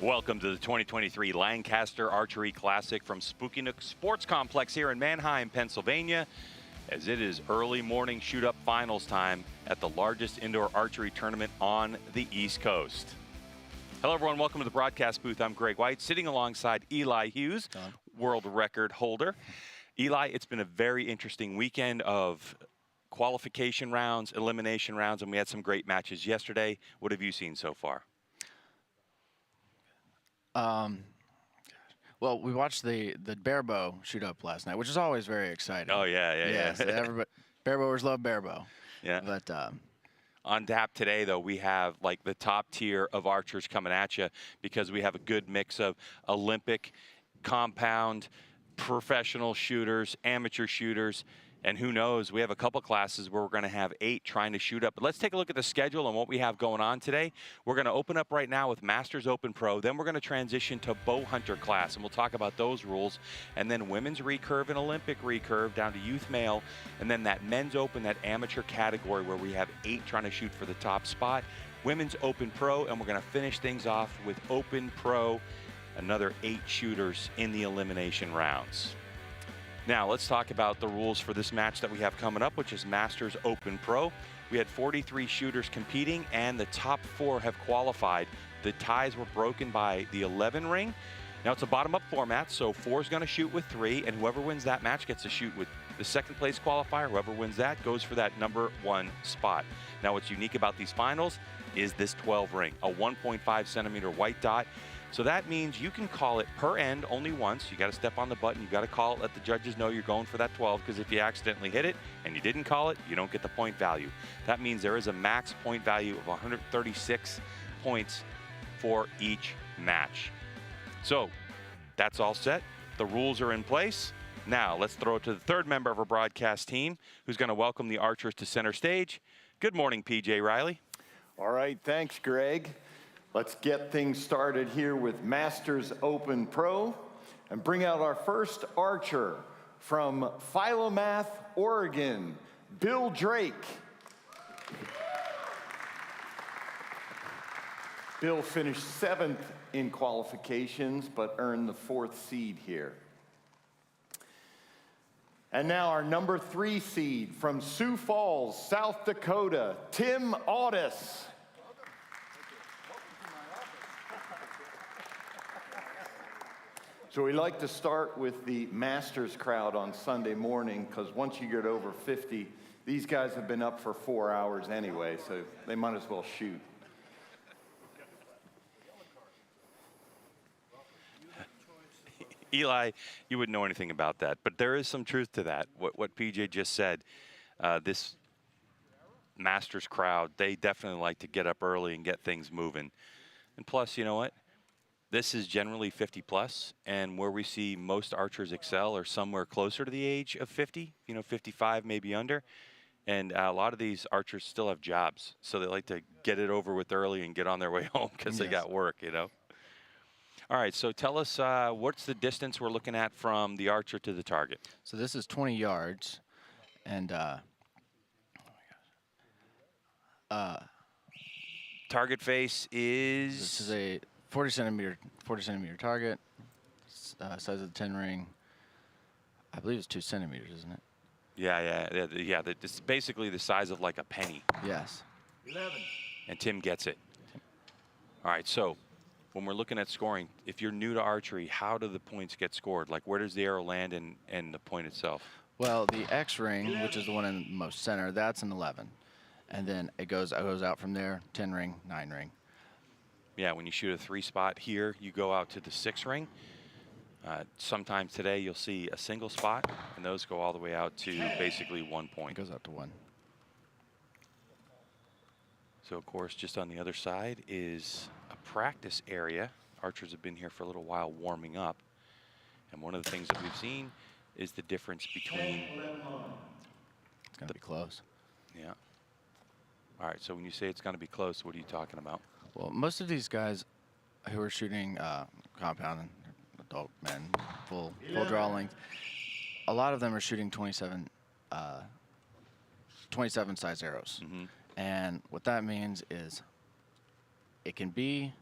Welcome to the 2023 Lancaster Archery Classic from Spooky Nook Sports Complex here in Manheim, Pennsylvania, as it is early morning shoot-up finals time at the largest indoor archery tournament on the East Coast. Hello, everyone. Welcome to the broadcast booth. I'm Greg White, sitting alongside Eli Hughes, world record holder. Eli, it's been a very interesting weekend of qualification rounds, elimination rounds, and we had some great matches yesterday. What have you seen so far? Well, we watched the bear bow shoot up last night, which is always very exciting. Oh, yeah. Everybody, bear bowers love bear bow. Yeah. But on tap today, though, we have like the top tier of archers coming at you because we have a good mix of Olympic, compound, professional shooters, amateur shooters, and who knows, we have a couple classes where we're going to have 8 trying to shoot up. But let's take a look at the schedule and what we have going on today. We're going to open up right now with Masters Open Pro. Then we're going to transition to bow hunter class, and we'll talk about those rules. And then women's recurve and Olympic recurve down to youth male. And then that men's open, that amateur category where we have 8 trying to shoot for the top spot. Women's Open Pro, and we're going to finish things off with Open Pro, another 8 shooters in the elimination rounds. Now, let's talk about the rules for this match that we have coming up, which is Masters Open Pro. We had 43 shooters competing, and the top 4 have qualified. The ties were broken by the 11 ring. Now, it's a bottom-up format, so 4 is going to shoot with 3, and whoever wins that match gets to shoot with the second-place qualifier. Whoever wins that goes for that number 1 spot. Now, what's unique about these finals is this 12 ring, a 1.5 centimeter white dot. So that means you can call it per end only once. You got to step on the button. You got to call it, let the judges know you're going for that 12, because if you accidentally hit it and you didn't call it, you don't get the point value. That means there is a max point value of 136 points for each match. So that's all set. The rules are in place. Now let's throw it to the third member of our broadcast team, who's going to welcome the archers to center stage. Good morning, PJ Riley. All right, thanks, Greg. Let's get things started here with Masters Open Pro and bring out our first archer from Philomath, Oregon, Bill Drake. Bill finished 7th in qualifications, but earned the 4th seed here. And now our number 3 seed from Sioux Falls, South Dakota, Tim Audis. So we like to start with the Masters crowd on Sunday morning, because once you get over 50, these guys have been up for 4 hours anyway, so they might as well shoot. Eli, you wouldn't know anything about that, but there is some truth to that. What PJ just said, this Masters crowd, they definitely like to get up early and get things moving. And plus, you know what? This is generally 50 plus, and where we see most archers excel are somewhere closer to the age of 50, 55, maybe under. And a lot of these archers still have jobs, so they like to get it over with early and get on their way home because they got work, All right, so tell us what's the distance we're looking at from the archer to the target? so this is 20 yards, and Target face is? this is a 40 centimeter target. Size of the 10 ring, I believe it's 2 centimeters, isn't it? Yeah. It's basically the size of like a penny. Yes. 11. And Tim gets it. All right, so when we're looking at scoring, if you're new to archery, how do the points get scored? Like, where does the arrow land and the point itself? Well, the X ring, which is the one in the most center, that's an 11, and then it goes out from there. 10 ring, 9 ring. Yeah, when you shoot a 3 spot here, you go out to the 6 ring. Sometimes today you'll see a single spot, and those go all the way out to basically 1 point. It goes out to 1. So, of course, just on the other side is a practice area. Archers have been here for a little while warming up. And one of the things that we've seen is the difference between... It's going to be close. Yeah. All right, so when you say it's going to be close, what are you talking about? Well, most of these guys who are shooting compound and adult men, full draw length, a lot of them are shooting 27 size arrows. Mm-hmm. And what that means is it can be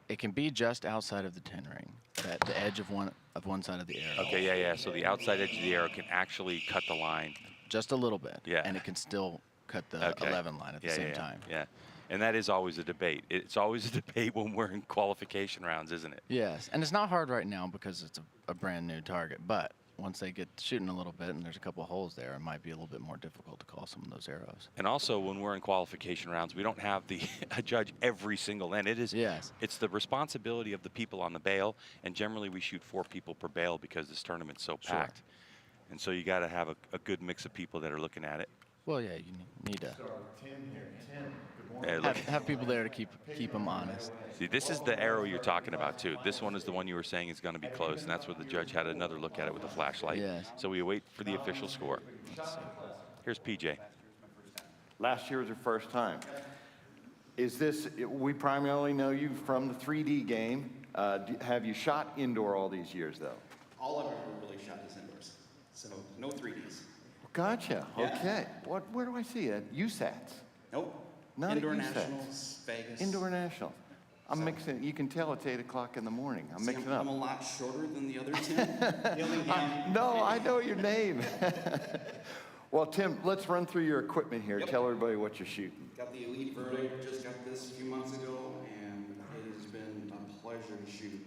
It can be just outside of the 10 ring, at the edge of one side of the arrow. Okay, yeah. So the outside edge of the arrow can actually cut the line. Just a little bit. Yeah. And it can still cut the 11 line at the same time. Yeah. And that is always a debate. It's always a debate when we're in qualification rounds, isn't it? Yes, and it's not hard right now because it's a brand new target, but once they get shooting a little bit and there's a couple of holes there, it might be a little bit more difficult to call some of those arrows. And also, when we're in qualification rounds, we don't have a judge every single end. It's the responsibility of the people on the bail, and generally we shoot 4 people per bail because this tournament's so packed. And so you got to have a good mix of people that are looking at it. Well, yeah, you need to Hey, look. have people there to keep them honest. See, this is the arrow you're talking about, too. This one is the one you were saying is going to be close, and that's where the judge had another look at it with a flashlight. Yes. So we wait for the official score. Here's PJ. Last year was your first time. We primarily know you from the 3D game. Have you shot indoor all these years, though? All I've ever really shot is indoors, so no 3Ds. Gotcha. Yeah. Okay. Where do I see it? USATs. Nope. Not Indoor at USATs. Nationals, Vegas. Indoor Nationals. I'm mixing. You can tell it's 8 o'clock in the morning. I'm mixing up. I'm a lot shorter than the other Tim. Gillingham. No, I know your name. Well, Tim, let's run through your equipment here. Yep. Tell everybody what you're shooting. Got the Elite Verdict, just got this a few months ago, and it has been a pleasure to shoot.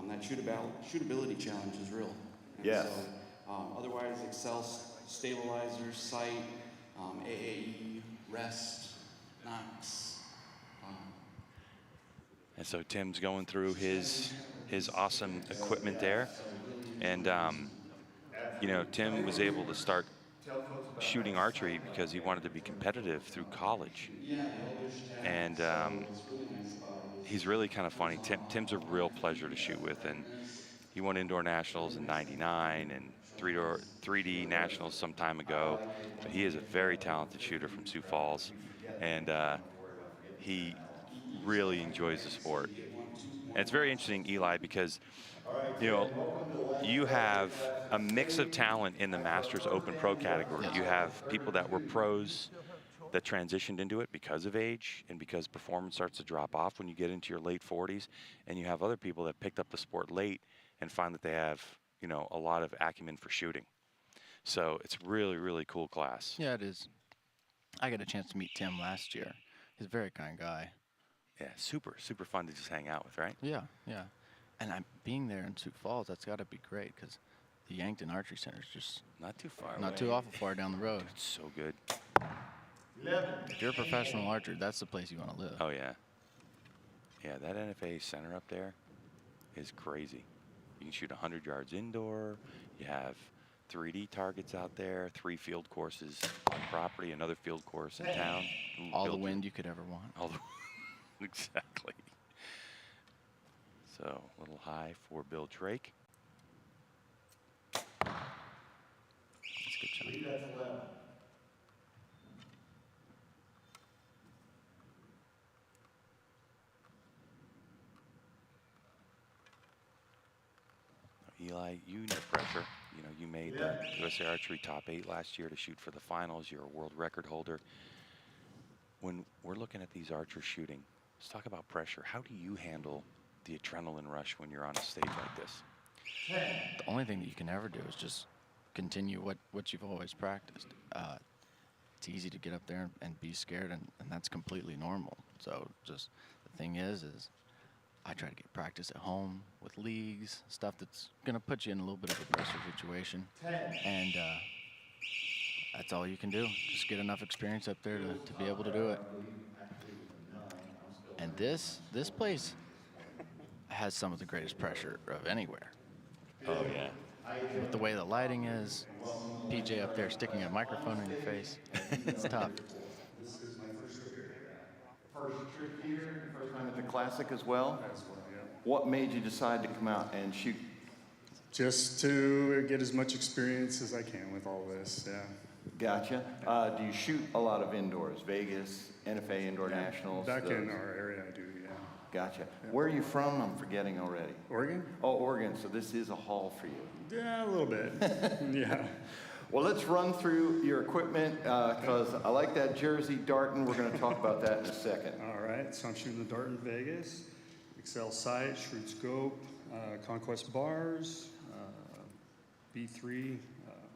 That shootability challenge is real. And Yes. So, otherwise, Excel stabilizer, sight, AAE, rest, Knox. And so Tim's going through his awesome equipment there. And, you know, Tim was able to start shooting archery because he wanted to be competitive through college. And he's really kind of funny. Tim's a real pleasure to shoot with. And he won indoor nationals in '99 and 3D nationals some time ago. But he is a very talented shooter from Sioux Falls. And he really enjoys the sport. And it's very interesting, Eli, because, you know, you have a mix of talent in the Masters Open Pro category. You have people that were pros that transitioned into it because of age and because performance starts to drop off when you get into your late 40s. And you have other people that picked up the sport late and find that they have, you know, a lot of acumen for shooting. So it's really, really cool class. Yeah, it is. I got a chance to meet Tim last year. He's a very kind guy. Yeah, super, super fun to just hang out with, right? Yeah, yeah. And being there in Sioux Falls, that's got to be great because the Yankton Archery Center is just Not too far not away. too awful far down the road. It's so good. If you're a professional archer, that's the place you want to live. Oh, yeah. Yeah, that NFA center up there is crazy. You can shoot 100 yards indoor. You have 3D targets out there, 3 field courses on property, another field course in town. All the Built- wind you could ever want. All the exactly. So, a little high for Bill Drake. That's a good shot. Eli, you know pressure. You know, you made the USA Archery top 8 last year to shoot for the finals. You're a world record holder. When we're looking at these archers shooting, let's talk about pressure. How do you handle the adrenaline rush when you're on a stage like this? The only thing that you can ever do is just continue what you've always practiced. It's easy to get up there and be scared, and that's completely normal. So just the thing is I try to get practice at home with leagues, stuff that's going to put you in a little bit of a pressure situation. And that's all you can do. Just get enough experience up there to be able to do it. And this place has some of the greatest pressure of anywhere. Oh, yeah. With the way the lighting is, PJ up there sticking a microphone in your face, it's tough. First trip here, first time at the Classic as well. What made you decide to come out and shoot? Just to get as much experience as I can with all this, yeah. Gotcha. Do you shoot a lot of indoors? Vegas, NFA Indoor Nationals? Back those? in our area, I do, yeah. Gotcha. Where are you from? I'm forgetting already. Oregon? Oh, Oregon. So this is a haul for you. Yeah, a little bit, yeah. Well, let's run through your equipment because I like that jersey darting. We're going to talk about that in a second. All right, so I'm shooting the dart in Vegas. Excel Sight, Shrewd Scope, Conquest Bars, B3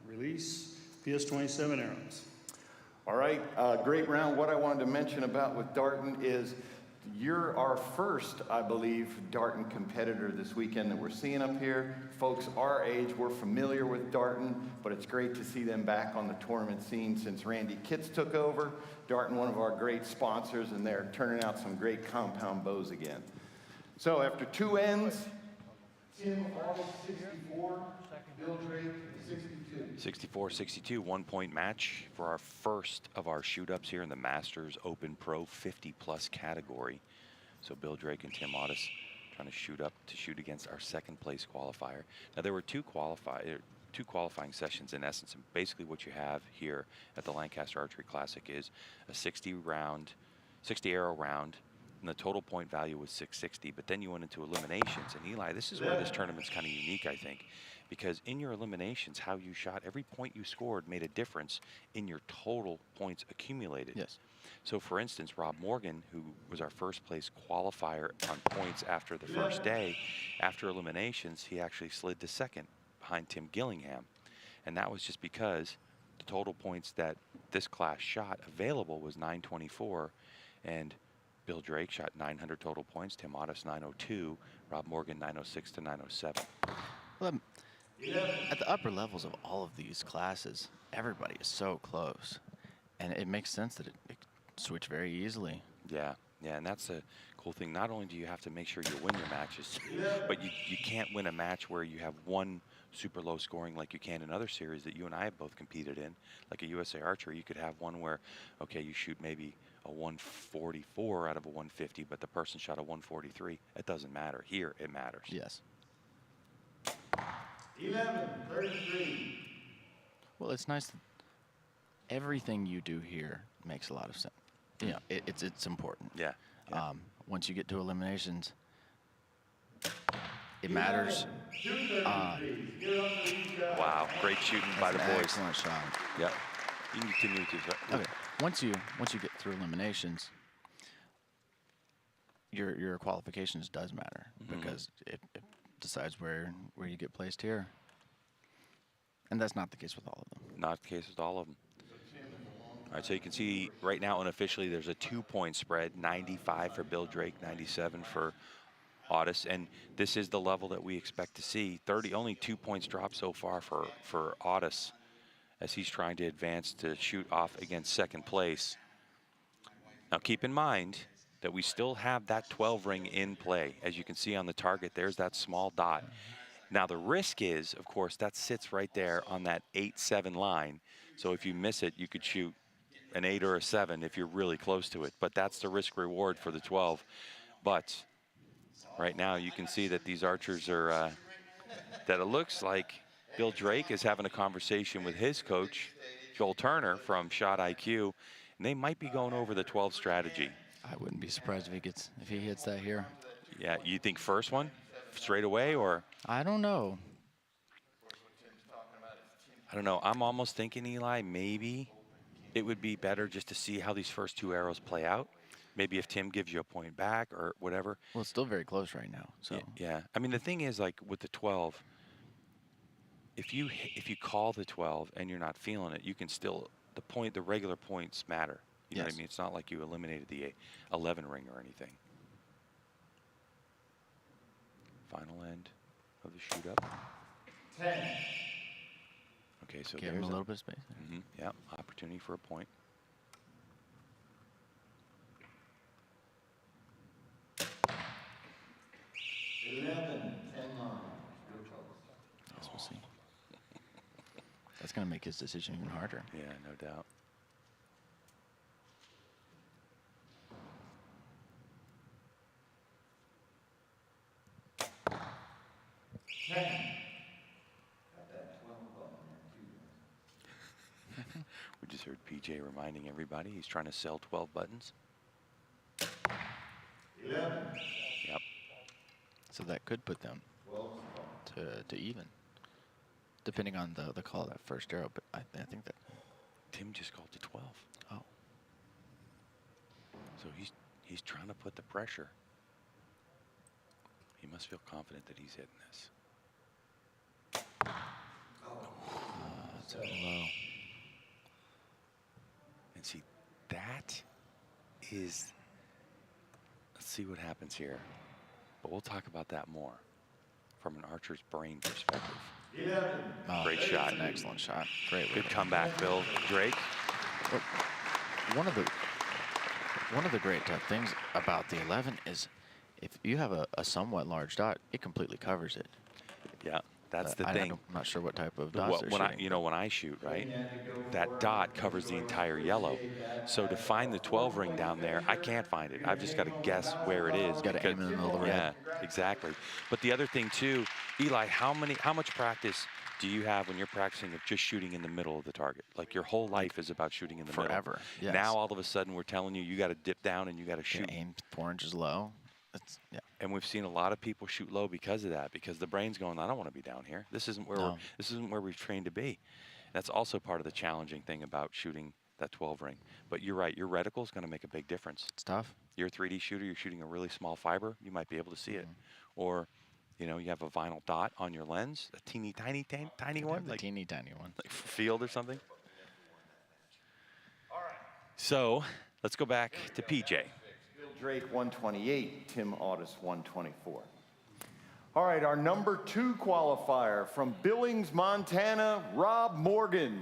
Release, PS27 arrows. All right, great round. What I wanted to mention about with Darton is you're our first, I believe, Darton competitor this weekend that we're seeing up here. Folks our age, we're familiar with Darton, but it's great to see them back on the tournament scene since Randy Kitts took over. Darton, one of our great sponsors, and they're turning out some great compound bows again. So after 2 ends, Tim Hall 64, Bill Drake 62. 64-62, 1-point match for our first of our shoot-ups here in the Masters Open Pro 50-plus category. So Bill Drake and Tim Audis trying to shoot up to shoot against our second-place qualifier. Now, there were two qualifying sessions in essence, and basically what you have here at the Lancaster Archery Classic is a 60 arrow round, and the total point value was 660, but then you went into eliminations. And Eli, this is where this tournament's kind of unique, I think, because in your eliminations, how you shot, every point you scored made a difference in your total points accumulated. Yes. So for instance, Rob Morgan, who was our first place qualifier on points after the first day, after eliminations, he actually slid to second behind Tim Gillingham. And that was just because the total points that this class shot available was 924, and Bill Drake shot 900 total points, Tim Audis 902, Rob Morgan 906 to 907. Well, at the upper levels of all of these classes, everybody is so close, and it makes sense that it switch very easily. Yeah, and that's a cool thing. Not only do you have to make sure you win your matches, but you can't win a match where you have one super low scoring like you can in other series that you and I have both competed in. Like a USA Archery, you could have one where, okay, you shoot maybe a 144 out of a 150, but the person shot a 143. It doesn't matter. Here, it matters. Yes. 11-33. Well, it's nice that everything you do here makes a lot of sense. You know, it's important. Yeah. Once you get to eliminations, it matters. Wow, great shooting by the boys. Excellent shot. Yeah. You can continue with this. Okay. Once you get through eliminations, your qualifications does matter because it decides where you get placed here. And that's not the case with all of them. Not the case with all of them. All right, so you can see right now unofficially there's a 2-point spread, 95 for Bill Drake, 97 for Audis, and this is the level that we expect to see. Only 2 points dropped so far for Audis as he's trying to advance to shoot off against second place. Now keep in mind that we still have that 12 ring in play. As you can see on the target, there's that small dot. Now the risk is, of course, that sits right there on that 8-7 line. So if you miss it, you could shoot an 8 or a 7 if you're really close to it. But that's the risk reward for the 12. But right now you can see that these archers are, that it looks like Bill Drake is having a conversation with his coach, Joel Turner from Shot IQ, and they might be going over the 12 strategy. I wouldn't be surprised if he hits that here. Yeah, you think first one straight away, or? I don't know. I don't know. I'm almost thinking, Eli, maybe it would be better just to see how these first 2 arrows play out. Maybe if Tim gives you a point back or whatever. Well, it's still very close right now. So yeah. I mean, the thing is, like with the 12, if you call the 12 and you're not feeling it, you can still the regular points matter. You know what I mean? It's not like you eliminated the 11 ring or anything. Final end of the shoot up. 10. Okay, so give there's him a little bit of space. Yeah, opportunity for a point. Yes, we'll see. That's going to make his decision even harder. Yeah, no doubt. We just heard PJ reminding everybody he's trying to sell 12 buttons. 11. Yep. So that could put them to even, depending on the call of that first arrow. But I think that Tim just called to 12. Oh. So he's trying to put the pressure. He must feel confident that he's hitting this. It's a little low. And see, that is, let's see what happens here. But we'll talk about that more from an archer's brain perspective. Oh, Great shot. An excellent shot. Great. Good comeback, Bill. Drake. Well, one of the great things about the 11 is if you have a somewhat large dot, it completely covers it. Yeah, that's the I'm thing. not sure what type of dots they're When shooting. when I shoot, right, that dot covers the entire yellow. So to find the 12 ring down there, I can't find it. I've just got to guess where it is. Got to aim in the middle of the red. Yeah, exactly. But the other thing too, Eli, how much practice do you have when you're practicing of just shooting in the middle of the target? Like your whole life is about shooting in the middle. Forever, yes. Now all of a sudden we're telling you got to dip down and you got to shoot. Aim 4 inches low. Yeah. And we've seen a lot of people shoot low because of that, because the brain's going, I don't want to be down here. This isn't where this isn't where we've trained to be. That's also part of the challenging thing about shooting that 12 ring. But you're right, your reticle is going to make a big difference. It's tough. You're a 3D shooter, you're shooting a really small fiber, you might be able to see it. Or, you know, you have a vinyl dot on your lens, a teeny tiny one, The teeny tiny one. like field or something. So let's go back to PJ. Drake 128, Tim Audis 124. All right, our number 2 qualifier from Billings, Montana, Rob Morgan.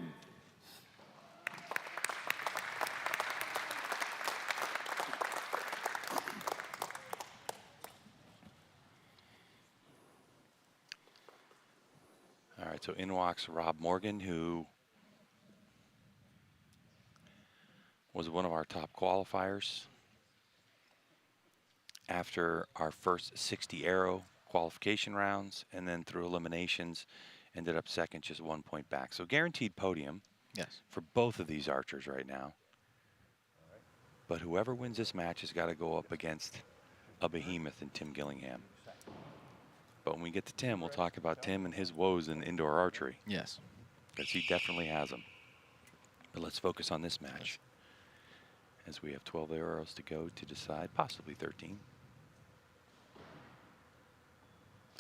All right, so in walks Rob Morgan, who was one of our top qualifiers. After our first 60 arrow qualification rounds, and then through eliminations, ended up second, just 1 point back. So guaranteed podium for both of these archers right now. But whoever wins this match has got to go up against a behemoth in Tim Gillingham. But when we get to Tim, we'll talk about Tim and his woes in indoor archery. Yes. Because he definitely has them. But let's focus on this match, as we have 12 arrows to go to decide, possibly 13.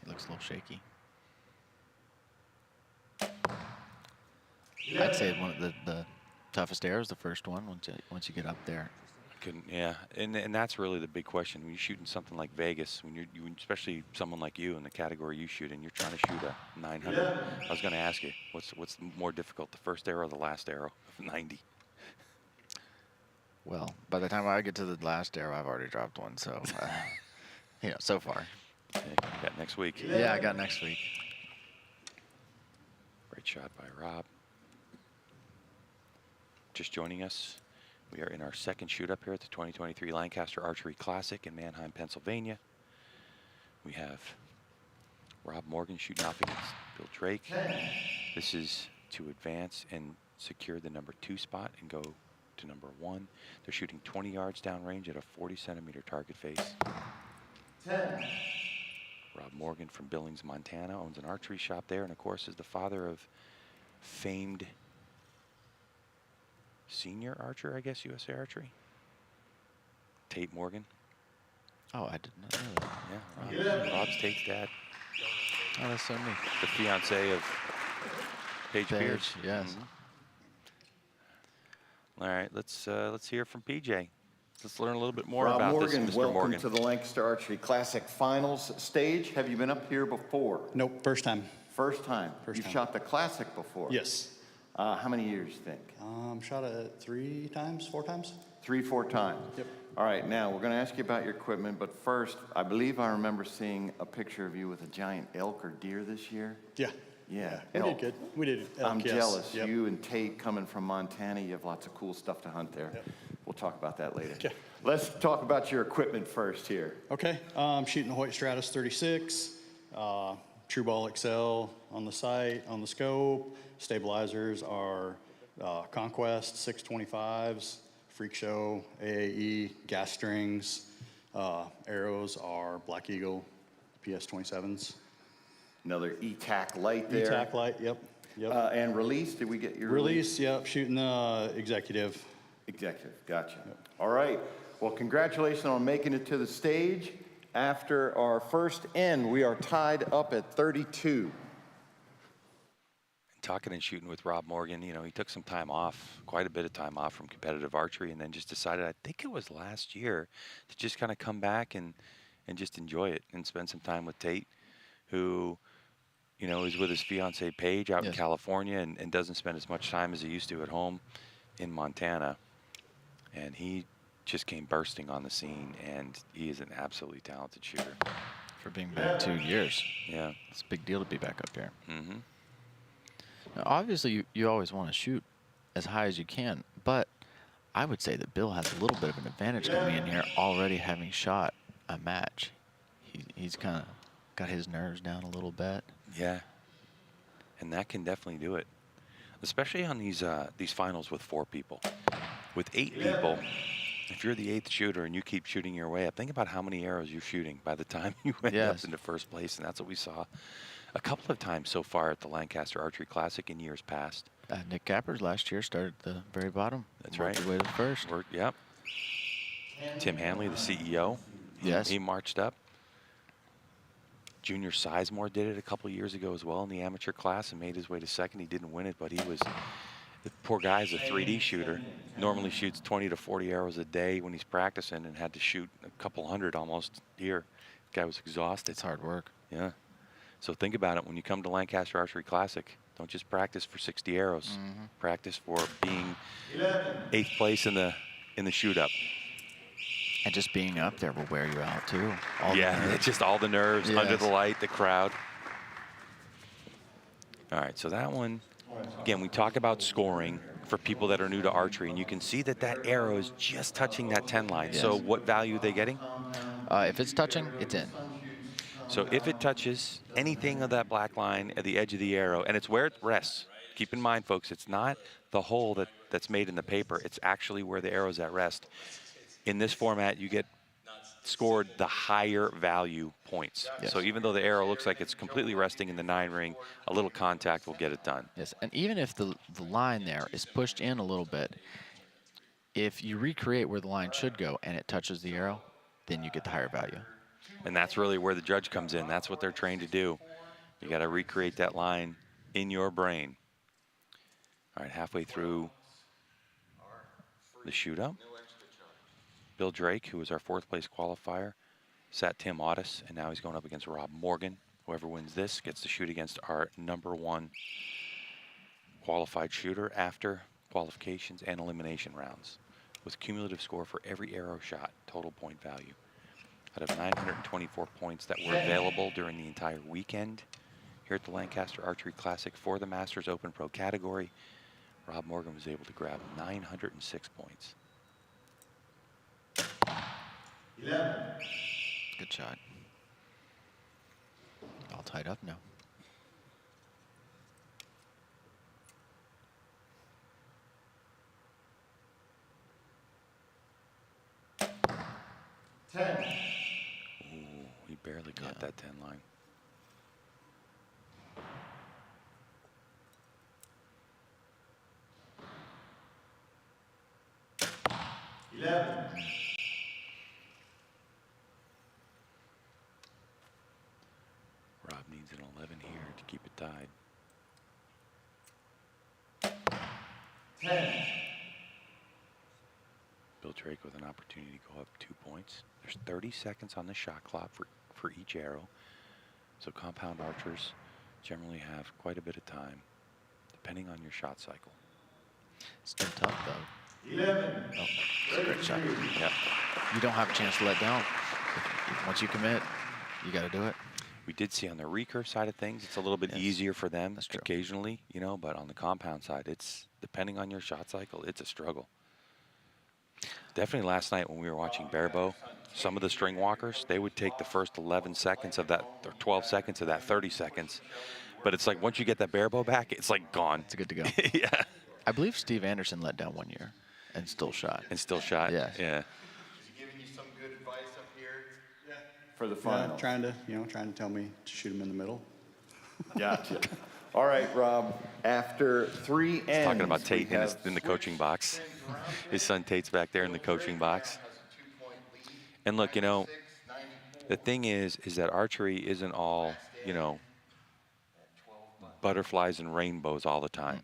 He looks a little shaky. I'd say one of the toughest arrows, the first one, once you get up there. Yeah, and that's really the big question. When you're shooting something like Vegas, especially someone like you in the category you shoot in, you're trying to shoot a 900. I was going to ask you, what's more difficult, the first arrow or the last arrow of 90? Well, by the time I get to the last arrow, I've already dropped one. So, so far. Yeah, you got next week. Yeah, I got next week. Great shot by Rob. Just joining us, we are in our second shoot up here at the 2023 Lancaster Archery Classic in Manheim, Pennsylvania. We have Rob Morgan shooting off against Bill Drake. This is to advance and secure the number 2 spot and go to number 1. They're shooting 20 yards downrange at a 40-centimeter target face. 10. Rob Morgan from Billings, Montana, owns an archery shop there, and of course is the father of famed senior archer, I guess, USA Archery, Tate Morgan. Oh, I did not know that. Yeah, Rob's Tate's dad. Oh, that's so neat. The fiance of Paige Pierce. Yes. All right, let's hear from PJ. Let's learn a little bit more Rob about Morgan, this, Mr. welcome Morgan. to the Lancaster Archery Classic Finals stage. Have you been up here before? Nope, first time. First time. First You've time. shot the Classic before? Yes. How many years, you think? Shot it 3 times, 4 times. 3, 4 times? Yep. All right, now we're going to ask you about your equipment, but first, I believe I remember seeing a picture of you with a giant elk or deer this year. Yeah. Yeah, We elk. did good. We did elk, I'm yes. jealous. Yep. You and Tate coming from Montana, you have lots of cool stuff to hunt there. Yep. We'll talk about that later. Okay. Let's talk about your equipment first here. Okay, I'm shooting a Hoyt Stratus 36, True Ball XL on the sight, on the scope. Stabilizers are Conquest 625s, Freak Show, AAE, gas strings. Arrows are Black Eagle PS27s. Another E-TAC light there. E-TAC light, yep. And release, did we get your Release, yep, shooting the Executive. Executive, gotcha. All right, well, congratulations on making it to the stage. After our first end, we are tied up at 32. Talking and shooting with Rob Morgan, you know, he took some time off, quite a bit of time off from competitive archery, and then just decided, I think it was last year, to just kind of come back and just enjoy it and spend some time with Tate, who, you know, is with his fiancee Paige out in California and doesn't spend as much time as he used to at home in Montana. And he just came bursting on the scene, and he is an absolutely talented shooter. For being back 2 years. Yeah. It's a big deal to be back up here. Mm-hmm. Now, obviously, you always want to shoot as high as you can, but I would say that Bill has a little bit of an advantage coming in here already having shot a match. He's kind of got his nerves down a little bit. Yeah. And that can definitely do it, especially on these finals with 4 people. With 8 people, if you're the 8th shooter and you keep shooting your way up, think about how many arrows you're shooting by the time you end up into first place, and that's what we saw a couple of times so far at the Lancaster Archery Classic in years past. Nick Cappers last year started at the very bottom. That's right. Worked way to the first. Yep. Tim Hanley, the CEO. Yes. He marched up. Junior Sizemore did it a couple of years ago as well in the amateur class and made his way to second. He didn't win it, but he was, the poor guy's a 3D shooter. Normally shoots 20 to 40 arrows a day when he's practicing and had to shoot a couple hundred almost here. The guy was exhausted. It's hard work. Yeah. So think about it. When you come to Lancaster Archery Classic, don't just practice for 60 arrows. Mm-hmm. Practice for being 8th place in the shoot up. And just being up there will wear you out too. It's just all the nerves, under the light, the crowd. All right, so that one, again, we talk about scoring for people that are new to archery, and you can see that that arrow is just touching that 10 line. Yes. So what value are they getting? If it's touching, it's in. So if it touches anything of that black line at the edge of the arrow, and it's where it rests. Keep in mind, folks, it's not the hole that's made in the paper. It's actually where the arrow's at rest. In this format, you get scored the higher value points. Yes. So even though the arrow looks like it's completely resting in the 9 ring, a little contact will get it done. Yes, and even if the line there is pushed in a little bit, if you recreate where the line should go and it touches the arrow, then you get the higher value. And that's really where the judge comes in. That's what they're trained to do. You got to recreate that line in your brain. All right, halfway through the shoot-up, Bill Drake, who was our 4th place qualifier, sat Tim Audis, and now he's going up against Rob Morgan. Whoever wins this gets to shoot against our #1 qualified shooter after qualifications and elimination rounds, with cumulative score for every arrow shot, total point value. Out of 924 points that were available during the entire weekend here at the Lancaster Archery Classic for the Masters Open Pro category, Rob Morgan was able to grab 906 points. Good shot. All tied up now. Ooh, he barely caught that 10 line. Rob needs an 11 here to keep it tied. 10. Bill Drake with an opportunity to go up 2 points. There's 30 seconds on the shot clock for each arrow. So compound archers generally have quite a bit of time, depending on your shot cycle. Still tough, though. 11. Oh, it's a great shot. Yeah. You don't have a chance to let down. Once you commit, you got to do it. We did see on the recurve side of things, it's a little bit easier for them occasionally, you know, but on the compound side, it's, depending on your shot cycle, it's a struggle. Definitely last night when we were watching Barebow, some of the string walkers, they would take the first 11 seconds of that, or 12 seconds of that 30 seconds. But it's like once you get that Barebow back, it's like gone. It's good to go. Yeah. I believe Steve Anderson let down 1 year and still shot. And still shot. Yes. Yeah. Is he giving you some good advice up here? Yeah. For the final. Trying to tell me to shoot him in the middle. Gotcha. All right, Rob. After 3 ends, Talking about Tate we have in the coaching box. His son Tate's back there in the coaching box. And look, you know, The thing is that archery isn't all, you know, butterflies and rainbows all the time.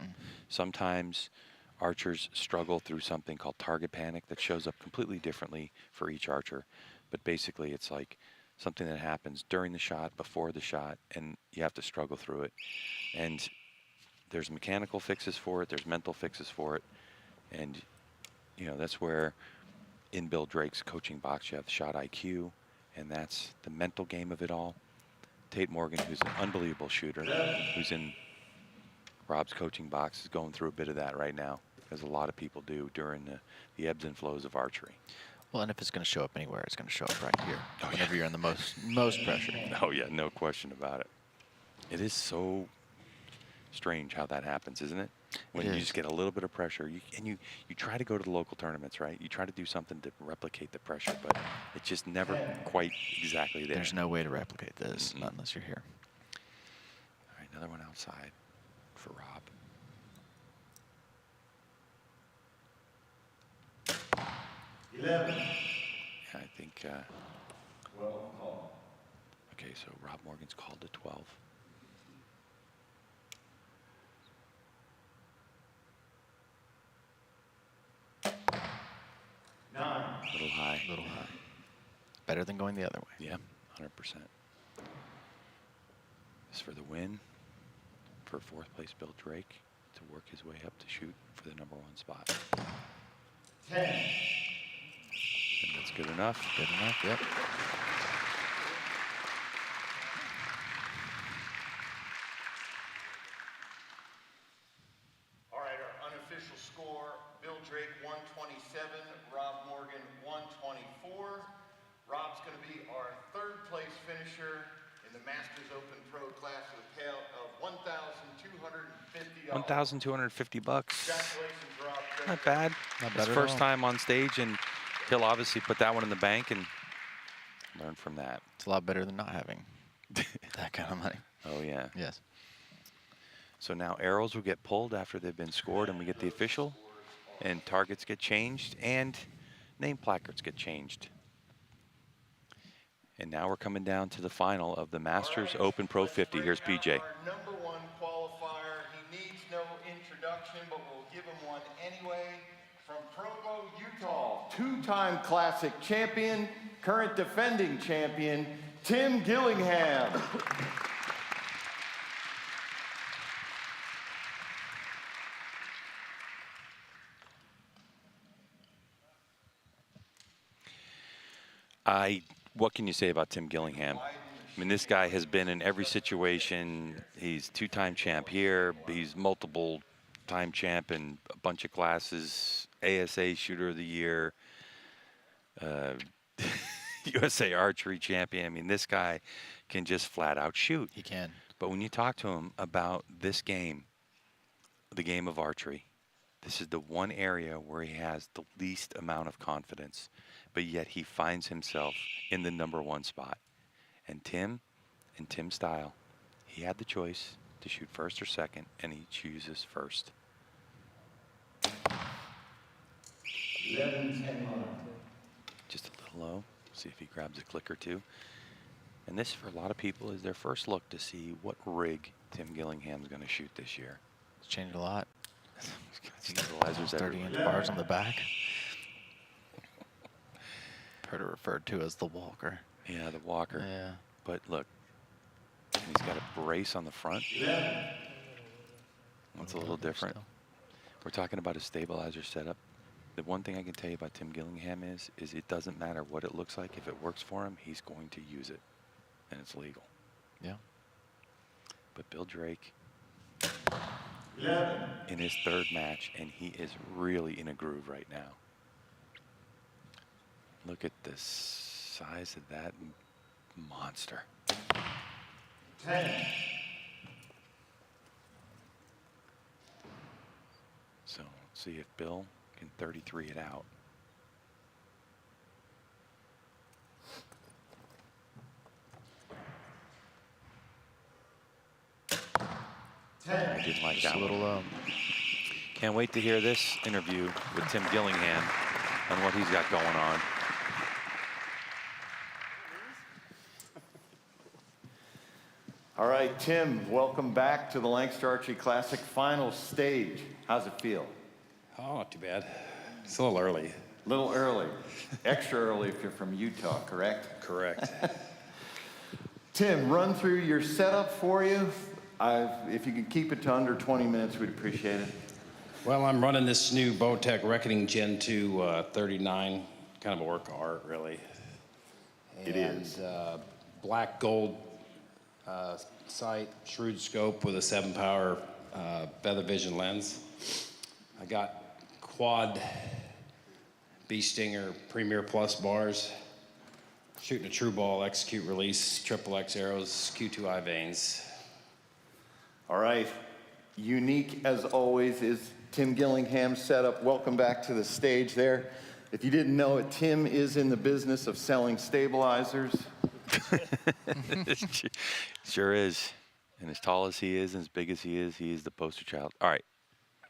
Sometimes archers struggle through something called target panic that shows up completely differently for each archer. But basically, it's like something that happens during the shot, before the shot, and you have to struggle through it. And there's mechanical fixes for it, there's mental fixes for it. And, you know, that's where in Bill Drake's coaching box, you have shot IQ, and that's the mental game of it all. Tate Morgan, who's an unbelievable shooter, who's in Rob's coaching box, is going through a bit of that right now, as a lot of people do during the ebbs and flows of archery. Well, and if it's going to show up anywhere, it's going to show up right here. Whenever you're in the most pressure. Oh yeah, no question about it. It is so strange how that happens, isn't it? When you just get a little bit of pressure, you try to go to the local tournaments, right? You try to do something to replicate the pressure, but it's just never quite exactly there. There's no way to replicate this, not unless you're here. All right, another one outside for Rob. Yeah, I think. Okay, so Rob Morgan's called to 12. A little high. A little high. Better than going the other way. Yeah, 100%. This for the win. For fourth place, Bill Drake to work his way up to shoot for the #1 spot. 10. And that's good enough. Good enough, yep. All right, our unofficial score, Bill Drake 127, Rob Morgan 124. Rob's going to be our third place finisher in the Masters Open Pro class with a payout of $1,250. $1,250. Congratulations, Rob. Not bad. Not His bad at first all. time on stage, and he'll obviously put that one in the bank and learn from that. It's a lot better than not having that kind of money. Oh yeah. Yes. So now arrows will get pulled after they've been scored, and we get the official, and targets get changed, and name placards get changed. And now we're coming down to the final of the Masters Open Pro 50. Here's PJ. Our #1 qualifier. He needs no introduction, but we'll give him one anyway. From Provo, Utah, two-time Classic champion, current defending champion, Tim Gillingham. What can you say about Tim Gillingham? I mean, this guy has been in every situation. He's two-time champ here. He's multiple-time champ in a bunch of classes. ASA Shooter of the Year. USA Archery champion. I mean, this guy can just flat out shoot. He can. But when you talk to him about this game, the game of archery, this is the one area where he has the least amount of confidence, but yet he finds himself in the #1 spot. And Tim, in Tim's style, he had the choice to shoot first or second, and he chooses first. 11-10. Just a little low. See if he grabs a click or two. And this, for a lot of people, is their first look to see what rig Tim Gillingham's going to shoot this year. It's changed a lot. Stabilizers 30-inch bars on the back. Heard it referred to as the Walker. Yeah, the Walker. Yeah. But look, and he's got a brace on the front. That's a little different. We're talking about a stabilizer setup. The one thing I can tell you about Tim Gillingham is it doesn't matter what it looks like. If it works for him, he's going to use it, and it's legal. Yeah. But Bill Drake in his third match, and he is really in a groove right now. Look at the size of that monster. 10. So let's see if Bill can 33 it out. I didn't like Just that a little one. Can't wait to hear this interview with Tim Gillingham and what he's got going on. All right, Tim, welcome back to the Lancaster Archery Classic final stage. How's it feel? Oh, not too bad. It's a little early. A little early. Extra early if you're from Utah, correct? Correct. Tim, run through your setup for you. If you could keep it to under 20 minutes, we'd appreciate it. Well, I'm running this new Bowtech Reckoning Gen 2 39, kind of a work of art, really. It is. Black gold sight, shrewd scope with a 7-power feather vision lens. I got quad Bee Stinger Premier Plus bars, shooting a true ball, execute release, XXX arrows, Q2I vanes. All right. Unique as always is Tim Gillingham's setup. Welcome back to the stage there. If you didn't know it, Tim is in the business of selling stabilizers. Sure is. And as tall as he is and as big as he is the poster child. All right,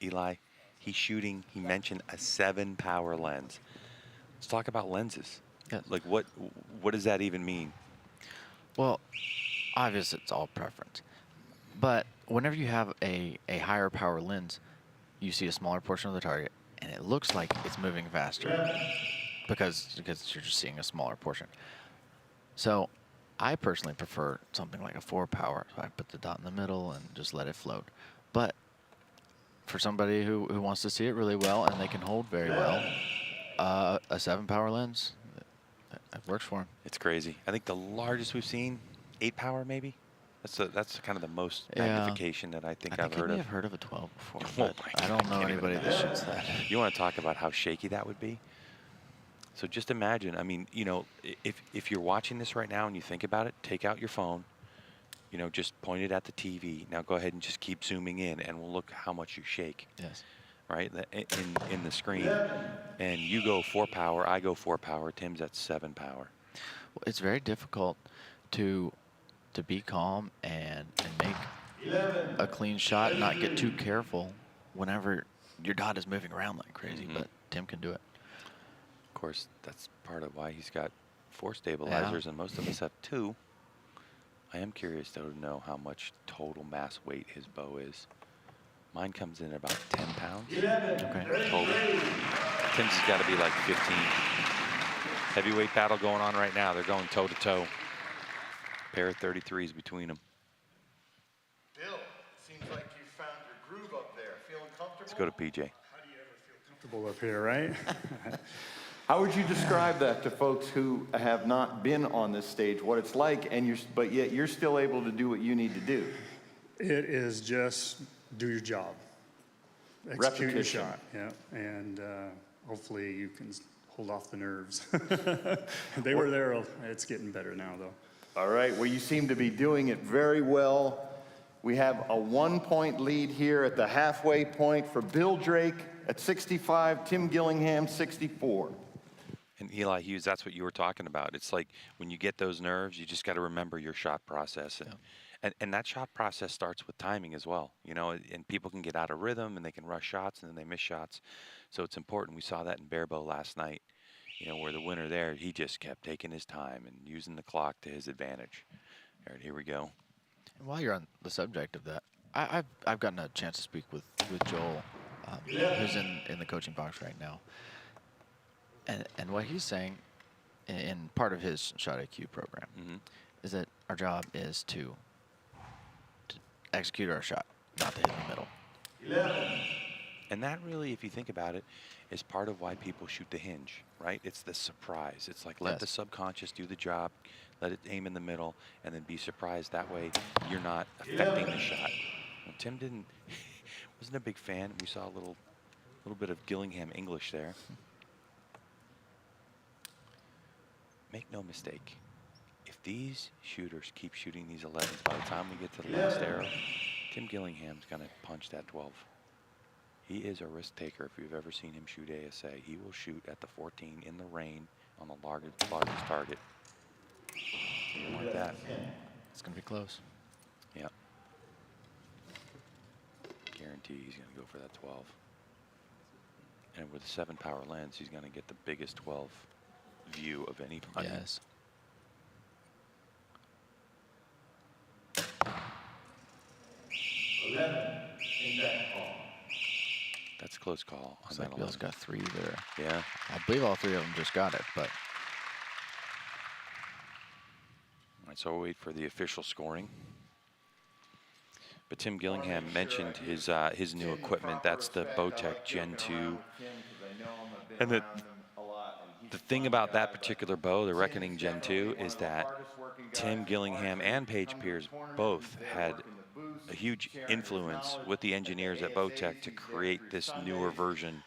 Eli, he's shooting, he mentioned a 7-power lens. Let's talk about lenses. Yes. Like what does that even mean? Well, obviously it's all preference. But whenever you have a higher power lens, you see a smaller portion of the target, and it looks like it's moving faster because you're just seeing a smaller portion. So I personally prefer something like a 4-power. So I put the dot in the middle and just let it float. But for somebody who wants to see it really well and they can hold very well, a 7-power lens, it works for them. It's crazy. I think the largest we've seen, 8-power maybe. That's kind of the most Yeah. magnification that I think I've heard of. I've heard of a 12 before, Oh but my I God, don't know I can't anybody even that imagine. shoots that. You want to talk about how shaky that would be? So just imagine, I mean, you know, if you're watching this right now and you think about it, take out your phone, you know, just point it at the TV. Now go ahead and just keep zooming in and we'll look how much you shake, Yes. right, in the screen. And you go 4-power, I go 4-power, Tim's at 7-power. Well, it's very difficult to be calm and make a clean shot, and not get too careful whenever your dot is moving around like crazy. Mhm. But Tim can do it. Of course, that's part of why he's got 4 stabilizers and most of us have 2. I am curious, though, to know how much total mass weight his bow is. Mine comes in at about 10 pounds. Okay. Total. Tim's has got to be like 15. Heavyweight battle going on right now. They're going toe-to-toe. Pair of 33s between them. Bill, seems like you found your groove up there. Feeling comfortable? Let's go to PJ. How do you ever feel comfortable up here, right? How would you describe that to folks who have not been on this stage, what it's like, but yet you're still able to do what you need to do? It is just do your job. Execute your Repetition. shot, yeah. And hopefully you can hold off the nerves. They were there. It's getting better now, though. All right, well, you seem to be doing it very well. We have a 1-point lead here at the halfway point for Bill Drake at 65, Tim Gillingham 64. And Eli Hughes, that's what you were talking about. It's like when you get those nerves, you just got to remember your shot process. And that shot process starts with timing as well, you know, and people can get out of rhythm and they can rush shots and then they miss shots. So it's important. We saw that in Barebow last night, you know, where the winner there, he just kept taking his time and using the clock to his advantage. All right, here we go. And while you're on the subject of that, I've gotten a chance to speak with Joel, who's in the coaching box right now. And what he's saying in part of his Shot IQ program is that our job is to execute our shot, not to hit in the middle. And that really, if you think about it, is part of why people shoot the hinge, right? It's the surprise. It's like let the subconscious do the job, let it aim in the middle, and then be surprised. That way, you're not affecting the shot. Well, Tim wasn't a big fan. We saw a little bit of Gillingham English there. Make no mistake, if these shooters keep shooting these 11s, by the time we get to the last arrow, Tim Gillingham's going to punch that 12. He is a risk taker. If you've ever seen him shoot ASA, he will shoot at the 14 in the rain on the largest target. Like that. It's going to be close. Yeah. Guarantee he's going to go for that 12. And with a 7-power lens, he's going to get the biggest 12 view of any. Yes. That's a close call. Looks on like that Bill's 11. got 3 there. Yeah. I believe all 3 of them just got it, but All right, so we'll wait for the official scoring. But Tim Gillingham mentioned his new equipment. That's the Bowtech Gen 2. And the thing about that particular bow, the Reckoning Gen 2, is that Tim Gillingham and Paige Pierce both had a huge influence with the engineers at Bowtech to create this newer version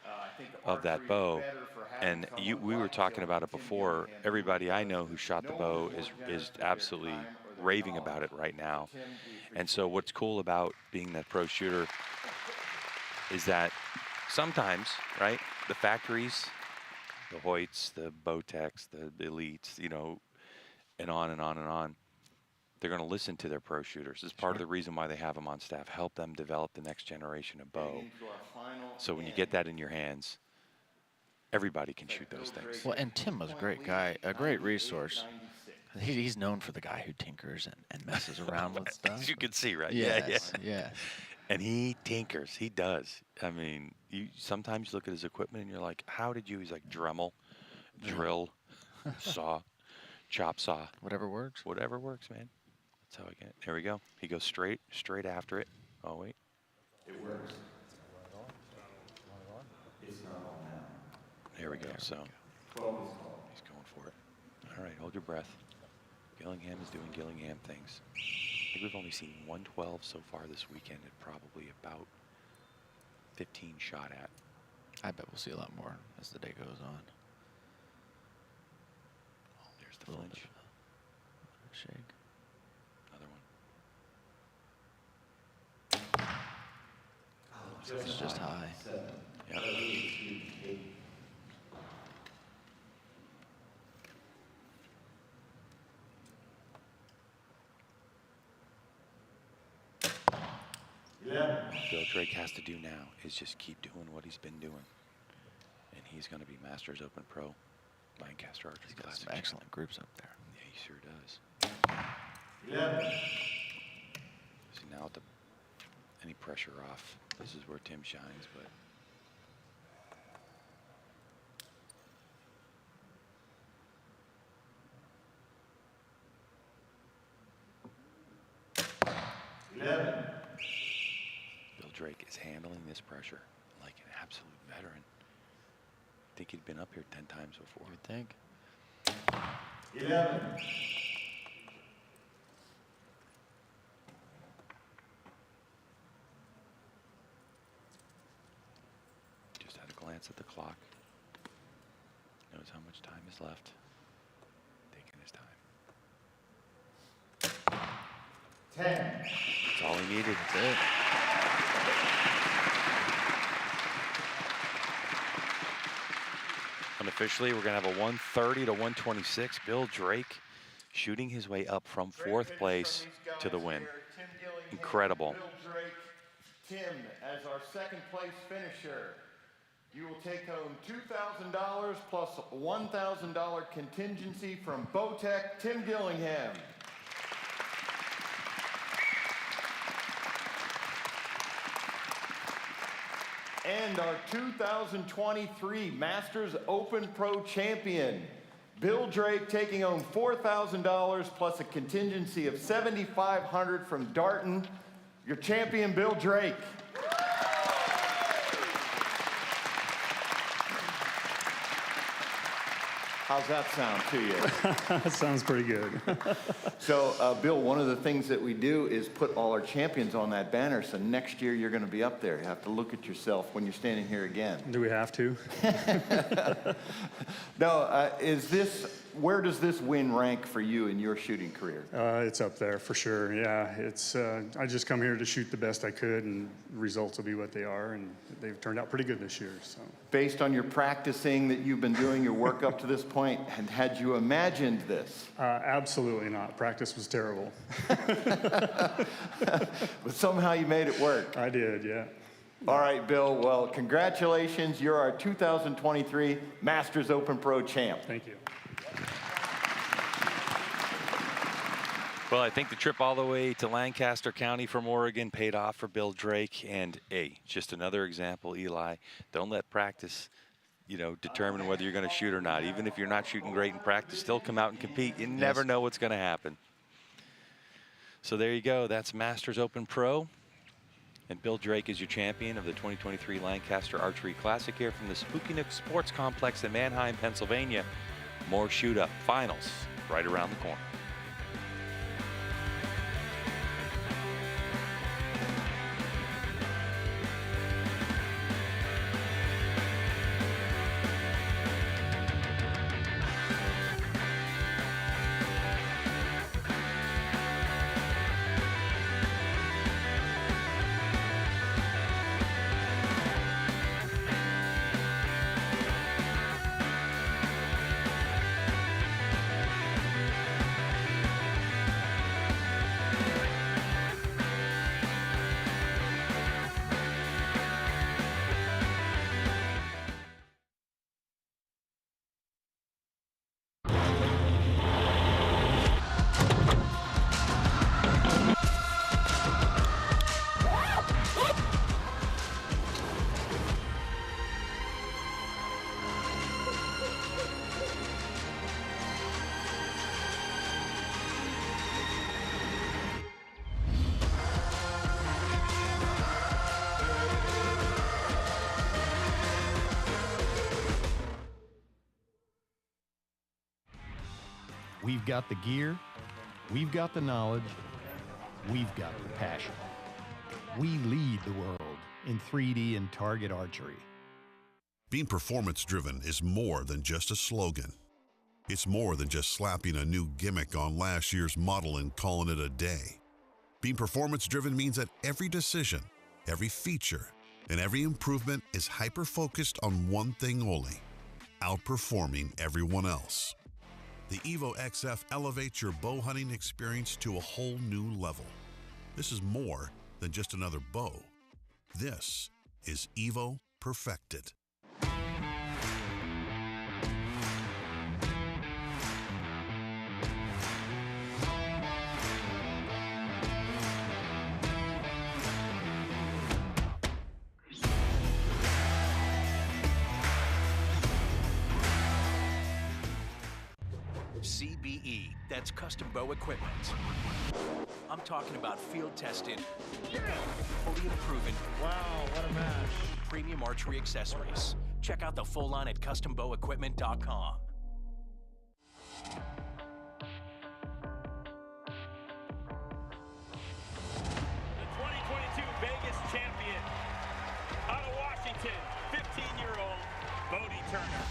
of that bow. And we were talking about it before. Everybody I know who shot the bow is absolutely raving about it right now. And so what's cool about being that pro shooter is that sometimes, right, the factories, the Hoyts, the Bowtechs, the Elites, you know, and on and on and on, they're going to listen to their pro shooters. It's part of the reason why they have them on staff, help them develop the next generation of bow. So when you get that in your hands, everybody can shoot those things. well, and Tim was a great guy, a great resource. He's known for the guy who tinkers and messes around with stuff. As you can see, right? Yes, yeah. And he tinkers. He does. I mean, sometimes you look at his equipment and you're like, how did you? He's like Dremel, drill, saw, chop saw. Whatever works. Whatever works, man. That's how I get it. There we go. He goes straight after it. Oh, wait. It works. It's not on now. There we go. So 12 is called. he's going for it. All right, hold your breath. Gillingham is doing Gillingham things. I think we've only seen 112 so far this weekend at probably about 15 shot at. I bet we'll see a lot more as the day goes on. Oh, there's the A little flinch. bit of a shake. Another one. It's just high. Yeah. What Bill Drake has to do now is just keep doing what he's been doing. And he's going to be Masters Open Pro, Lancaster Archery He's got Classic. some excellent groups up there. Yeah, he sure does. See, now with any pressure off, this is where Tim shines, but Bill Drake is handling this pressure like an absolute veteran. I think he'd been up here 10 times before. You would think. Just had a glance at the clock. Knows how much time is left. Taking his time. 10. That's all he needed. That's it. Unofficially, we're going to have a 130 to 126. Bill Drake shooting his way up from 4th place to the win. Incredible. Bill Drake, Tim, as our 2nd place finisher. You will take home $2,000 plus $1,000 contingency from Bowtech, Tim Gillingham. And our 2023 Masters Open Pro champion, Bill Drake, taking home $4,000 plus a contingency of $7,500 from Darton. Your champion, Bill Drake. How's that sound to you? That sounds pretty good. So, Bill, one of the things that we do is put all our champions on that banner, so next year you're going to be up there. You have to look at yourself when you're standing here again. Do we have to? No, where does this win rank for you in your shooting career? It's up there for sure. Yeah, it's. I just come here to shoot the best I could, and results will be what they are, and they've turned out pretty good this year. So. Based on your practicing that you've been doing, your work up to this point, and had you imagined this? Absolutely not. Practice was terrible. But somehow you made it work. I did, yeah. All right, Bill. Well, congratulations. You're our 2023 Masters Open Pro champ. Thank you. Well, I think the trip all the way to Lancaster County from Oregon paid off for Bill Drake. And, hey, just another example, Eli. Don't let practice, determine whether you're going to shoot or not. Even if you're not shooting great in practice, still come out and compete. You never know what's going to happen. So there you go. That's Masters Open Pro. And Bill Drake is your champion of the 2023 Lancaster Archery Classic here from the Spooky Nook Sports Complex in Manheim, Pennsylvania. More shoot-up finals right around the corner. We've got the gear, we've got the knowledge, we've got the passion. We lead the world in 3D and target archery. Being performance-driven is more than just a slogan. It's more than just slapping a new gimmick on last year's model and calling it a day. Being performance-driven means that every decision, every feature, and every improvement is hyper-focused on one thing only: outperforming everyone else. The Evo XF elevates your bow hunting experience to a whole new level. This is more than just another bow. This is Evo Perfected. CBE, that's custom bow equipment. I'm talking about field tested, fully proven. Wow, what a match. Premium archery accessories. Check out the full line at custombowequipment.com. The 2022 Vegas champion out of Washington, 15-year-old Bodie Turner.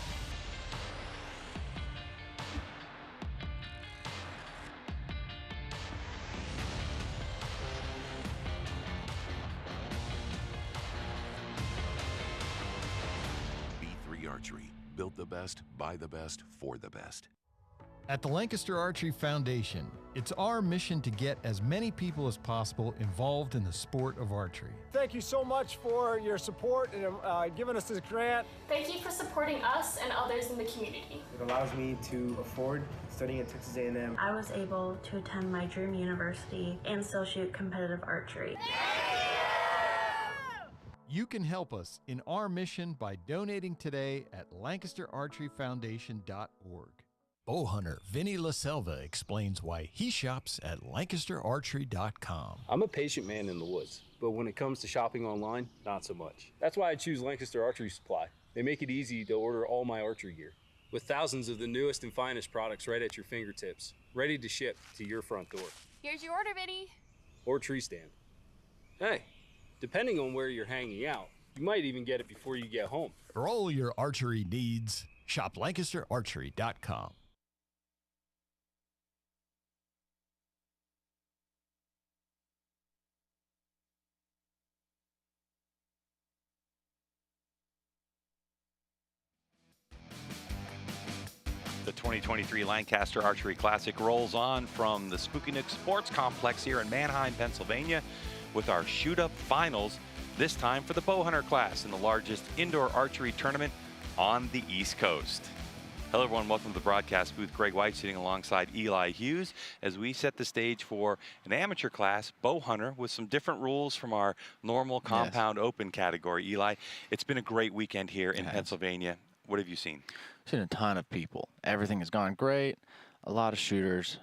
Archery. Build the best, buy the best, for the best. At the Lancaster Archery Foundation, it's our mission to get as many people as possible involved in the sport of archery. Thank you so much for your support and giving us this grant. Thank you for supporting us and others in the community. It allows me to afford studying at Texas A&M. I was able to attend my dream university and still shoot competitive archery. You can help us in our mission by donating today at LancasterArcheryFoundation.org. Bow hunter Vinny LaSelva explains why he shops at LancasterArchery.com. I'm a patient man in the woods, but when it comes to shopping online, not so much. That's why I choose Lancaster Archery Supply. They make it easy to order all my archery gear, with thousands of the newest and finest products right at your fingertips, ready to ship to your front door. Here's your order, Vinny. Or tree stand. Hey, depending on where you're hanging out, you might even get it before you get home. For all your archery needs, shop LancasterArchery.com. The 2023 Lancaster Archery Classic rolls on from the Spooky Nook Sports Complex here in Manheim, Pennsylvania, with our shoot-up finals, this time for the bow hunter class in the largest indoor archery tournament on the East Coast. Hello, everyone. Welcome to the broadcast booth. Greg White sitting alongside Eli Hughes as we set the stage for an amateur class, bow hunter, with some different rules from our normal compound open category. Eli, it's been a great weekend here in Pennsylvania. What have you seen? Seen a ton of people. Everything has gone great. A lot of shooters.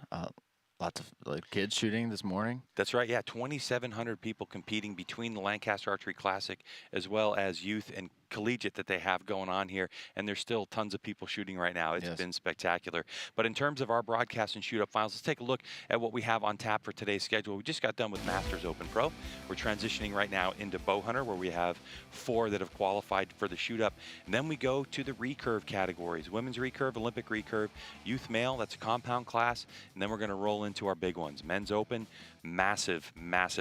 Lots of kids shooting this morning. That's right, yeah. 2,700 people competing between the Lancaster Archery Classic as well as youth and collegiate that they have going on here, and there's still tons of people shooting right now. It's been spectacular. But in terms of our broadcast and shoot-up finals, let's take a look at what we have on tap for today's schedule. We just got done with Masters Open Pro. We're transitioning right now into Bow Hunter, where we have 4 that have qualified for the shoot-up. And then we go to the recurve categories: women's recurve, Olympic recurve, youth male, that's a compound class, and then we're going to roll into our big ones. Men's Open, massive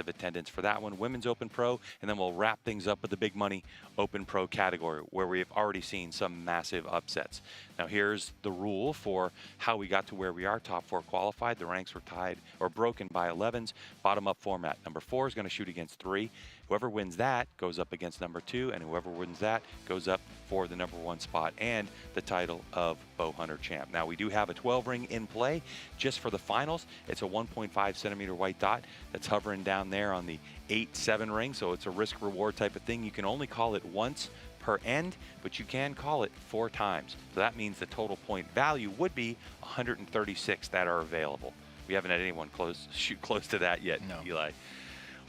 attendance for that one. Women's Open Pro, and then we'll wrap things up with the big money Open Pro category, where we've already seen some massive upsets. Now here's the rule for how we got to where we are. Top 4 qualified. The ranks were tied or broken by 11s. Bottom up format. Number 4 is going to shoot against 3. Whoever wins that goes up against number 2, and whoever wins that goes up for the number 1 spot and the title of Bow Hunter Champ. Now we do have a 12 ring in play just for the finals. It's a 1.5 centimeter white dot that's hovering down there on the 8-7 ring, so it's a risk reward type of thing. You can only call it once per end, but you can call it 4 times. So that means the total point value would be 136 that are available. We haven't had anyone shoot close to that yet, Eli.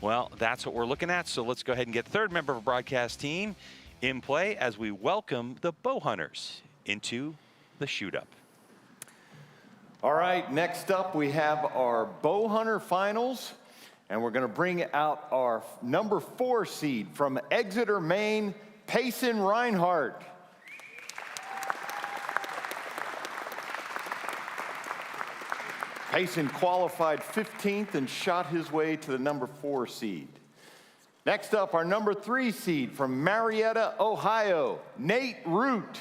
Well, that's what we're looking at, so let's go ahead and get the third member of our broadcast team in play as we welcome the bow hunters into the shoot-up. All right, next up we have our bow hunter finals, and we're going to bring out our number 4 seed from Exeter, Maine, Payson Reinhardt. Payson qualified 15th and shot his way to the number 4 seed. Next up, our number 3 seed from Marietta, Ohio, Nate Root.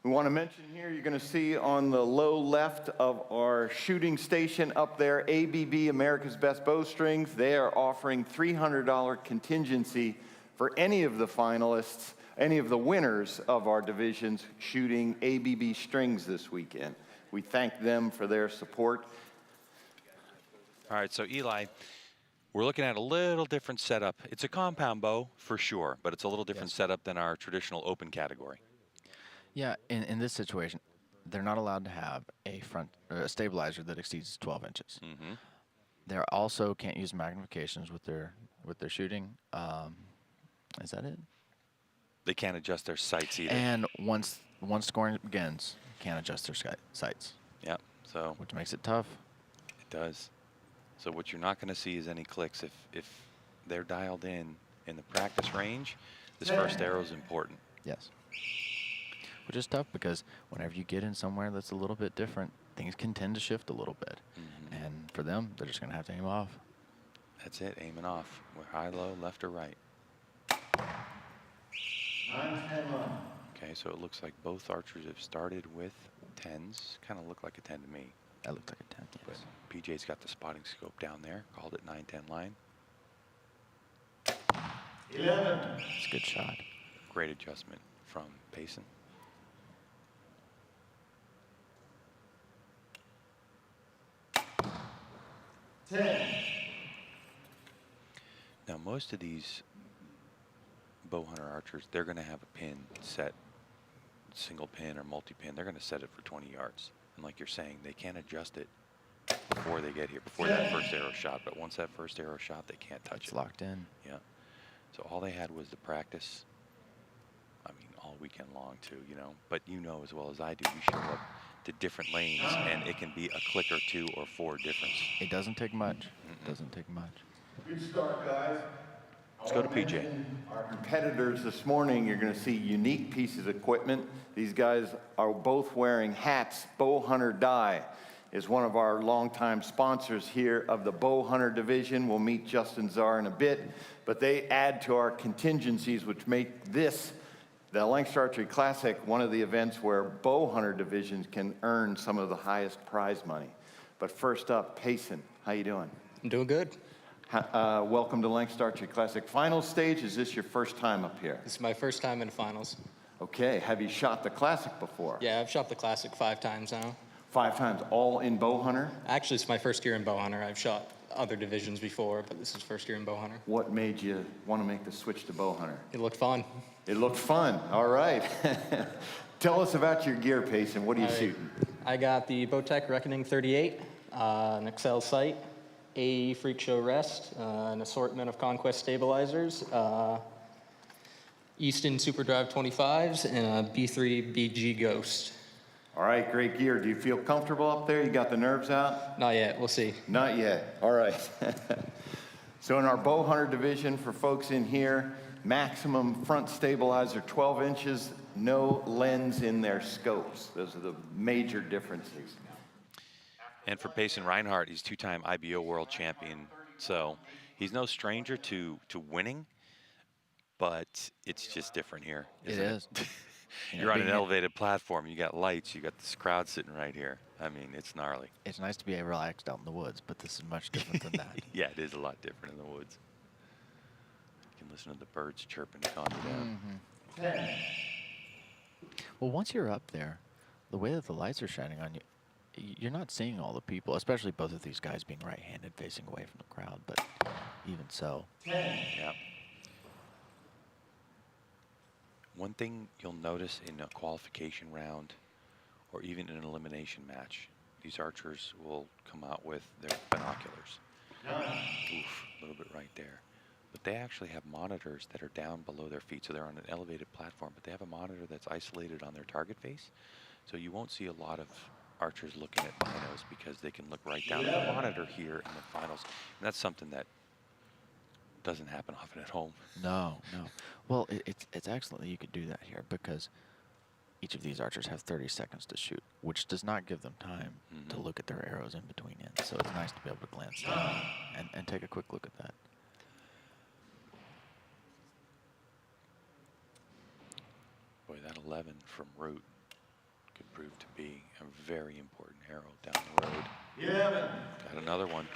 We want to mention here, you're going to see on the low left of our shooting station up there, ABB, America's Best Bowstrings. They are offering $300 contingency for any of the finalists, any of the winners of our divisions shooting ABB strings this weekend. We thank them for their support. All right, so Eli, we're looking at a little different setup. It's a compound bow for sure, but it's a little different setup than our traditional open category. Yeah, in this situation, they're not allowed to have a stabilizer that exceeds 12 inches. Mm-hmm. They also can't use magnifications with their shooting. Is that it? They can't adjust their sights either. And once scoring begins, can't adjust their sights. Yeah, so which makes it tough. It does. So what you're not going to see is any clicks if they're dialed in the practice range. This first arrow is important. Yes. Which is tough because whenever you get in somewhere that's a little bit different, things can tend to shift a little bit. Mm-hmm. And for them, they're just going to have to aim off. That's it, aiming off. We're high, low, left or right. 9-10 line. Okay, so it looks like both archers have started with 10s. Kind of look like a 10 to me. That looked like a 10, yes. But PJ's got the spotting scope down there. Called it 9-10 line. 11. It's a good shot. Great adjustment from Payson. 10. Now, most of these bow hunter archers, they're going to have a pin set, single pin or multi-pin. They're going to set it for 20 yards. And like you're saying, they can't adjust it before they get here, before that first arrow shot. But once that first arrow shot, they can't touch it. It's locked in. Yeah. So all they had was the practice. I mean, all weekend long too, you know. But you know as well as I do, you show up to different lanes, and it can be a click or 2 or 4 difference. It doesn't take much. It doesn't take much. Good start, guys. Let's go to PJ. Our competitors this morning, you're going to see unique pieces of equipment. These guys are both wearing hats. Bow Hunter Dye is one of our longtime sponsors here of the Bow Hunter division. We'll meet Justin Czar in a bit, but they add to our contingencies, which make this, the Lancaster Archery Classic, one of the events where Bow Hunter divisions can earn some of the highest prize money. But first up, Payson, how you doing? I'm doing good. Welcome to Lancaster Archery Classic final stage. Is this your first time up here? This is my first time in finals. Okay, have you shot the Classic before? Yeah, I've shot the Classic 5 times now. 5 times, all in bow hunter? Actually, it's my first year in bow hunter. I've shot other divisions before, but this is first year in bow hunter. What made you want to make the switch to bow hunter? It looked fun. It looked fun, all right. Tell us about your gear, Payson. What are you shooting? I got the Bowtech Reckoning 38, an Excel sight, a Freak Show rest, an assortment of Conquest stabilizers, Easton Super Drive 25s, and a B3 BG Ghost. All right, great gear. Do you feel comfortable up there? You got the nerves out? Not yet, we'll see. Not yet, all right. So in our bow hunter division, for folks in here, maximum front stabilizer 12 inches, no lens in their scopes. Those are the major differences. And for Payson Reinhardt, he's 2-time IBO world champion. So he's no stranger to winning, but it's just different here. It is. You're on an elevated platform. You got lights. You got this crowd sitting right here. I mean, it's gnarly. It's nice to be relaxed out in the woods, but this is much different than that. Yeah, it is a lot different in the woods. You can listen to the birds chirping to calm you down. Well, once you're up there, the way that the lights are shining on you, you're not seeing all the people, especially both of these guys being right-handed facing away from the crowd, but even so. Yeah. One thing you'll notice in a qualification round or even in an elimination match, these archers will come out with their binoculars. Oof, a little bit right there. But they actually have monitors that are down below their feet, so they're on an elevated platform, but they have a monitor that's isolated on their target face. So you won't see a lot of archers looking at binos because they can look right down at the monitor here in the finals. And that's something that doesn't happen often at home. No, no. Well, it's excellent that you could do that here because each of these archers have 30 seconds to shoot, which does not give them time to look at their arrows in between ends. So it's nice to be able to glance down and take a quick look at that. Boy, that 11 from Root could prove to be a very important arrow down the road. Yeah. Got another one.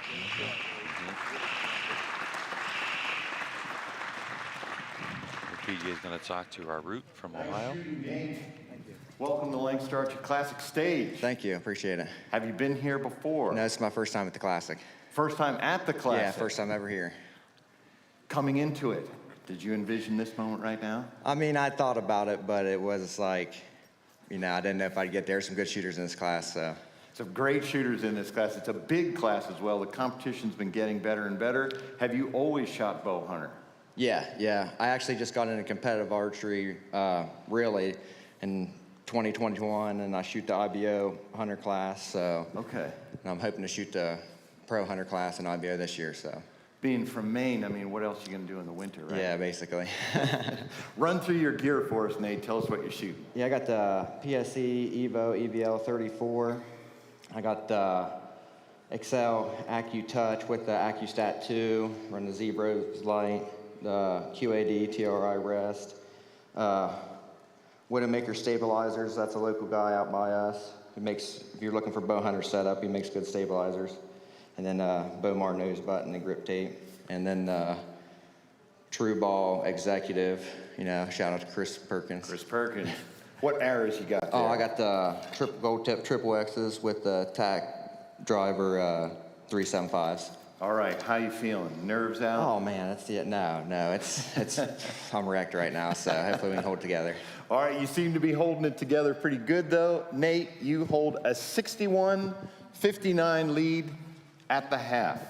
PJ is going to talk to our Root from Ohio. Welcome to Lancaster Archery Classic stage. Thank you, appreciate it. Have you been here before? No, this is my first time at the Classic. First time at the Classic? Yeah, first time ever here. Coming into it, did you envision this moment right now? I mean, I thought about it, but it was like, you know, I didn't know if I'd get there. Some good shooters in this class, so. Some great shooters in this class. It's a big class as well. The competition's been getting better and better. Have you always shot bow hunter? Yeah. I actually just got into competitive archery, really, in 2021, and I shoot the IBO hunter class, so. Okay. And I'm hoping to shoot the pro hunter class in IBO this year, so. Being from Maine, I mean, what else are you going to do in the winter, right? Yeah, basically. Run through your gear for us, Nate. Tell us what you're shooting. Yeah, I got the PSE Evo EVL 34. I got the Excel AccuTouch with the AccuStat 2. Run the Zebras light, the QAD TRI rest. Widowmaker stabilizers. That's a local guy out by us. He makes, if you're looking for bow hunter setup, he makes good stabilizers. And then Bowmar nose button and grip tape. And then True Ball Executive, you know, shout out to Chris Perkins. Chris Perkins. What arrows you got there? Oh, I got the gold tip triple X's with the TAC driver 375s. All right, how you feeling? Nerves out? Oh man, that's it. No, it's I'm wrecked right now, so hopefully we can hold it together. All right, you seem to be holding it together pretty good though. Nate, you hold a 61-59 lead at the half.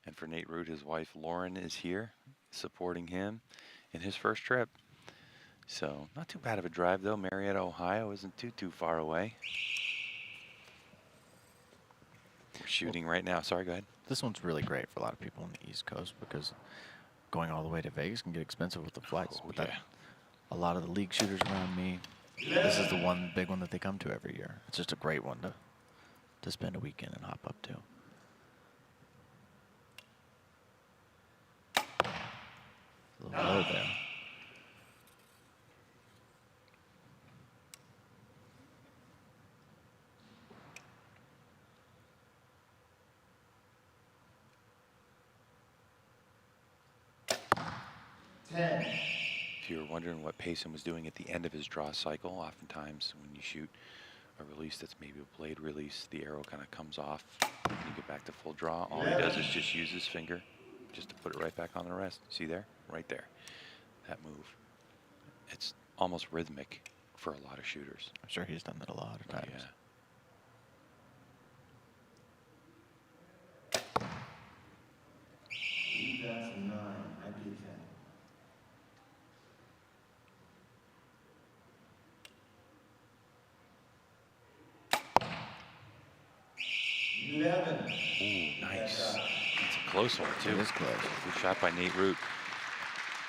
And for Nate Root, his wife Lauren is here supporting him in his first trip. So not too bad of a drive though. Marietta, Ohio isn't too far away. We're shooting right now. Sorry, go ahead. This one's really great for a lot of people on the East Coast because going all the way to Vegas can get expensive with the flights. Oh, but a lot of the league shooters around me, this is the one big one that they come to every year. It's just a great one to spend a weekend and hop up to. A little low there. If you were wondering what Payson was doing at the end of his draw cycle, oftentimes when you shoot a release that's maybe a blade release, the arrow kind of comes off. When you get back to full draw, all he does is just use his finger just to put it right back on the rest. See there? Right there. That move. It's almost rhythmic for a lot of shooters. I'm sure he's done that a lot of times. Yeah. That's a 9. I beat 10. 11. Ooh, nice. That's a close one, too. It is close. Good shot by Nate Root.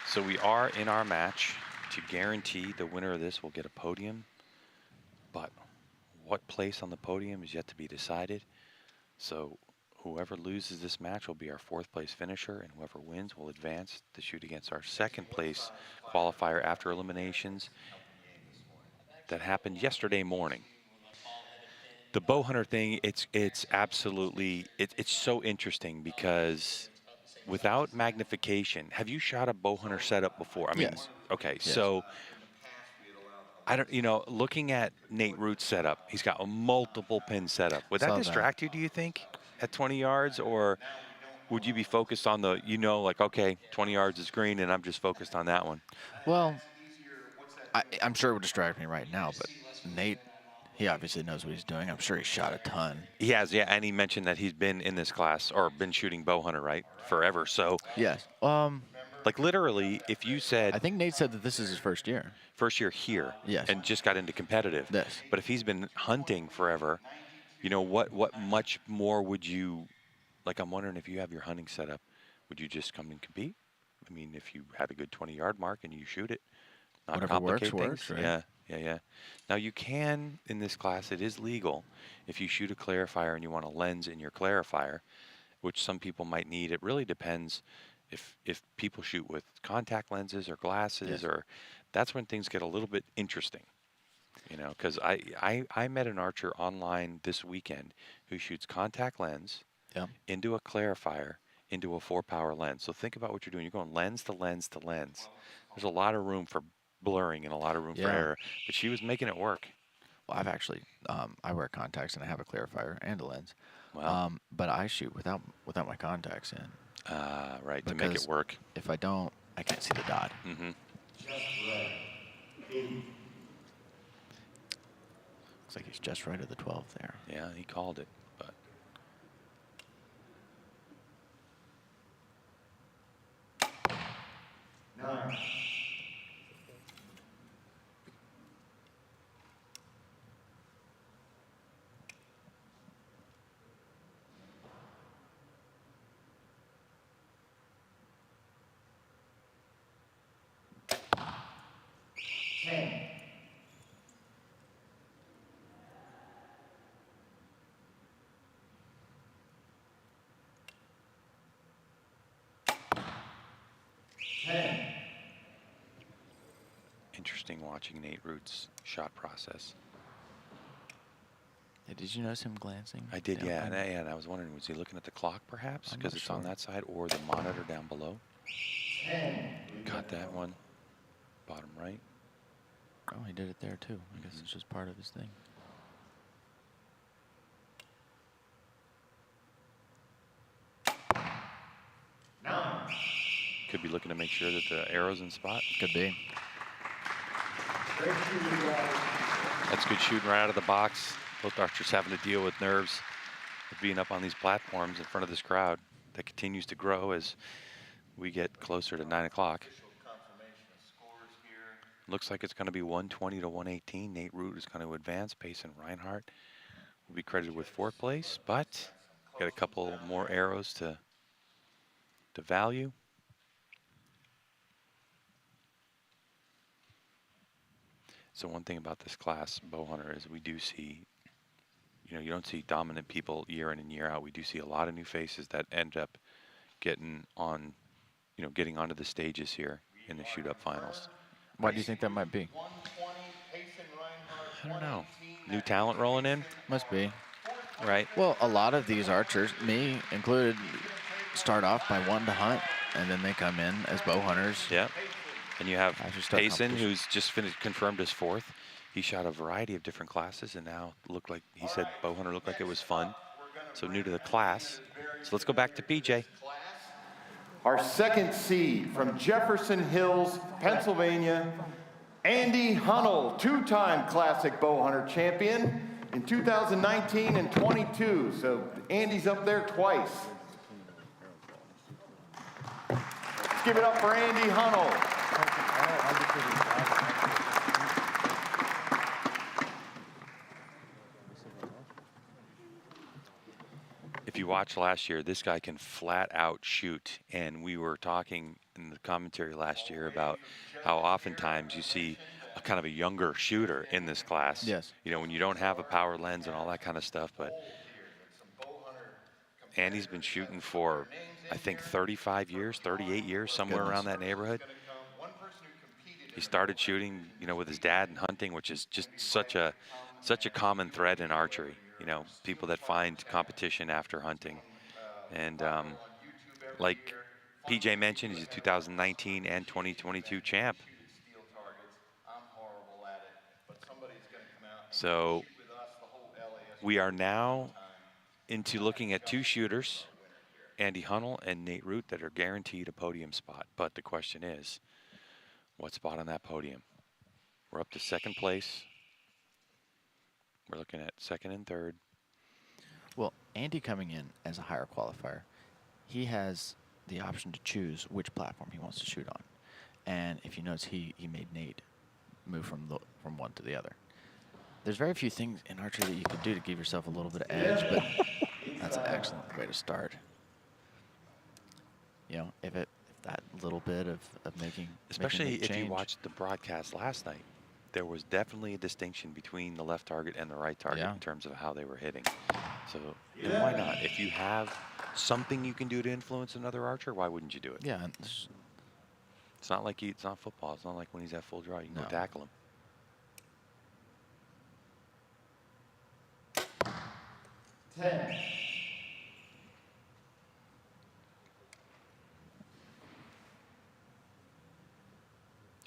So we are in our match to guarantee the winner of this will get a podium. But what place on the podium is yet to be decided. So whoever loses this match will be our 4th place finisher, and whoever wins will advance to shoot against our 2nd place qualifier after eliminations. That happened yesterday morning. The bow hunter thing, it's absolutely, it's so interesting because without magnification, have you shot a bow hunter setup before? I mean, yes. Okay, yes. So I don't, looking at Nate Root's setup, he's got a multiple pin setup. Would that distract you, do you think, at 20 yards? Or would you be focused on the, like, okay, 20 yards is green and I'm just focused on that one? Well, I'm sure it would distract me right now, but Nate, he obviously knows what he's doing. I'm sure he shot a ton. He has, yeah, and he mentioned that he's been in this class, or been shooting bow hunter, right, forever, so. Yes. Like, literally, if you said. I think Nate said that this is his first year. First year here. Yes. And just got into competitive. Yes. But if he's been hunting forever, what much more would you, like, I'm wondering if you have your hunting set up, would you just come and compete? I mean, if you had a good 20-yard mark and you shoot it, not whatever complicate works, things. right? Yeah. Now, you can, in this class, it is legal, if you shoot a clarifier and you want a lens in your clarifier, which some people might need. It really depends if people shoot with contact lenses or glasses, Yes. or that's when things get a little bit interesting. Because I met an archer online this weekend who shoots contact lens into a clarifier into a 4-power lens. So think about what you're doing. You're going lens to lens to lens. There's a lot of room for blurring and a lot of room for error, but she was making it work. Well, I've actually, I wear contacts and I have a clarifier and a lens. Wow. But I shoot without my contacts in. Right, to make it work. If I don't, I can't see the dot. Mm-hmm. Looks like he's just right at the 12 there. Yeah, he called it, but. Nine. Interesting watching Nate Root's shot process. Yeah, did you notice him glancing? I did, down yeah. there? And I was wondering, was he looking at the clock perhaps? I'm Because not it's on sure. that side, or the monitor down below. Got that one. Bottom right. Oh, he did it there too. I guess it's just part of his thing. Could be looking to make sure that the arrow's in spot. Could be. That's good shooting right out of the box. Both archers having to deal with nerves of being up on these platforms in front of this crowd that continues to grow as we get closer to 9 o'clock. Looks like it's going to be 120 to 118. Nate Root is going to advance. Payson Reinhardt will be credited with 4th place, but got a couple more arrows to value. So one thing about this class, bow hunter, is we do see, you don't see dominant people year in and year out. We do see a lot of new faces that end up getting on, getting onto the stages here in the shoot-up finals. Why do you think that might be? I don't know. New talent rolling in? Must be. Right. Well, a lot of these archers, me included, start off by wanting to hunt and then they come in as bow hunters. Yep. And you have Actually start Payson, competition. who's just finished, confirmed his 4th. He shot a variety of different classes, and now looked like, he said bow hunter looked like it was fun. So new to the class. So let's go back to PJ. Our second seed from Jefferson Hills, Pennsylvania, Andy Hunnell, 2-time Classic Bow Hunter champion in 2019 and 22. So Andy's up there twice. Let's give it up for Andy Hunnell. If you watched last year, this guy can flat out shoot. And we were talking in the commentary last year about how oftentimes you see a kind of a younger shooter in this class. Yes. You know, when you don't have a power lens and all that kind of stuff. But Andy's been shooting for, I think, 35 years, 38 years, somewhere around that neighborhood. He started shooting, you know, with his dad and hunting, which is just such a common thread in archery. You know, people that find competition after hunting. And like PJ mentioned, he's a 2019 and 2022 champ. So we are now into looking at 2 shooters, Andy Hunnell and Nate Root, that are guaranteed a podium spot. But the question is, what spot on that podium? We're up to 2nd place. We're looking at 2nd and 3rd. Well, Andy coming in as a higher qualifier, he has the option to choose which platform he wants to shoot on. And if you notice, he made Nate move from one to the other. There's very few things in archery that you could do to give yourself a little bit of edge, but that's an excellent way to start. You know, if that little bit of making, especially if you watched the broadcast last night, there was definitely a distinction between the left target and the right target in terms of how they were hitting. So and why not? If you have something you can do to influence another archer, why wouldn't you do it? Yeah. It's not like it's not football. It's not like when he's at full draw, you can go tackle him.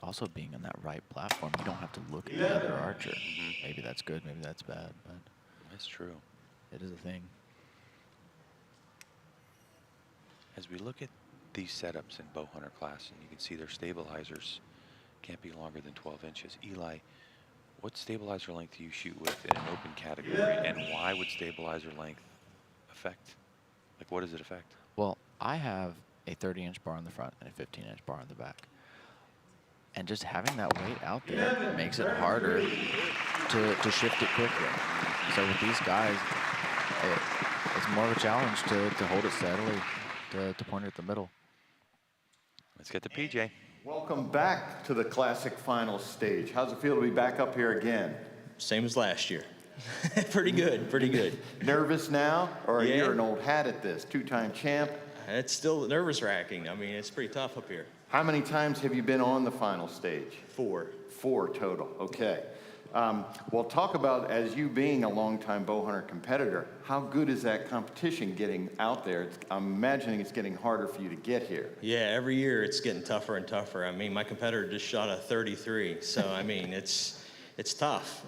Also, being on that right platform, you don't have to look at the other archer. Maybe that's good, maybe that's bad, but that's true. It is a thing. As we look at these setups in bow hunter class, and you can see their stabilizers can't be longer than 12 inches. Eli, what stabilizer length do you shoot with in an open category, and why would stabilizer length affect? Like, what does it affect? Well, I have a 30-inch bar on the front and a 15-inch bar on the back. And just having that weight out there makes it harder to shift it quickly. So with these guys, it's more of a challenge to hold it steadily, to point it at the middle. Let's get to PJ. Welcome back to the Classic Finals stage. How's it feel to be back up here again? Same as last year. Pretty good, pretty good. Nervous now, or you're an old hat at this, 2-time champ? It's still nervous-wracking. I mean, it's pretty tough up here. How many times have you been on the final stage? 4. 4 total, okay. Well, talk about, as you being a longtime bow hunter competitor, how good is that competition getting out there? I'm imagining it's getting harder for you to get here. Yeah, every year it's getting tougher and tougher. I mean, my competitor just shot a 33, so I mean, it's tough.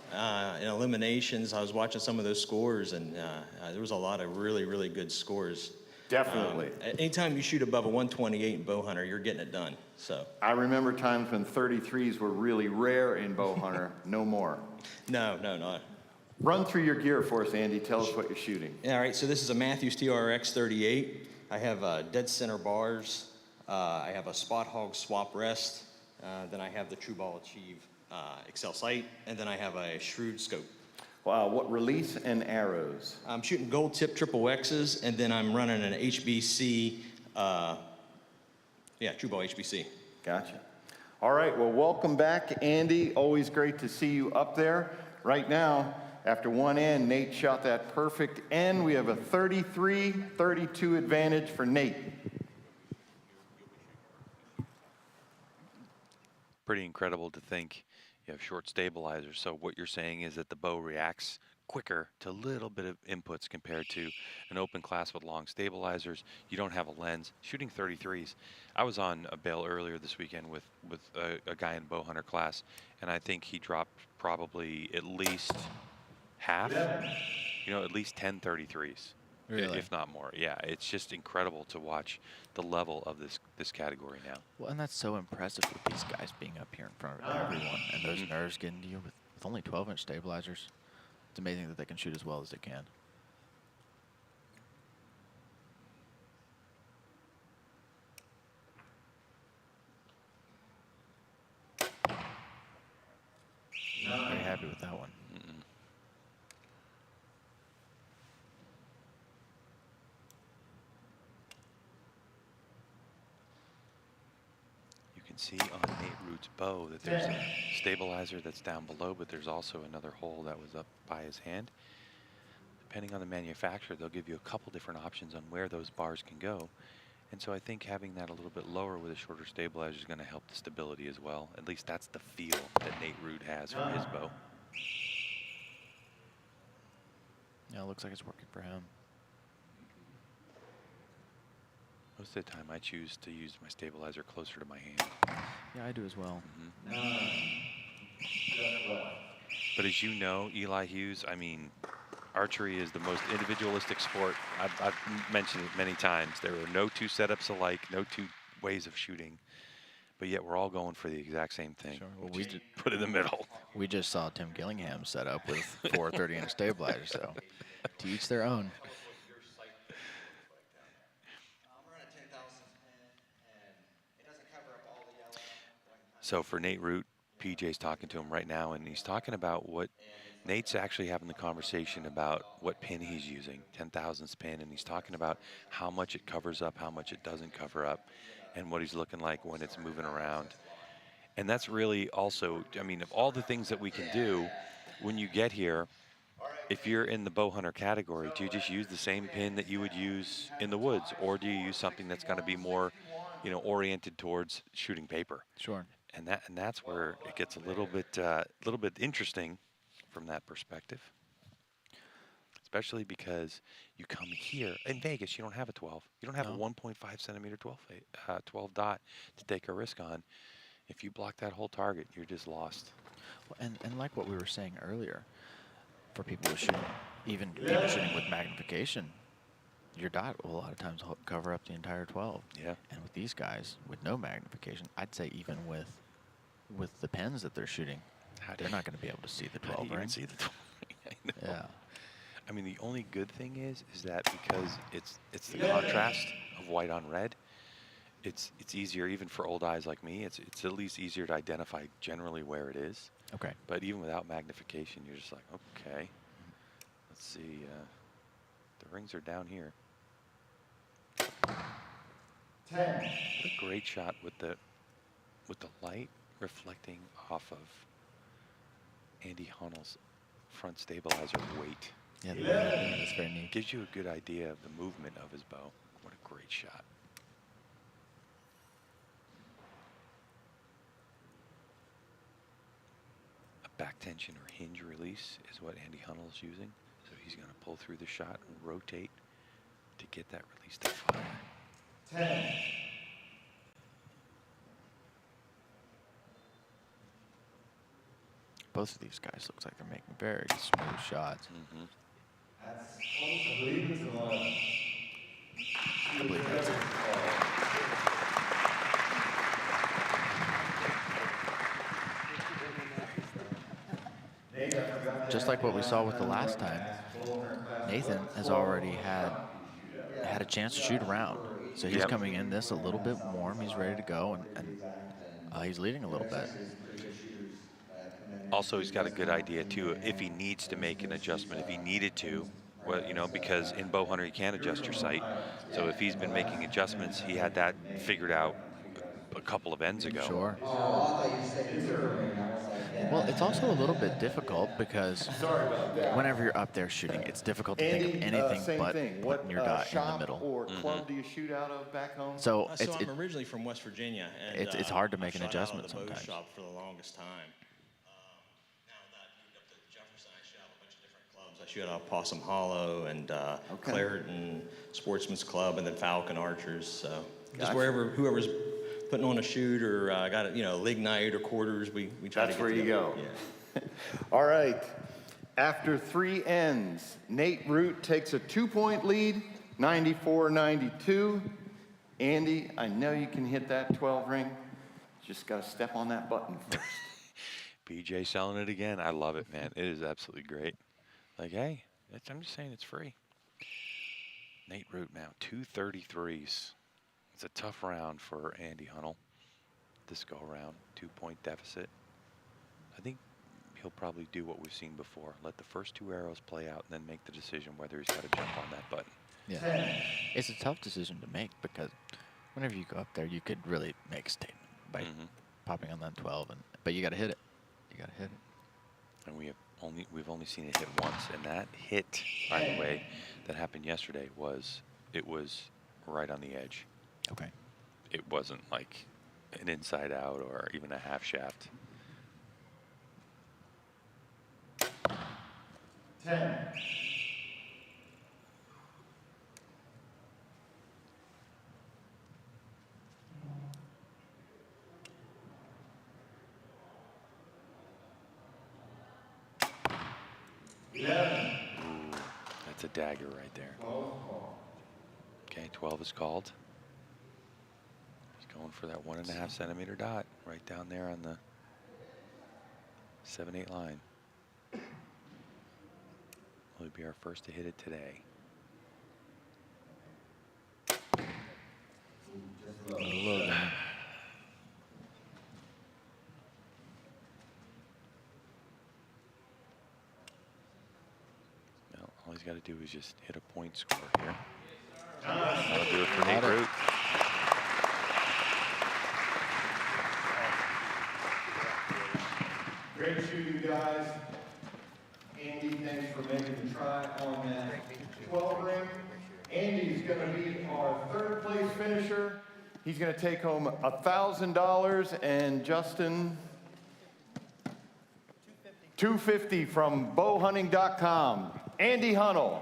In eliminations, I was watching some of those scores, and there was a lot of really, really good scores. Definitely. Anytime you shoot above a 128 in bow hunter, you're getting it done. So I remember times when 33s were really rare in bow hunter. No more. No, no. Run through your gear for us, Andy. Tell us what you're shooting. All right, so this is a Matthews TRX 38. I have dead center bars. I have a Spot Hog swap rest. Then I have the True Ball Achieve Excel sight, and then I have a Shrewd scope. Wow, what release and arrows? I'm shooting gold tip triple X's, and then I'm running an HBC, True Ball HBC. Gotcha. All right, well, welcome back, Andy. Always great to see you up there. Right now, after one end, Nate shot that perfect end. We have a 33-32 advantage for Nate. Pretty incredible to think you have short stabilizers. So what you're saying is that the bow reacts quicker to a little bit of inputs compared to an open class with long stabilizers. You don't have a lens. Shooting 33s. I was on a bail earlier this weekend with a guy in bow hunter class, and I think he dropped probably at least half, at least 10 33s. Really? If not more. Yeah, it's just incredible to watch the level of this category now. Well, and that's so impressive with these guys being up here in front of everyone and those nerves getting to you with only 12-inch stabilizers. It's amazing that they can shoot as well as they can. Not very happy with that one. You can see on Nate Root's bow that there's a stabilizer that's down below, but there's also another hole that was up by his hand. Depending on the manufacturer, they'll give you a couple different options on where those bars can go. And so I think having that a little bit lower with a shorter stabilizer is going to help the stability as well. At least that's the feel that Nate Root has for his bow. Yeah, it looks like it's working for him. Most of the time I choose to use my stabilizer closer to my hand. Yeah, I do as well. But as you know, Eli Hughes, I mean, archery is the most individualistic sport. I've mentioned it many times. There are no two setups alike, no two ways of shooting, but yet we're all going for the exact same thing. Sure. Well, we just put it in the middle. We just saw Tim Gillingham set up with 4 30-inch stabilizers, so to each their own. So for Nate Root, PJ's talking to him right now, and he's talking about what Nate's actually having the conversation about what pin he's using, 10,000ths pin, and he's talking about how much it covers up, how much it doesn't cover up, and what he's looking like when it's moving around. And that's really also, I mean, of all the things that we can do, when you get here, if you're in the bow hunter category, do you just use the same pin that you would use in the woods, or do you use something that's going to be more, oriented towards shooting paper? Sure. And that's where it gets a little bit interesting from that perspective. Especially because you come here in Vegas, you don't have a 12. You don't have a 1.5 centimeter 12 dot to take a risk on. If you block that whole target, you're just lost. Well, and like what we were saying earlier, for people who shoot, even people shooting with magnification, your dot will a lot of times cover up the entire 12. Yeah. And with these guys, with no magnification, I'd say even with the pens that they're shooting, they're not going to be able to see the 12 ring. See the 12 ring? I know. Yeah. I mean, the only good thing is that because it's the contrast of white on red, it's easier even for old eyes like me. It's at least easier to identify generally where it is. Okay. But even without magnification, you're just like, okay, let's see. The rings are down here. 10. What a great shot with the light reflecting off of Andy Hunnell's front stabilizer weight. Yeah, that's very neat. Gives you a good idea of the movement of his bow. What a great shot. A back tension or hinge release is what Andy Hunnell's using. So he's going to pull through the shot and rotate to get that release to fire. 10. Both of these guys looks like they're making very smooth shots. That's close. I believe it's 11. I believe that's it. Just like what we saw with the last time, Nathan has already had a chance to shoot around. So he's coming in this a little bit warm. He's ready to go, and he's leading a little bit. Also, he's got a good idea, too, if he needs to make an adjustment, if he needed to, well, because in bow hunter, you can't adjust your sight. So if he's been making adjustments, he had that figured out a couple of ends ago. Sure. Well, it's also a little bit difficult because whenever you're up there shooting, it's difficult to think of anything but putting your dot in the middle. Or club do you shoot out of back home? So I'm originally from West Virginia, and it's hard to make I've an shot out of adjustment the bow sometimes. shop for the longest time. Now that I moved up to Jefferson, I shot a bunch of different clubs. I shoot out of Possum Hollow and Clareton Sportsman's Club, and then Falcon Archers. So just Gotcha. wherever, whoever's putting on a shoot or got a league night or quarters, we try That's to get where you together. go. Yeah. All right. After 3 ends, Nate Root takes a 2-point lead, 94-92. Andy, I know you can hit that 12 ring. Just got to step on that button first. BJ selling it again. I love it, man. It is absolutely great. Like, hey, I'm just saying it's free. Nate Root now, 233s. It's a tough round for Andy Hunnell. This go around, 2-point deficit. I think he'll probably do what we've seen before. Let the first 2 arrows play out and then make the decision whether he's got to jump on that button. Yeah, it's a tough decision to make because whenever you go up there, you could really make a statement by popping on that 12, but you got to hit it. You got to hit it. And we've only seen it hit once, and that hit, by the way, that happened yesterday was right on the edge. Okay. It wasn't like an inside out or even a half shaft. 10. Ooh, that's a dagger right there. Okay, 12 is called. He's going for that 1.5 centimeter dot right down there on the 7-8 line. Will be our first to hit it today. All he's got to do is just hit a point score here. That'll do it for Nate Root. Great shooting, guys. Andy, thanks for making the try on that 12 ring. Andy's going to be our 3rd place finisher. He's going to take home $1,000, and Justin, $250 from bowhunting.com. Andy Hunnell.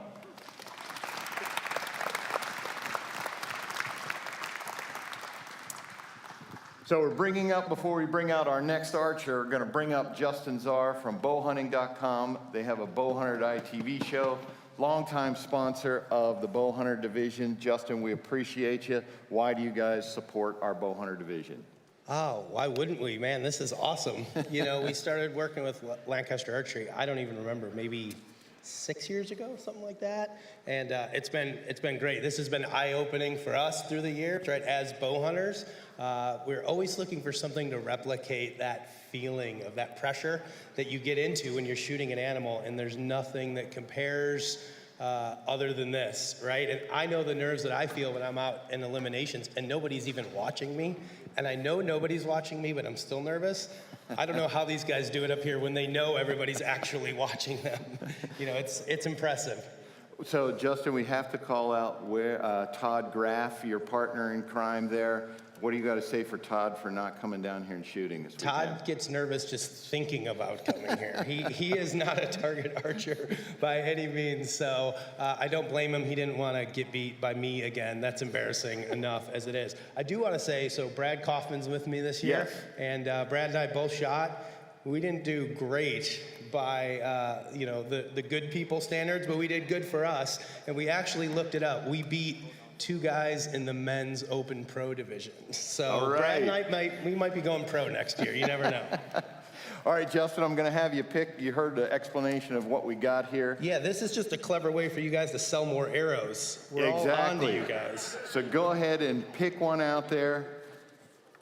So we're bringing up, before we bring out our next archer, we're going to bring up Justin Czar from bowhunting.com. They have a Bowhunter ITV show, longtime sponsor of the Bowhunter division. Justin, we appreciate you. Why do you guys support our Bowhunter division? Oh, why wouldn't we? Man, this is awesome. You know, we started working with Lancaster Archery, I don't even remember, maybe 6 years ago, something like that. And it's been great. This has been eye-opening for us through the years, right? As bow hunters, we're always looking for something to replicate that feeling of that pressure that you get into when you're shooting an animal, and there's nothing that compares other than this, right? And I know the nerves that I feel when I'm out in eliminations and nobody's even watching me. And I know nobody's watching me, but I'm still nervous. I don't know how these guys do it up here when they know everybody's actually watching them. You know, it's impressive. So, Justin, we have to call out Todd Graff, your partner in crime there. What do you got to say for Todd for not coming down here and shooting this weekend? Todd gets nervous just thinking about coming here. He is not a target archer by any means, so I don't blame him. He didn't want to get beat by me again. That's embarrassing enough as it is. I do want to say, so Brad Kaufman's with me this year, yes. And Brad and I both shot. We didn't do great by you know, the good people standards, but we did good for us, and we actually looked it up. We beat 2 guys in the men's open pro division. So right. Brad and I might be going pro next year. You never know. All right, Justin, I'm going to have you pick. You heard the explanation of what we got here. Yeah, this is just a clever way for you guys to sell more arrows. We're all on to you guys. So go ahead and pick one out there.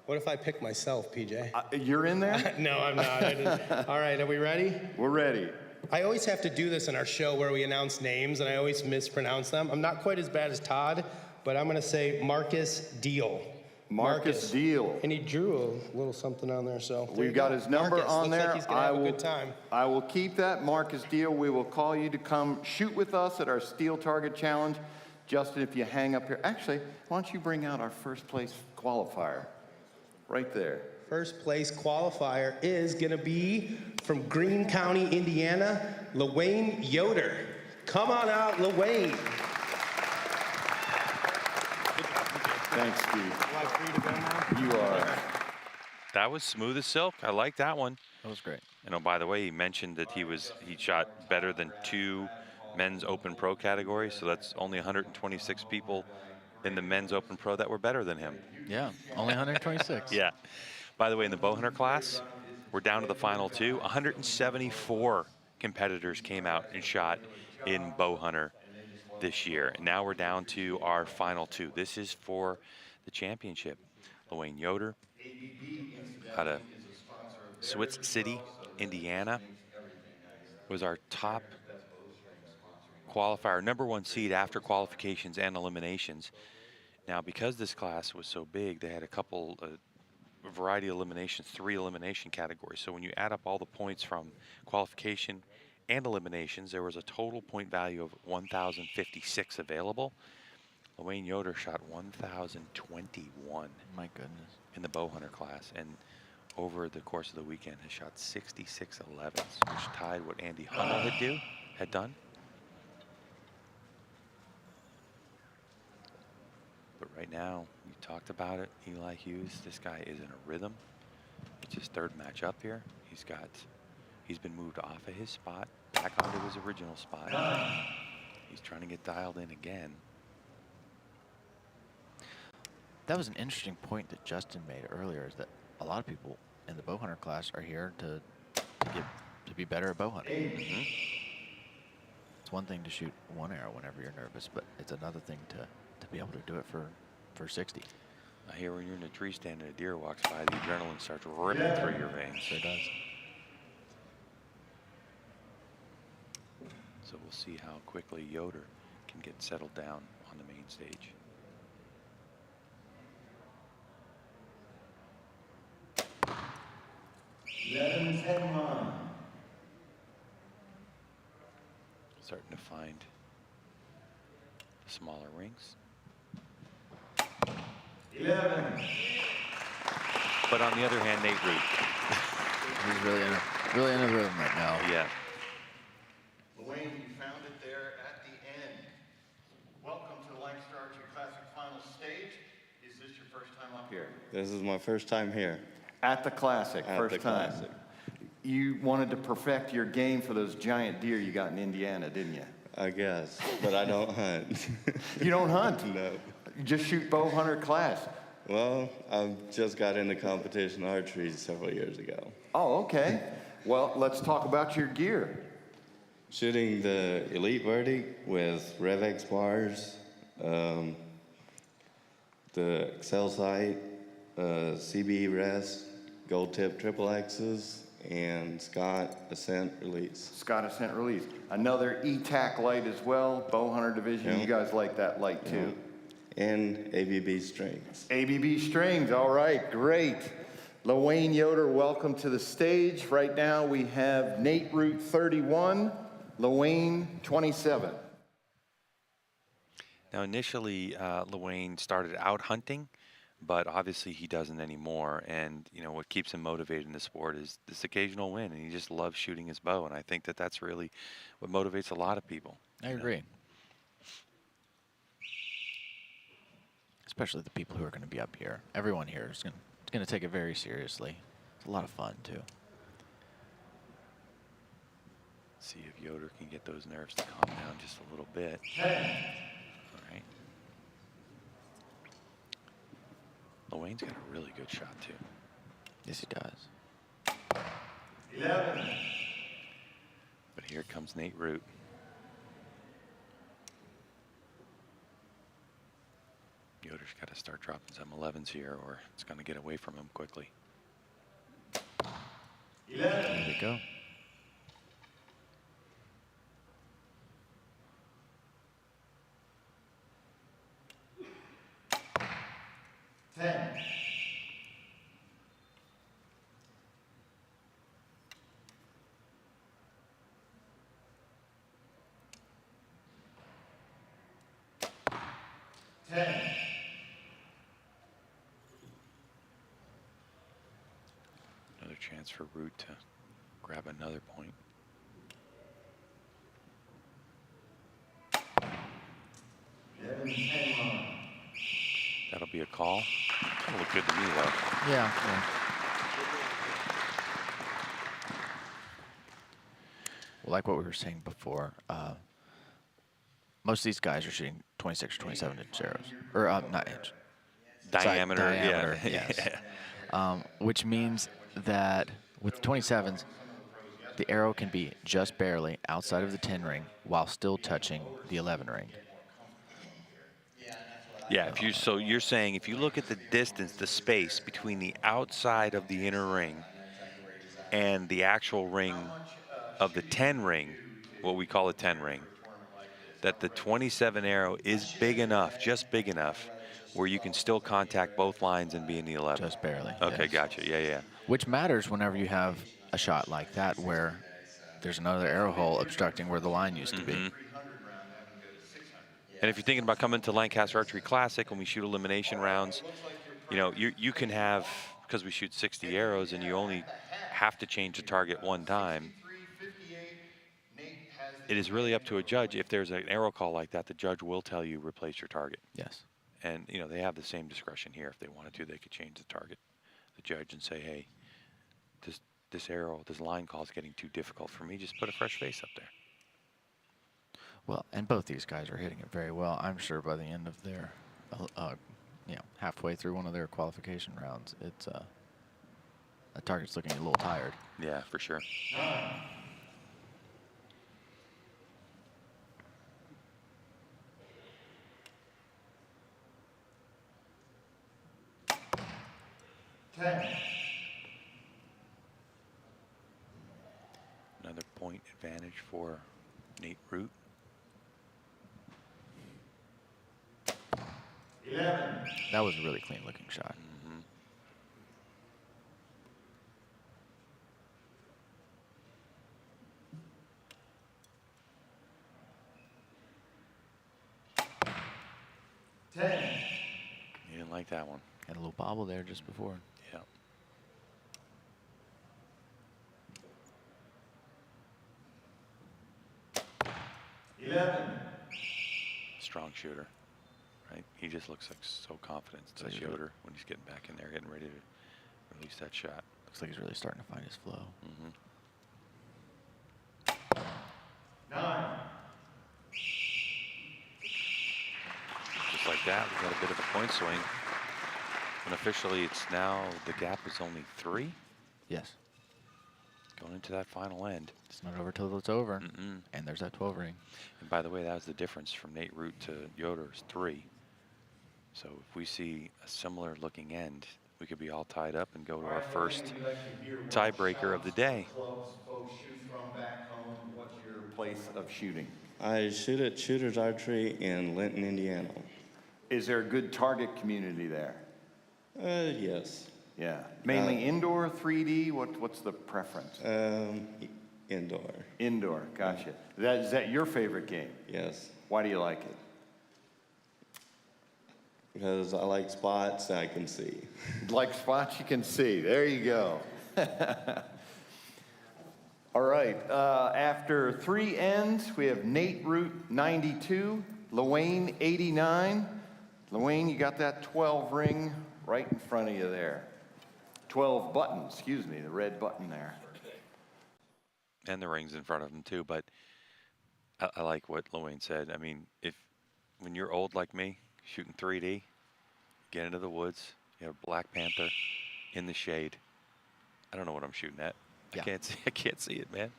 What if I pick myself, PJ? You're in there? No, I'm not. All right, are we ready? We're ready. I always have to do this in our show where we announce names, and I always mispronounce them. I'm not quite as bad as Todd, but I'm going to say Marcus Deal. Marcus Deal. And he drew a little something on there, so. We've got his number Marcus, on looks there. like he's gonna have a good time. I will keep that, Marcus Deal. We will call you to come shoot with us at our Steel Target Challenge. Justin, if you hang up here. Actually, why don't you bring out our first place qualifier? Right there. First place qualifier is going to be from Greene County, Indiana, LaWayne Yoder. Come on out, Lawayne. Thanks, Steve. Am I free to go now? You are. That was smooth as silk. I like that one. That was great. And oh, by the way, he mentioned that he shot better than 2 men's open pro categories. So that's only 126 people in the men's open pro that were better than him. Yeah, only 126. Yeah. By the way, in the bow hunter class, we're down to the final 2. 174 competitors came out and shot in bow hunter this year. And now we're down to our final 2. This is for the championship. Lawayne Yoder out of Switz City, Indiana, was our top qualifier, #1 seed after qualifications and eliminations. Now, because this class was so big, they had a variety of eliminations, 3 elimination categories. So when you add up all the points from qualification and eliminations, there was a total point value of 1,056 available. Lawayne Yoder shot 1,021. My goodness. In the bow hunter class, and over the course of the weekend has shot 66 11s, which tied what Andy Hunnell had done. But right now, you talked about it, Eli Hughes. This guy is in a rhythm. It's his 3rd match up here. He's been moved off of his spot, back onto his original spot. He's trying to get dialed in again. That was an interesting point that Justin made earlier, is that a lot of people in the bow hunter class are here to be better at bow hunting. Mm-hmm. It's one thing to shoot 1 arrow whenever you're nervous, but it's another thing to be able to do it for 60. I hear when you're in a tree stand and a deer walks by, the adrenaline starts ripping through your veins. Sure does. So we'll see how quickly Yoder can get settled down on the main stage. Starting to find the smaller rings. 11. But on the other hand, Nate Root. He's really in a rhythm right now. Yeah. Lawayne, you found it there at the end. Welcome to the Lancaster Archery Classic final stage. Is this your first time up here? This is my first time here. At the Classic, At first the time. Classic. You wanted to perfect your game for those giant deer you got in Indiana, didn't you? I guess, but I don't hunt. You don't hunt? No. You just shoot bow hunter class. Well, I just got into competition archery several years ago. Oh, okay. Well, let's talk about your gear. Shooting the Elite Verdict with RevX bars, the Excel sight, CB rest, gold tip triple X's, and Scott Ascent release. Scott Ascent release. Another E-TAC light as well, bow hunter division. Yep. You guys like that light too. Yep. And ABB strings. ABB strings, all right, great. Lawayne Yoder, welcome to the stage. Right now we have Nate Root 31, Lawayne 27. Now initially, Lawayne started out hunting, but obviously he doesn't anymore. And you know what keeps him motivated in the sport is this occasional win, and he just loves shooting his bow. And I think that that's really what motivates a lot of people. I agree. Especially the people who are going to be up here. Everyone here is going to take it very seriously. It's a lot of fun too. See if Yoder can get those nerves to calm down just a little bit. All right. Lawayne's got a really good shot too. Yes, he does. 11. But here comes Nate Root. Yoder's got to start dropping some 11s here, or it's going to get away from him quickly. 11. There we go. Another chance for Root to grab another point. That'll be a call. That'll look good to me, though. Yeah. Well, like what we were saying before, most of these guys are shooting 26 or 27-inch arrows. Or not inch. Diameter, Sorry, diameter, yeah. yes. Which means that with 27s, the arrow can be just barely outside of the 10 ring while still touching the 11 ring. Yeah, so you're saying if you look at the distance, the space between the outside of the inner ring and the actual ring of the 10 ring, what we call a 10 ring, that the 27 arrow is big enough, just big enough, where you can still contact both lines and be in the 11. Just barely. Okay, yes. gotcha. Yeah. Which matters whenever you have a shot like that where there's another arrow hole obstructing where the line used to be. And if you're thinking about coming to Lancaster Archery Classic when we shoot elimination rounds, you know, you can have, because we shoot 60 arrows and you only have to change the target one time, it is really up to a judge. If there's an arrow call like that, the judge will tell you replace your target. Yes. And, you know, they have the same discretion here. If they wanted to, they could change the target, the judge, and say, hey, this arrow, this line call is getting too difficult for me. Just put a fresh face up there. Well, and both these guys are hitting it very well. I'm sure by the end of their, halfway through one of their qualification rounds, it's the target's looking a little tired. Yeah, for sure. 10. Another point advantage for Nate Root. 11. That was a really clean looking shot. Mm-hmm. 10. You didn't like that one. Had a little bobble there just before. Yeah. Strong shooter, right? He just looks like so confident. It's like Yoder when he's getting back in there, getting ready to release that shot. Looks like he's really starting to find his flow. 9. Just like that, we got a bit of a point swing. And officially, it's now, the gap is only 3. Yes. Going into that final end. It's not over till it's over. And there's that 12 ring. And by the way, that was the difference from Nate Root to Yoder's 3. So if we see a similar looking end, we could be all tied up and go to our first tiebreaker of the day. What's your place of shooting? I shoot at Shooter's Archery in Linton, Indiana. Is there a good target community there? Yes. Yeah. Mainly indoor, 3D? What's the preference? Indoor. Indoor, gotcha. Is that your favorite game? Yes. Why do you like it? Because I like spots I can see. Like spots you can see. There you go. All right. After 3 ends, we have Nate Root 92, Luane 89. Luane, you got that 12 ring right in front of you there. 12 buttons, excuse me, the red button there. And the rings in front of him too, but I like what Luane said. I mean, when you're old like me, shooting 3D, get into the woods, you have Black Panther in the shade. I don't know what I'm shooting at. Yeah. I can't see it, man.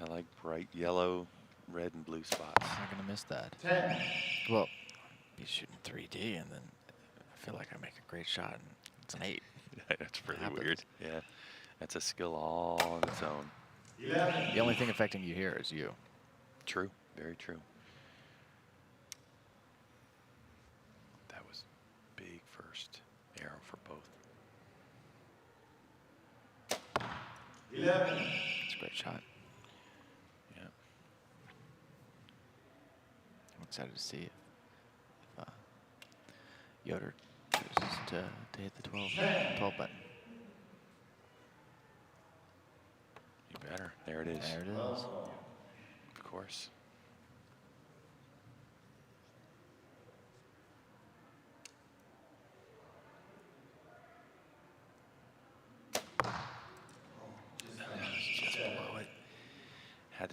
I like bright yellow, red, and blue spots. Not gonna miss that. 10. Well, be shooting 3D, and then I feel like I make a great shot, and it's an 8. That's really weird. Yeah, that's a skill all on its own. 11. The only thing affecting you here is you. True, very true. That was big first arrow for both. 11. It's a great shot. Yeah. I'm excited to see if Yoder chooses to hit the 12 button. You better. There it is. There it is. Of course.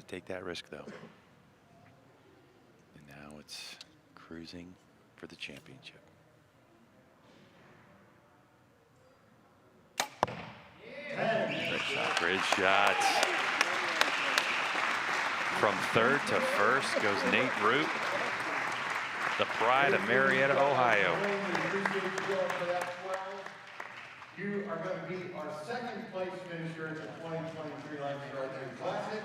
take that risk, though. And now it's cruising for the championship. Great shot. Great shot. From third to first goes Nate Root, the pride of Marietta, Ohio. You are going to be our second place finisher at the 2023 Lancaster Archery Classic.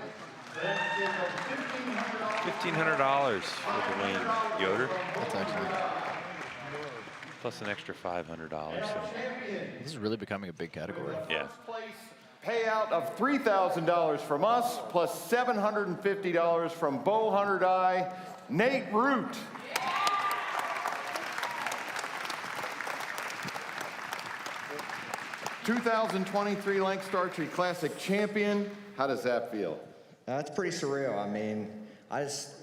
$1,500 for Dwayne Yoder. That's actually, plus an extra $500. So. This is really becoming a big category. Yeah. Payout of $3,000 from us, plus $750 from Bow Hunter Die, Nate Root. '23 Lancaster Archery Classic champion. How does that feel? It's pretty surreal. I mean, I just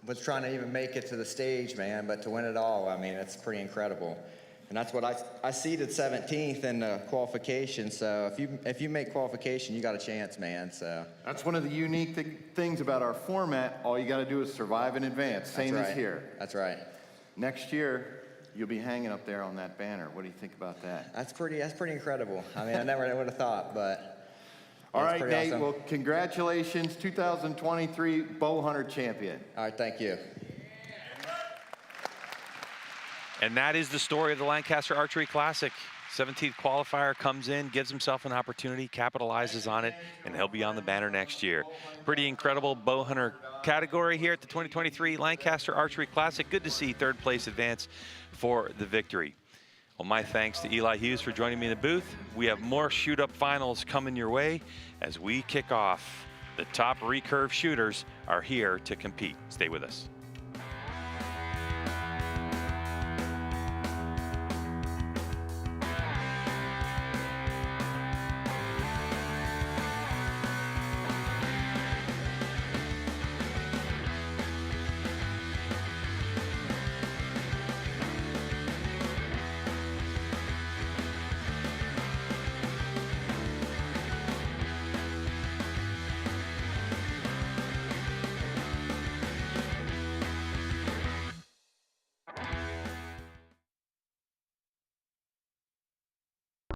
was trying to even make it to the stage, man, but to win it all, I mean, it's pretty incredible. And that's what I seeded 17th in the qualification. So if you make qualification, you got a chance, man. So that's one of the unique things about our format. All you got to do is survive in advance. Same as here. That's right. Next year, you'll be hanging up there on that banner. What do you think about that? That's pretty incredible. I mean, I never would have thought, but all right, Nate. Awesome. Well, congratulations, 2023 Bow Hunter champion. All right, thank you. And that is the story of the Lancaster Archery Classic. 17th qualifier comes in, gives himself an opportunity, capitalizes on it, and he'll be on the banner next year. Pretty incredible bow hunter category here at the 2023 Lancaster Archery Classic. Good to see third place advance for the victory. Well, my thanks to Eli Hughes for joining me in the booth. We have more shoot-up finals coming your way as we kick off. The top recurve shooters are here to compete. Stay with us.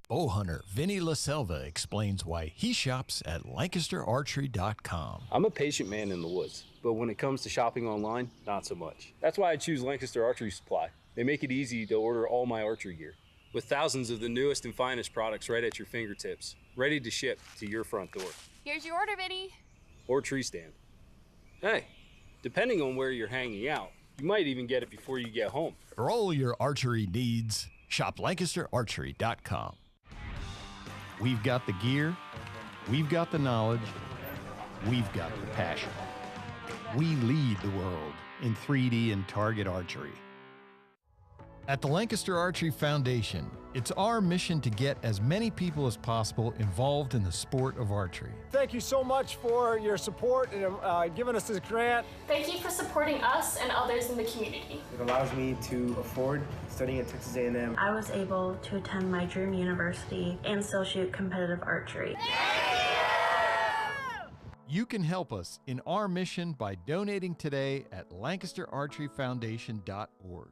Bow hunter Vinny LaSelva explains why he shops at LancasterArchery.com. I'm a patient man in the woods, but when it comes to shopping online, not so much. That's why I choose Lancaster Archery Supply. They make it easy to order all my archery gear, with thousands of the newest and finest products right at your fingertips, ready to ship to your front door. Here's your order, Vinny. Or tree stand. Hey, depending on where you're hanging out, you might even get it before you get home. For all your archery needs, shop LancasterArchery.com. We've got the gear, we've got the knowledge, we've got the passion. We lead the world in 3D and target archery. At the Lancaster Archery Foundation, it's our mission to get as many people as possible involved in the sport of archery. Thank you so much for your support and giving us this grant. Thank you for supporting us and others in the community. It allows me to afford studying at Texas A&M. I was able to attend my dream university and still shoot competitive archery. You can help us in our mission by donating today at LancasterArcheryFoundation.org.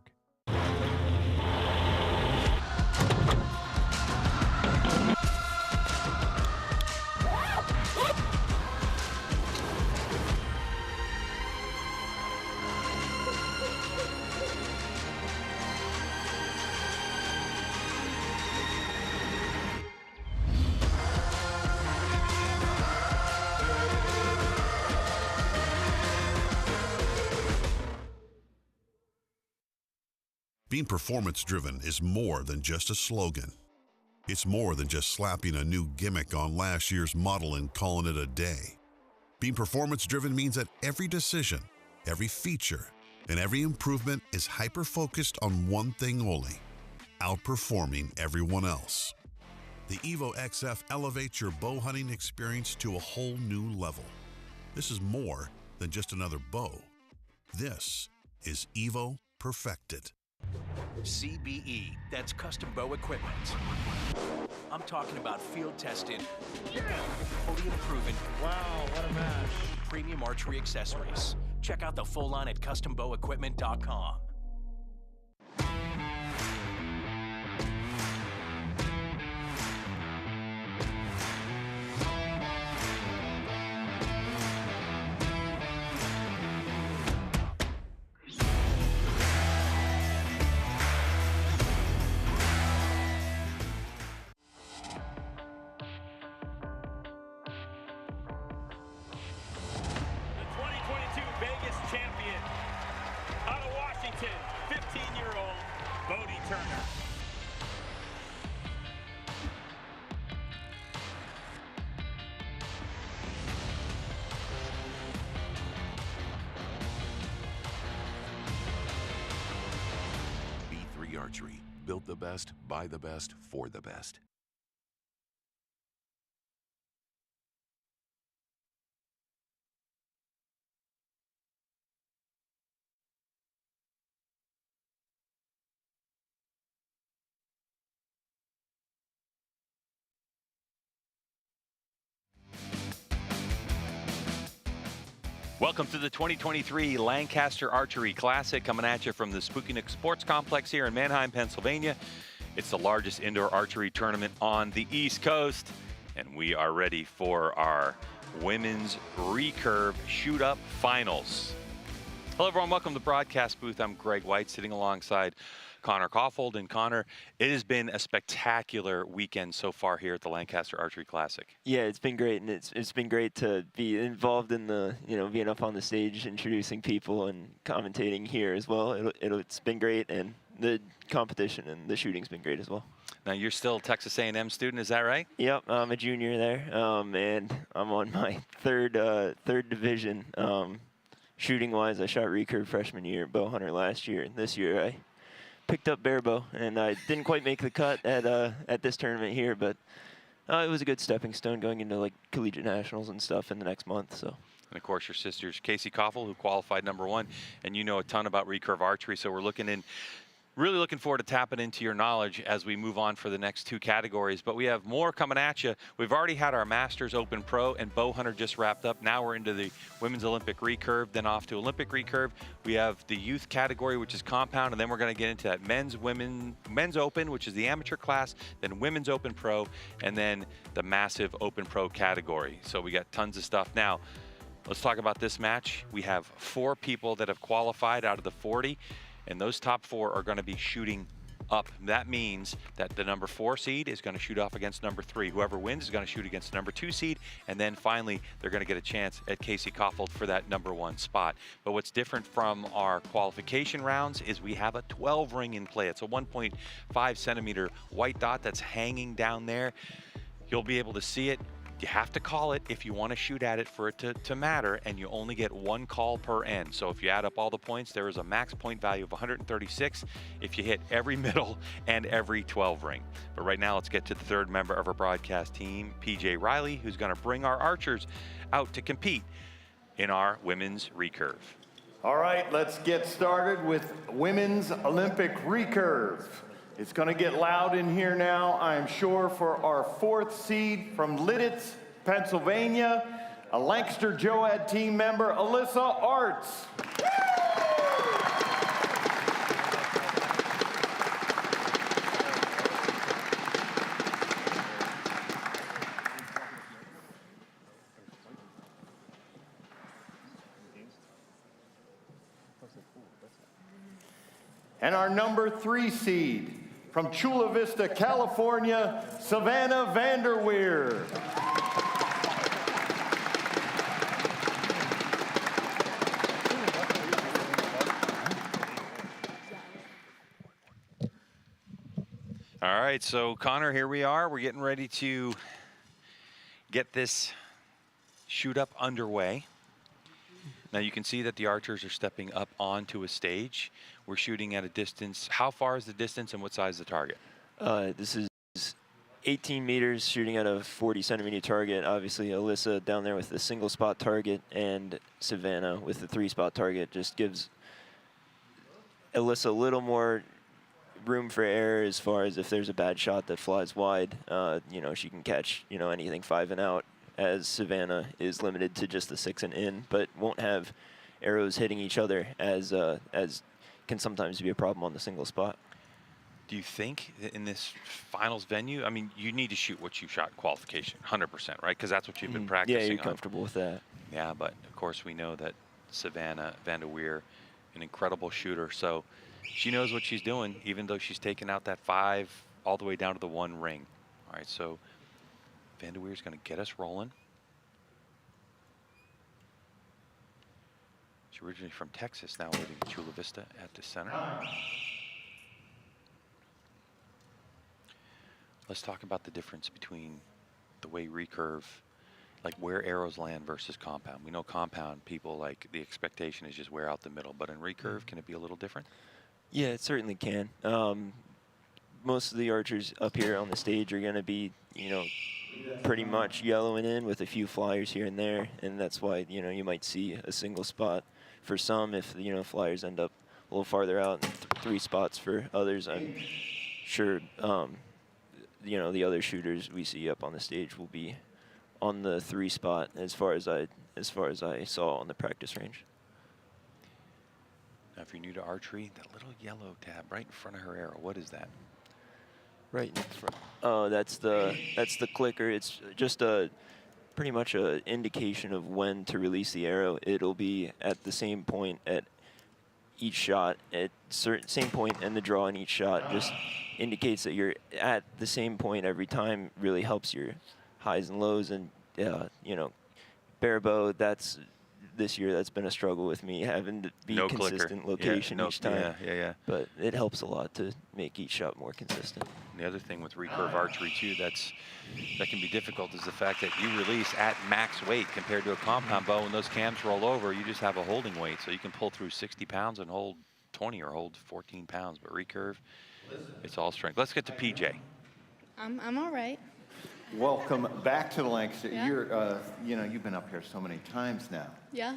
Being performance-driven is more than just a slogan. It's more than just slapping a new gimmick on last year's model and calling it a day. Being performance-driven means that every decision, every feature, and every improvement is hyper-focused on one thing only: outperforming everyone else. The Evo XF elevates your bow hunting experience to a whole new level. This is more than just another bow. This is Evo Perfected. CBE, that's custom bow equipment. I'm talking about field-tested, fully proven. Wow, what a match. Premium archery accessories. Check out the full line at custombowequipment.com. Vegas champion out of Washington, 15-year-old Bodie Turner. B3 Archery. Built the best, by the best, for the best. Welcome to the 2023 Lancaster Archery Classic, coming at you from the Spooky Nook Sports Complex here in Manheim, Pennsylvania. It's the largest indoor archery tournament on the East Coast, and we are ready for our women's recurve shoot-up finals. Hello, everyone. Welcome to the broadcast booth. I'm Greg White, sitting alongside Connor Kaufhold. And Connor, it has been a spectacular weekend so far here at the Lancaster Archery Classic. Yeah, it's been great, and it's been great to be involved in the, being up on the stage, introducing people and commentating here as well. It's been great, and the competition and the shooting's been great as well. Now, you're still a Texas A&M student, is that right? Yep, I'm a junior there, and I'm on my third division. Shooting-wise, I shot recurve freshman year, bow hunter last year, and this year I picked up bare bow, and I didn't quite make the cut at this tournament here, but it was a good stepping stone going into like collegiate nationals and stuff in the next month. So. And of course, your sister's Casey Kaufhold, who qualified #1, and you know a ton about recurve archery. So we're really looking forward to tapping into your knowledge as we move on for the next two categories. But we have more coming at you. We've already had our Masters Open Pro and Bow Hunter just wrapped up. Now we're into the Women's Olympic Recurve, then off to Olympic Recurve. We have the youth category, which is compound, and then we're going to get into that Men's Open, which is the amateur class, then Women's Open Pro, and then the massive Open Pro category. So we got tons of stuff. Now, let's talk about this match. We have 4 people that have qualified out of the 40. And those top 4 are going to be shooting up. That means that the number 4 seed is going to shoot off against number 3. Whoever wins is going to shoot against the number 2 seed. And then finally, they're going to get a chance at Casey Kaufhold for that #1 spot. But what's different from our qualification rounds is we have a 12 ring in play. It's a 1.5 centimeter white dot that's hanging down there. You'll be able to see it. You have to call it if you want to shoot at it for it to matter, and you only get 1 call per end. So if you add up all the points, there is a max point value of 136 if you hit every middle and every 12 ring. But right now, let's get to the third member of our broadcast team, PJ Riley, who's going to bring our archers out to compete in our women's recurve. All right, let's get started with women's Olympic recurve. It's going to get loud in here now, I'm sure, for our 4th seed from Lidditz, Pennsylvania, a Lancaster Joad team member, Alyssa Arts. And our number 3 seed, from Chula Vista, California, Savannah Vanderweer. All right, so Connor, here we are. We're getting ready to get this shoot up underway. Now you can see that the archers are stepping up onto a stage. We're shooting at a distance. How far is the distance and what size is the target? This is 18 meters, shooting at a 40 centimeter target. Obviously, Alyssa down there with the single spot target, and Savannah with the 3 spot target just gives Alyssa a little more room for error as far as if there's a bad shot that flies wide. You know, she can catch, you know, anything 5 and out, as Savannah is limited to just the 6 and in, but won't have arrows hitting each other as can sometimes be a problem on the single spot. Do you think in this finals venue, I mean, you need to shoot what you shot in qualification, 100%, right? Because that's what you've been practicing Yeah, you're on. comfortable with that. Yeah, but of course we know that Savannah van der Weer, an incredible shooter, so she knows what she's doing, even though she's taken out that 5 all the way down to the 1 ring. All right, so van der Weer's going to get us rolling. She's originally from Texas, now living in Chula Vista at the center. Let's talk about the difference between the way recurve, like where arrows land versus compound. We know compound, people like the expectation is just wear out the middle, but in recurve, can it be a little different? Yeah, it certainly can. Most of the archers up here on the stage are going to be, you know, pretty much yellowing in with a few flyers here and there, and that's why, you know, you might see a single spot for some if, you know, flyers end up a little farther out, and 3 spots for others. I'm sure, you know, the other shooters we see up on the stage will be on the 3 spot as far as I saw on the practice range. Now, if you're new to archery, that little yellow tab right in front of her arrow, what is that? Right in front. Oh, that's the clicker. It's just pretty much a indication of when to release the arrow. It'll be at the same point at each shot, at same point in the draw in each shot. Just indicates that you're at the same point every time. Really helps your highs and lows, and you know, bare bow. This year that's been a struggle with me, having to be consistent clicker. Location each time. Yeah. But it helps a lot to make each shot more consistent. And the other thing with recurve archery too, that can be difficult, is the fact that you release at max weight compared to a compound bow. When those cams roll over, you just have a holding weight, so you can pull through 60 pounds and hold 20 or hold 14 pounds. But recurve, it's all strength. Let's get to PJ. I'm all right. Welcome back to the Lancaster. Yeah. You're, you know, you've been up here so many times now. Yeah.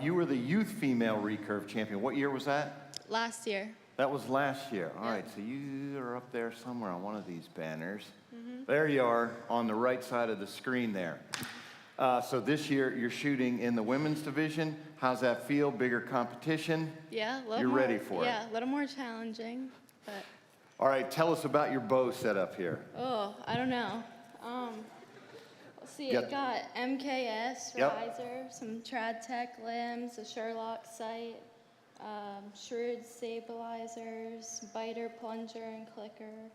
You were the youth female recurve champion. What year was that? Last year. That was last year. All right, so you are up there somewhere on one of these banners. There you are on the right side of the screen there. So this year you're shooting in the women's division. How's that feel? Bigger competition? Yeah, a little You're more, ready for it? Yeah, a little more challenging, but. All right, tell us about your bow setup here. Oh, I don't know. Let's see, Yep. it got MKS Yep. riser, some Trad Tech limbs, a Sherlock sight, Shrewd stabilizers, biter, plunger, and clicker.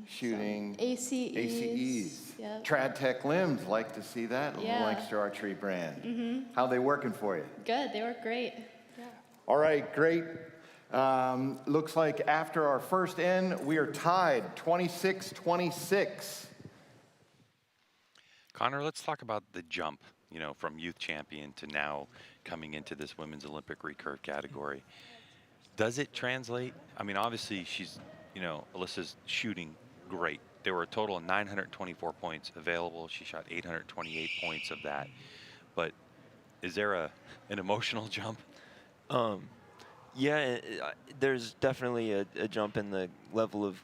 Shooting ACEs. Yep. Trad Tech limbs, like to see that on the Yeah. Lancaster Archery brand. How they working for you? Good, they work great. Yeah. All right, great. Looks like after our first end, we are tied 26-26. Connor, let's talk about the jump, you know, from youth champion to now coming into this women's Olympic recurve category. Does it translate? I mean, obviously she's, you know, Alyssa's shooting great. There were a total of 924 points available. She shot 828 points of that. But is there an emotional jump? Yeah, there's definitely a jump in the level of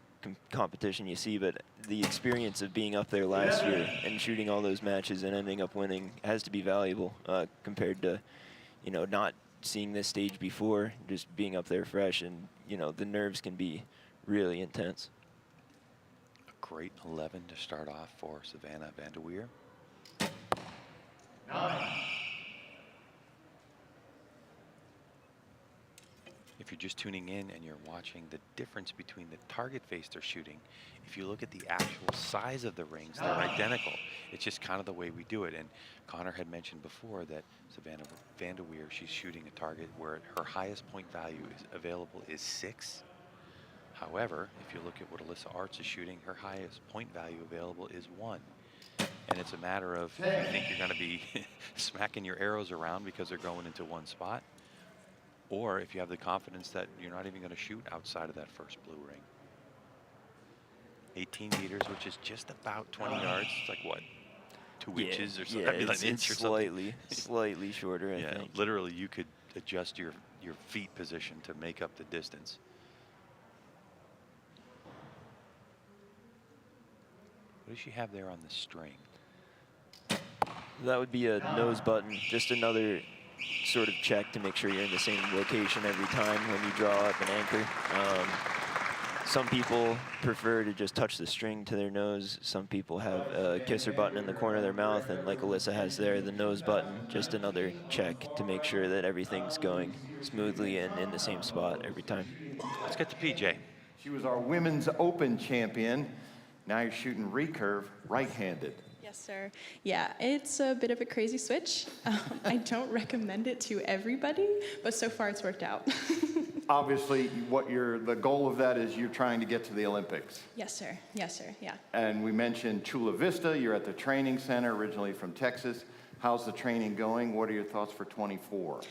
competition you see, but the experience of being up there last year and shooting all those matches and ending up winning has to be valuable compared to, you know, not seeing this stage before, just being up there fresh, and, you know, the nerves can be really intense. A great 11 to start off for Savannah van der Weer. 9. If you're just tuning in and you're watching, the difference between the target face they're shooting, if you look at the actual size of the rings, they're identical. It's just kind of the way we do it. And Connor had mentioned before that Savannah van der Weer, she's shooting a target where her highest point value is available is 6. However, if you look at what Alyssa Arts is shooting, her highest point value available is 1. And it's a matter of, you think you're going to be smacking your arrows around because they're going into one spot, or if you have the confidence that you're not even going to shoot outside of that first blue ring. 18 meters, which is just about 20 yards. It's like, what, 2 inches or something? Yeah, I mean, like it's an inch or slightly shorter, I think. Literally, you could adjust your feet position to make up the distance. What does she have there on the string? That would be a nose button, just another sort of check to make sure you're in the same location every time when you draw up an anchor. Some people prefer to just touch the string to their nose. Some people have a kisser button in the corner of their mouth, and like Alyssa has there, the nose button, just another check to make sure that everything's going smoothly and in the same spot every time. Let's get to PJ. She was our Women's Open champion. Now you're shooting recurve right-handed. Yes, sir. Yeah, it's a bit of a crazy switch. I don't recommend it to everybody, but so far it's worked out. Obviously, the goal of that is you're trying to get to the Olympics. Yes, sir. Yes, sir. Yeah. And we mentioned Chula Vista. You're at the training center, originally from Texas. How's the training going? What are your thoughts for 24?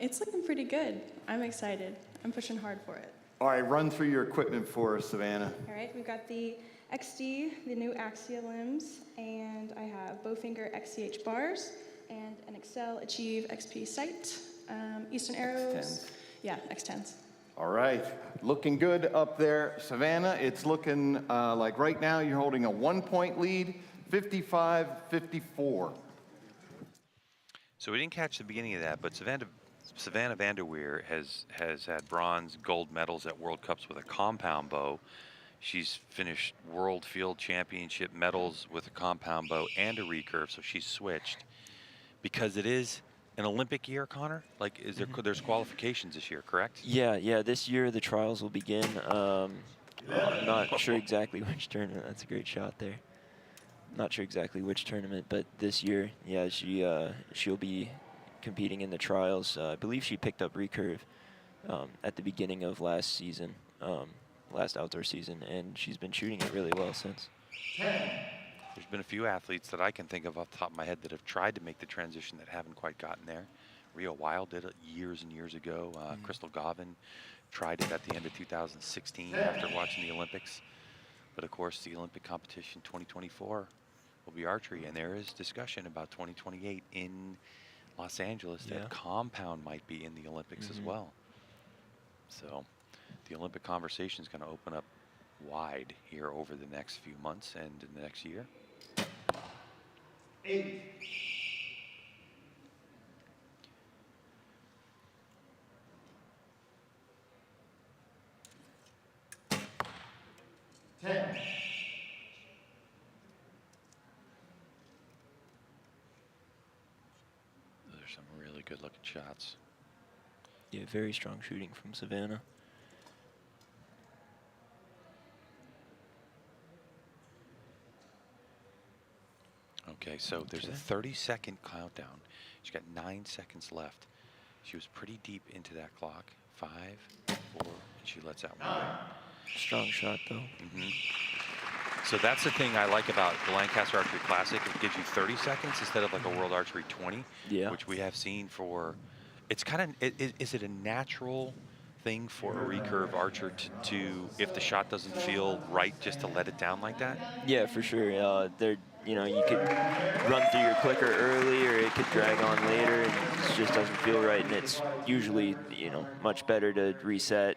It's looking pretty good. I'm excited. I'm pushing hard for it. All right, run through your equipment for us, Savannah. All right, we've got the XD, the new Axia limbs, and I have Bowfinger XCH bars, and an Excel Achieve XP sight, Eastern Arrows. X10s. Yeah, X10s. All right, looking good up there. Savannah, it's looking like right now you're holding a 1-point lead, 55-54. So we didn't catch the beginning of that, but Savannah Vanderweer has had bronze, gold medals at World Cups with a compound bow. She's finished World Field Championship medals with a compound bow and a recurve, so she's switched. Because it is an Olympic year, Connor? Like, there's qualifications this year, correct? Yeah, this year the trials will begin. I'm not sure exactly which tournament. That's a great shot there. Not sure exactly which tournament, but this year, yeah, she'll be competing in the trials. I believe she picked up recurve at the beginning of last season. Last outdoor season, and she's been shooting it really well since. There's been a few athletes that I can think of off the top of my head that have tried to make the transition that haven't quite gotten there. Rio Wild did it years and years ago. Crystal Gavin tried it at the end of 2016 after watching the Olympics. But of course, the Olympic competition 2024 will be archery, and there is discussion about 2028 in Los Angeles that compound might be in the Olympics as well. So the Olympic conversation is going to open up wide here over the next few months and in the next year. 8. There's some really good looking shots. Yeah, very strong shooting from Savannah. Okay, so there's a 30-second countdown. She's got 9 seconds left. She was pretty deep into that clock. 5, 4, and she lets out 1. Strong shot, though. So that's the thing I like about the Lancaster Archery Classic. It gives you 30 seconds instead of like a World Archery 20, which we have seen for. It's kind of. Is it a natural thing for a recurve archer to if the shot doesn't feel right, just to let it down like that? Yeah, for sure. You could run through your clicker early, or it could drag on later, and it just doesn't feel right. And it's usually, much better to reset,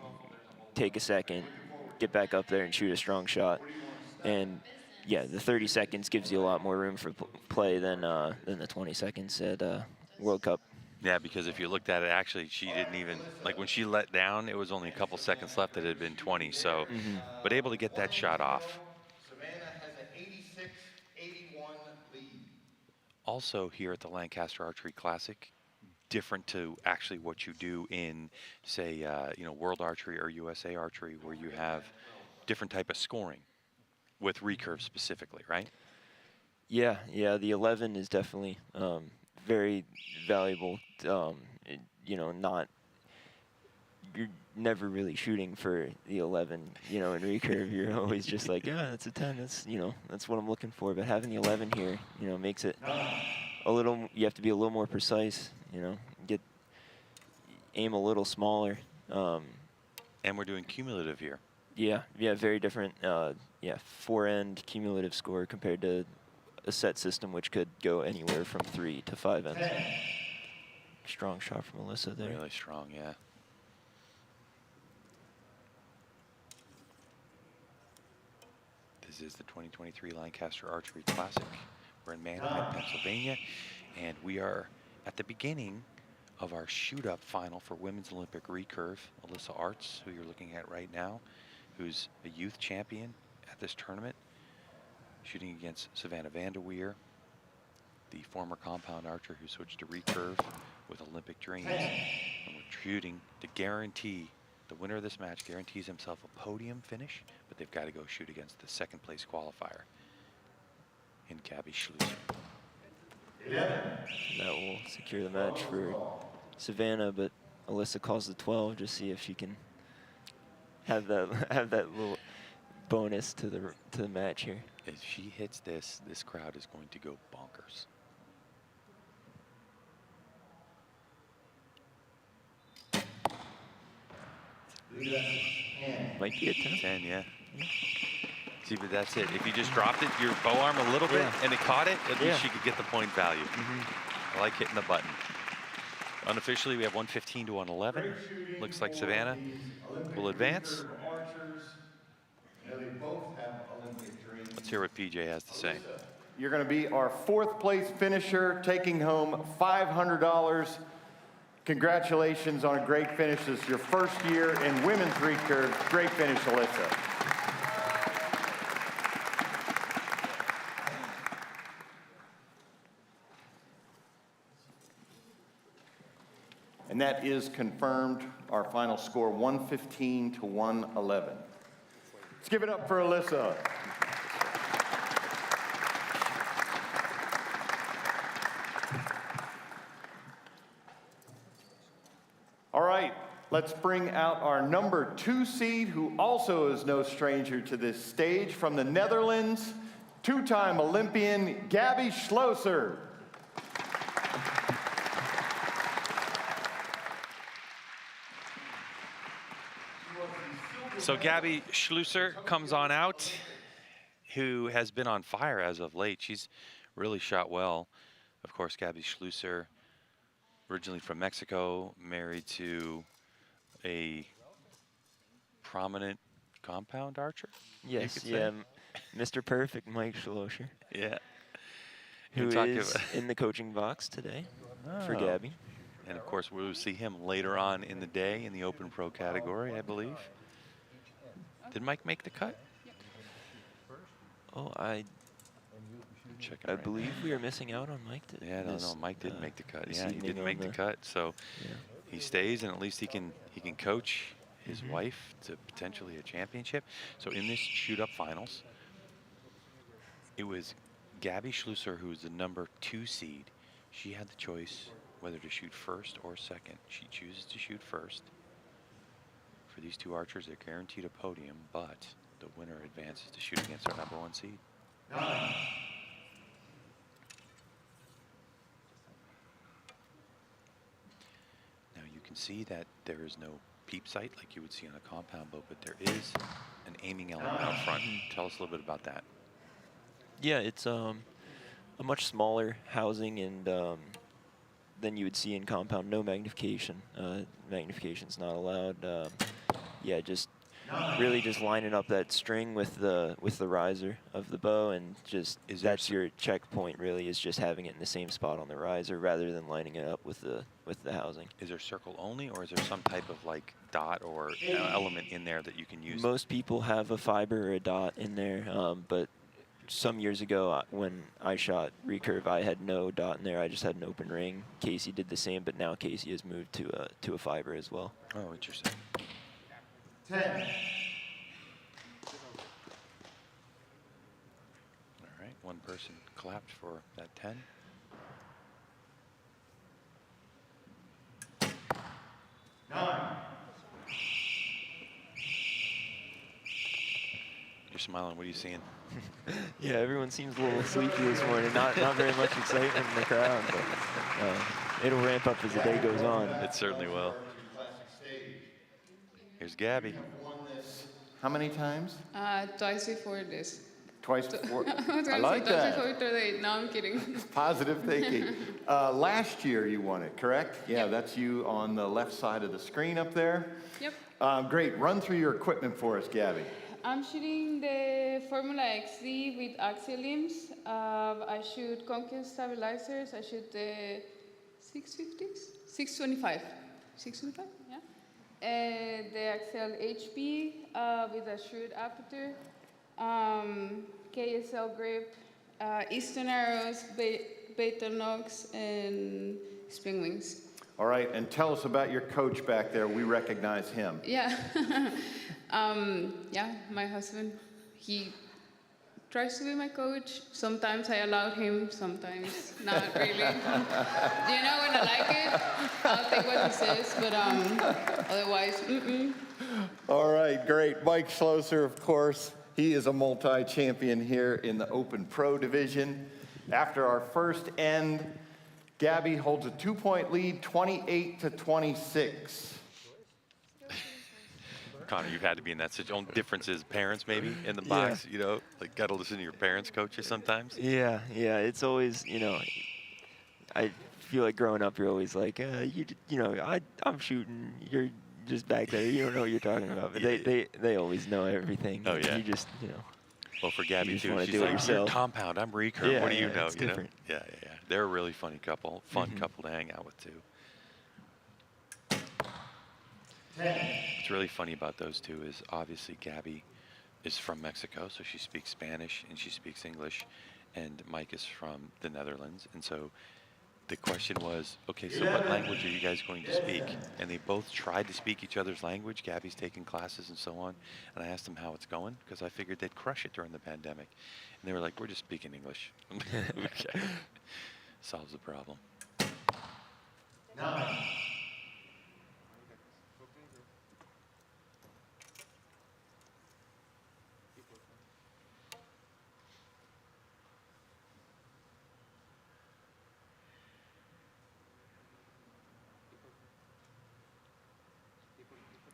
take a second, get back up there, and shoot a strong shot. And yeah, the 30 seconds gives you a lot more room for play than the 20 seconds at World Cup. Yeah, because if you looked at it, actually, she didn't even, like when she let down, it was only a couple seconds left. It had been 20, so, but able to get that shot off. Savannah has an 86-81 lead. Also here at the Lancaster Archery Classic, different to actually what you do in, say, World Archery or USA Archery, where you have different type of scoring with recurve specifically, right? Yeah, the 11 is definitely very valuable. You're never really shooting for the 11, in recurve. You're always just like, yeah, that's a 10. That's what I'm looking for. But having the 11 here, makes it a little. You have to be a little more precise. Aim a little smaller. And we're doing cumulative here. Yeah, very different. 4-end cumulative score compared to a set system, which could go anywhere from 3 to 5 ends. Strong shot from Alyssa there. Really strong, yeah. This is the 2023 Lancaster Archery Classic. We're in Manheim, Pennsylvania, and we are at the beginning of our shoot-up final for Women's Olympic Recurve. Alyssa Arts, who you're looking at right now, who's a youth champion at this tournament, shooting against Savannah Vanderweer, the former compound archer who switched to recurve with Olympic dreams. And we're shooting to guarantee, the winner of this match guarantees himself a podium finish, but they've got to go shoot against the second place qualifier in Gabby Schlusser. That will secure the match for Savannah, but Alyssa calls the 12, just see if she can have that little bonus to the match here. If she hits this, this crowd is going to go bonkers. Might be a 10. 10, yeah. See, but that's it. If you just dropped it, your bow arm a little bit, and it caught it, at least you could get the point value. I like hitting the button. Unofficially, we have 115 to 111. Looks like Savannah will advance. Let's hear what PJ has to say. You're going to be our 4th place finisher, taking home $500. Congratulations on a great finish. This is your first year in women's recurve. Great finish, Alyssa. And that is confirmed. Our final score, 115 to 111. Let's give it up for Alyssa. All right, let's bring out our number 2 seed, who also is no stranger to this stage, from the Netherlands, 2-time Olympian Gabby Schlusser. So Gabby Schlusser comes on out, who has been on fire as of late. She's really shot well. Of course, Gabby Schlusser, originally from Mexico, married to a prominent compound archer. Yes, yeah, Mr. Perfect, Mike Schlusser. Yeah. Who is in the coaching box today for Gabby. And of course, we'll see him later on in the day in the Open Pro category, I believe. Did Mike make the cut? Oh, I believe we are missing out on Mike today. Yeah, no, Mike didn't make the cut. Yeah, he didn't make the cut, so he stays, and at least he can coach his wife to potentially a championship. So in this shoot-up finals, it was Gabby Schlusser, who was the number 2 seed. She had the choice whether to shoot first or second. She chooses to shoot first. For these 2 archers, they're guaranteed a podium, but the winner advances to shoot against our number 1 seed. Now you can see that there is no peep sight like you would see on a compound bow, but there is an aiming element out front. Tell us a little bit about that. Yeah, it's a much smaller housing and than you would see in compound. No magnification. Magnification's not allowed. Yeah, just really just lining up that string with the riser of the bow, and just that's your checkpoint. Really, is just having it in the same spot on the riser rather than lining it up with the housing. Is there circle only, or is there some type of like dot or element in there that you can use? Most people have a fiber or a dot in there, but some years ago when I shot recurve, I had no dot in there. I just had an open ring. Casey did the same, but now Casey has moved to a fiber as well. Oh, interesting. 10. All right, one person clapped for that 10. You're smiling. What are you seeing? Yeah, everyone seems a little sleepy this morning. Not very much excitement in the crowd, but it'll ramp up as the day goes on. It certainly will. Here's Gabby. How many times? Twice before this. Twice before? I like say that. twice before today. No, I'm kidding. Positive thinking. Last year you won it, correct? Yeah, that's you on the left side of the screen up there. Yep. Great. Run through your equipment for us, Gabby. I'm shooting the Formula XD with axial limbs. I shoot concave stabilizers. I shoot the 650s, 625, 625, yeah. The axial HP with a shrewd aperture, KSL grip, Eastern arrows, beta nox, and spring wings. All right, and tell us about your coach back there. We recognize him. Yeah, yeah, my husband, he tries to be my coach. Sometimes I allow him, sometimes not really. You know, when I like it, I'll take what he says, but otherwise, All right, great. Mike Schlosser, of course, he is a multi-champion here in the Open Pro division. After our first end, Gabby holds a 2-point lead, 28-26. Connor, you've had to be in that situation. Only difference is parents, maybe, in the box, you know? Like, got to listen to your parents coach you sometimes. Yeah, it's always, you know, I feel like growing up, you're always like, I'm shooting, you're just back there, you don't know what you're talking about. But they always know everything. Oh, yeah. You just, you know. Well, for Gabby, just too, wanna she's do it like, you're yourself. compound, I'm recurve. Yeah, What do you yeah, know? it's You know? different. Yeah. They're a really funny couple, fun couple to hang out with, too. What's really funny about those two is obviously Gabby is from Mexico, so she speaks Spanish and she speaks English, and Mike is from the Netherlands. And so the question was, okay, so what language are you guys going to speak? And they both tried to speak each other's language. Gabby's taking classes and so on. And I asked them how it's going, because I figured they'd crush it during the pandemic. And they were like, we're just speaking English. Okay. Solves the problem.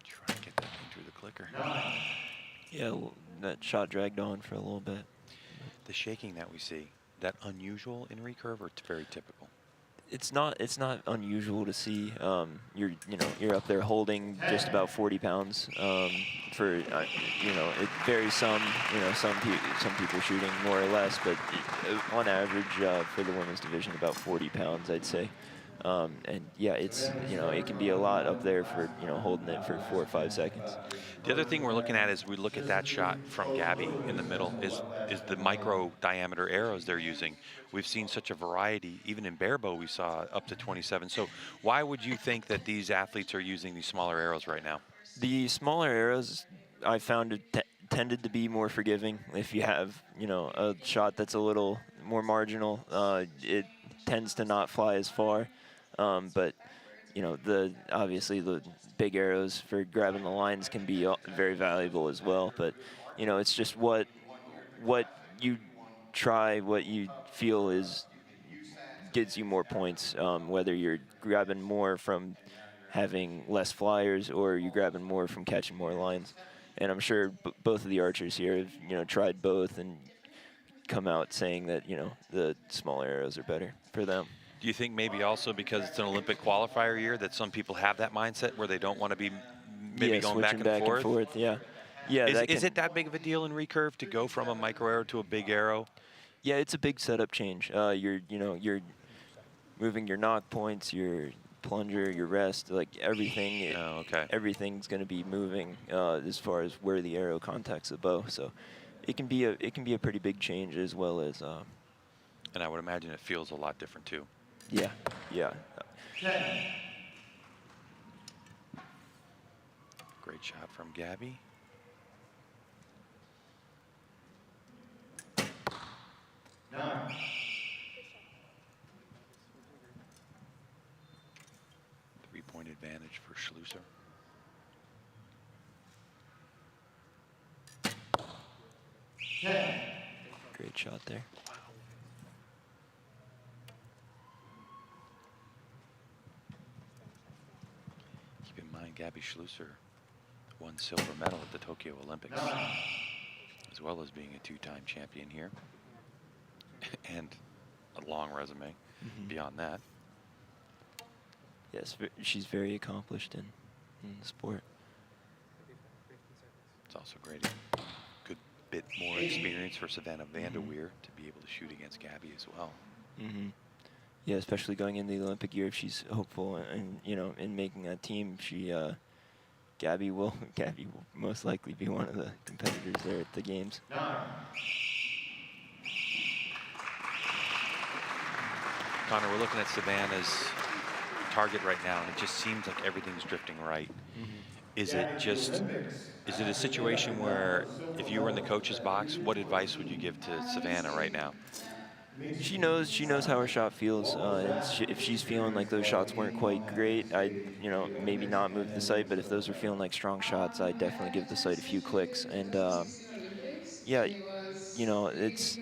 Try and get that thing through the clicker. Yeah, that shot dragged on for a little bit. The shaking that we see, that unusual in recurve or very typical? It's not unusual to see. You're up there holding just about 40 pounds. It varies some. Some people shooting more or less, but on average for the women's division, about 40 pounds, I'd say. And yeah, it can be a lot up there for holding it for 4 or 5 seconds. The other thing we're looking at is we look at that shot from Gabby in the middle is the micro diameter arrows they're using. We've seen such a variety. Even in barebow, we saw up to 27. So why would you think that these athletes are using these smaller arrows right now? The smaller arrows, I found tended to be more forgiving. If you have, a shot that's a little more marginal, it tends to not fly as far. But obviously the big arrows for grabbing the lines can be very valuable as well. But it's just what you try, what you feel gets you more points. Whether you're grabbing more from having less flyers or you're grabbing more from catching more lines. And I'm sure both of the archers here have tried both and come out saying that the smaller arrows are better for them. Do you think maybe also because it's an Olympic qualifier year that some people have that mindset where they don't want to be maybe going back and forth? Yeah. Is it that big of a deal in recurve to go from a micro arrow to a big arrow? Yeah, it's a big setup change. You're moving your knock points, your plunger, your rest, like everything. Everything's going to be moving as far as where the arrow contacts the bow. So it can be a pretty big change as well as. And I would imagine it feels a lot different too. Yeah. Great shot from Gabby. Three-point advantage for Schlosser. Great shot there. Keep in mind, Gabby Schlosser won silver medal at the Tokyo Olympics, as well as being a 2-time champion here, and a long resume beyond that. Yes, she's very accomplished in the sport. It's also great bit more experience for Savannah Vanderweer to be able to shoot against Gabby as well. Yeah, especially going into the Olympic year, if she's hopeful and in making that team, Gabby will most likely be one of the competitors there at the games. Connor, we're looking at Savannah's target right now, and it just seems like everything's drifting right. Is it a situation where if you were in the coach's box, what advice would you give to Savannah right now? She knows how her shot feels, and if she's feeling like those shots weren't quite great, I'd maybe not move the sight. But if those are feeling like strong shots, I'd definitely give the sight a few clicks. And yeah, it's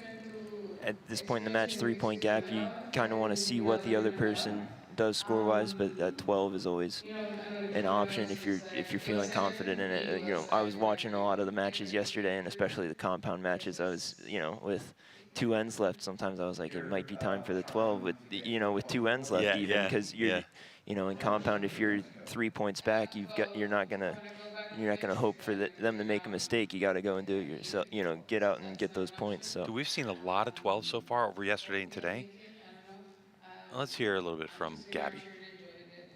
at this point in the match, 3-point gap. You kind of want to see what the other person does score-wise, but that 12 is always an option if you're feeling confident in it. I was watching a lot of the matches yesterday, and especially the compound matches. I was, with 2 ends left, sometimes I was like, it might be time for the 12 with 2 ends left, because you're in compound, if you're 3 points back, you're not gonna hope for them to make a mistake. You got to go and do it yourself. Get out and get those points. So We've seen a lot of 12 so far over yesterday and today. Let's hear a little bit from Gabby.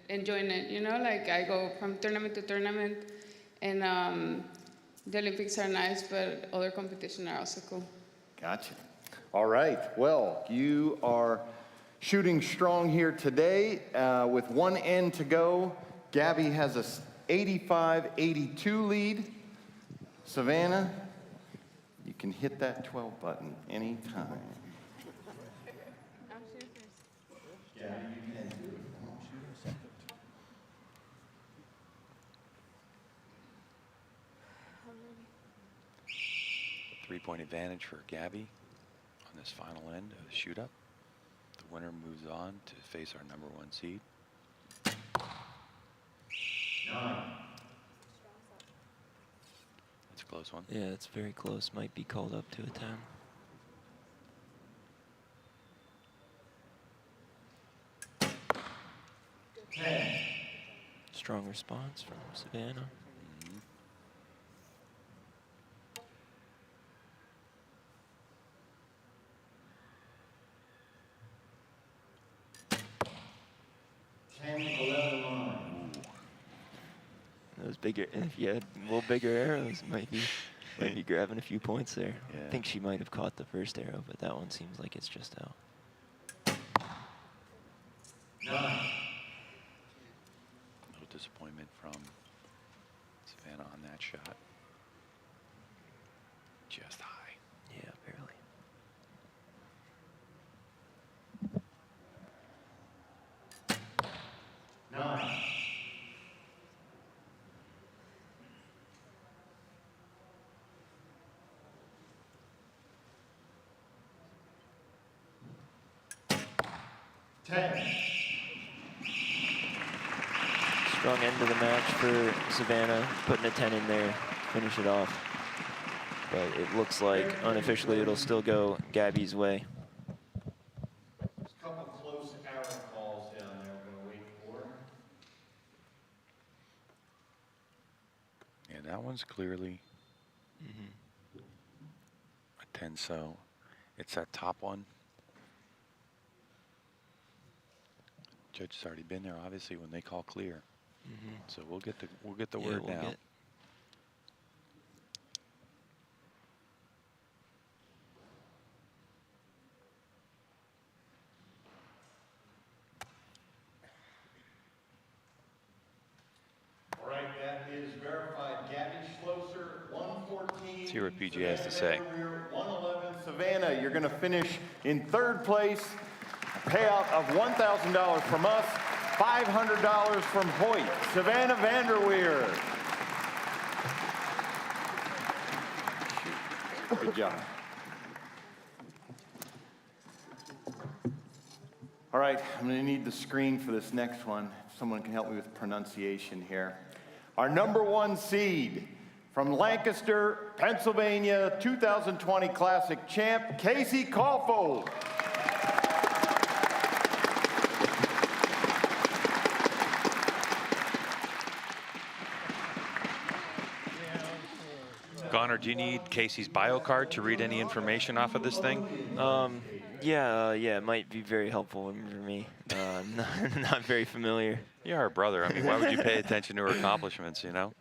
Enjoying it, like I go from tournament to tournament, and the Olympics are nice, but other competitions are also cool. Gotcha. All right. Well, you are shooting strong here today. With 1 end to go, Gabby has a 85-82 lead. Savannah, you can hit that 12 button anytime. Gabby, you can do it. Come on, shoot a second. Three-point advantage for Gabby on this final end of the shoot-up. The winner moves on to face our #1 seed. 9. That's a close one. yeah, it's very close. Might be called up to a 10. Strong response from Savannah. Those bigger, if you had a little bigger arrows, might be grabbing a few points there. Yeah. I think she might have caught the first arrow, but that one seems like it's just out. 9. A little disappointment from Savannah on that shot. Just high. Yeah, barely. Strong end of the match for Savannah, putting a 10 in there, finish it off. But it looks like unofficially it'll still go Gabby's way. There's a couple close arrow calls down there we're going to wait for. Yeah, that one's clearly a 10, so it's that top one. Judge has already been there, obviously, when they call clear. So we'll get the word now. All right, that is verified. Gabby Schlosser, 114. Let's hear what PG has to say. 111. Savannah, you're going to finish in 3rd place. A payout of $1,000 from us, $500 from Hoyt. Savannah Vanderweer. Good job. All right, I'm going to need the screen for this next one. If someone can help me with pronunciation here. Our #1 seed from Lancaster, Pennsylvania, 2020 Classic champ, Casey Caulfold. Connor, do you need Casey's bio card to read any information off of this thing? Yeah, it might be very helpful for me. Not very familiar. You're our brother. I mean, why would you pay attention to her accomplishments, you know?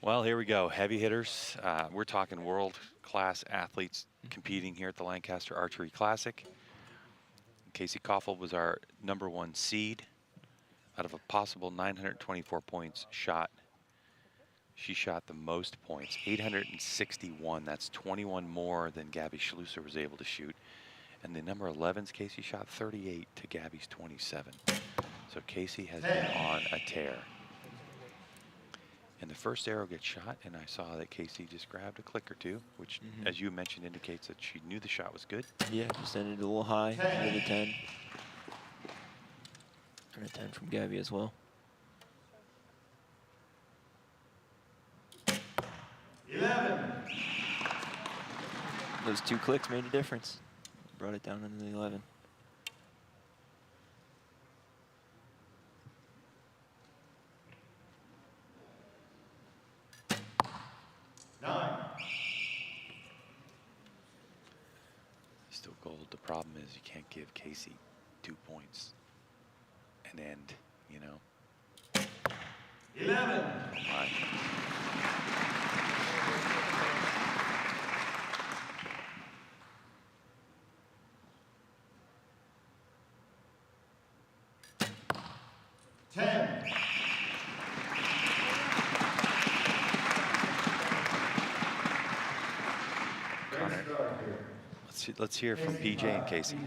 Well, here we go. Heavy hitters. We're talking world-class athletes competing here at the Lancaster Archery Classic. Casey Koffel was our #1 seed out of a possible 924 points shot. She shot the most points, 861. That's 21 more than Gabby Schlusser was able to shoot. And the number 11's Casey shot 38 to Gabby's 27. So Casey has been on a tear. And the first arrow gets shot, and I saw that Casey just grabbed a click or two, which, as you mentioned, indicates that she knew the shot was good. Yeah, just ended a little high, with a 10. And a 10 from Gabby as well. 11. Those 2 clicks made a difference. Brought it down into the 11. Still gold. The problem is you can't give Casey 2 points and end, you know. 11. Oh my. Let's hear from PJ and Casey.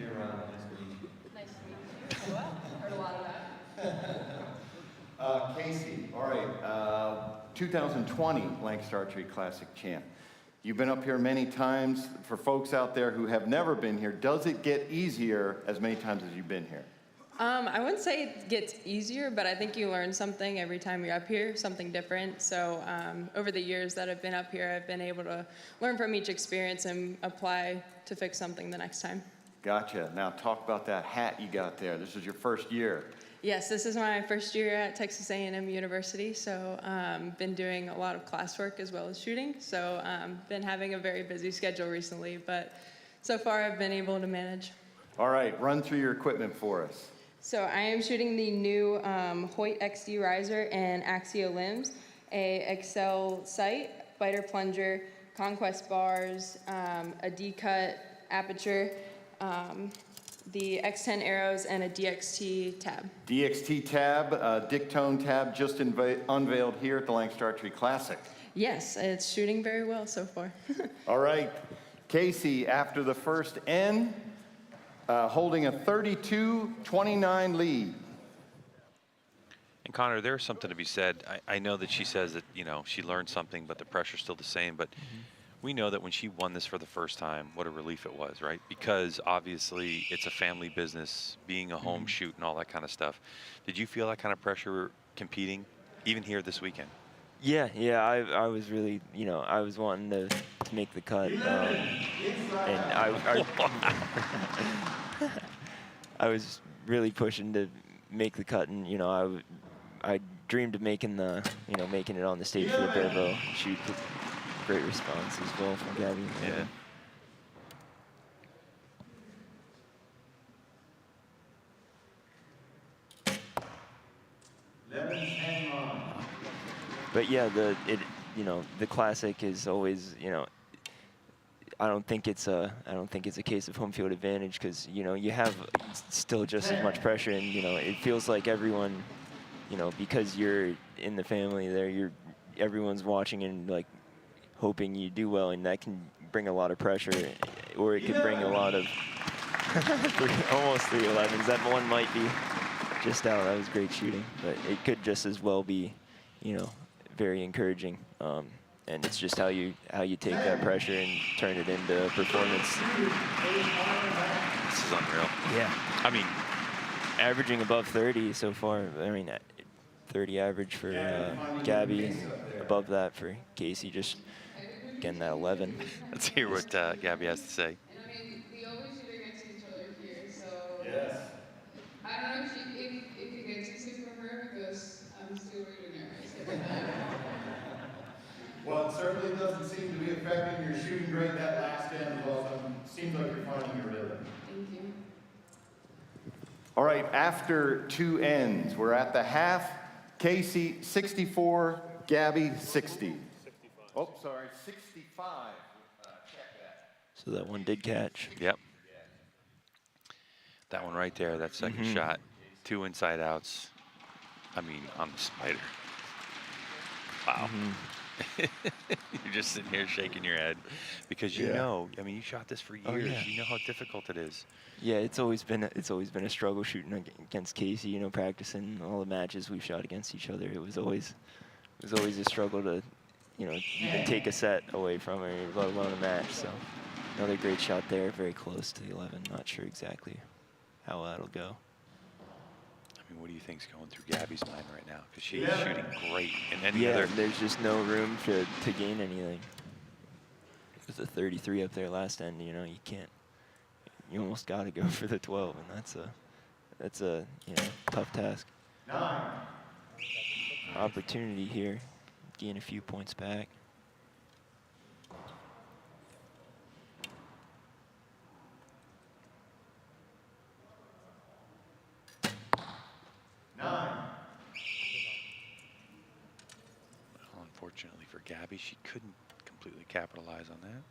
Casey, all right, 2020 Lancaster Archery Classic champ. You've been up here many times. For folks out there who have never been here, does it get easier as many times as you've been here? I wouldn't say it gets easier, but I think you learn something every time you're up here, something different. So over the years that I've been up here, I've been able to learn from each experience and apply to fix something the next time. Gotcha. Now talk about that hat you got there. This is your first year. Yes, this is my first year at Texas A&M University, so been doing a lot of classwork as well as shooting. So been having a very busy schedule recently, but so far I've been able to manage. All right, run through your equipment for us. So I am shooting the new Hoyt XD riser and Axio limbs, a Excel sight, biter plunger, conquest bars, a D-cut aperture, the X10 arrows, and a DXT tab. DXT tab, Dictone tab just unveiled here at the Lancaster Archery Classic. Yes, it's shooting very well so far. All right, Casey, after the first N, holding a 32-29 lead. And Connor, there's something to be said. I know that she says that, you know, she learned something, but the pressure's still the same. But we know that when she won this for the first time, what a relief it was, right? Because obviously it's a family business, being a home shoot and all that kind of stuff. Did you feel that kind of pressure competing, even here this weekend? Yeah, I was really, you know, I was wanting to make the cut, and I was really pushing to make the cut, and you know, I dreamed of making making it on the stage for the bare bow shoot. Great response as well from Gabby. Yeah. But yeah, the classic is always, you know, I don't think it's a case of home field advantage, because you know you have still just as much pressure, and you know it feels like everyone, you know, because you're in the family there, everyone's watching and like hoping you do well, and that can bring a lot of pressure, or it could bring a lot of almost 311s. That one might be just out. That was great shooting, but it could just as well be, you know, very encouraging. And it's just how you take that pressure and turn it into performance. This is unreal. Yeah. I mean, averaging above 30 so far. I mean, 30 average for Gabby, and above that for Casey. Just getting that 11. Let's hear what Gabby has to say. I mean, we always shoot against each other here, so yes. I don't know if it gets easy for her, because I'm still really nervous every time. Well, it certainly doesn't seem expecting. You're shooting great that last end. Welcome. Seems like you're finding your rhythm. Thank you. All right, after 2 ends, we're at the half. Casey, 64, Gabby, 60. Oh, sorry, 65. Check that. So that one did catch. Yep. That one right there, that second shot, 2 inside outs. I mean, on the spider. Wow. You're just sitting here shaking your head because you know, I mean, you shot this for years. You know how difficult it is. Yeah, it's always been a struggle shooting against Casey. You know, practicing all the matches we've shot against each other. It was always a struggle to, you know, even take a set away from her, let alone a match. So another great shot there, very close to the 11. Not sure exactly how that'll go. I mean, what do you think's going through Gabby's mind right now? Because she's shooting great. And any Yeah, other there's just no room to gain anything. With a 33 up there last end, you know, you can't. You almost got to go for the 12, and that's a you know, tough task. 9. Opportunity here, gain a few points back. Well, unfortunately for Gabby, she couldn't completely capitalize on that.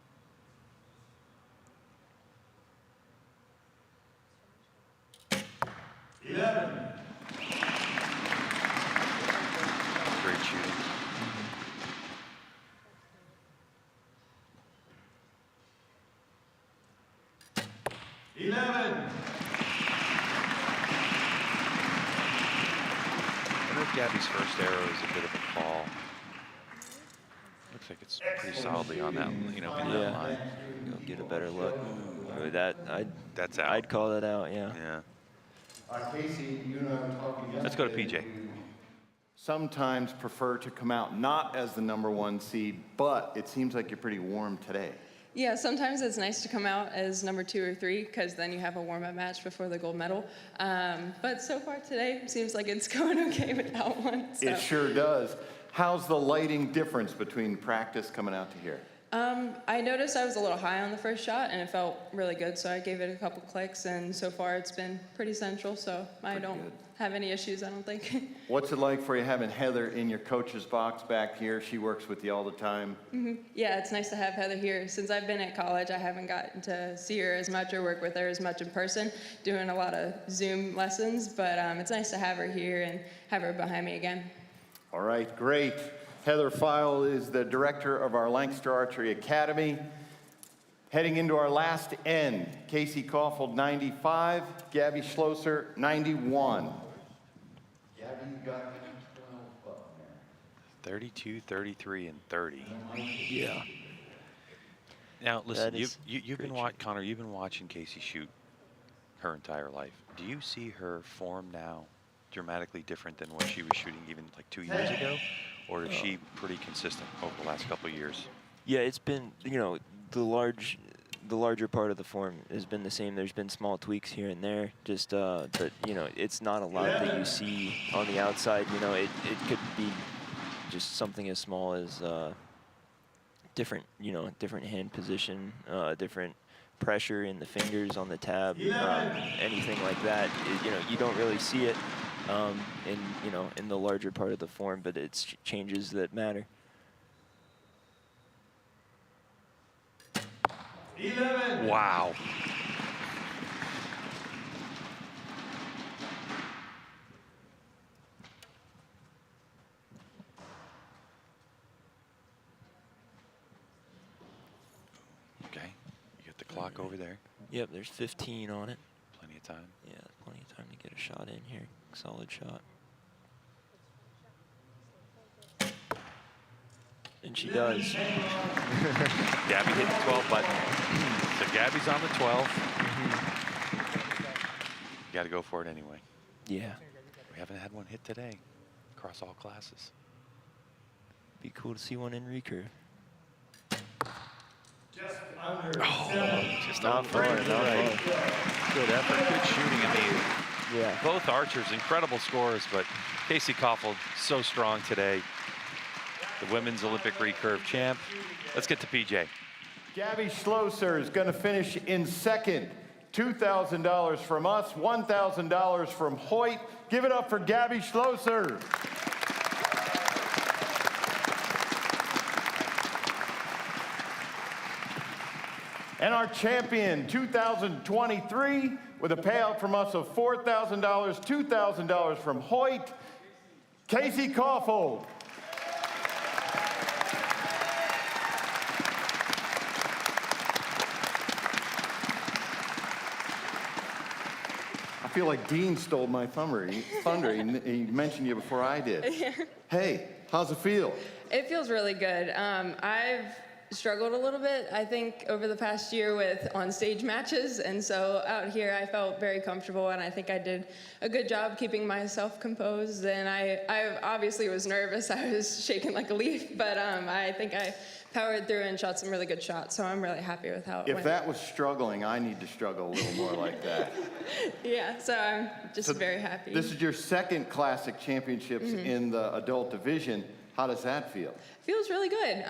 Great shooting. I wonder if Gabby's first arrow is a bit of a fall. Looks like it's pretty solidly on that, you know, in that line. You'll get a better look. That's out. I'd call that out, yeah. Yeah. Casey, you and I were talking Let's go to PJ. Sometimes prefer to come out not as the #1 seed, but it seems like you're pretty warm today. Yeah, sometimes it's nice to come out as number 2 or 3 because then you have a warm-up match before the gold medal. But so far today, seems like it's going okay without one. So. It sure does. How's the lighting difference between practice coming out to here? I noticed I was a little high on the first shot, and it felt really good, so I gave it a couple clicks, and so far it's been pretty central, so I don't have any issues, I don't think. What's it like for you having Heather in your coach's box back here? She works with you all the time. Yeah, it's nice to have Heather here. Since I've been at college, I haven't gotten to see her as much or work with her as much in person, doing a lot of Zoom lessons, but it's nice to have her here and have her behind me again. All right, great. Heather File is the director of our Lancaster Archery Academy. Heading into our last end, Casey Caulfield, 95, Gabby Schlosser, 91. Gabby, you got 32, 33, and 30. Yeah. Now, listen, That is you've been Connor, you've been watching Casey shoot her entire life. Do you see her form now dramatically different than what she was shooting even like 2 years ago? Or is she pretty consistent over the last couple of years? Yeah, it's been, you know, the larger part of the form has been the same. There's been small tweaks here and there, just, but, you know, it's not a lot that you see on the outside. You know, it could be just something as small as different hand position, different pressure in the fingers on the tab, anything like that. You know, you don't really see it in the larger part of the form, but it's changes that matter. 11. Wow. Okay, you got the clock over there. Yep, there's 15 on it. Plenty of time. Yeah, plenty of time to get a shot in here. Solid shot. And she does. Gabby hit the 12 button. So Gabby's on the 12. You got to go for it anyway. Yeah. We haven't had one hit today across all classes. Be cool to see one in recurve. Just under. Just not far, not far. Good effort, good shooting. I mean, yeah. Both archers, incredible scores, but Casey Caulfield so strong today. The women's Olympic recurve champ. Let's get to PJ. Gabby Schlosser is going to finish in second. $2,000 from us, $1,000 from Hoyt. Give it up for Gabby Schlosser. And our champion, 2023, with a payout from us of $4,000, $2,000 from Hoyt, Casey Kaufhold. I feel like Dean stole my thunder. He mentioned you before I did. Yeah. Hey, how's it feel? It feels really good. I've struggled a little bit, I think, over the past year with on-stage matches, and so out here I felt very comfortable, and I think I did a good job keeping myself composed, and I obviously was nervous. I was shaking like a leaf, but I think I powered through and shot some really good shots, so I'm really happy with how it went. If that was struggling, I need to struggle a little more like that. Yeah, so I'm just very happy. This is your second Classic Championships in the adult division. How does that feel? Feels really good.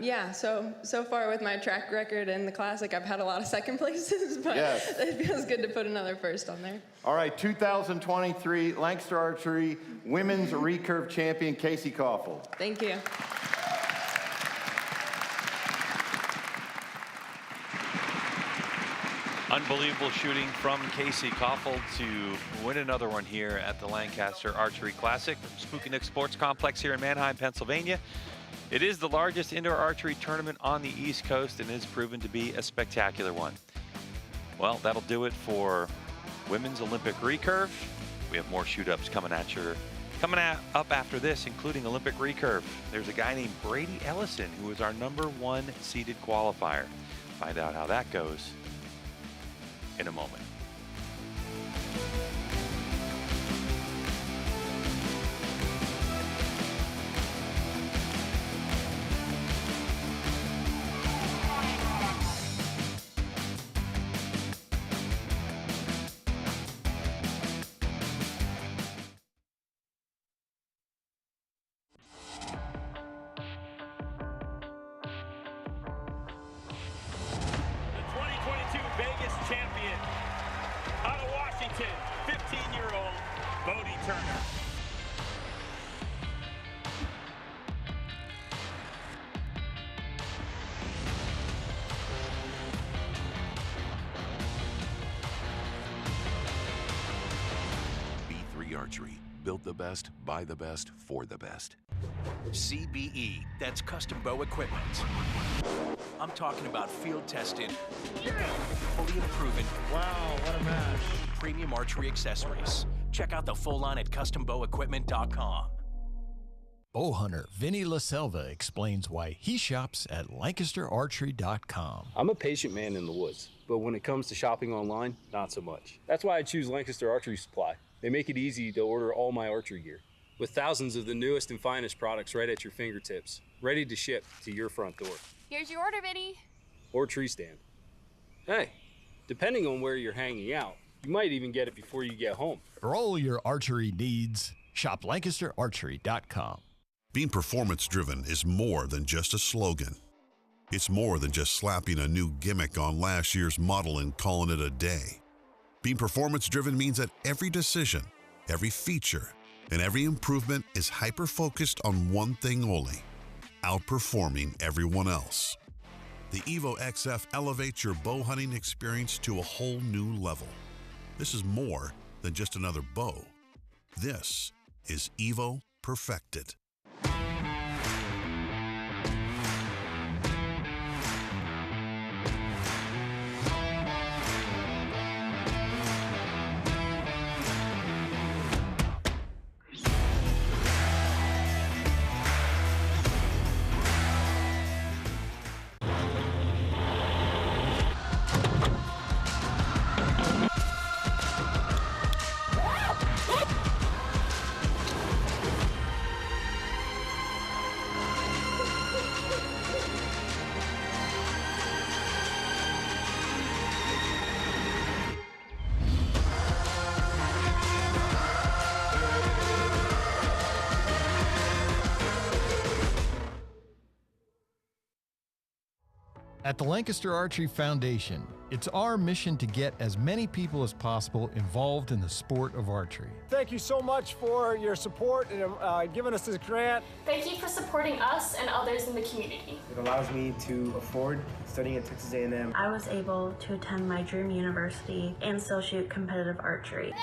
Yeah, so far with my track record in the Classic, I've had a lot of second places, but it feels good to put another first on there. All right, 2023 Lancaster Archery Women's Recurve Champion, Casey Kaufhold. Thank you. Unbelievable shooting from Casey Kaufhold to win another one here at the Lancaster Archery Classic from Spooky Nook Sports Complex here in Manheim, Pennsylvania. It is the largest indoor archery tournament on the East Coast and is proven to be a spectacular one. Well, that'll do it for Women's Olympic Recurve. We have more shoot-ups coming up after this, including Olympic Recurve. There's a guy named Brady Ellison, who is our #1 seeded qualifier. Find out how that goes in a moment. Vegas champion out of Washington, 15-year-old Bodie Turner. B3 Archery. Built the best, buy the best, for the best. CBE, that's custom bow equipment. I'm talking about field-tested, fully proven. Wow, what a match. Premium archery accessories. Check out the full line at CustomBowEquipment.com. Bow hunter Vinny LaSelva explains why he shops at LancasterArchery.com. I'm a patient man in the woods, but when it comes to shopping online, not so much. That's why I choose Lancaster Archery Supply. They make it easy to order all my archery gear, with thousands of the newest and finest products right at your fingertips, ready to ship to your front door. Here's your order, Vinny. Or tree stand. Hey, depending on where you're hanging out, you might even get it before you get home. For all your archery needs, shop LancasterArchery.com. Being performance-driven is more than just a slogan. It's more than just slapping a new gimmick on last year's model and calling it a day. Being performance-driven means that every decision, every feature, and every improvement is hyper-focused on one thing only: outperforming everyone else. The Evo XF elevates your bow hunting experience to a whole new level. This is more than just another bow. This is Evo Perfected. At the Lancaster Archery Foundation, it's our mission to get as many people as possible involved in the sport of archery. Thank you so much for your support and giving us this grant. Thank you for supporting us and others in the community. It allows me to afford studying at Texas A&M. I was able to attend my dream university and still shoot competitive archery.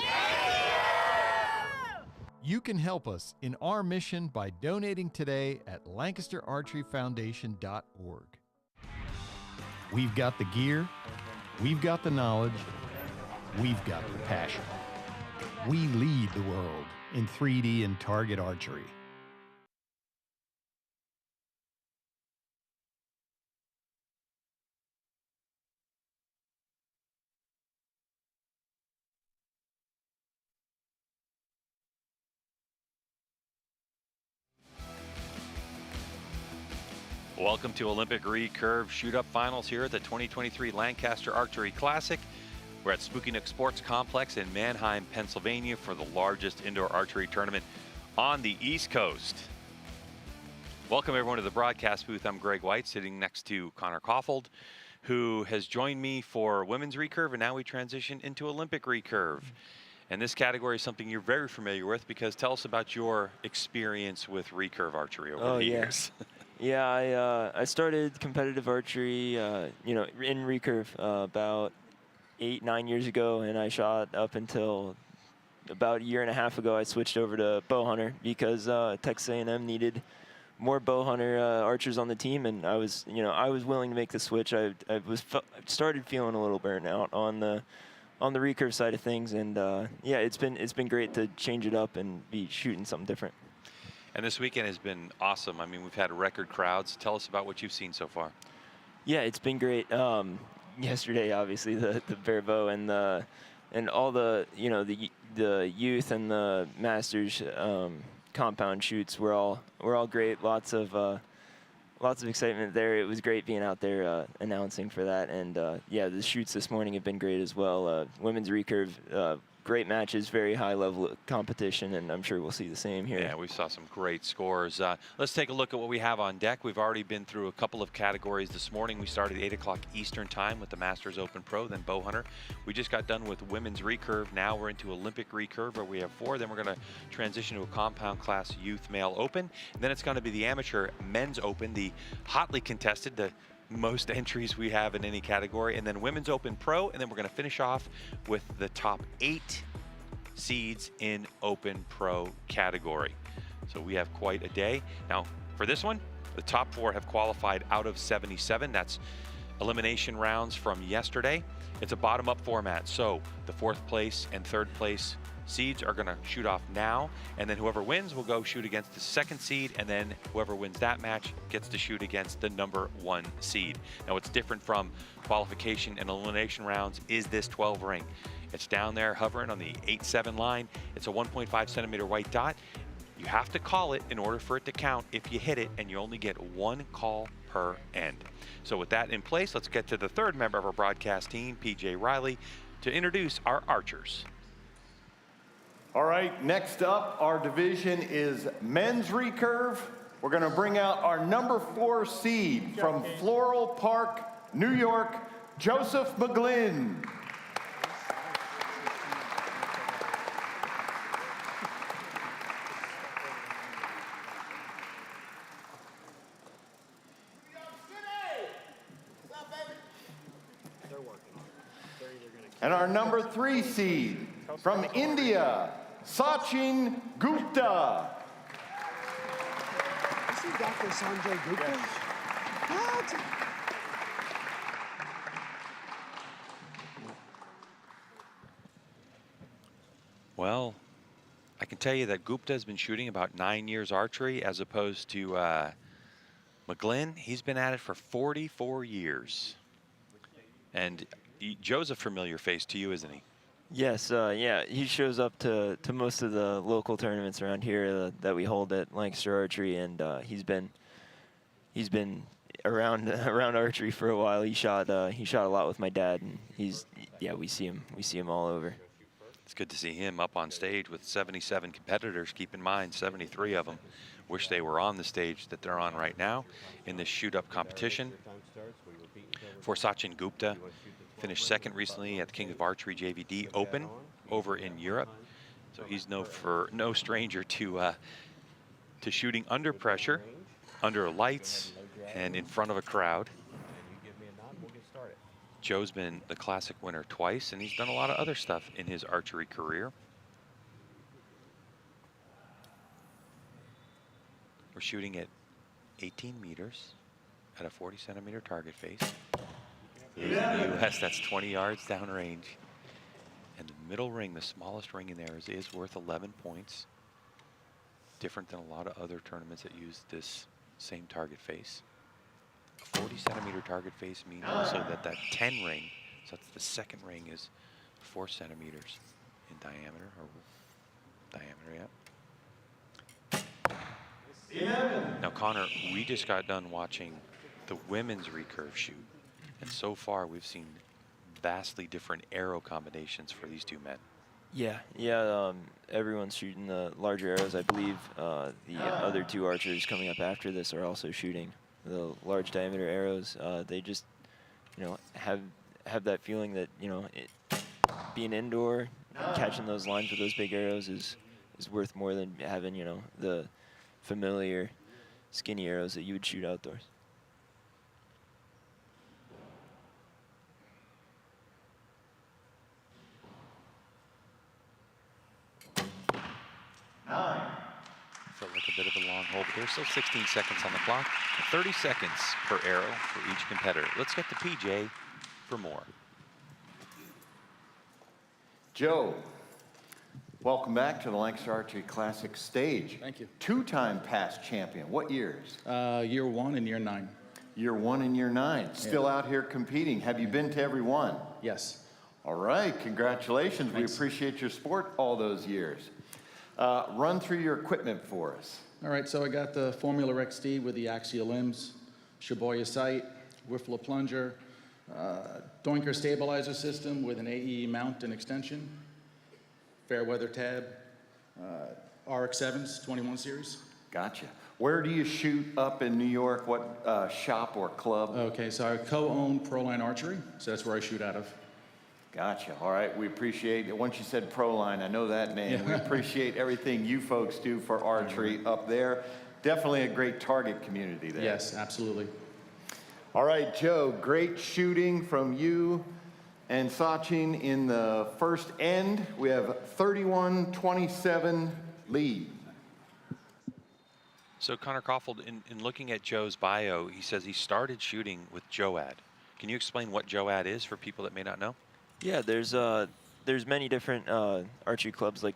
You can help us in our mission by donating today at LancasterArcheryFoundation.org. We've got the gear, we've got the knowledge, we've got the passion. We lead the world in 3D and target archery. Welcome to Olympic recurve shoot-up finals here at the 2023 Lancaster Archery Classic. We're at Spooky Nook Sports Complex in Manheim, Pennsylvania for the largest indoor archery tournament on the East Coast. Welcome everyone to the broadcast booth. I'm Greg White, sitting next to Connor Kaufhold, who has joined me for women's recurve, and now we transition into Olympic recurve. And this category is something you're very familiar with, because tell us about your experience with recurve archery over the years. Yeah, I started competitive archery, you know, in recurve about 8-9 years ago, and I shot up until about a year and a half ago. I switched over to bow hunter because Texas A&M needed more bow hunter archers on the team, and I was willing to make the switch. I started feeling a little burnt out on the recurve side of things, and yeah, it's been great to change it up and be shooting something different. And this weekend has been awesome. I mean, we've had record crowds. Tell us about what you've seen so far. Yeah, it's been great. Yesterday, obviously, the bare bow and all the the youth and the masters compound shoots were all great. Lots of excitement there. It was great being out there announcing for that. And yeah, the shoots this morning have been great as well. Women's recurve. Great matches, very high level competition, and I'm sure we'll see the same here. Yeah, we saw some great scores. Let's take a look at what we have on deck. We've already been through a couple of categories this morning. We started at 8 o'clock Eastern time with the Masters Open Pro, then Bow Hunter. We just got done with women's recurve. Now we're into Olympic recurve, where we have 4. Then we're going to transition to a compound class youth male open. And then it's going to be the amateur men's open, the hotly contested, the most entries we have in any category, and then women's open pro, and then we're going to finish off with the top 8 seeds in open pro category. So we have quite a day. Now for this one, the top 4 have qualified out of 77. That's elimination rounds from yesterday. It's a bottom-up format, so the 4th place and 3rd place seeds are going to shoot off now, and then whoever wins will go shoot against the 2nd seed, and then whoever wins that match gets to shoot against the number 1 seed. Now what's different from qualification and elimination rounds is this 12 ring. It's down there hovering on the 8-7 line. It's a 1.5 centimeter white dot. You have to call it in order for it to count if you hit it, and you only get 1 call per end. So with that in place, let's get to the 3rd member of our broadcast team, PJ Riley, to introduce our archers. All right, next up, our division is men's recurve. We're going to bring out our number 4 seed from Floral Park, New York, Joseph McGlynn. And our number 3 seed from India, Sachin Gupta. Is he Dr. Sanjay Gupta? Yes. What? Well, I can tell you that Gupta has been shooting about 9 years archery, as opposed to McGlynn. He's been at it for 44 years. And Joe's a familiar face to you, isn't he? Yes, yeah, he shows up to most of the local tournaments around here that we hold at Lancaster Archery, and he's been around archery for a while. He shot a lot with my dad, and we see him all over. It's good to see him up on stage with 77 competitors. Keep in mind, 73 of them wish they were on the stage that they're on right now in this shoot-up competition. For Sachin Gupta, finished second recently at the King of Archery JVD Open over in Europe. So he's no stranger to shooting under pressure, under lights, and in front of a crowd. Joe's been the classic winner twice, and he's done a lot of other stuff in his archery career. We're shooting at 18 meters at a 40-centimeter target face. In the US, that's 20 yards downrange. And the middle ring, the smallest ring in there, is worth 11 points. Different than a lot of other tournaments that use this same target face. A 40-centimeter target face means also that 10 ring, so that's the second ring, is 4 centimeters in diameter, yeah. Now, Connor, we just got done watching the women's recurve shoot, and so far we've seen vastly different arrow combinations for these two men. Yeah, everyone's shooting the larger arrows. I believe the other two archers coming up after this are also shooting the large diameter arrows. They just, have that feeling that, being indoor, catching those lines with those big arrows is worth more than having, the familiar skinny arrows that you would shoot outdoors. Felt like a bit of a long hold, but there's still 16 seconds on the clock. 30 seconds per arrow for each competitor. Let's get to PJ for more. Joe, welcome back to the Lancaster Archery Classic stage. Thank you. Two-time past champion. What years? Year 1 and year 9. Year 1 and year 9. Still Yeah. out here competing. Have you been to every one? Yes. All right, congratulations. Thanks. We appreciate your support all those years. Run through your equipment for us. All right, so I got the Formula XD with the axial limbs, Shibuya sight, Wiffle plunger, Doinker stabilizer system with an AE mount and extension, Fairweather tab, RX-7s, 21 series. Gotcha. Where do you shoot up in New York? What shop or club? Okay, so I co-own Proline Archery, so that's where I shoot out of. Gotcha. All right, we appreciate it. Once you said Proline, I know that name. Yeah. We appreciate everything you folks do for archery up there. Definitely a great target community there. Yes, absolutely. All right, Joe, great shooting from you and Sachin in the first end. We have 31-27 lead. So Connor Kaufhold, in looking at Joe's bio, he says he started shooting with JOAD. Can you explain what JOAD is for people that may not know? Yeah, there's many different archery clubs, like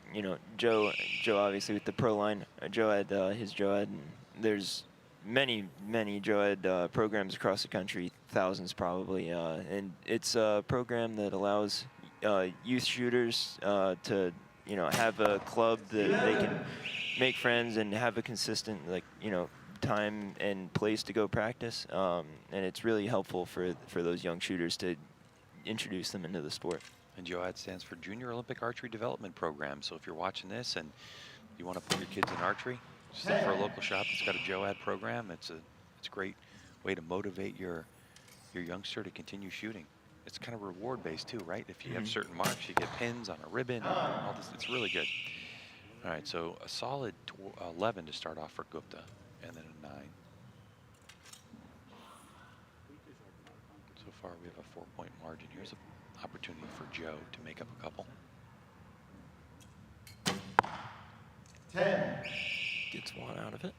Joe obviously with the Proline, JOAD, his JOAD, and there's many JOAD programs across the country, thousands probably, and it's a program that allows youth shooters to have a club that they can make friends and have a consistent time and place to go practice, and it's really helpful for those young shooters to introduce them into the sport. And JOAD stands for Junior Olympic Archery Development Program. So if you're watching this and you want to put your kids in archery, just look for a local shop that's got a JOAD program. It's a great way to motivate your youngster to continue shooting. It's kind of reward based too, right? If you have certain marks, you get pins on a ribbon. All this, it's really good. All right, so a solid 11 to start off for Gupta, and then a 9. So far, we have a 4-point margin. Here's an opportunity for Joe to make up a couple. 10. Gets one out of it.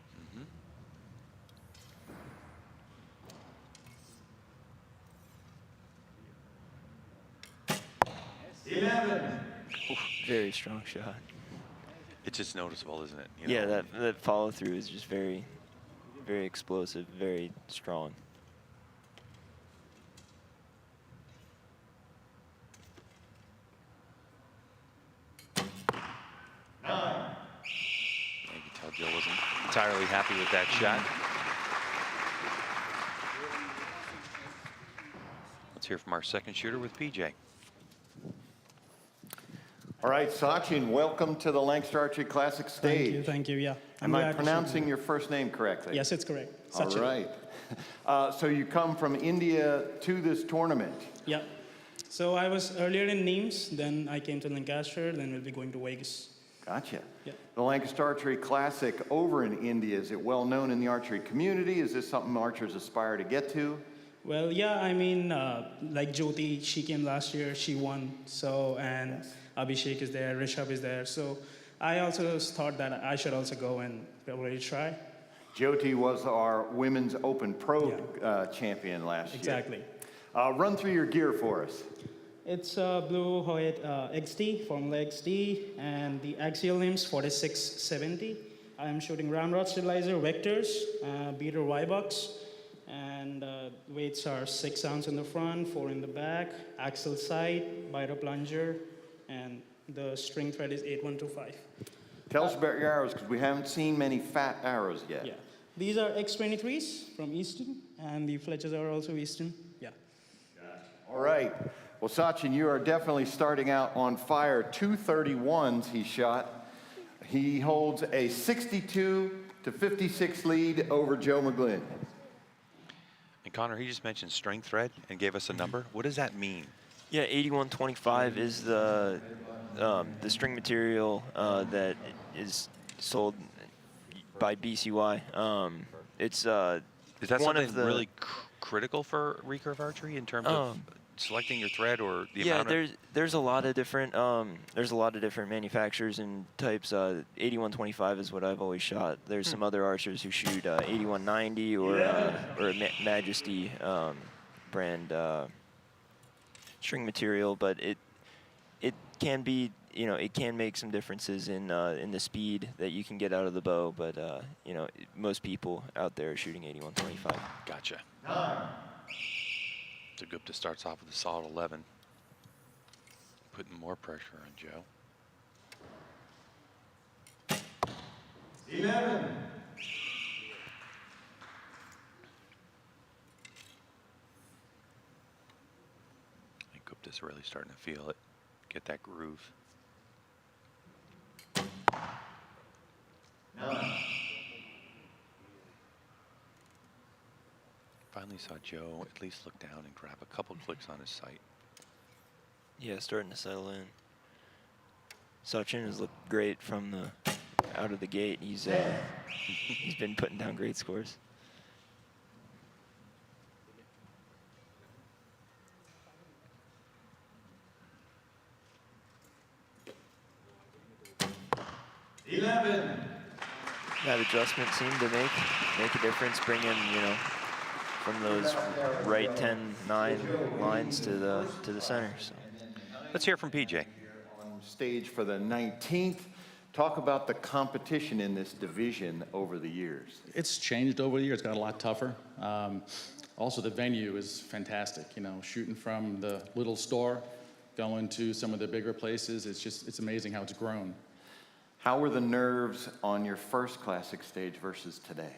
11. Oof, very strong shot. It's just noticeable, isn't it? Yeah, that follow through is just very, very explosive, very strong. You can tell Joe wasn't entirely happy with that shot. Let's hear from our second shooter with PJ. All right, Sachin, welcome to the Lancaster Archery Classic stage. Thank you, yeah. Am I pronouncing your first name correctly? Yes, it's correct. All Sachin. right. So you come from India to this tournament. Yeah. So I was earlier in Nimes, then I came to Lancaster, then we'll be going to Vegas. Gotcha. Yeah. The Lancaster Archery Classic over in India, is it well known in the archery community? Is this something archers aspire to get to? Well, yeah, I mean, like Jyoti, she came last year, she won. So, and Abhishek is there, Rishabh is there. So I also thought that I should also go and probably try. Jyoti was our Women's Open Pro champion last year. Exactly. Run through your gear for us. It's Blue Hoyt XT, Formula XT, and the axial limbs 4670. I'm shooting round rod stabilizer, vectors, beater Y-box, and weights are 6 ounce in the front, 4 in the back, axle sight, biter plunger, and the string thread is 8125. Tell us about your arrows, because we haven't seen many fat arrows yet. Yeah. These are X23s from Easton, and the fletches are also Easton. Yeah. All right. Well, Sachin, you are definitely starting out on fire. 231s he shot. He holds a 62-56 lead over Joe McGlynn. And Connor, he just mentioned string thread and gave us a number. What does that mean? Yeah, 8125 is the string material that is sold by BCY. Is that one something of the really critical for recurve archery in terms of selecting your thread or the amount of? there's a lot of different manufacturers and types. 8125 is what I've always shot. There's some other archers who shoot 8190 or a Majesty brand string material, but it can be, it can make some differences in the speed that you can get out of the bow, but most people out there are shooting 8125. Gotcha. So Gupta starts off with a solid 11, putting more pressure on Joe. 11. I think Gupta's really starting to feel it, get that groove. 9. Finally saw Joe at least look down and grab a couple clicks on his sight. Yeah, starting to settle in. Sachin has looked great from the out of the gate. He's been putting down great scores. That adjustment seemed to make a difference, bring him, from those right 10-9 lines to the center. So let's hear from PJ. On stage for the 19th. Talk about the competition in this division over the years. It's changed over the years. It's got a lot tougher. Also, the venue is fantastic. Shooting from the little store, going to some of the bigger places. It's amazing how it's grown. How were the nerves on your first classic stage versus today?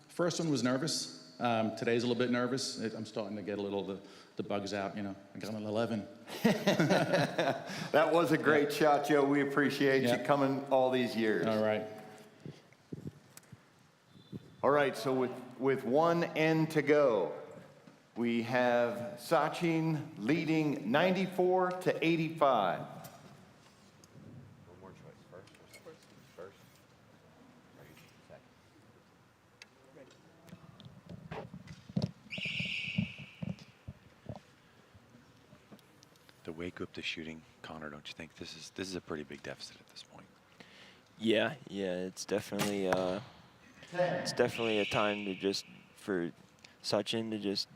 First one was nervous. Today's a little bit nervous. I'm starting to get a little the bugs out. I got an 11. That was a great shot, Joe. We appreciate you coming all these years. All right. All right, so with one end to go, we have Sachin leading 94-85. The way Gupta shooting, Connor, don't you think this is a pretty big deficit at this point? yeah, it's definitely a time to for Sachin to just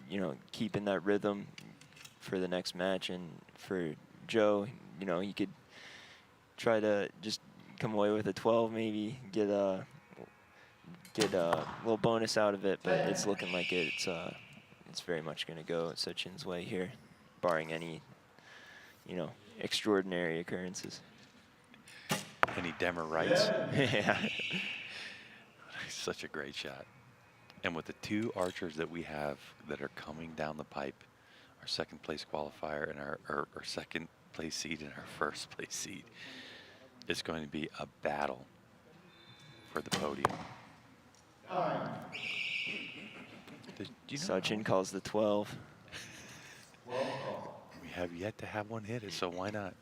keep in that rhythm for the next match, and for Joe, he could try to just come away with a 12, maybe get a little bonus out of it, but it's looking like it's very much going to go Sachin's way here, barring any extraordinary occurrences. Any Demmer rights? Yeah. Such a great shot. And with the two archers that we have that are coming down the pipe our second place qualifier and our second place seed and our first place seed. It's going to be a battle for the podium. Do you know Sachin calls the 12. we have yet to have one hit it, so why not?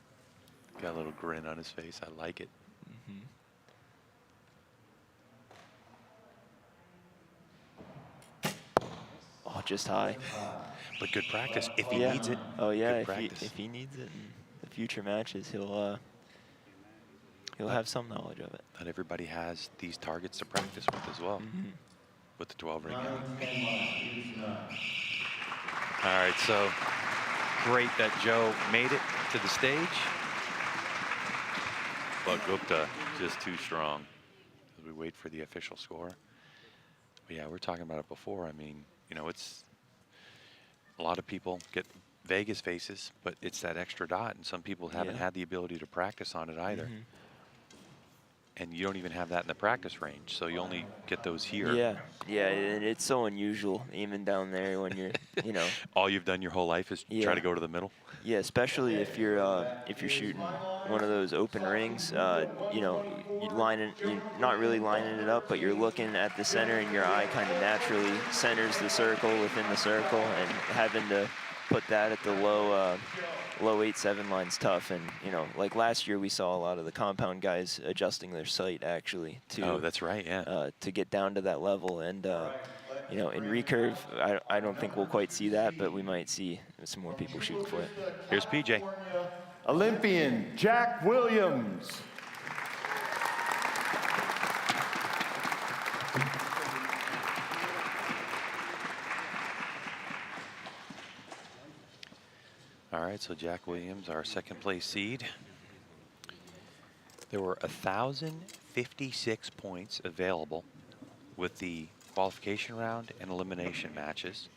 Got a little grin on his face. I like it. Oh, just high. But good practice if he needs it. Oh yeah, Good if he needs it in the future matches, he'll have some knowledge of it. Not everybody has these targets to practice with as well. With the 12 ring out. All right, so great that Joe made it to the stage. But Gupta just too strong as we wait for the official score. But yeah, we're talking about it before. I mean, you know, it's a lot of people get Vegas faces, but it's that extra dot, and some people haven't had the ability to practice on it either. And you don't even have that in the practice range, so you only get those here. Yeah, and it's so unusual, even down there when you're, you know. All you've done your whole life is try to go to the middle. Yeah, especially if you're shooting one of those open rings, you know, you're not really lining it up, but you're looking at the center, and your eye kind of naturally centers the circle within the circle, and having to put that at the low 8-7 line's tough. And you know, like last year we saw a lot of the compound guys adjusting their sight actually to that's right, to get down to that level. And you know, in recurve I don't think we'll quite see that, but we might see some more people shooting for it. Here's PJ. Olympian Jack Williams. All right, so Jack Williams, our second place seed. There were 1,056 points available with the qualification round and elimination matches.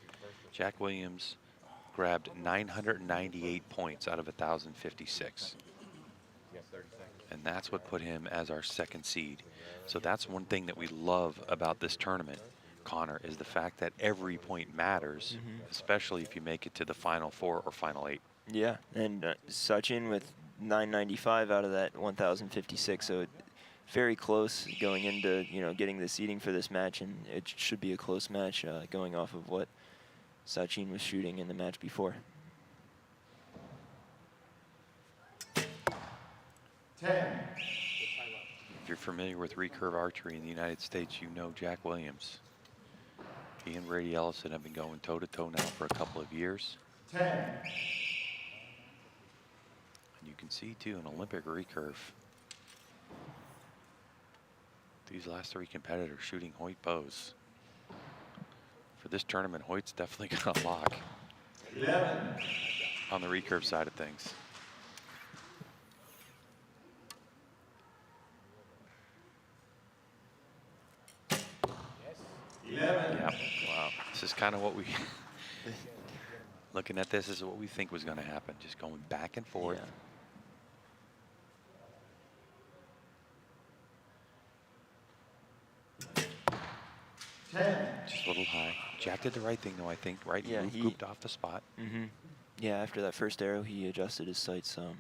Jack Williams grabbed 998 points out of 1,056. And that's what put him as our second seed. So that's one thing that we love about this tournament, Connor, is the fact that every point matters, especially if you make it to the final 4 or final 8. Yeah, and Sachin with 995 out of that 1,056, so very close going into, you know, getting the seeding for this match, and it should be a close match going off of what Sachin was shooting in the match before. 10. If you're familiar with recurve archery in the United States, you know Jack Williams. He and Brady Ellison have been going toe-to-toe now for a couple of years. 10. And you can see, too, an Olympic recurve. These last 3 competitors shooting Hoyt bows. For this tournament, Hoyt's definitely got a lock 11. on the recurve side of things. Yeah, wow. This is kind of what we, looking at this, is what we think was going to happen. Just going back and forth. Just a little high. Jack did the right thing, though, I think, right? Yeah, he gooped off the spot. Yeah, after that first arrow, he adjusted his sight some.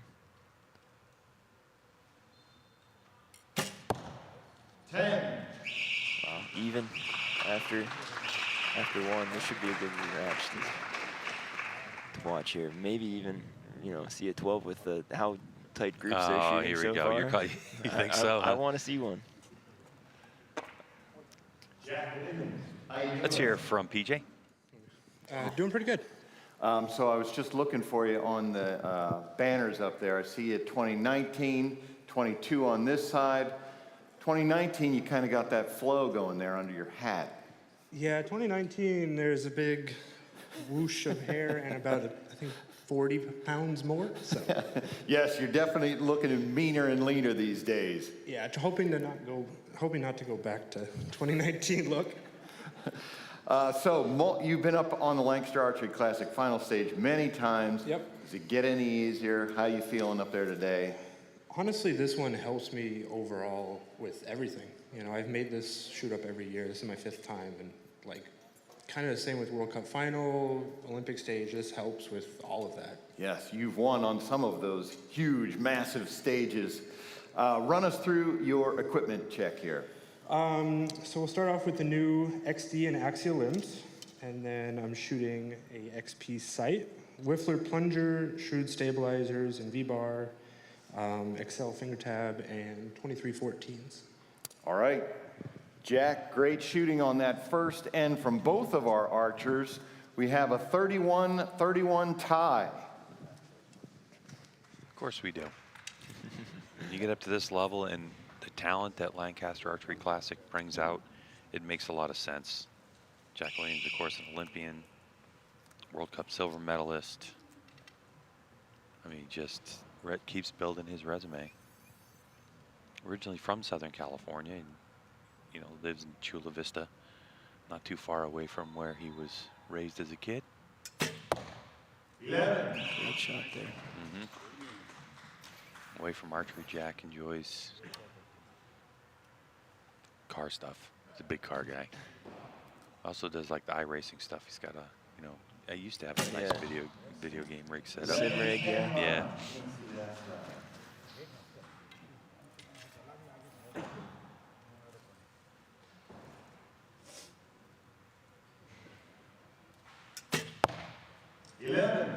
10. Wow, even after one. This should be a good match to watch here. Maybe even, you know, see a 12 with how tight groups they're shooting here we so go. far. You think so? I want to see one. Let's hear from PJ. Doing pretty good. So I was just looking for you on the banners up there. I see you 2019, 22 on this side. 2019, you kind of got that flow going there under your hat. Yeah, 2019, there's a big whoosh of hair and about, I think, 40 pounds more. So. Yes, you're definitely looking meaner and leaner these days. Yeah, hoping not to go back to 2019 look. So you've been up on the Lancaster Archery Classic final stage many times. Yep. Does it get any easier? How you feeling up there today? Honestly, this one helps me overall with everything. You know, I've made this shoot up every year. This is my 5th time, and like kind of the same with World Cup final, Olympic stage. This helps with all of that. Yes, you've won on some of those huge, massive stages. Run us through your equipment check here. So we'll start off with the new XD and axial limbs, and then I'm shooting a XP sight, Whiffler plunger, shrewd stabilizers, and V-bar, Excel finger tab, and 2314s. All right. Jack, great shooting on that first end from both of our archers. We have a 31-31 tie. Of course we do. When you get up to this level and the talent that Lancaster Archery Classic brings out, it makes a lot of sense. Jack Williams, of course, an Olympian, World Cup silver medalist. I mean, just keeps building his resume. Originally from Southern California, and lives in Chula Vista, not too far away from where he was raised as a kid. 11. Great shot there. Away from archery, Jack enjoys car stuff. He's a big car guy. Also does like the iRacing stuff. He's got I used to have a nice video game rig set up. Sim rig, yeah. Yeah.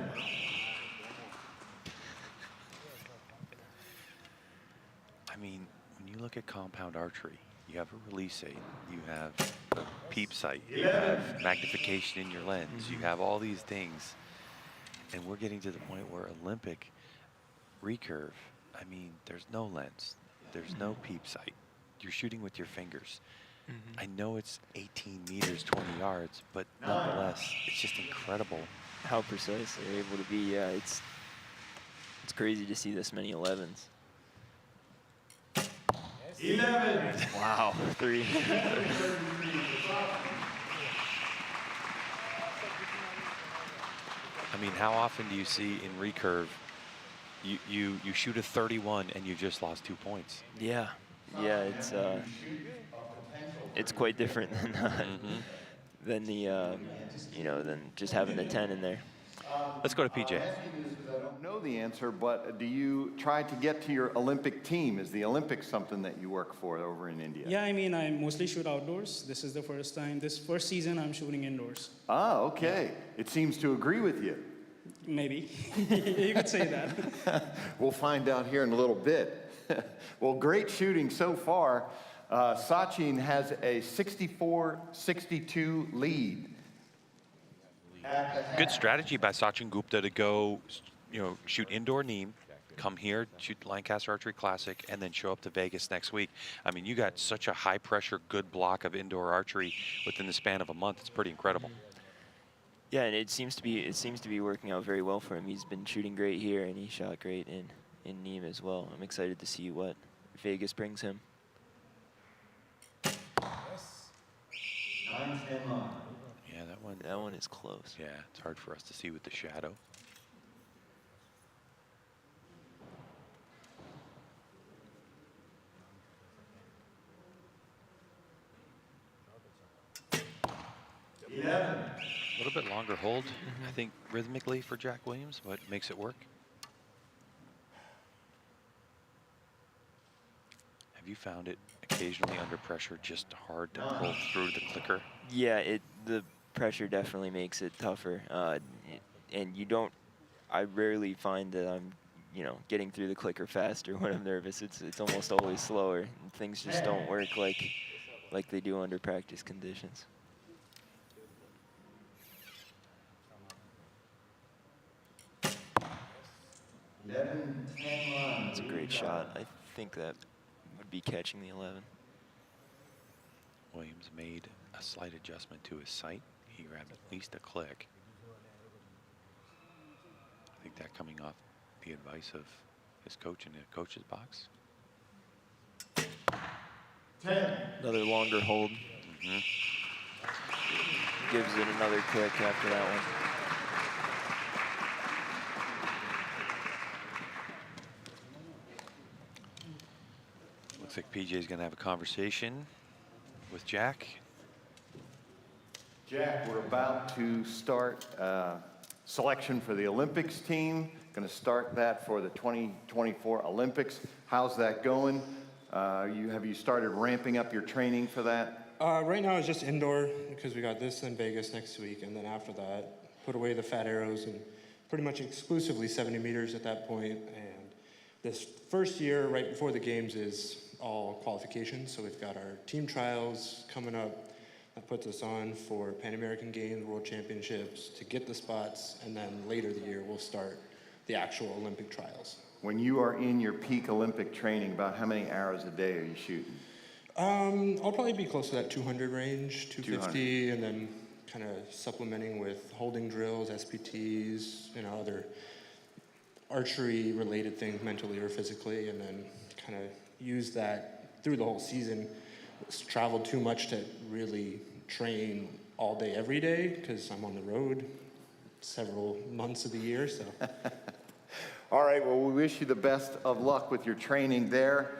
I mean, when you look at compound archery, you have a release aid, you have a peep sight, you have magnification in your lens, you have all these things. And we're getting to the point where Olympic recurve, I mean, there's no lens, there's no peep sight. You're shooting with your fingers. I know it's 18 meters, 20 yards, but nonetheless, it's just incredible. How precise they're able to be. Yeah, it's crazy to see this many 11s. 11. Wow, 3. I mean, how often do you see in recurve, you shoot a 31 and you just lost 2 points? Yeah, yeah, it's quite different than than just having the 10 in there. Let's go to PJ. I don't know the answer, but do you try to get to your Olympic team? Is the Olympics something that you work for over in India? Yeah, I mean, I mostly shoot outdoors. This is the first time, this first season I'm shooting indoors. Ah, okay. It seems to agree with you. Maybe. You could say that. We'll find out here in a little bit. Well, great shooting so far. Sachin has a 64-62 lead. Good strategy by Sachin Gupta to go, shoot indoor Neem, come here, shoot Lancaster Archery Classic, and then show up to Vegas next week. I mean, you got such a high-pressure, good block of indoor archery within the span of a month. It's pretty incredible. Yeah, and it seems to be working out very well for him. He's been shooting great here, and he shot great in Nîmes as well. I'm excited to see what Vegas brings him. 9-10 line. Yeah, that one is close. Yeah, it's hard for us to see with the shadow. A little bit longer hold, I think, rhythmically for Jack Williams, but makes it work. Have you found it occasionally under pressure just hard to pull through the clicker? Yeah, the pressure definitely makes it tougher. And I rarely find that I'm, getting through the clicker faster when I'm nervous. It's almost always slower. And things just don't work like they do under practice conditions. That's a great shot. I think that would be catching the 11. Williams made a slight adjustment to his sight. He grabbed at least a click. I think that coming off the advice of his coach in the coach's box. 10. Another longer hold. Gives it another click after that one. Looks like PJ's going to have a conversation with Jack. Jack, we're about to start selection for the Olympics team. Going to start that for the 2024 Olympics. How's that going? Have you started ramping up your training for that? Right now it's just indoor because we got this in Vegas next week, and then after that, put away the fat arrows and pretty much exclusively 70 meters at that point. And this first year, right before the games, is all qualifications. So we've got our team trials coming up. That puts us on for Pan American Games, World Championships to get the spots, and then later the year we'll start the actual Olympic trials. When you are in your peak Olympic training, about how many arrows a day are you shooting? I'll probably be close to that 200 range, 250, and then kind of supplementing with holding drills, SPTs, other archery-related things mentally or physically, and then kind of use that through the whole season. It's traveled too much to really train all day, every day, because I'm on the road several months of the year, so. All right, well, we wish you the best of luck with your training there.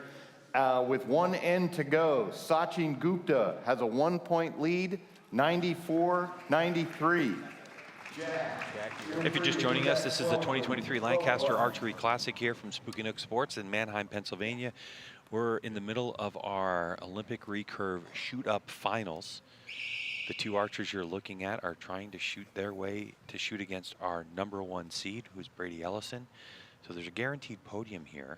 With one end to go, Sachin Gupta has a 1-point lead, 94-93. If you're just joining us, this is the 2023 Lancaster Archery Classic here from Spooky Nook Sports in Manheim, Pennsylvania. We're in the middle of our Olympic recurve shoot-up finals. The two archers you're looking at are trying to shoot their way to shoot against our #1 seed, who's Brady Ellison. So there's a guaranteed podium here.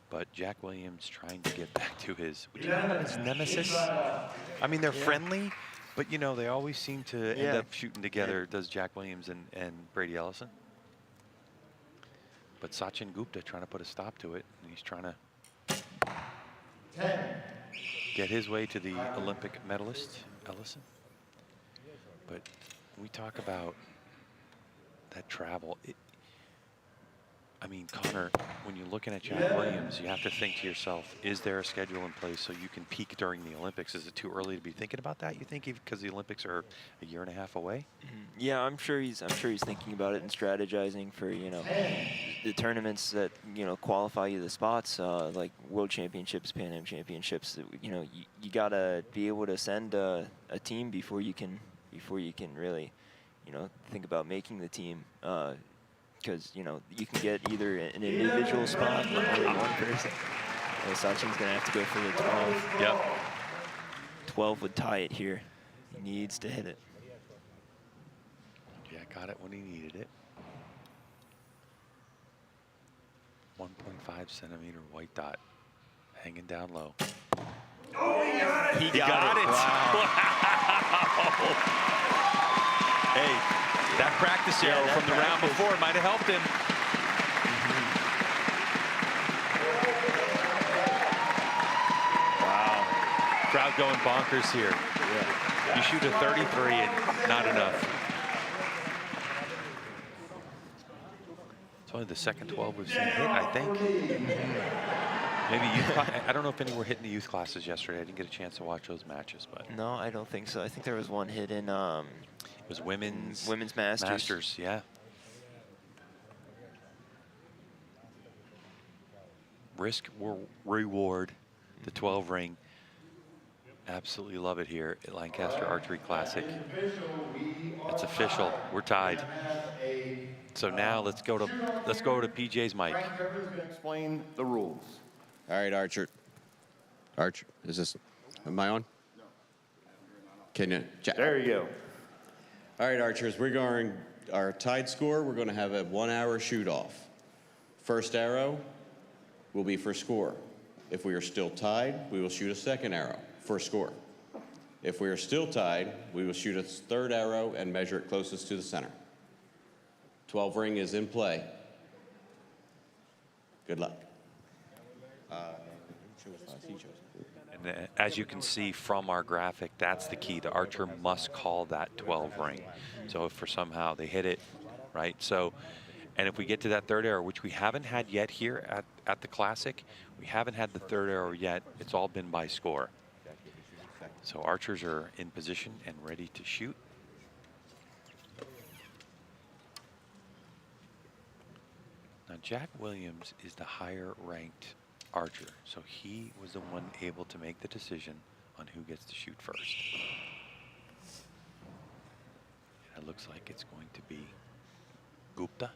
But Jack Williams trying to get back to his, would you call his nemesis? I mean, they're friendly, but they always seem to end up shooting together, does Jack Williams and Brady Ellison. But Sachin Gupta trying to put a stop to it, and he's trying to get his way to the Olympic medalist, Ellison. But when we talk about that travel, I mean, Connor, when you're looking at Jack Williams, you have to think to yourself, is there a schedule in place so you can peak during the Olympics? Is it too early to be thinking about that, you think, because the Olympics are a year and a half away? Yeah, I'm sure he's thinking about it and strategizing for, the tournaments that, qualify you the spots, like World Championships, Pan Am Championships. You gotta be able to send a team before you can really, think about making the team. Because, you can get either an individual spot or only one person. Well, Sachin's going to have to go for the 12. Yep. 12 would tie it here. He needs to hit it. Yeah, got it when he needed it. 1.5 centimeter white dot hanging down low. Oh, he got it! He got it! Wow. Wow. Hey, that practice arrow from the round before might have helped him. Wow. Crowd going bonkers here. Yeah. You shoot a 33 and not enough. It's only the second 12 we've seen hit, I think. Maybe I don't know if any were hit in the youth classes yesterday. I didn't get a chance to watch those matches, but no, I don't think so. I think there was one hit in it was women's Masters. Yeah. Risk reward, the 12 ring. Absolutely love it here at Lancaster Archery Classic. It's official. We're tied. So now let's go to PJ's mic. Frank Trevor's going to explain the rules. All right, Archer, is this, am I on? No. Can you check? There you go. All right, archers, we're going, our tied score, we're going to have a 1-hour shoot off. First arrow will be for score. If we are still tied, we will shoot a second arrow for score. If we are still tied, we will shoot a third arrow and measure it closest to the center. 12 ring is in play. Good luck. And as you can see from our graphic, that's the key. The archer must call that 12 ring. So if for somehow they hit it, right? So, and if we get to that third arrow, which we haven't had yet here at the Classic, we haven't had the third arrow yet. It's all been by score. So archers are in position and ready to shoot. Now Jack Williams is the higher ranked archer, so he was the one able to make the decision on who gets to shoot first. It looks like it's going to be Gupta.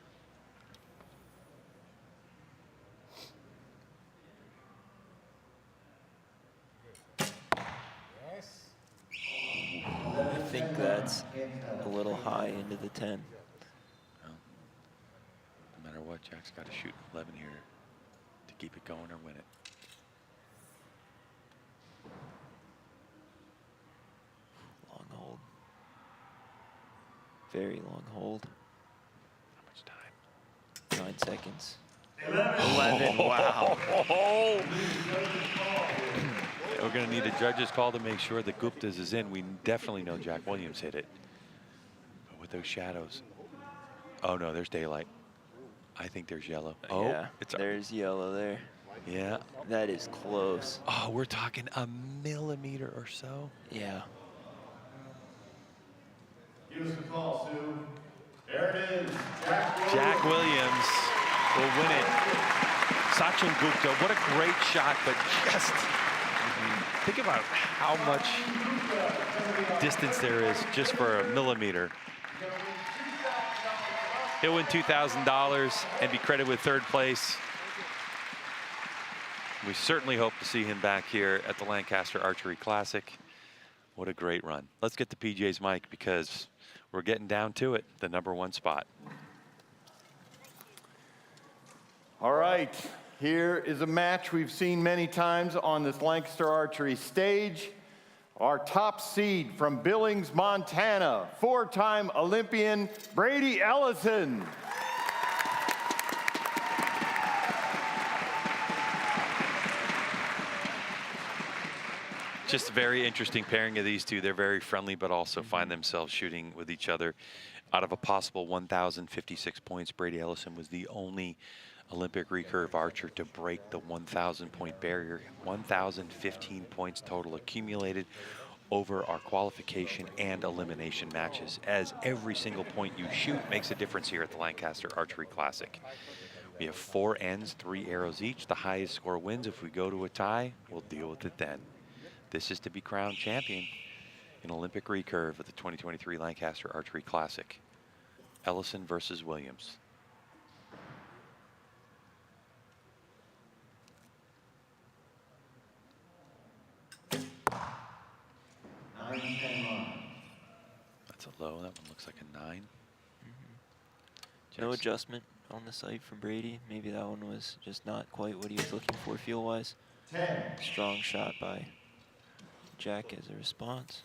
I think that's a little high into the 10. Well, no matter what, Jack's got to shoot 11 here to keep it going or win it. Long hold. Very long hold. How much time? 9 seconds. 11. Wow. We're going to need a judge's call to make sure that Gupta's is in. We definitely know Jack Williams hit it. But with those shadows. Oh, no, there's daylight. I think there's yellow. Oh, yeah, there's yellow there. Yeah. That is close. Oh, we're talking a millimeter or so. Yeah. Give us a call, Sue. There it is. Jack Williams will win it. Sachin Gupta, what a great shot, but just think about how much distance there is just for a millimeter. He'll win $2,000 and be credited with 3rd place. We certainly hope to see him back here at the Lancaster Archery Classic. What a great run. Let's get to PJ's mic because we're getting down to it, the #1 spot. All right, here is a match we've seen many times on this Lancaster Archery stage. Our top seed from Billings, Montana, 4-time Olympian Brady Ellison. Just a very interesting pairing of these two. They're very friendly, but also find themselves shooting with each other. Out of a possible 1,056 points, Brady Ellison was the only Olympic recurve archer to break the 1,000 point barrier. 1,015 points total accumulated over our qualification and elimination matches, as every single point you shoot makes a difference here at the Lancaster Archery Classic. We have 4 ends, 3 arrows each. The highest score wins. If we go to a tie, we'll deal with it then. This is to be crowned champion in Olympic recurve of the 2023 Lancaster Archery Classic. Ellison versus Williams. That's a low. That one looks like a 9. No adjustment on the sight from Brady. Maybe that one was just not quite what he was looking for feel-wise. Strong shot by Jack as a response.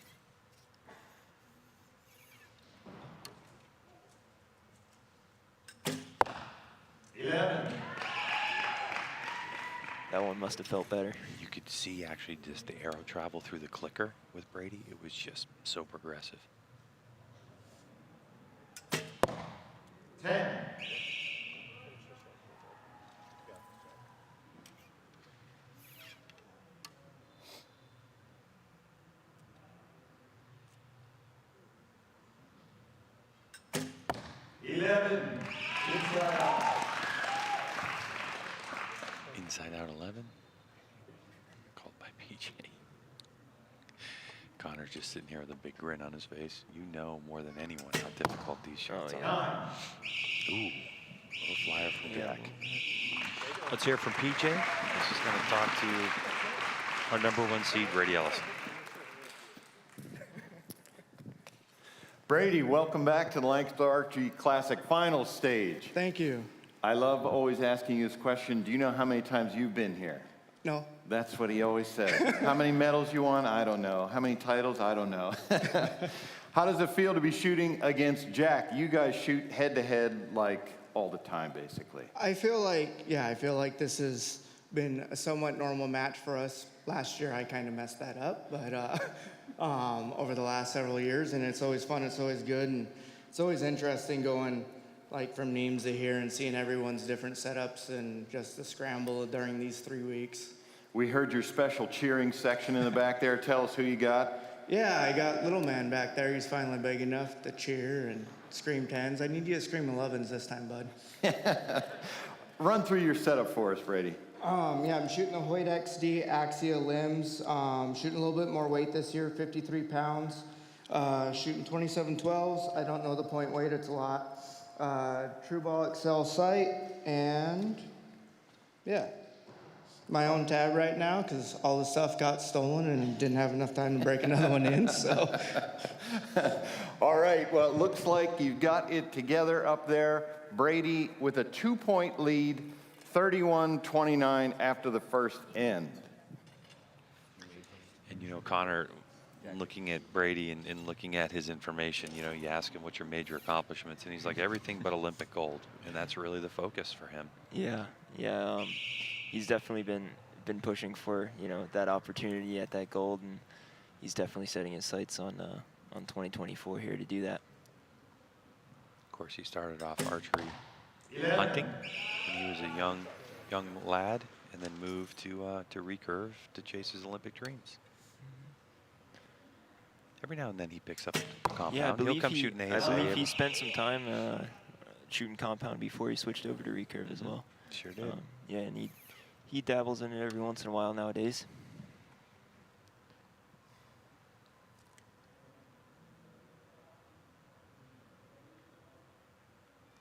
That one must have felt better. You could see actually just the arrow travel through the clicker with Brady. It was just so progressive. 10. Inside out 11. Called by PJ. Connor's just sitting here with a big grin on his face. You know more than anyone how difficult these shots are. Ooh, little flyer from Jack. Let's hear from PJ. This is going to talk to our #1 seed, Brady Ellison. Brady, welcome back to the Lancaster Archery Classic final stage. Thank you. I love always asking you this question. Do you know how many times you've been here? No. That's what he always says. How many medals you won? I don't know. How many titles? I don't know. How does it feel to be shooting against Jack? You guys shoot head-to-head like all the time, basically. I feel like this has been a somewhat normal match for us. Last year I kind of messed that up, but over the last several years, and it's always fun, it's always good, and it's always interesting going like from Nemes to here and seeing everyone's different setups and just the scramble during these 3 weeks. We heard your special cheering section in the back there. Tell us who you got. Yeah, I got little man back there. He's finally big enough to cheer and scream 10s. I need you to scream 11s this time, bud. Run through your setup for us, Brady. Yeah, I'm shooting the Hoyt XD Axia limbs. Shooting a little bit more weight this year, 53 pounds. Shooting 27-12s. I don't know the point weight, it's a lot. True Ball XL sight, and yeah. My own tab right now because all the stuff got stolen and didn't have enough time to break another one in, so. All right, well, it looks like you've got it together up there. Brady with a 2-point lead, 31-29 after the first end. And, you know, Connor, looking at Brady and looking at his information, you know, you ask him what's your major accomplishments, and he's like, everything but Olympic gold. And that's really the focus for him. Yeah, yeah. He's definitely been pushing for, you know, that opportunity at that gold, and he's definitely setting his sights on 2024 here to do that. Of course, he started off archery hunting when he was a young lad, and then moved to recurve to chase his Olympic dreams. Every now and then he picks up a compound. Yeah, I believe He'll come shooting I ASA. believe he spent some time shooting compound before he switched over to recurve as well. Sure did. Yeah, and he dabbles in it every once in a while nowadays.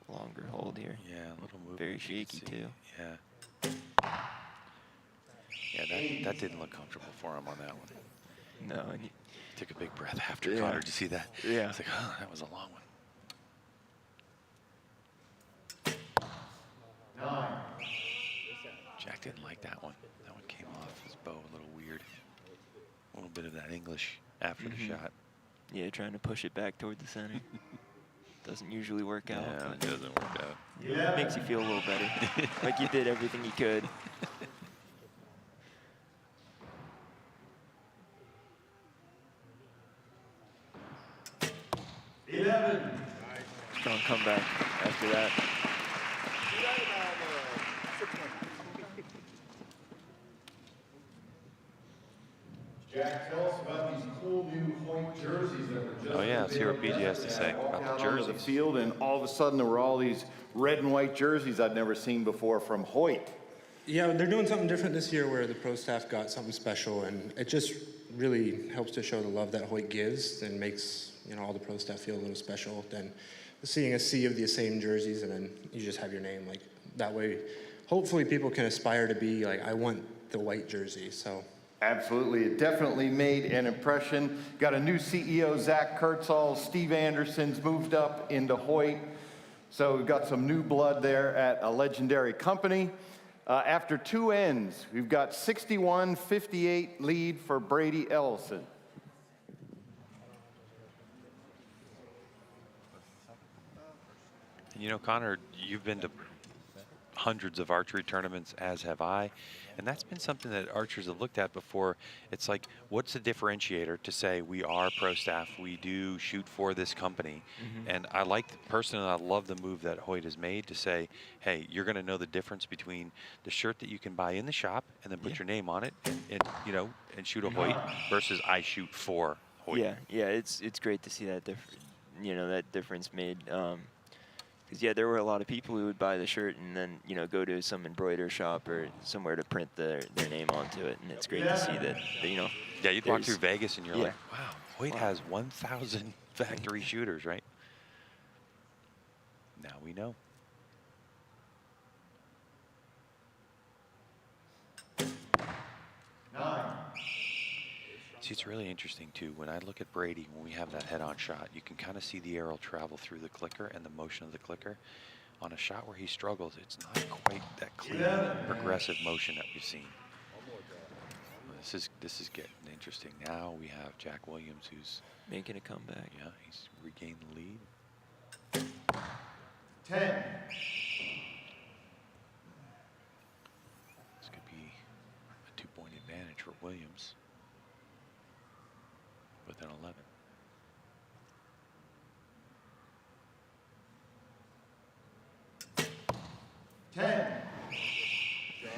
Longer hold here. Yeah, a little movement. Very shaky too. Yeah. Yeah, that didn't look comfortable for him on that one. No, and he took a big breath after. Connor, did you see that? Yeah. It's like, oh, that was a long one. 9. Jack didn't like that one. That one came off his bow a little weird. A little bit of that English after the shot. Yeah, trying to push it back toward the center. Doesn't usually work out. Yeah, it doesn't work out. Yeah. Makes you feel a little better. Like you did everything you could. Strong comeback after that. Jack, tell us about these cool new Hoyt jerseys that were just. Oh yeah, let's hear what BG has to say about the jerseys. The field, and all of a sudden there were all these red and white jerseys I'd never seen before from Hoyt. Yeah, they're doing something different this year where the pro staff got something special, and it just really helps to show the love that Hoyt gives and makes, you know, all the pro staff feel a little special than seeing a sea of the same jerseys and then you just have your name. Like that way, hopefully people can aspire to be like, I want the white jersey, so. Absolutely, it definitely made an impression. Got a new CEO, Zach Kurtzall. Steve Anderson's moved up into Hoyt. So we've got some new blood there at a legendary company. After 2 ends, we've got 61-58 lead for Brady Ellison. You know, Connor, you've been to hundreds of archery tournaments, as have I, and that's been something that archers have looked at before. It's like, what's the differentiator to say we are pro staff, we do shoot for this company? And I like, personally, I love the move that Hoyt has made to say, hey, you're going to know the difference between the shirt that you can buy in the shop and then put your name on it and you know, and shoot a Hoyt versus I shoot for Hoyt. Yeah, it's great to see that that difference made. Because, yeah, there were a lot of people who would buy the shirt and then, you know, go to some embroider shop or somewhere to print their name onto it. And it's great to see that, you know. Yeah, you'd walk through Vegas and you're like, wow, Hoyt has 1,000 factory shooters, right? Now we know. See, it's really interesting, too. When I look at Brady, when we have that head-on shot, you can kind of see the arrow travel through the clicker and the motion of the clicker. On a shot where he struggles, it's not quite that clean, progressive motion that we've seen. This is getting interesting. Now we have Jack Williams, who's making a comeback. Yeah, he's regained the lead. 10. This could be a 2-point advantage for Williams with an 11.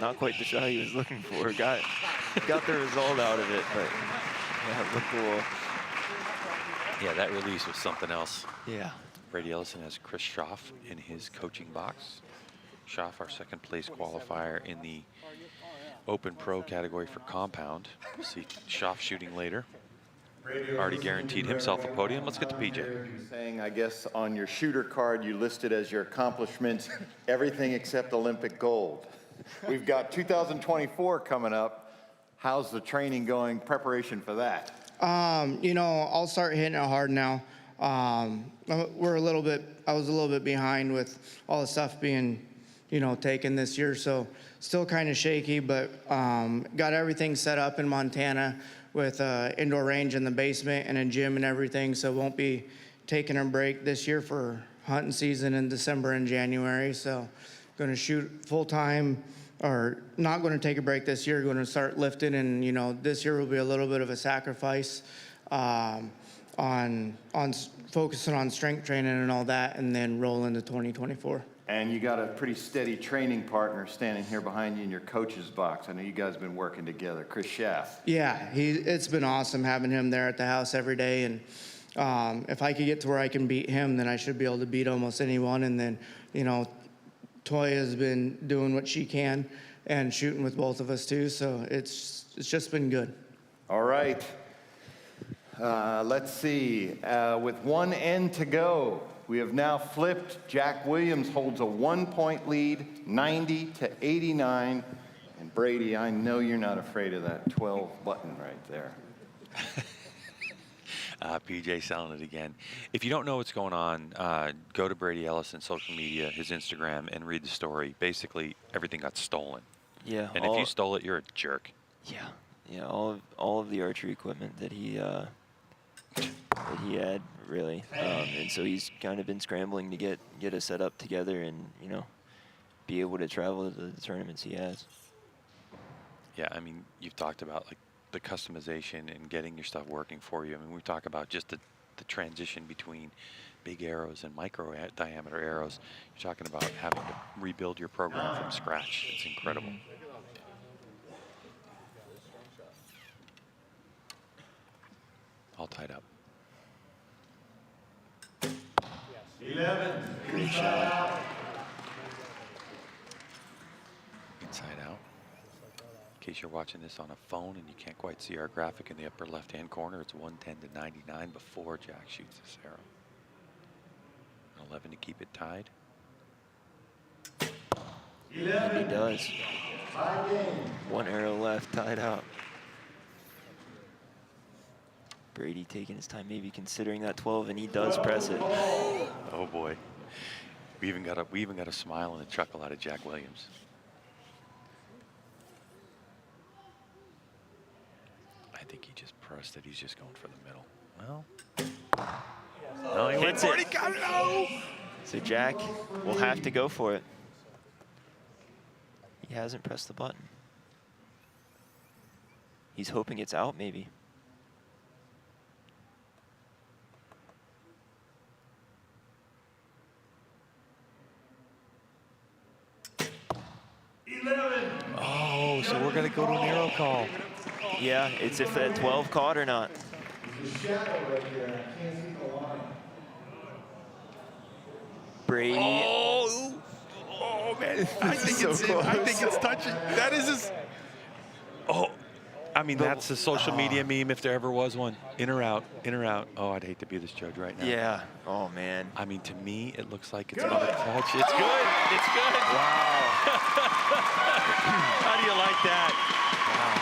Not quite the shot he was looking for. Got the result out of it, but yeah, it looked cool. Yeah, that release was something else. Yeah. Brady Ellison has Chris Schaff in his coaching box. Schaff, our second place qualifier in the Open Pro category for compound. We'll see Schaff shooting later. already guaranteed himself a podium. Let's get to PJ. Saying, I guess, on your shooter card, you listed as your accomplishments everything except Olympic gold. We've got 2024 coming up. How's the training going, preparation for that? You know, I'll start hitting it hard now. I was a little bit behind with all the stuff being, taken this year, so still kind of shaky, but got everything set up in Montana with indoor range in the basement and a gym and everything, so won't be taking a break this year for hunting season in December and January, so going to shoot full time, or not going to take a break this year, going to start lifting, and this year will be a little bit of a sacrifice on focusing on strength training and all that, and then roll into 2024. And you got a pretty steady training partner standing here behind you in your coach's box. I know you guys have been working together, Chris Schaff. Yeah, it's been awesome having him there at the house every day, and if I could get to where I can beat him, then I should be able to beat almost anyone. And then, Toya's been doing what she can and shooting with both of us too, so it's just been good. All right. Let's see. With one end to go, we have now flipped. Jack Williams holds a 1-point lead, 90-89. And Brady, I know you're not afraid of that 12 button right there. PJ selling it again. If you don't know what's going on, go to Brady Ellison's social media, his Instagram, and read the story. Basically, everything got stolen. Yeah. And if you stole it, you're a jerk. Yeah. Yeah. All of the archery equipment that he had, really, and so he's kind of been scrambling to get us set up together and be able to travel to the tournaments he has. Yeah, I mean, you've talked about like the customization and getting your stuff working for you. I mean, we talk about just the transition between big arrows and micro diameter arrows. You're talking about having to rebuild your program from scratch. It's incredible. All tied up. 11. Great shot. Inside out. In case you're watching this on a phone and you can't quite see our graphic in the upper left-hand corner, it's 110-99 before Jack shoots this arrow. 11 to keep it tied. And he does. One arrow left, tied up. Brady taking his time, maybe considering that 12, and he does press it. Oh boy, we even got a smile and a chuckle out of Jack Williams. I think he just pressed it. He's just going for the middle. Well, no, he hits went for it. it. He got it. Oh. So Jack will have to go for it. He hasn't pressed the button. He's hoping it's out, maybe. Oh, so we're going to go to an arrow call. Yeah, it's if that 12 caught or not. Brady. Oh man, I think it's touching. That is his. Oh, I mean, that's a social media meme if there ever was one. In or out, in or out. Oh, I'd hate to be this judge right now. Yeah. Oh, man. I mean, to me, it looks like it's another touch. It's good. It's good. Wow. How do you like that? Wow.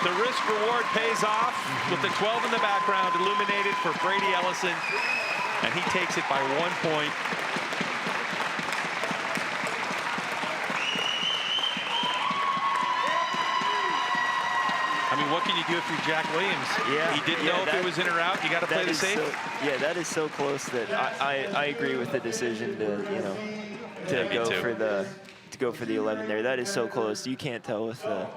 The risk reward pays off with the 12 in the background illuminated for Brady Ellison, and he takes it by 1 point. I mean, what can you do if you're Jack Williams? Yeah, he didn't know if it was in or out. You got to play the safe. Yeah, that is so close that I agree with the decision to go for the 11 there. That is so close. You can't tell with the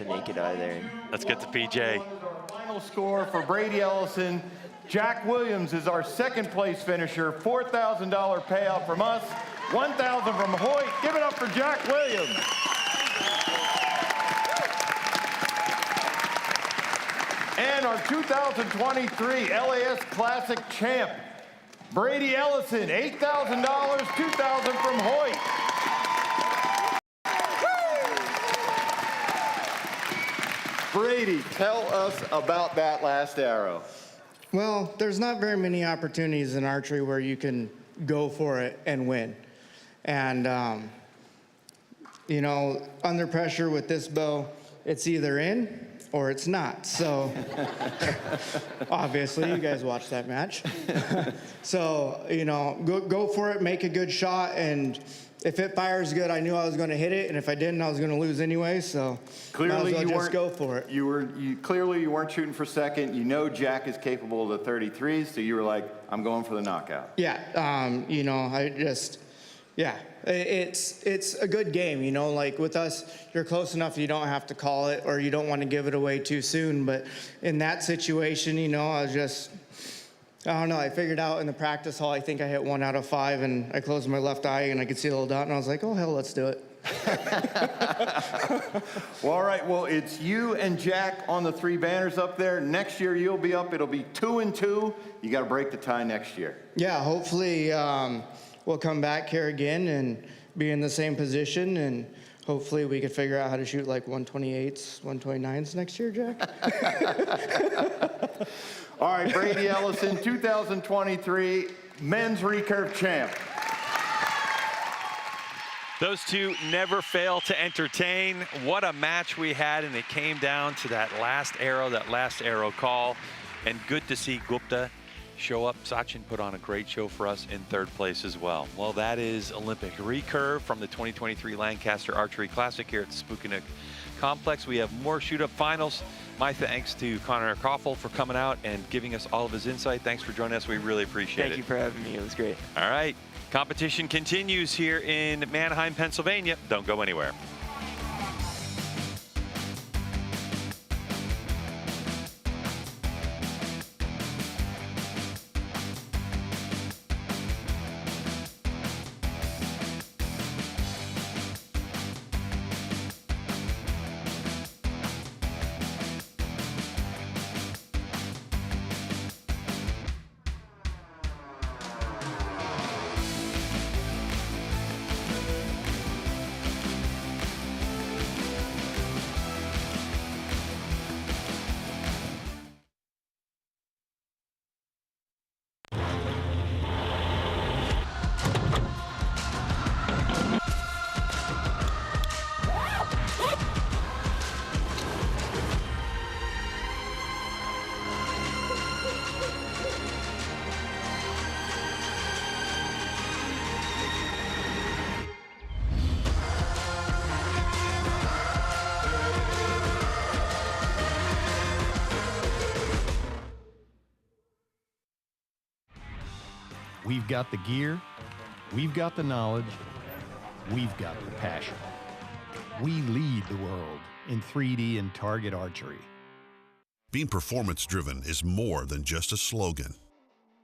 naked eye there. Let's get to PJ. Final score for Brady Ellison. Jack Williams is our second place finisher. $4,000 payout from us. $1,000 from Hoyt. Give it up for Jack Williams. And our 2023 LAS Classic champ, Brady Ellison, $8,000, $2,000 from Hoyt. Brady, tell us about that last arrow. Well, there's not very many opportunities in archery where you can go for it and win. And, you know, under pressure with this bow, it's either in or it's not. So, obviously, you guys watched that match. So, you know, go for it, make a good shot, and if it fires good, I knew I was going to hit it, and if I didn't, I was going to lose anyway. So clearly, might as well you just go for it. Clearly, you weren't shooting for second. You know, Jack is capable of the 33s, so you were like, "I'm going for the knockout." Yeah, you know, it's a good game. You know, like with us, you're close enough you don't have to call it, or you don't want to give it away too soon. But in that situation, you know, I don't know, I figured out in the practice hall, I think I hit 1 out of 5, and I closed my left eye, and I could see a little dot, and I was like, oh, hell, let's do it. Well, all right, well, it's you and Jack on the 3 banners up there. Next year, you'll be up. It'll be 2-2. You got to break the tie next year. Yeah, hopefully we'll come back here again and be in the same position, and hopefully we could figure out how to shoot like 128s, 129s next year, Jack. All right, Brady Ellison, 2023 men's recurve champ. Those two never fail to entertain. What a match we had, and it came down to that last arrow call. And good to see Gupta show up. Sachin put on a great show for us in 3rd place as well. Well, that is Olympic recurve from the 2023 Lancaster Archery Classic here at the Spookanuk Complex. We have more shoot-up finals. My thanks to Connor Koffel for coming out and giving us all of his insight. Thanks for joining us. We really appreciate it. Thank you for having me. It was great. All right. Competition continues here in Manheim, Pennsylvania. Don't go anywhere. We've got the gear, we've got the knowledge, we've got the passion. We lead the world in 3D and target archery. Being performance-driven is more than just a slogan.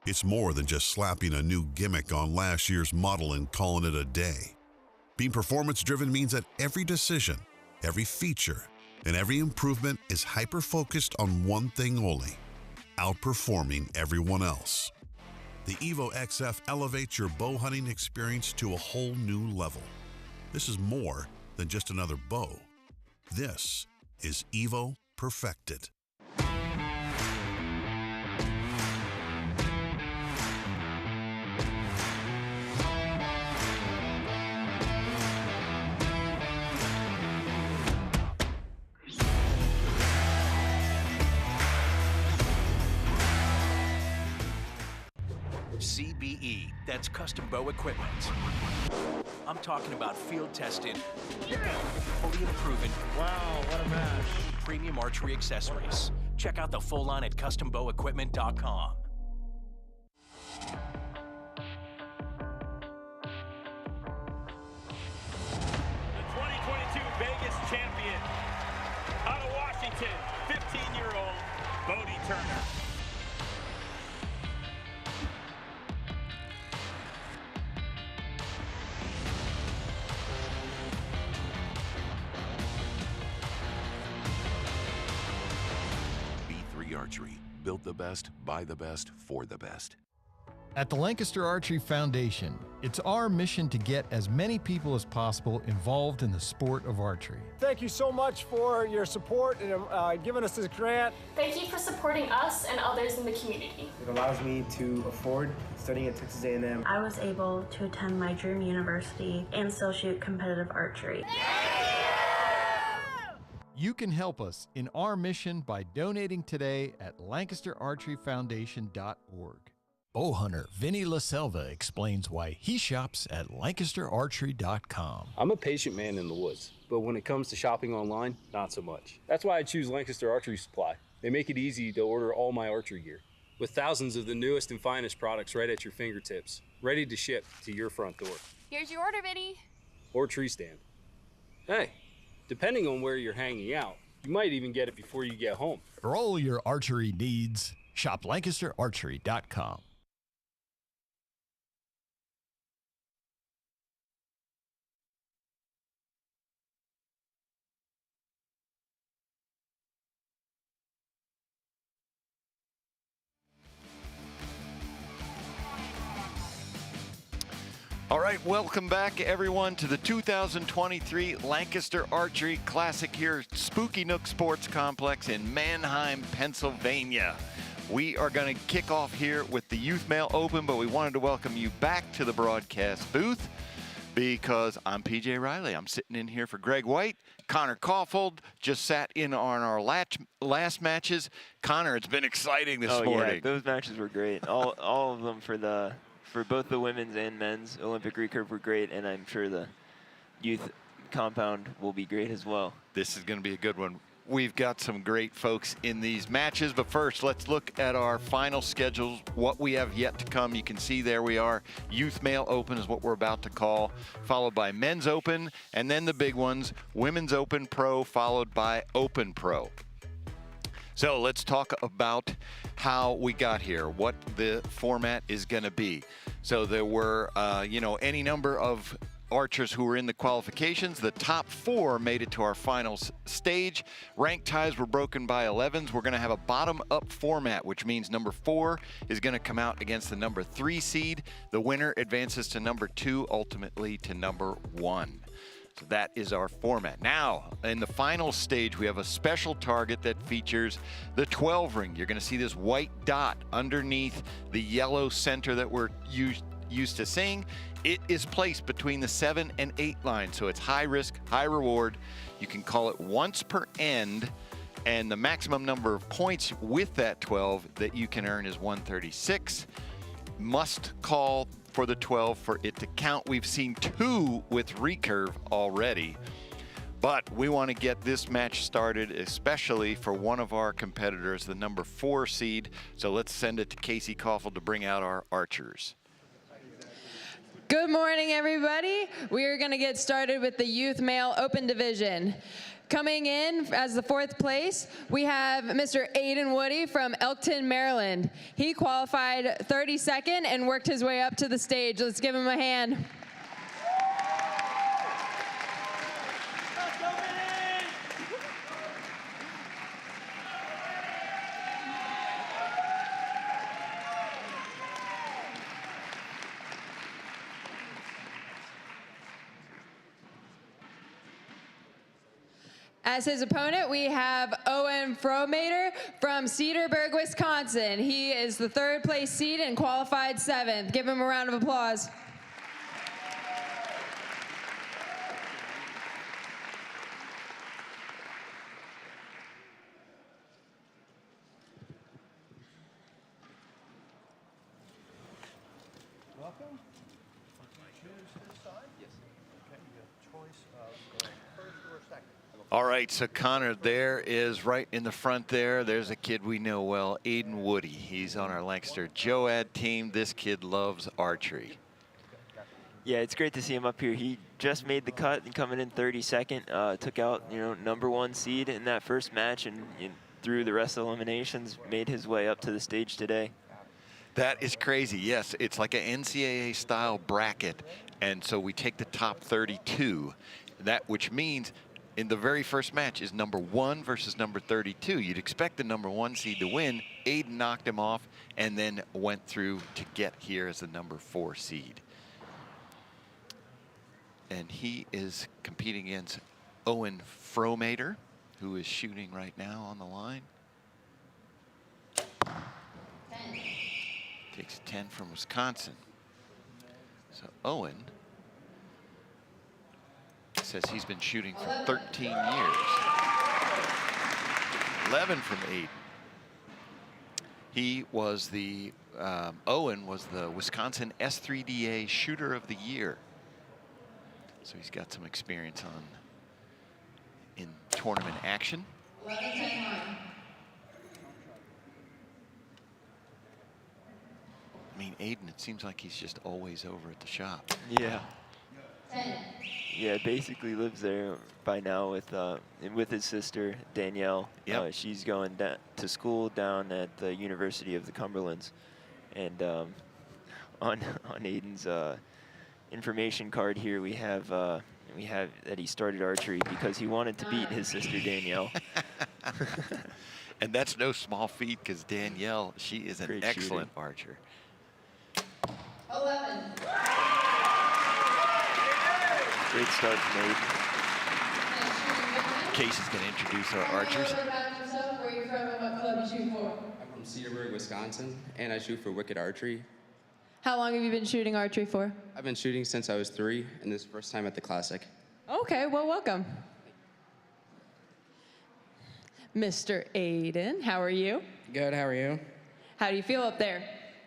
It's more than just slapping a new gimmick on last year's model and calling it a day. Being performance-driven means that every decision, every feature, and every improvement is hyper-focused on one thing only: outperforming everyone else. The Evo XF elevates your bow hunting experience to a whole new level. This is more than just another bow. This is Evo Perfected. CBE, that's custom bow equipment. I'm talking about field tested, fully proven. Wow, what a match. Premium archery accessories. Check out the full line at custombowequipment.com. The 2022 Vegas champion, out of Washington, 15-year-old Bodie Turner. B3 Archery. Built the best, buy the best, for the best. At the Lancaster Archery Foundation, it's our mission to get as many people as possible involved in the sport of archery. Thank you so much for your support and giving us this grant. Thank you for supporting us and others in the community. It allows me to afford studying at Texas A&M. I was able to attend my dream university and still shoot competitive archery. You can help us in our mission by donating today at lancasterarcheryfoundation.org. Bow hunter Vinny LaSelva explains why he shops at lancasterarchery.com. I'm a patient man in the woods, but when it comes to shopping online, not so much. That's why I choose Lancaster Archery Supply. They make it easy to order all my archery gear, with thousands of the newest and finest products right at your fingertips, ready to ship to your front door. Here's your order, Vinny. Or tree stand. Hey, depending on where you're hanging out, you might even get it before you get home. For all your archery needs, shop lancasterarchery.com. All right, welcome back, everyone, to the 2023 Lancaster Archery Classic here at Spooky Nook Sports Complex in Manheim, Pennsylvania. We are going to kick off here with the Youth Male Open, but we wanted to welcome you back to the broadcast booth because I'm PJ Riley. I'm sitting in here for Greg White. Connor Caulfield just sat in on our last matches. Connor, it's been exciting this morning. Yeah, those matches were great. All of them for both the women's and men's Olympic recurve were great, and I'm sure the youth compound will be great as well. This is going to be a good one. We've got some great folks in these matches, but first let's look at our final schedules, what we have yet to come. You can see there we are. Youth Male Open is what we're about to call, followed by Men's Open, and then the big ones, Women's Open Pro, followed by Open Pro. So let's talk about how we got here, what the format is going to be. So there were, any number of archers who were in the qualifications. The top 4 made it to our final stage. Rank ties were broken by 11s. We're going to have a bottom-up format, which means number 4 is going to come out against the number 3 seed. The winner advances to number 2, ultimately to number 1. So that is our format. Now, in the final stage, we have a special target that features the 12 ring. You're going to see this white dot underneath the yellow center that we're used to seeing. It is placed between the 7 and 8 line, so it's high risk, high reward. You can call it once per end, and the maximum number of points with that 12 that you can earn is 136. Must call for the 12 for it to count. We've seen 2 with recurve already, but we want to get this match started, especially for one of our competitors, the number 4 seed. So let's send it to Casey Caulfield to bring out our archers. Good morning, everybody. We are going to get started with the Youth Male Open Division. Coming in as the 4th place, we have Mr. Aiden Woody from Elkton, Maryland. He qualified 32nd and worked his way up to the stage. Let's give him a hand. As his opponent, we have Owen Fromater from Cedarburg, Wisconsin. He is the 3rd place seed and qualified 7th. Give him a round of applause. Welcome. Choose this side? Yes. Okay, you have choice of going first or second. All right, so Connor, there is right in the front there. There's a kid we know well, Aiden Woody. He's on our Lancaster Joad team. This kid loves archery. Yeah, it's great to see him up here. He just made the cut and coming in 32nd. Took out, number 1 seed in that first match, and through the rest of the eliminations, made his way up to the stage today. That is crazy. Yes, it's like an NCAA style bracket, and so we take the top 32. Which means in the very first match is number 1 versus number 32. You'd expect the number 1 seed to win. Aiden knocked him off and then went through to get here as the number 4 seed. And he is competing against Owen Fromater, who is shooting right now on the line. 10. Takes 10 from Wisconsin. So Owen says he's been shooting for 13 years. 11 from Aiden. He was the, Owen was the Wisconsin S3DA Shooter of the Year. So he's got some experience in tournament action. 11, 10, 9. I mean, Aiden, it seems like he's just always over at the shop. Yeah. 10. Yeah, basically lives there by now with his sister Danielle. Yep. She's going to school down at the University of the Cumberlands, and on Aiden's information card here we have that he started archery because he wanted to beat his sister Danielle. And that's no small feat because Danielle, she is an Great excellent shooting. archer. 11. Great start from Aiden. Casey's going to introduce our archers. Where are you from and what club you shoot for? I'm from Cedarburg, Wisconsin, and I shoot for Wicked Archery. How long have you been shooting archery for? I've been shooting since I was 3, and this is the first time at the Classic. Okay, well, welcome. Mr. Aiden, how are you? Good, how are you? How do you feel up there?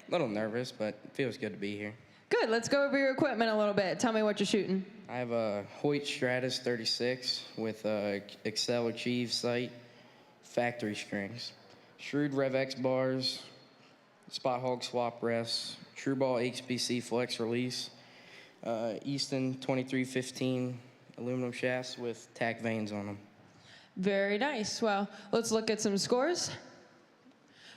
A little nervous, but it feels good to be here. Good, let's go over your equipment a little bit. Tell me what you're shooting. I have a Hoyt Stratus 36 with a Excel Achieve sight, factory strings, Shrewd Rev X bars, Spot Hog swap rests, Trueball HPC flex release, Easton 2315 aluminum shafts with tack vanes on them. Very nice. Well, let's look at some scores.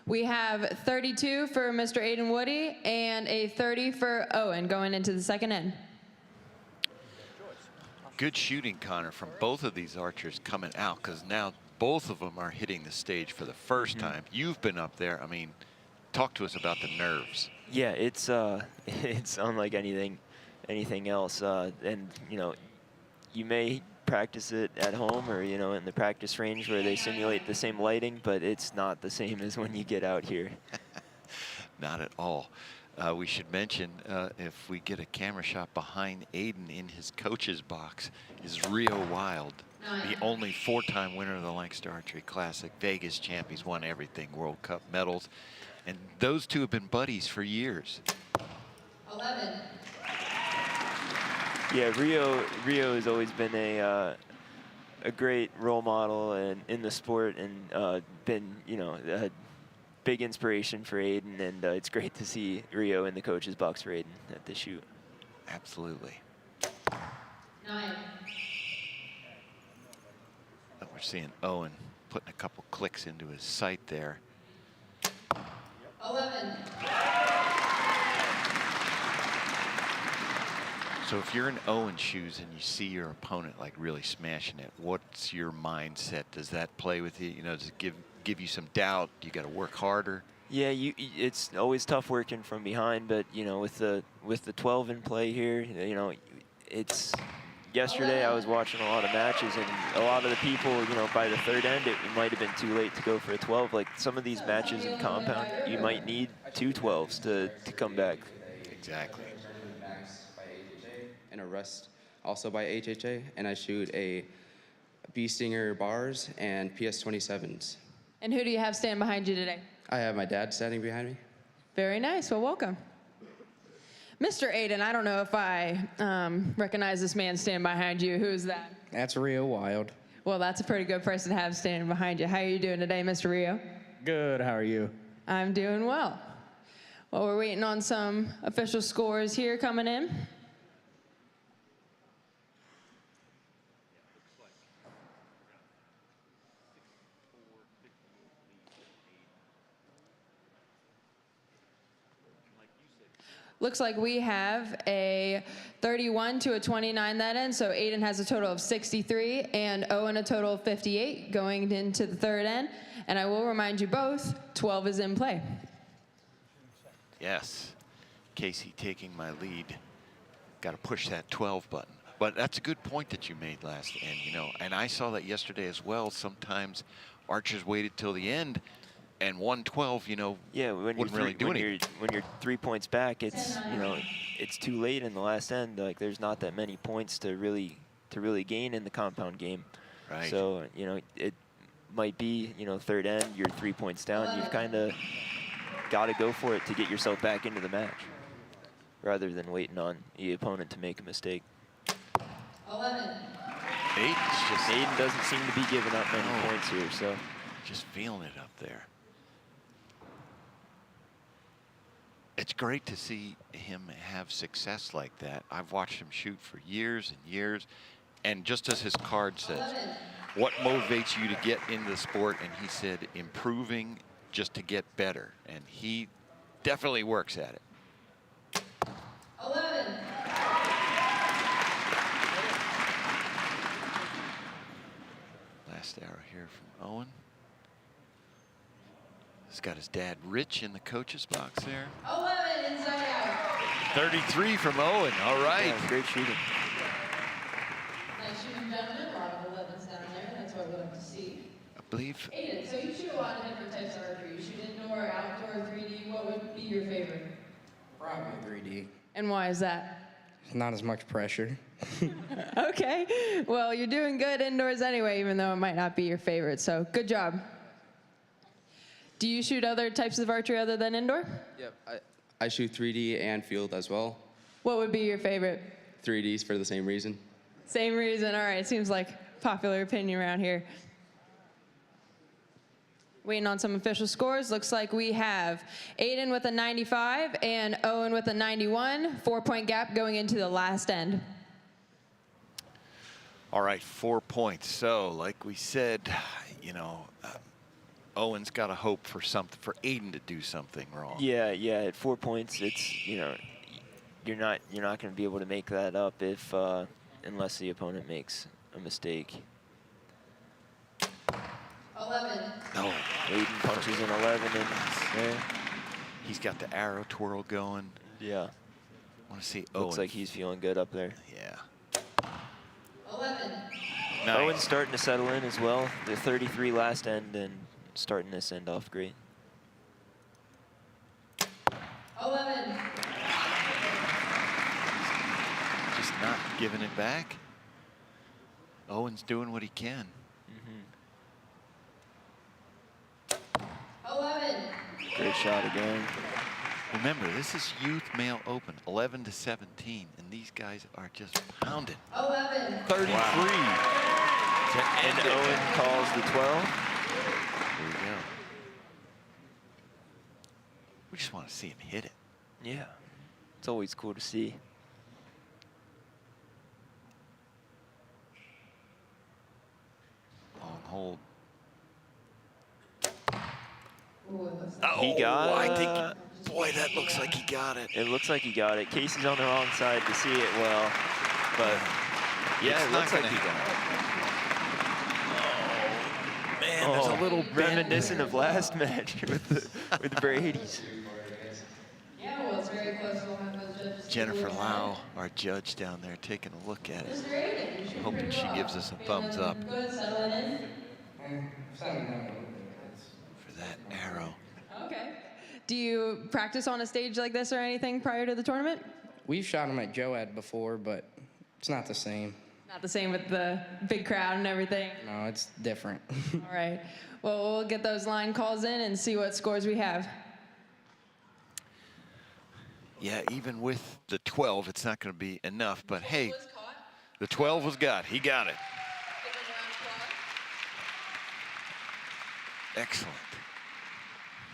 We have 32 for Mr. Aiden Woody and a 30 for Owen going into the second end. Good shooting, Connor, from both of these archers coming out because now both of them are hitting the stage for the first time. You've been up there. I mean, talk to us about the nerves. Yeah, it's unlike anything else, and you know, you may practice it at home or in the practice range where they simulate the same lighting, but it's not the same as when you get out here. Not at all. We should mention, if we get a camera shot behind Aiden in his coach's box, is Rio Wild, the only 4-time winner of the Lancaster Archery Classic, Vegas champ. He's won everything, World Cup medals. And those two have been buddies for years. 11. Yeah, Rio has always been a great role model and in the sport, and been a big inspiration for Aiden, and it's great to see Rio in the coach's box for Aiden at the shoot. Absolutely. 9. And we're seeing Owen putting a couple clicks into his sight there. 11. So if you're in Owen's shoes and you see your opponent like really smashing it, what's your mindset? Does that play with you? Does it give you some doubt? You got to work harder. Yeah, it's always tough working from behind, but with the 12 in play here, it's. Yesterday I was watching a lot of matches, and a lot of the people, by the third end, it might have been too late to go for a 12. Like some of these matches in compound, you might need 2 12s to come back. Exactly. And a rest also by HHA, and I shoot a Bee Stinger bars and PS27s. And who do you have standing behind you today? I have my dad standing behind me. Very nice. Well, welcome. Mr. Aiden, I don't know if I recognize this man standing behind you. Who's that? That's Rio Wild. Well, that's a pretty good person to have standing behind you. How are you doing today, Mr. Rio? Good, how are you? I'm doing well. Well, we're waiting on some official scores here coming in. Looks like we have a 31 to a 29 that end, so Aiden has a total of 63 and Owen a total of 58 going into the third end. And I will remind you both, 12 is in play. Yes, Casey taking my lead. Got to push that 12 button. But that's a good point that you made last end, you know, and I saw that yesterday as well. Sometimes archers waited till the end and 112, you know, yeah, when wouldn't really do anything. When you're 3 points back, it's, you know, it's too late in the last end. Like, there's not that many points to really gain in the compound game. Right. So, you know, it might be, you know, third end, you're 3 points down. You've kind of got to go for it to get yourself back into the match, rather than waiting on the opponent to make a mistake. 11. Aiden doesn't seem to be giving up many points here, so. Just feeling it up there. It's great to see him have success like that. I've watched him shoot for years and years, and just as his card says, 11. what motivates you to get into the sport? And he said, improving just to get better, and he definitely works at it. 11. Last arrow here from Owen. He's got his dad Rich in the coach's box there. 11 inside out. 33 from Owen. All right. Yeah, great shooting. Nice shooting, gentlemen. A lot of 11s down there. That's what we like to see. I believe. Aiden, so you shoot a lot of different types of archery. You shoot indoor, outdoor, 3D. What would be your favorite? Probably 3D. And why is that? Not as much pressure. Okay, well, you're doing good indoors anyway, even though it might not be your favorite, so good job. Do you shoot other types of archery other than indoor? Yep, I shoot 3D and field as well. What would be your favorite? 3Ds for the same reason. Same reason, all right, seems like popular opinion around here. Waiting on some official scores. Looks like we have Aiden with a 95 and Owen with a 91. 4-point gap going into the last end. All right, 4 points. So, like we said, you know, Owen's got to hope for something, for Aiden to do something wrong. Yeah, at 4 points, it's, you know, you're not going to be able to make that up if unless the opponent makes a mistake. 11. No. Aiden punches an 11 in there. He's got the arrow twirl going. Yeah. I want to see Owen. Looks like he's feeling good up there. Yeah. 11. Nice. Owen's starting to settle in as well. The 33 last end and starting this end off great. 11. Just not giving it back. Owen's doing what he can. 11. Great shot again. Remember, this is Youth Male Open, 11 to 17, and these guys are just pounding. 11. 33. Wow. And Owen calls the 12. There we go. We just want to see him hit it. Yeah, it's always cool to see. Long hold. He got it. I think, boy, that looks like he got it. It looks like he got it. Casey's on the wrong side to see it well, but yeah, it looks like he got it. Oh, man, there's a little reminiscent of last match with the Brady's. Yeah, well, it's very close. We'll have those judges. Jennifer Lau, our judge down there, taking a look at it. Hoping she gives us a thumbs up Good, settling in. for that arrow. Okay. Do you practice on a stage like this or anything prior to the tournament? We've shot them at Joad before, but it's not the same. Not the same with the big crowd and everything? No, it's different. All right. Well, we'll get those line calls in and see what scores we have. Yeah, even with the 12, it's not going to be enough. But hey, the 12 was got. He got it. Excellent.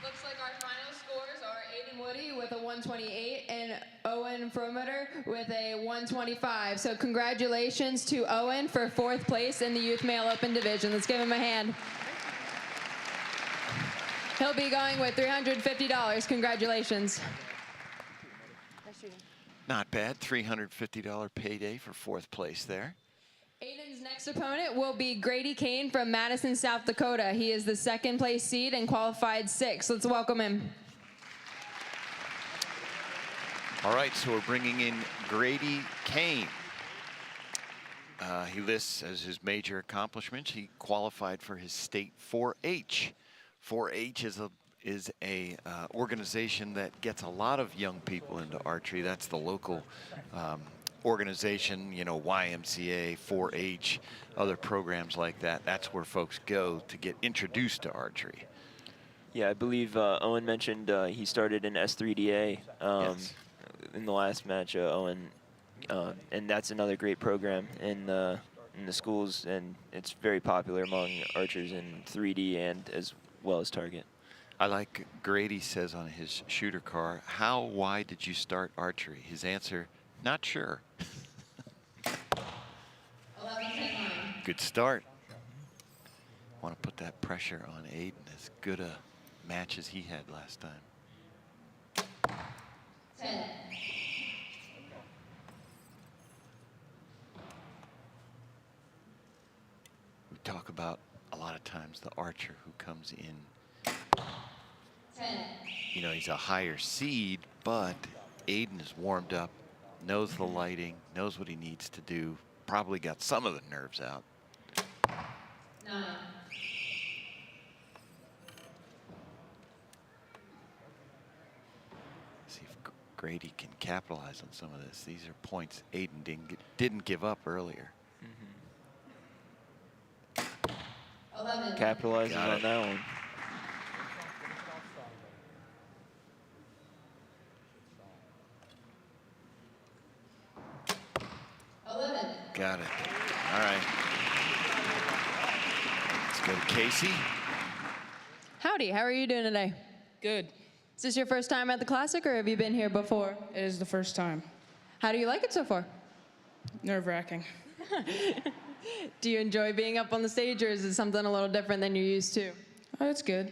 Looks like our final scores are Aiden Woody with a 128 and Owen Frometer with a 125. So congratulations to Owen for 4th place in the Youth Male Open Division. Let's give him a hand. He'll be going with $350. Congratulations. Not bad. $350 payday for 4th place there. Aiden's next opponent will be Grady Kane from Madison, South Dakota. He is the 2nd place seed and qualified 6th. Let's welcome him. All right, so we're bringing in Grady Kane. He lists as his major accomplishments, he qualified for his state 4-H. 4-H is a organization that gets a lot of young people into archery. That's the local organization, you know, YMCA, 4-H, other programs like that. That's where folks go to get introduced to archery. Yeah, I believe Owen mentioned he started in S3DA Yes. in the last match, Owen, and that's another great program in the schools, and it's very popular among archers in 3D and as well as target. I like Grady says on his shooter car, why did you start archery? His answer, not sure. Good start. Want to put that pressure on Aiden, as good a match as he had last time. 10. We talk about a lot of times the archer who comes in. 10. You know, he's a higher seed, but Aiden is warmed up, knows the lighting, knows what he needs to do, probably got some of the nerves out. 9. See if Grady can capitalize on some of this. These are points Aiden didn't give up earlier. 11. Capitalizing Got on it. that one. Got it. All right. Let's go to Casey. Howdy, how are you doing today? Good. Is this your first time at the Classic, or have you been here before? It is the first time. How do you like it so far? Nerve-wracking. Do you enjoy being up on the stage, or is it something a little different than you're used to? Oh, it's good.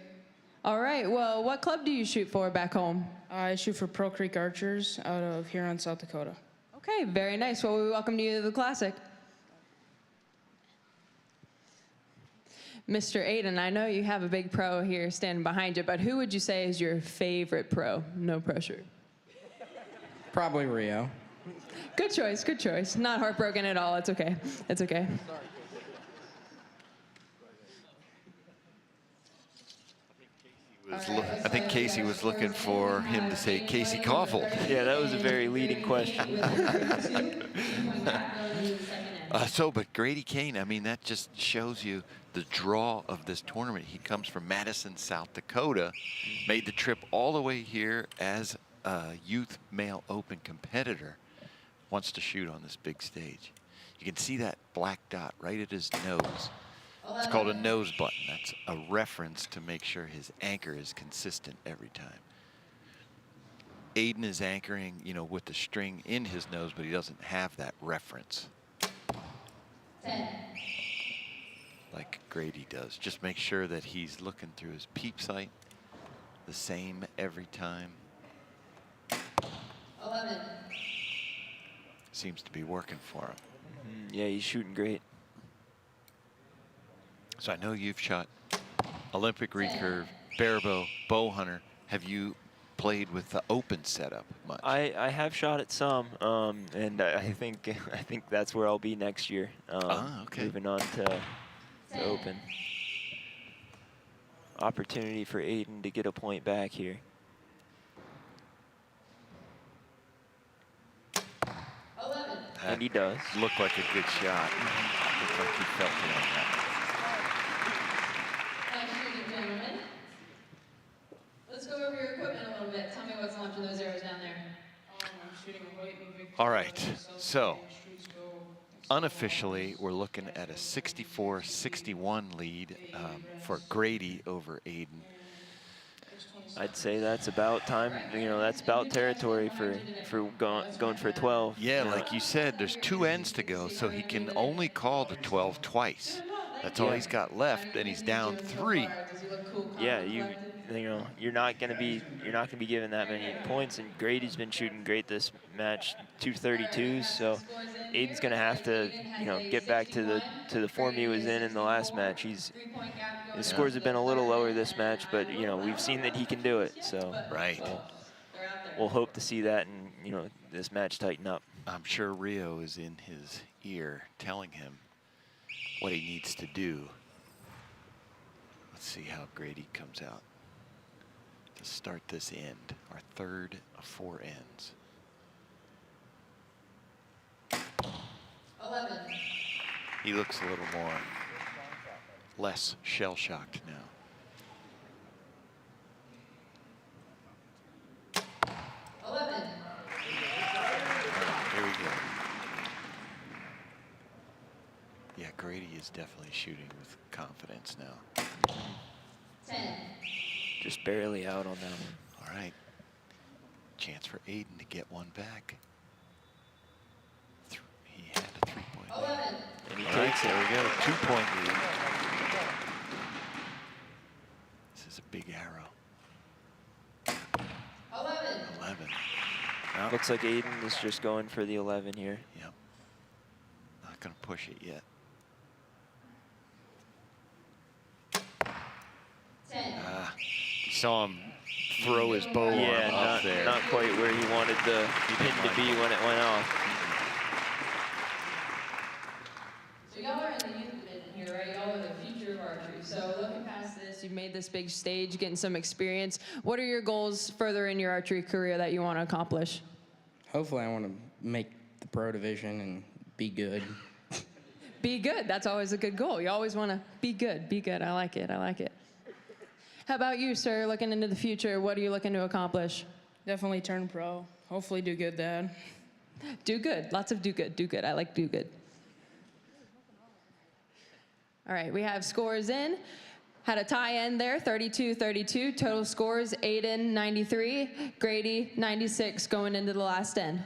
All right, well, what club do you shoot for back home? I shoot for Pearl Creek Archers out of Huron, South Dakota. Okay, very nice. Well, we welcome you to the Classic. Mr. Aiden, I know you have a big pro here standing behind you, but who would you say is your favorite pro? No pressure. Probably Rio. Good choice, good choice. Not heartbroken at all. It's okay. It's okay. I think Casey was looking for him to say Casey Koffel. Yeah, that was a very leading question. But Grady Kane, I mean, that just shows you the draw of this tournament. He comes from Madison, South Dakota, made the trip all the way here as a youth male open competitor, wants to shoot on this big stage. You can see that black dot right at his nose. It's called a nose button. That's a reference to make sure his anchor is consistent every time. Aiden is anchoring, you know, with the string in his nose, but he doesn't have that reference. 10. Like Grady does. Just make sure that he's looking through his peep sight the same every time. 11. Seems to be working for him. Yeah, he's shooting great. So I know you've shot Olympic recurve, barebow, bow hunter. Have you played with the open setup much? I have shot at some, and I think that's where I'll be next year. Okay. Moving on to open. Opportunity for Aiden to get a point back here. 11. And he does. Looked like a good shot. Looked like he felt it on that. Shooting, gentlemen. Let's go over your equipment a little bit. Tell me what's launching those arrows down there. I'm shooting a Hoyt and Victor. All right, so unofficially, we're looking at a 64-61 lead for Grady over Aiden. I'd say that's about time. You know, that's about territory for going for a 12. Yeah, like you said, there's 2 ends to go, so he can only call the 12 twice. That's all he's got left, and he's down 3. Yeah, you're not gonna be given that many points. And Grady's been shooting great this match, 232s. So Aiden's gonna have to, get back to the form he was in the last match. His scores have been a little lower this match, but we've seen that he can do it. So right. We'll hope to see that and this match tighten up. I'm sure Rio is in his ear telling him what he needs to do. Let's see how Grady comes out to start this end, our third of 4 ends. 11. He looks a little less shell-shocked now. 11. Here we go. Yeah, Grady is definitely shooting with confidence now. 10. Just barely out on that one. All right. Chance for Aiden to get one back. He had a 3-point lead. 11. And he All right, takes it. there we go, 2-point lead. This is a big arrow. 11. 11. Looks like Aiden is just going for the 11 here. Yep. Not going to push it yet. 10. You saw him throw his bow arm up there. Not quite where he wanted the pin to be when it went off. So y'all are in the youth division here, right? Y'all are the future of archery. So looking past this, you've made this big stage, getting some experience. What are your goals further in your archery career that you want to accomplish? Hopefully I want to make the pro division and be good. Be good. That's always a good goal. You always want to be good. Be good. I like it. I like it. How about you, sir? Looking into the future, what are you looking to accomplish? Definitely turn pro. Hopefully do good, Dad. Do good. Lots of do good. Do good. I like do good. All right, we have scores in. Had a tie end there, 32-32. Total scores, Aiden 93, Grady 96 going into the last end.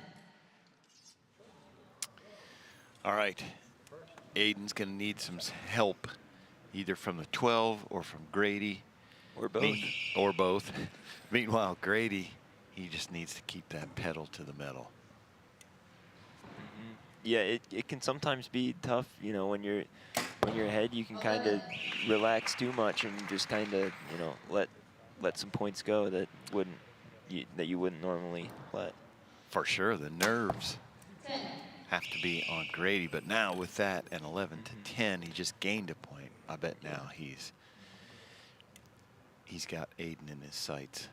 All right. Aiden's going to need some help, either from the 12 or from Grady. Or both. Or both. Meanwhile, Grady, he just needs to keep that pedal to the metal. Yeah, it can sometimes be tough, when you're ahead. You can kind of relax too much and just kind of let some points go that you wouldn't normally let. For sure, the nerves have to be on Grady, but now with that an 11 to 10, he just gained a point. I bet now he's got Aiden in his sights.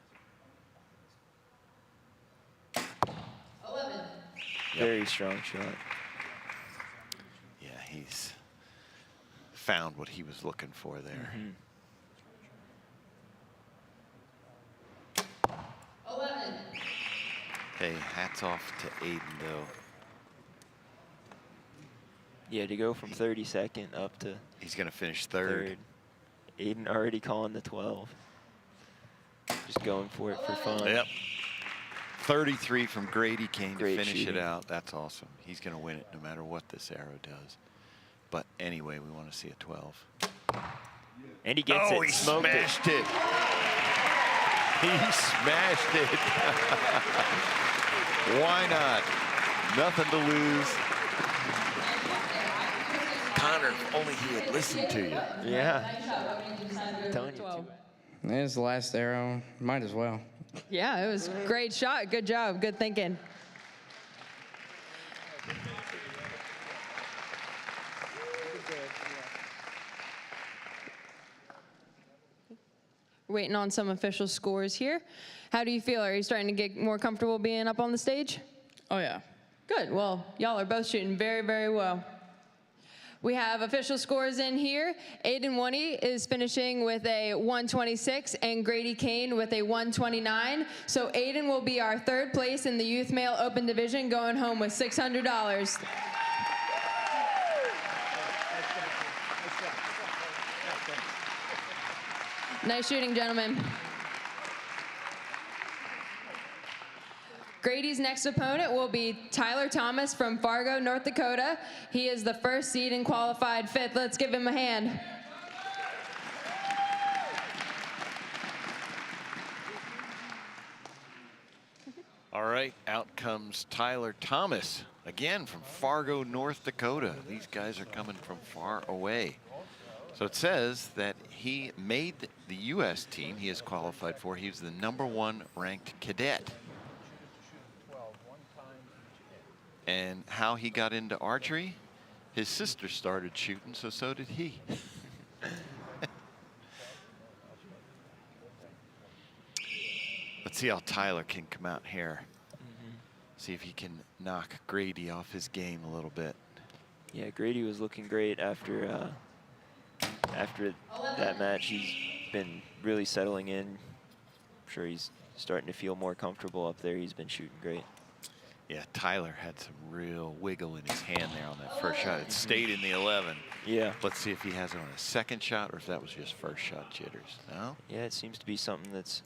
11. Yep. Very strong shot. Yeah, he's found what he was looking for there. 11. Hey, hats off to Aiden, though. Yeah, to go from 32nd up to... He's going to finish third. Aiden already calling the 12. Just going for it for fun. Yep. 33 from Grady Kane to finish shooting. it out. That's awesome. He's going to win it no matter what this arrow does. But anyway, we want to see a 12. And he gets it. He Smoked smashed it. He smashed it. Why not? Nothing to lose. Connor, if only he had listened to you. Yeah. Telling you to. It's the last arrow. Might as well. Yeah, it was a great shot. Good job. Good thinking. Waiting on some official scores here. How do you feel? Are you starting to get more comfortable being up on the stage? Oh, yeah. Good. Well, y'all are both shooting very, very well. We have official scores in here. Aiden Woney is finishing with a 126 and Grady Kane with a 129. So Aiden will be our third place in the Youth Male Open Division, going home with $600. Nice shooting, gentlemen. Grady's next opponent will be Tyler Thomas from Fargo, North Dakota. He is the first seed and qualified fifth. Let's give him a hand. All right, out comes Tyler Thomas, again from Fargo, North Dakota. These guys are coming from far away. So it says that he made the U.S. team he is qualified for. He was the #1 ranked cadet. And how he got into archery? His sister started shooting, so did he. Let's see how Tyler can come out here. See if he can knock Grady off his game a little bit. Yeah, Grady was looking great after that match. He's been really settling in. I'm sure he's starting to feel more comfortable up there. He's been shooting great. Yeah, Tyler had some real wiggle in his hand there on that first shot. It stayed in the 11. Yeah. Let's see if he has it on a second shot or if that was just first shot jitters. No? Yeah, it seems to be something that's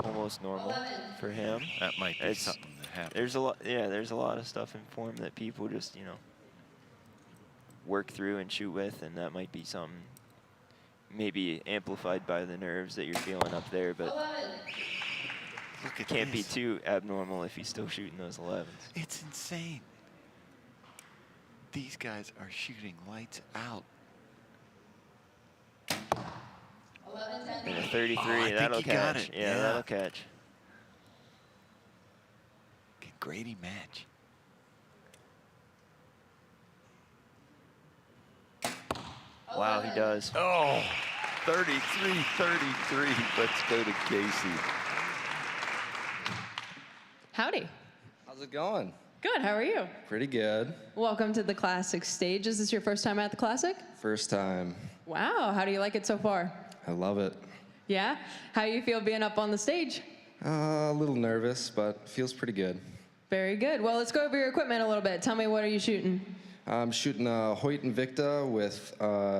almost normal for him. That might be something that happens. There's a lot. Yeah, there's a lot of stuff in form that people just work through and shoot with, and that might be something maybe amplified by the nerves that you're feeling up there, but it can't be too abnormal if he's still shooting those 11s. It's insane. These guys are shooting lights out. And a 33, I that'll think he got catch. it. Yeah, that'll catch. Can Grady match? Wow, he does. Oh, 33-33. Let's go to Casey. Howdy. How's it going? Good, how are you? Pretty good. Welcome to the Classic stage. Is this your first time at the Classic? First time. Wow, how do you like it so far? I love it. Yeah? How you feel being up on the stage? A little nervous, but feels pretty good. Very good. Well, let's go over your equipment a little bit. Tell me, what are you shooting? I'm shooting a Hoyt Invicta with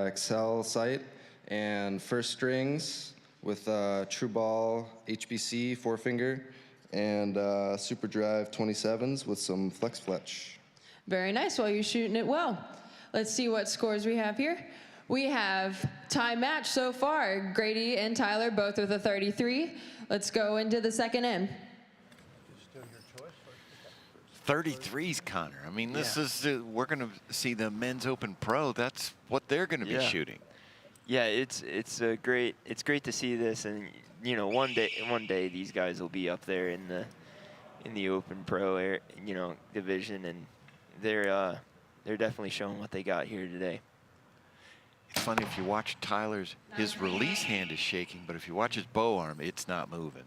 Excel sight and first strings with True Ball HBC 4-finger and Super Drive 27s with some Flex Fletch. Very nice. Well, you're shooting it well. Let's see what scores we have here. We have tie match so far. Grady and Tyler both with a 33. Let's go into the second end. 33s, Connor. I mean, this is, we're going to see the men's open pro. That's what they're going to be shooting. Yeah, it's great to see this, and one day these guys will be up there in the open pro division, and they're definitely showing what they got here today. It's funny, if you watch Tyler's, his release hand is shaking, but if you watch his bow arm, it's not moving.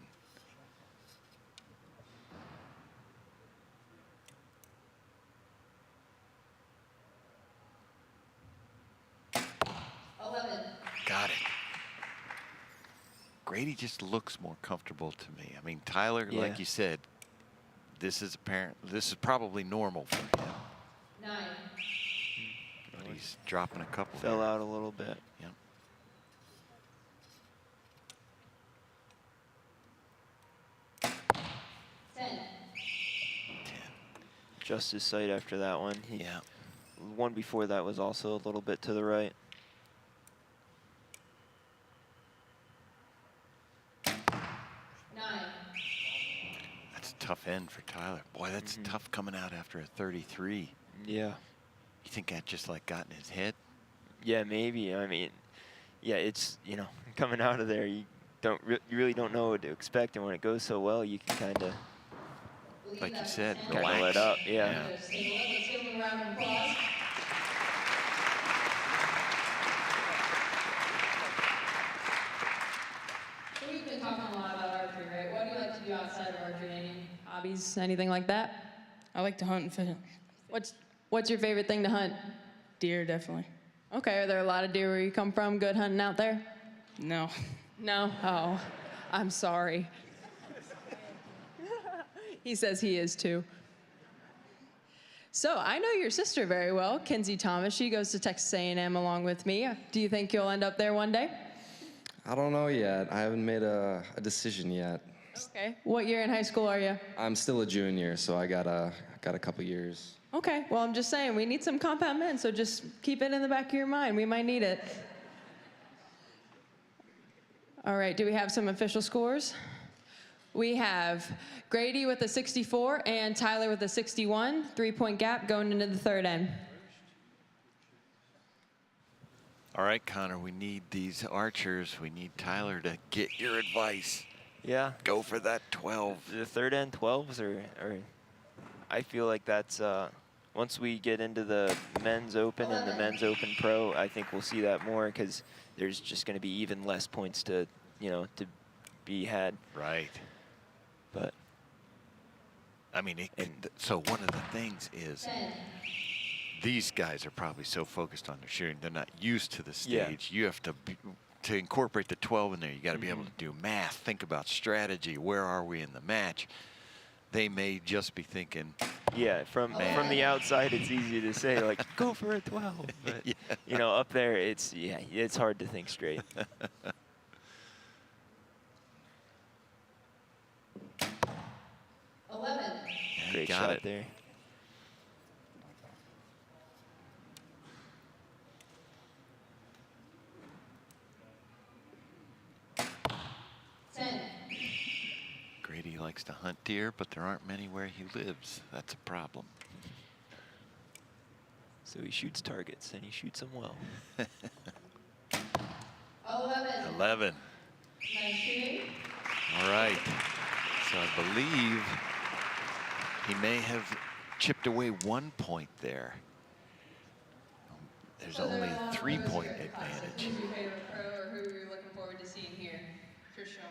Got it. Grady just looks more comfortable to me. I mean, Tyler, like you said, this is probably normal for him. 9. But he's dropping a couple. Fell out a little bit. Yep. Just his sight after that one. One before that was also a little bit to the right. That's a tough end for Tyler. Boy, that's tough coming out after a 33. Yeah. You think that just got in his head? Yeah, maybe. I mean, yeah, it's, coming out of there, you really don't know what to expect, and when it goes so well, you can kind of, like you said, kind of let up. Yeah. Let's give him a round of applause. So we've been talking a lot about archery, right? What do you like to do outside of archery? Any hobbies, anything like that? I like to hunt and fish. What's your favorite thing to hunt? Deer, definitely. Okay, are there a lot of deer where you come from? Good hunting out there? No. No? Oh, I'm sorry. He says he is too. So I know your sister very well, Kinsey Thomas. She goes to Texas A&M along with me. Do you think you'll end up there one day? I don't know yet. I haven't made a decision yet. Okay. What year in high school are you? I'm still a junior, so I got a couple years. Okay. Well, I'm just saying we need some compound men, so just keep it in the back of your mind. We might need it. All right. Do we have some official scores? We have Grady with a 64 and Tyler with a 61. 3-point gap going into the third end. All right, Connor, we need these archers. We need Tyler to get your advice. Yeah. Go for that 12. The third end 12s are I feel like that's, once we get into the men's open and the men's open pro, I think we'll see that more because there's just going to be even less points to, to be had. Right. But I mean, so one of the things is these guys are probably so focused on their shooting, they're not used to the stage. You have to incorporate the 12 in there. You got to be able to do math, think about strategy. Where are we in the match? They may just be thinking. Yeah, from the outside, it's easy to say like, go for a 12. But up there, it's hard to think straight. 11. Great shot there. Grady likes to hunt deer, but there aren't many where he lives. That's a problem. So he shoots targets, and he shoots them well. 11. All right. So I believe he may have chipped away 1 point there. There's only a 3-point advantage. Who's your favorite pro or who you're looking forward to seeing here? Khrushchev.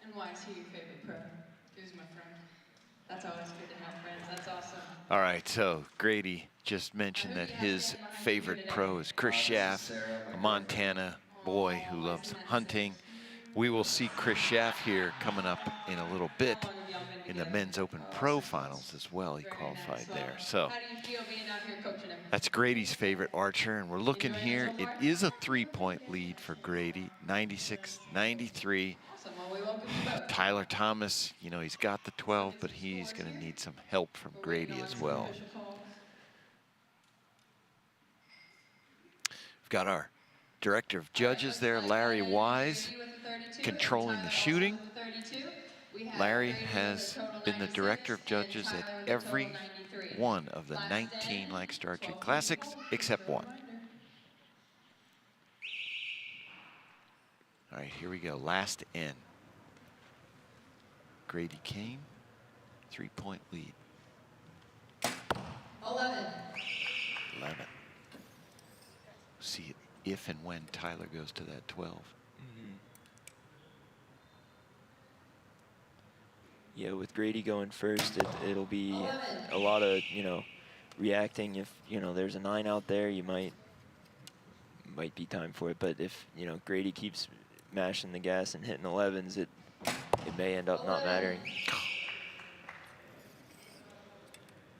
And why is he your favorite pro? Who's my friend? That's always good to have friends. That's awesome. All right, so Grady just mentioned that his favorite pro is Khrushchev, a Montana boy who loves hunting. We will see Khrushchev here coming up in a little bit in the men's open pro finals as well. He qualified there. So that's Grady's favorite archer, and we're looking here. It is a 3-point lead for Grady, 96-93. Tyler Thomas, he's got the 12, but he's going to need some help from Grady as well. We've got our director of judges there, Larry Wise, controlling the shooting. Larry has been the director of judges at every one of the 19 Lancaster Archery Classics except one. All right, here we go, last end. Grady Kane, 3-point lead. 11. See if and when Tyler goes to that 12. Yeah, with Grady going first, it'll be a lot of, reacting. If, there's a 9 out there, you might be time for it. But if, Grady keeps mashing the gas and hitting 11s, it may end up not mattering.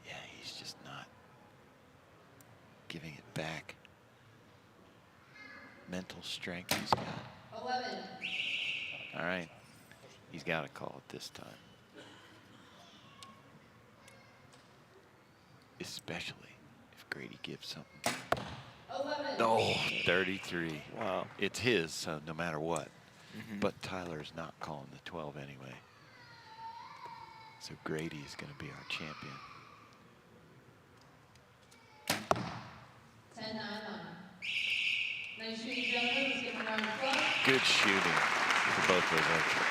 Yeah, he's just not giving it back. Mental strength he's got. 11. All right, he's got to call it this time. Especially if Grady gives something. 11. Oh, 33. Wow. It's his, so no matter what. But Tyler's not calling the 12 anyway. So Grady is going to be our champion. 10-9 on. Nice shooting, gentlemen. Let's give them a round of applause. Good shooting for both those archers.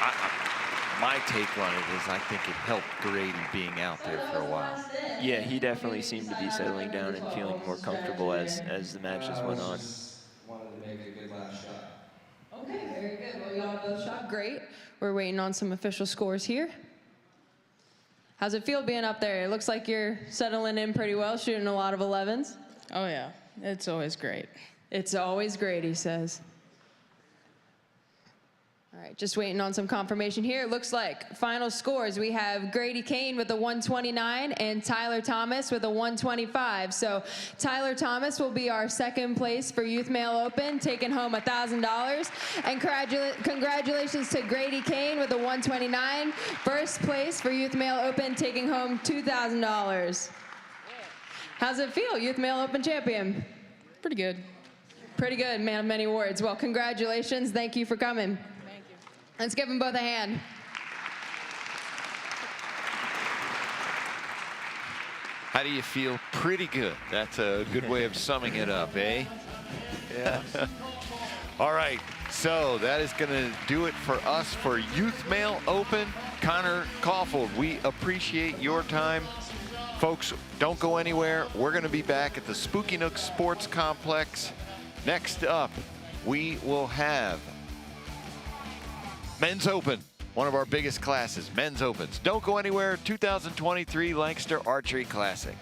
My take on it is I think it helped Grady being out there for a while. Yeah, he definitely seemed to be settling down and feeling more comfortable as the matches went on. Wanted to make a good last shot. Okay, very good. Well, y'all both shot great. We're waiting on some official scores here. How's it feel being up there? It looks like you're settling in pretty well, shooting a lot of 11s. Oh, yeah. It's always great. It's always great, he says. All right, just waiting on some confirmation here. It looks like final scores. We have Grady Kane with a 129 and Tyler Thomas with a 125. So Tyler Thomas will be our second place for Youth Male Open, taking home $1,000. And congratulations to Grady Kane with a 129. First place for Youth Male Open, taking home $2,000. How's it feel, Youth Male Open champion? Pretty good. Pretty good, man of many words. Well, congratulations. Thank you for coming. Let's give them both a hand. How do you feel? Pretty good. That's a good way of summing it up, eh? Yeah. All right, so that is going to do it for us for Youth Male Open. Connor Caulfield, we appreciate your time. Folks, don't go anywhere. We're going to be back at the Spooky Nook Sports Complex. Next up, we will have Men's Open, one of our biggest classes, Men's Opens. Don't go anywhere, 2023 Lancaster Archery Classic.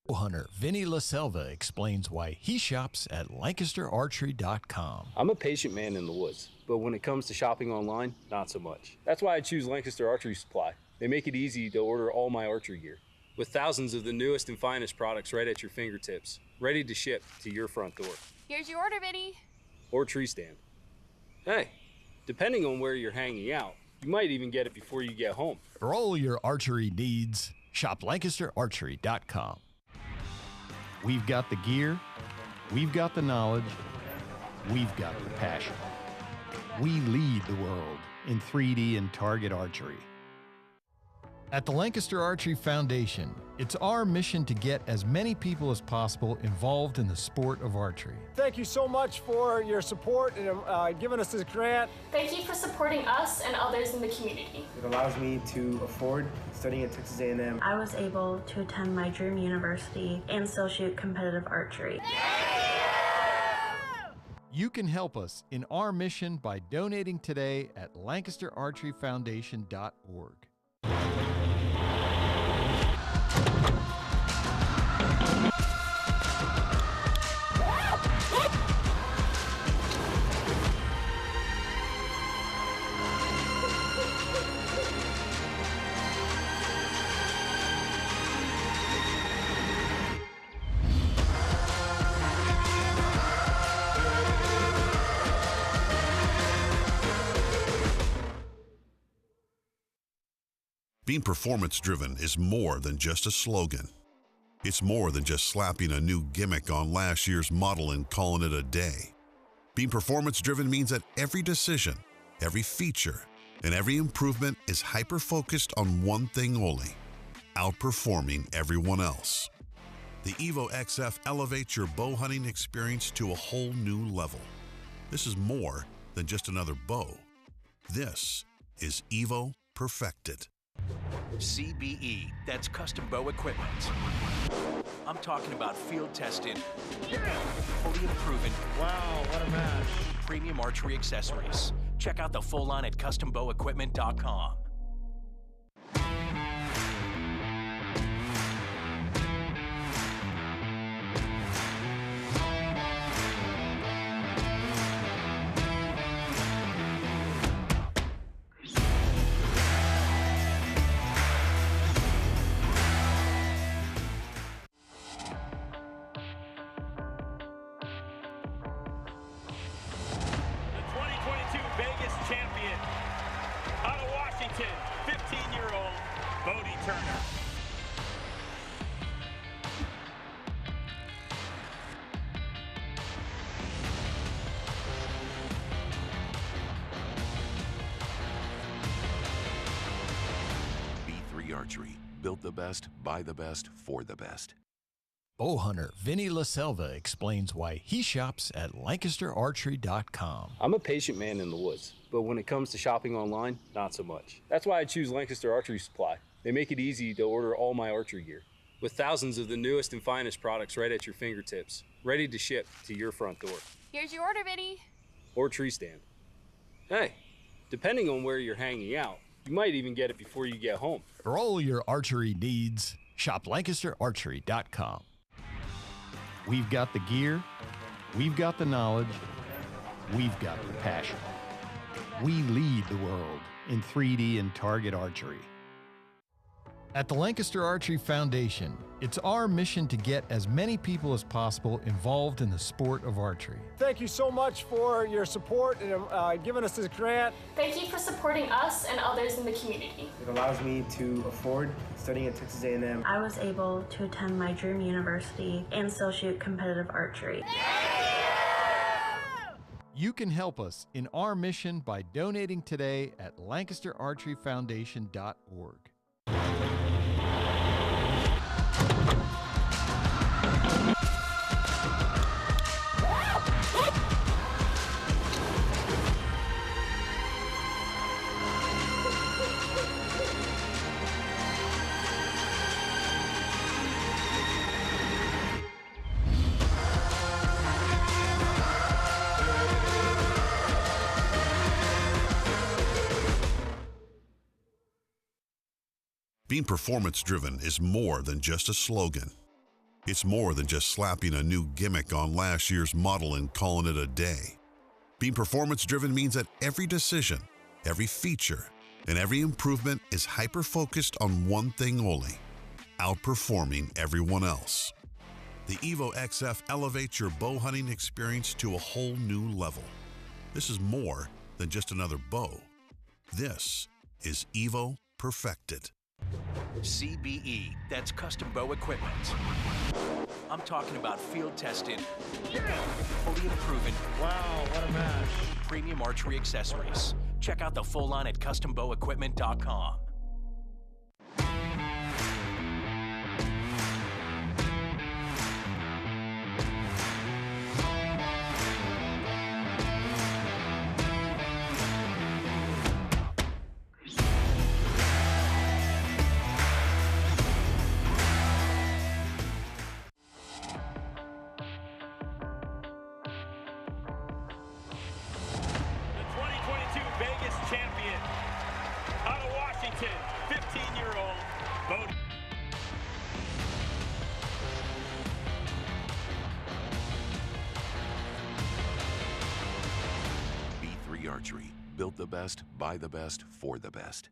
Bow hunter Vinny LaSelva explains why he shops at LancasterArchery.com. I'm a patient man in the woods, but when it comes to shopping online, not so much. That's why I choose Lancaster Archery Supply. They make it easy to order all my archery gear, with thousands of the newest and finest products right at your fingertips, ready to ship to your front door. Here's your order, Vinny. Or tree stand. Hey, depending on where you're hanging out, you might even get it before you get home. For all your archery needs, shop LancasterArchery.com. We've got the gear, we've got the knowledge, we've got the passion. We lead the world in 3D and target archery. At the Lancaster Archery Foundation, it's our mission to get as many people as possible involved in the sport of archery. Thank you so much for your support and giving us this grant. Thank you for supporting us and others in the community. It allows me to afford studying at Texas A&M. I was able to attend my dream university and still shoot competitive archery. You can help us in our mission by donating today at LancasterArcheryFoundation.org. Being performance-driven is more than just a slogan. It's more than just slapping a new gimmick on last year's model and calling it a day. Being performance-driven means that every decision, every feature, and every improvement is hyper-focused on one thing only: outperforming everyone else. The Evo XF elevates your bow hunting experience to a whole new level. This is more than just another bow. This is Evo Perfected. CBE, that's custom bow equipment. I'm talking about field tested, fully proven. Wow, what a match. Premium archery accessories. Check out the full line at custombowequipment.com. Vegas champion, out of Washington, 15-year-old Bodie Turner. B3 Archery, built the best, by the best, for the best. Bow hunter Vinny LaSelva explains why he shops at LancasterArchery.com. I'm a patient man in the woods, but when it comes to shopping online, not so much. That's why I choose Lancaster Archery Supply. They make it easy to order all my archery gear, with thousands of the newest and finest products right at your fingertips, ready to ship to your front door. Here's your order, Vinny. Or tree stand. Hey, depending on where you're hanging out, you might even get it before you get home. For all your archery needs, shop LancasterArchery.com. We've got the gear, we've got the knowledge, we've got the passion. We lead the world in 3D and target archery. At the Lancaster Archery Foundation, It's our mission to get as many people as possible involved in the sport of archery. Thank you so much for your support and giving us this grant. Thank you for supporting us and others in the community. It allows me to afford studying at Texas A&M. I was able to attend my dream university and still shoot competitive archery. You can help us in our mission by donating today at LancasterArcheryFoundation.org. Being performance-driven is more than just a slogan. It's more than just slapping a new gimmick on last year's model and calling it a day. Being performance-driven means that every decision, every feature, and every improvement is hyper-focused on one thing only: outperforming everyone else. The Evo XF elevates your bow hunting experience to a whole new level. This is more than just another bow. This is Evo Perfected. CBE, that's custom bow equipment. I'm talking about field tested, fully proven. Wow, what a match. Premium archery accessories. Check out the full line at custombowequipment.com. Vegas champion out of Washington, 15-year-old Bodie. B3 Archery. Built the best, by the best, for the best.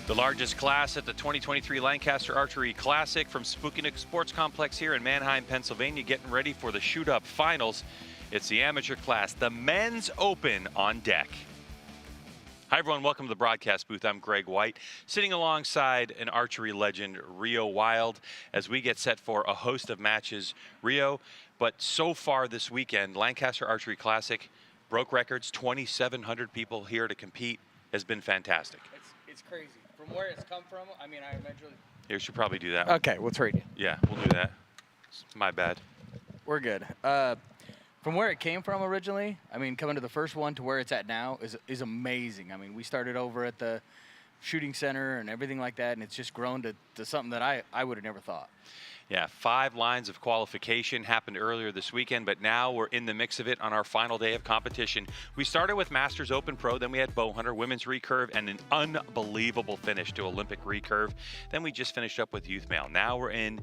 The largest class at the 2023 Lancaster Archery Classic from Spooky Nook Sports Complex here in Manheim, Pennsylvania, getting ready for the shoot-up finals. It's the amateur class, the Men's Open on deck. Hi everyone, welcome to the broadcast booth. I'm Greg White, sitting alongside an archery legend, Rio Wild, as we get set for a host of matches. Rio, but so far this weekend, Lancaster Archery Classic broke records, 2,700 people here to compete, has been fantastic. It's crazy. From where it's come from, I mean, I imagine. Here, should probably do that. Okay, we'll trade you. Yeah, we'll do that. My bad. We're good. From where it came from originally, I mean, coming to the first one to where it's at now is amazing. I mean, we started over at the shooting center and everything like that, and it's just grown to something that I would have never thought. Yeah, 5 lines of qualification happened earlier this weekend, but now we're in the mix of it on our final day of competition. We started with Masters Open Pro, then we had Bow Hunter, Women's Recurve, and an unbelievable finish to Olympic Recurve. Then we just finished up with Youth Mail. Now we're in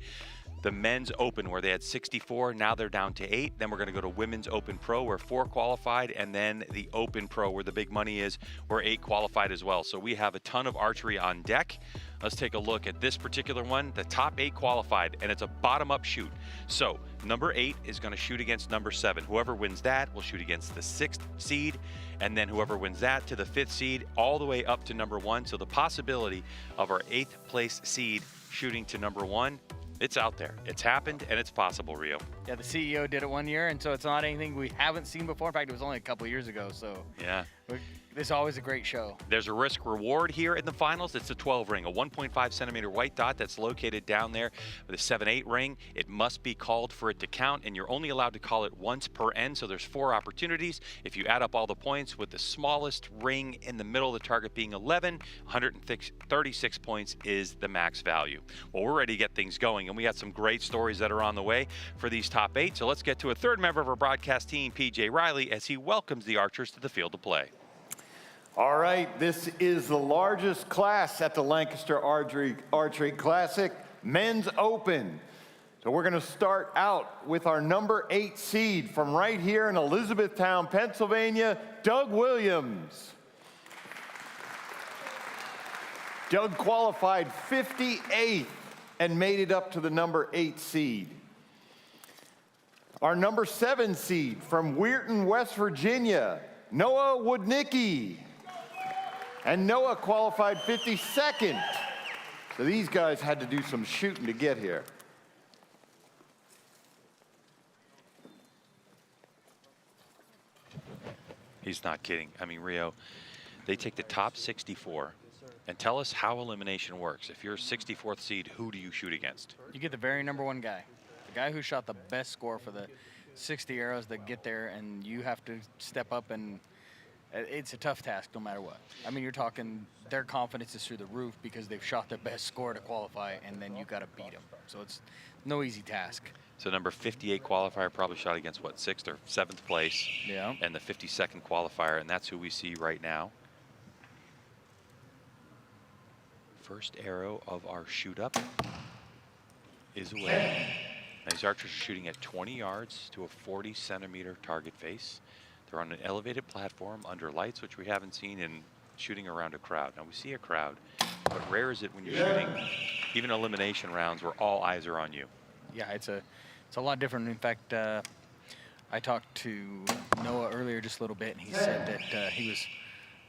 the Men's Open where they had 64, now they're down to 8. Then we're going to go to Women's Open Pro where 4 qualified, and then the Open Pro where the big money is, where 8 qualified as well. So we have a ton of archery on deck. Let's take a look at this particular one. The top 8 qualified, and it's a bottom-up shoot. So number 8 is going to shoot against number 7. Whoever wins that will shoot against the 6th seed, and then whoever wins that to the 5th seed, all the way up to number 1. So the possibility of our 8th place seed shooting to number 1, it's out there. It's happened, and it's possible, Rio. Yeah, the CEO did it one year, and so it's not anything we haven't seen before. In fact, it was only a couple years ago, so yeah. This is always a great show. There's a risk reward here in the finals. It's a 12 ring, a 1.5 centimeter white dot that's located down there with a 7/8 ring. It must be called for it to count, and you're only allowed to call it once per end, so there's 4 opportunities. If you add up all the points, with the smallest ring in the middle of the target being 11, 136 points is the max value. Well, we're ready to get things going, and we got some great stories that are on the way for these top 8. So let's get to a third member of our broadcast team, PJ Riley, as he welcomes the archers to the field of play. All right, this is the largest class at the Lancaster Archery Classic, Men's Open. So we're going to start out with our number 8 seed from right here in Elizabethtown, Pennsylvania, Doug Williams. Doug qualified 58th and made it up to the number 8 seed. Our number 7 seed from Weirton, West Virginia, Noah Wodnicki. And Noah qualified 52nd. So these guys had to do some shooting to get here. He's not kidding. I mean, Rio, they take the top 64 and tell us how elimination works. If you're a 64th seed, who do you shoot against? You get the very #1 guy, the guy who shot the best score for the 60 arrows that get there, and you have to step up, and it's a tough task no matter what. I mean, you're talking their confidence is through the roof because they've shot their best score to qualify, and then you got to beat them. So it's no easy task. So number 58 qualifier probably shot against, what, 6th or 7th place? Yeah. And the 52nd qualifier, and that's who we see right now. First arrow of our shoot up is away. Now these archers are shooting at 20 yards to a 40-centimeter target face. They're on an elevated platform under lights, which we haven't seen in shooting around a crowd. Now we see a crowd, but rare is it when you're shooting even elimination rounds where all eyes are on you. Yeah, it's a lot different. In fact, I talked to Noah earlier just a little bit, and he said that he was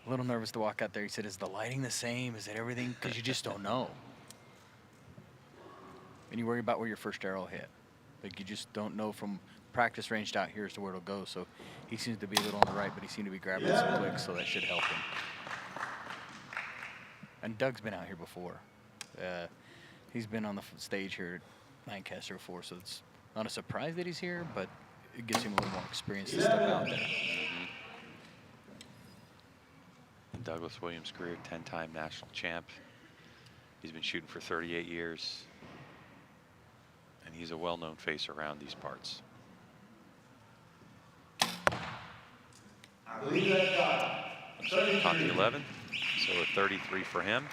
a little nervous to walk out there. He said, is the lighting the same? Is it everything? Because you just don't know. And you worry about where your first arrow hit. Like, you just don't know from practice ranged out here as to where it'll go. So he seems to be a little on the right, but he seemed to be grabbing some clicks, so that should help him. And Doug's been out here before. He's been on the stage here at Lancaster before, so it's not a surprise that he's here, but it gives him a little more experience to step out there. Douglas Williams' career 10-time national champ. He's been shooting for 38 years. And he's a well-known face around these parts. I believe that Top 11, so a 33 for him.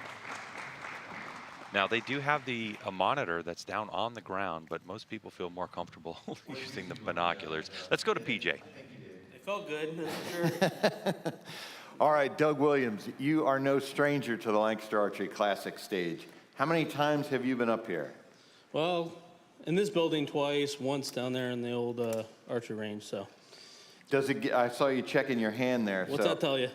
Now they do have a monitor that's down on the ground, but most people feel more comfortable using the binoculars. Let's go to PJ. It felt good, that's for sure. All right, Doug Williams, you are no stranger to the Lancaster Archery Classic stage. How many times have you been up here? Well, in this building twice, once down there in the old archery range, so. Does it get, I saw you checking your hand there. What's that tell you?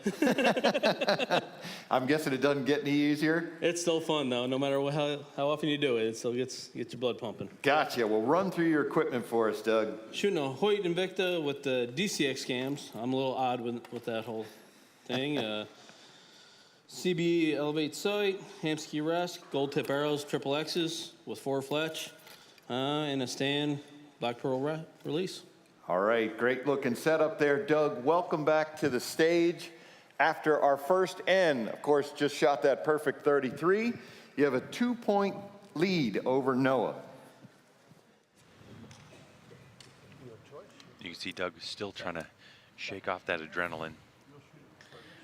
I'm guessing it doesn't get any easier? It's still fun, though. No matter how often you do it, it still gets your blood pumping. Gotcha. Well, run through your equipment for us, Doug. Shooting a Hoyt Invicta with the DCX cams. I'm a little odd with that whole thing. CB Elevate sight, Hamsky rest, gold tip arrows, triple X's with 4 fletch, and a stand black pearl release. All right, great looking setup there, Doug. Welcome back to the stage. After our first N, of course, just shot that perfect 33. You have a 2-point lead over Noah. You can see Doug is still trying to shake off that adrenaline.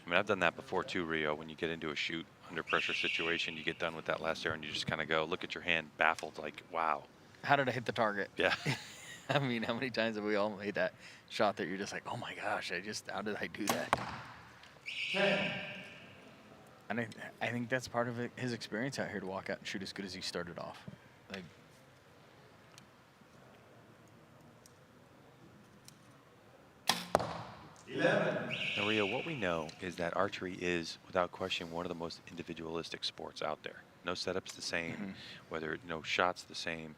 I mean, I've done that before too, Rio. When you get into a shoot under pressure situation, you get done with that last arrow and you just kind of go, look at your hand, baffled, like, wow. How did I hit the target? Yeah. I mean, how many times have we all made that shot that you're just like, oh my gosh, how did I do that? 10. And I think that's part of his experience out here to walk out and shoot as good as he started off. Like, Now, Rio, what we know is that archery is, without question, one of the most individualistic sports out there. No setup's the same, whether no shot's the same.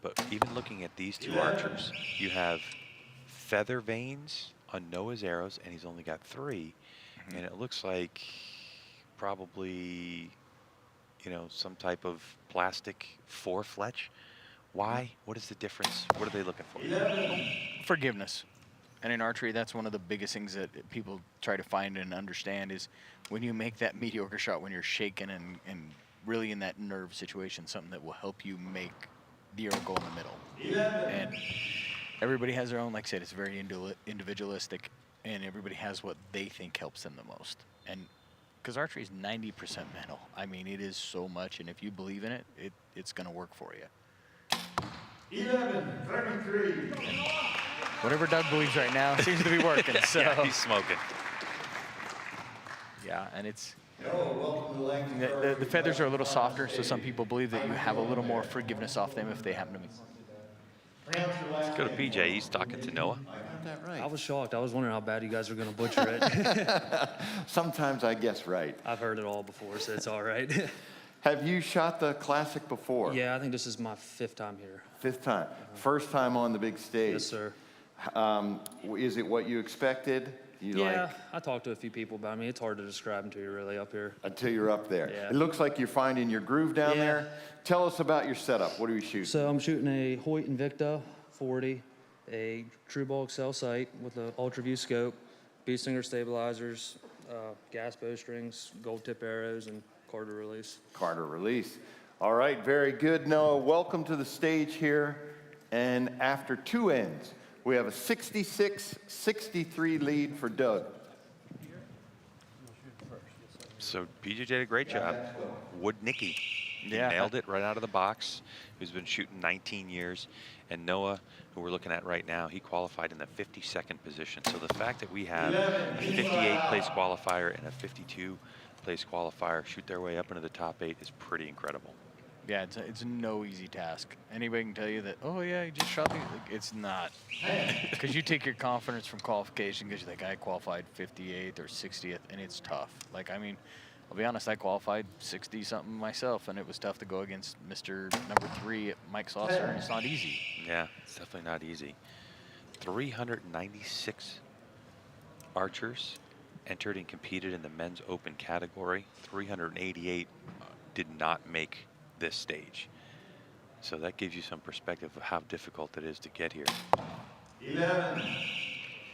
But even looking at these two archers, you have feather veins on Noah's arrows, and he's only got 3. And it looks like probably, you know, some type of plastic 4 fletch. Why? What is the difference? What are they looking for? forgiveness. And in archery, that's one of the biggest things that people try to find and understand is when you make that mediocre shot, when you're shaking and really in that nerve situation, something that will help you make the arrow go in the middle. And everybody has their own, like I said, it's very individualistic, and everybody has what they think helps them the most. And because archery is 90% mental. I mean, it is so much, and if you believe in it, it's going to work for you. 11-33. Whatever Doug believes right now seems to be working. So Yeah, he's smoking. yeah, and it's Welcome to Lancaster. the feathers are a little softer, so some people believe that you have a little more forgiveness off them if they happen to be. Let's go to PJ. He's talking to Noah. I was shocked. I was wondering how bad you guys were going to butcher it. Sometimes I guess right. I've heard it all before, so it's all right. Have you shot the Classic before? Yeah, I think this is my 5th time here. 5th time. First time on the big stage. Yes, sir. Is it what you expected? Yeah, I talked to a few people about it. I mean, it's hard to describe until you're really up here. Until you're up there. Yeah. It looks like you're finding your groove down there. Tell us about your setup. What are we shooting? So I'm shooting a Hoyt Invicta 40, a True Ball Excel sight with an Ultra View scope, B-Stinger stabilizers, gas bowstrings, gold tip arrows, and Carter release. Carter release. All right, very good, Noah. Welcome to the stage here. And after 2 ends, we have a 66-63 lead for Doug. So PJ did a great job. Woodnicki. He nailed it right out of the box. Who's been shooting 19 years. And Noah, who we're looking at right now, he qualified in the 52nd position. So the fact that we have a 58 place qualifier and a 52 place qualifier shoot their way up into the top 8 is pretty incredible. Yeah, it's no easy task. Anybody can tell you that, oh yeah, you just shot me. Like, it's not. Because you take your confidence from qualification because you think I qualified 58th or 60th, and it's tough. Like, I mean, I'll be honest, I qualified 60-something myself, and it was tough to go against Mr. number 3 at Mike Saucer, and it's not easy. Yeah, it's definitely not easy. 396 archers entered and competed in the men's open category. 388 did not make this stage. So that gives you some perspective of how difficult it is to get here. 11.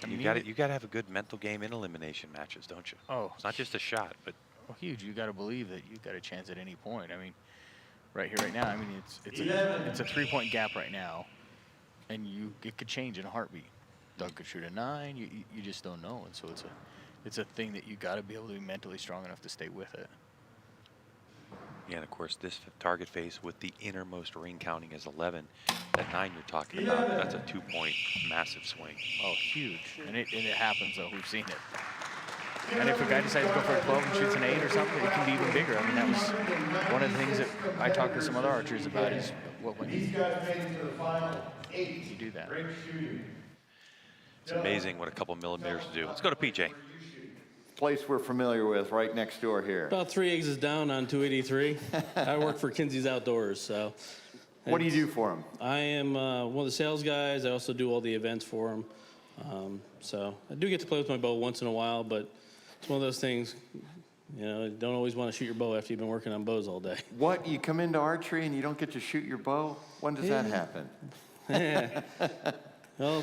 You got to have a good mental game in elimination matches, don't you? Oh, it's not just a shot, but huge. You got to believe that you got a chance at any point. I mean, right here, right now. I mean, it's a 3-point gap right now, and it could change in a heartbeat. Doug could shoot a 9. You just don't know, and so it's a thing that you got to be able to be mentally strong enough to stay with it. Yeah, and of course, this target face with the innermost ring counting as 11. That 9 you're talking about, that's a 2-point massive swing. Oh, huge. And it happens, though. We've seen it. And if a guy decides to go for a 12 and shoots an 8 or something, it can be even bigger. I mean, that was one of the things that I talked to some other archers about is when you do that. It's amazing what a couple millimeters do. Let's go to PJ. Place we're familiar with right next door here. About 3 exits down on 283. I work for Kinsey's Outdoors, so. What do you do for them? I am one of the sales guys. I also do all the events for them. So I do get to play with my bow once in a while, but it's one of those things, you know, you don't always want to shoot your bow after you've been working on bows all day. What, you come into archery and you don't get to shoot your bow? When does that happen? Yeah. Well,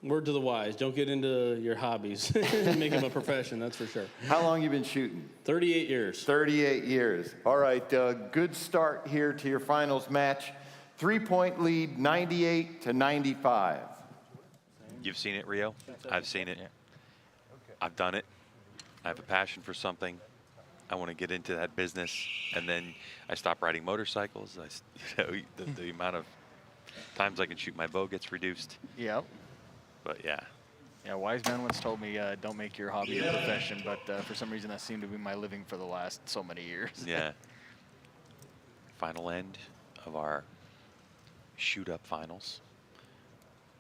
word to the wise, don't get into your hobbies. Make them a profession, that's for sure. How long you been shooting? 38 years. 38 years. All right, Doug, good start here to your finals match. 3-point lead, 98-95. You've seen it, Rio? I've seen it. I've done it. I have a passion for something. I want to get into that business. And then I stop riding motorcycles. The amount of times I can shoot my bow gets reduced. Yep. But yeah. Yeah, wise man once told me, don't make your hobby a profession, but for some reason that seemed to be my living for the last so many years. Yeah. Final end of our shoot-up finals.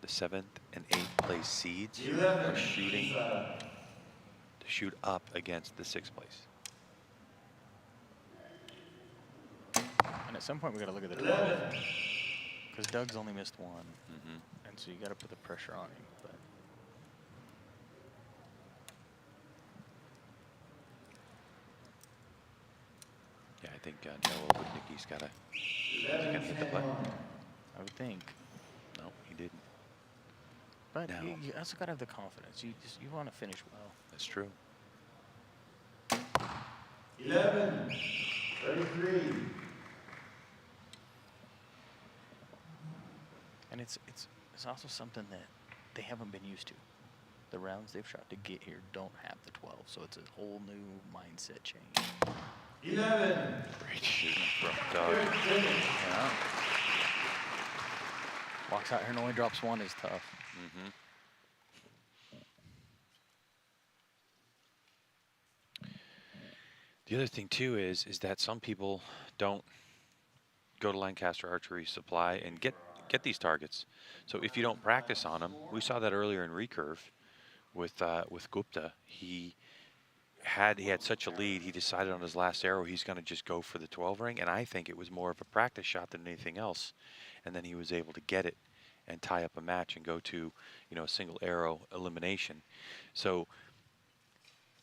The 7th and 8th place seeds are shooting to shoot up against the 6th place. And at some point we got to look at the 12, because Doug's only missed 1, and so you got to put the pressure on him. But yeah, I think Noah Woodnicki's got to hit the button. I would think. No, he didn't. But you also got to have the confidence. You want to finish well. That's true. 11-33. And it's also something that they haven't been used to. The rounds they've shot to get here don't have the 12, so it's a whole new mindset change. 11. Great shooting from Doug. Yeah. Walks out here and only drops one is tough. Mm-hmm. The other thing too is that some people don't go to Lancaster Archery Supply and get these targets. So if you don't practice on them, we saw that earlier in recurve with Gupta. He had such a lead, he decided on his last arrow he's going to just go for the 12 ring, and I think it was more of a practice shot than anything else. And then he was able to get it and tie up a match and go to, you know, a single arrow elimination. So,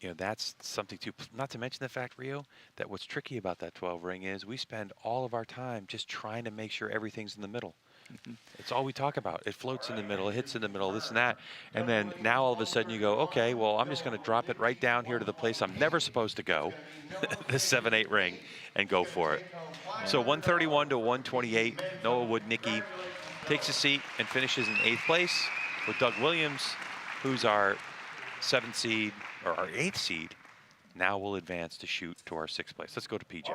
you know, that's something too. Not to mention the fact, Rio, that what's tricky about that 12 ring is we spend all of our time just trying to make sure everything's in the middle. It's all we talk about. It floats in the middle, it hits in the middle, this and that. And then now all of a sudden you go, okay, well, I'm just going to drop it right down here to the place I'm never supposed to go, the 7-8 ring, and go for it. So 131 to 128, Noah Woodnicki takes a seat and finishes in 8th place with Doug Williams, who's our 7th seed, or our 8th seed. Now we'll advance to shoot to our 6th place. Let's go to PJ.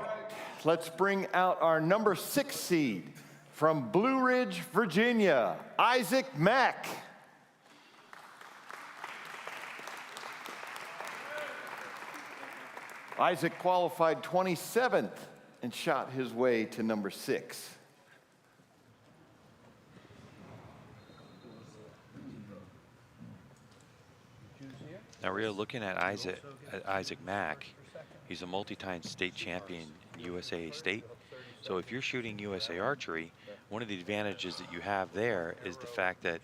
Let's bring out our number 6 seed from Blue Ridge, Virginia, Isaac Mack. Isaac qualified 27th and shot his way to number 6. Now, Rio, looking at Isaac Mack, he's a multi-time state champion in USAA State. So if you're shooting USA Archery, one of the advantages that you have there is the fact that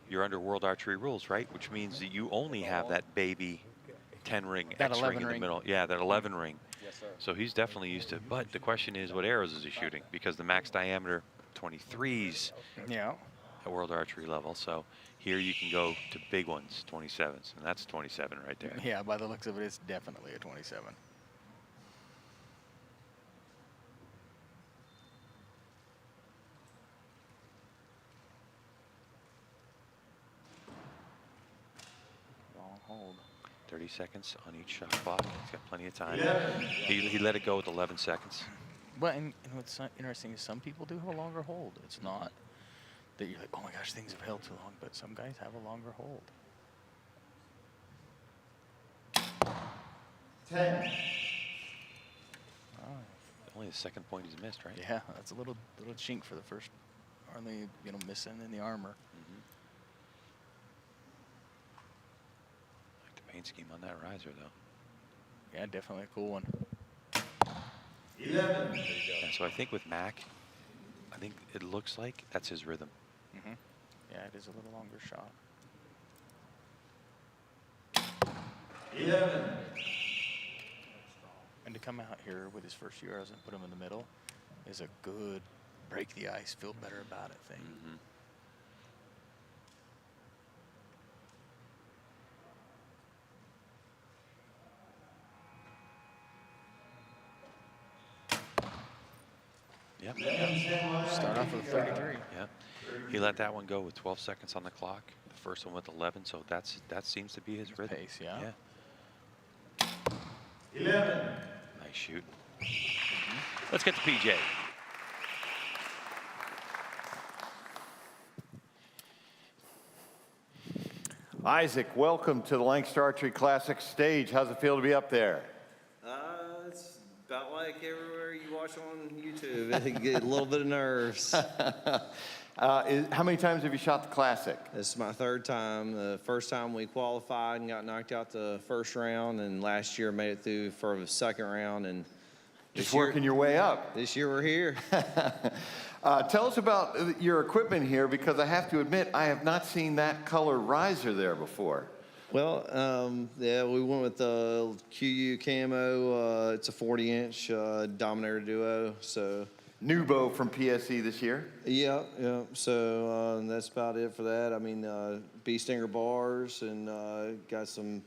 you're under World Archery rules, right? Which means that you only have that baby 10 ring, That X 11 ring in the middle. Yeah, that 11 ring. Yes, sir. So he's definitely used to it. But the question is, what arrows is he shooting? Because the max diameter 23s Yeah. at World Archery level. So here you can go to big ones, 27s, and that's 27 right there. Yeah, by the looks of it, it's definitely a 27. Long hold. 30 seconds on each shot clock. He's got plenty of time. He let it go with 11 seconds. But and what's interesting is some people do have a longer hold. It's not that you're like, oh my gosh, things have held too long, but some guys have a longer hold. 10. Oh, only the second point he's missed, right? Yeah, that's a little chink for the first, hardly missing in the armor. Like the paint scheme on that riser, though. Yeah, definitely a cool one. 11. Yeah, so I think with Mac, I think it looks like that's his rhythm. Mm-hmm. Yeah, it is a little longer shot. 11. And to come out here with his first few arrows and put them in the middle is a good break the ice, feel better about it thing. Yep. Start off with 33. Yep. He let that one go with 12 seconds on the clock. The first one with 11, so that seems to be his rhythm. Pace, yeah. 11. Nice shoot. Let's get to PJ. Isaac, welcome to the Lancaster Archery Classic stage. How's it feel to be up there? It's about like everywhere you watch on YouTube. I get a little bit of nerves. How many times have you shot the Classic? This is my 3rd time. The first time we qualified and got knocked out the first round, and last year made it through for the 2nd round. And just working your way up. This year we're here. Tell us about your equipment here, because I have to admit I have not seen that color riser there before. Well, yeah, we went with the QU Camo. It's a 40-inch Dominator Duo. So new bow from PSE this year. Yeah. So that's about it for that. I mean, bee stinger bars, and got some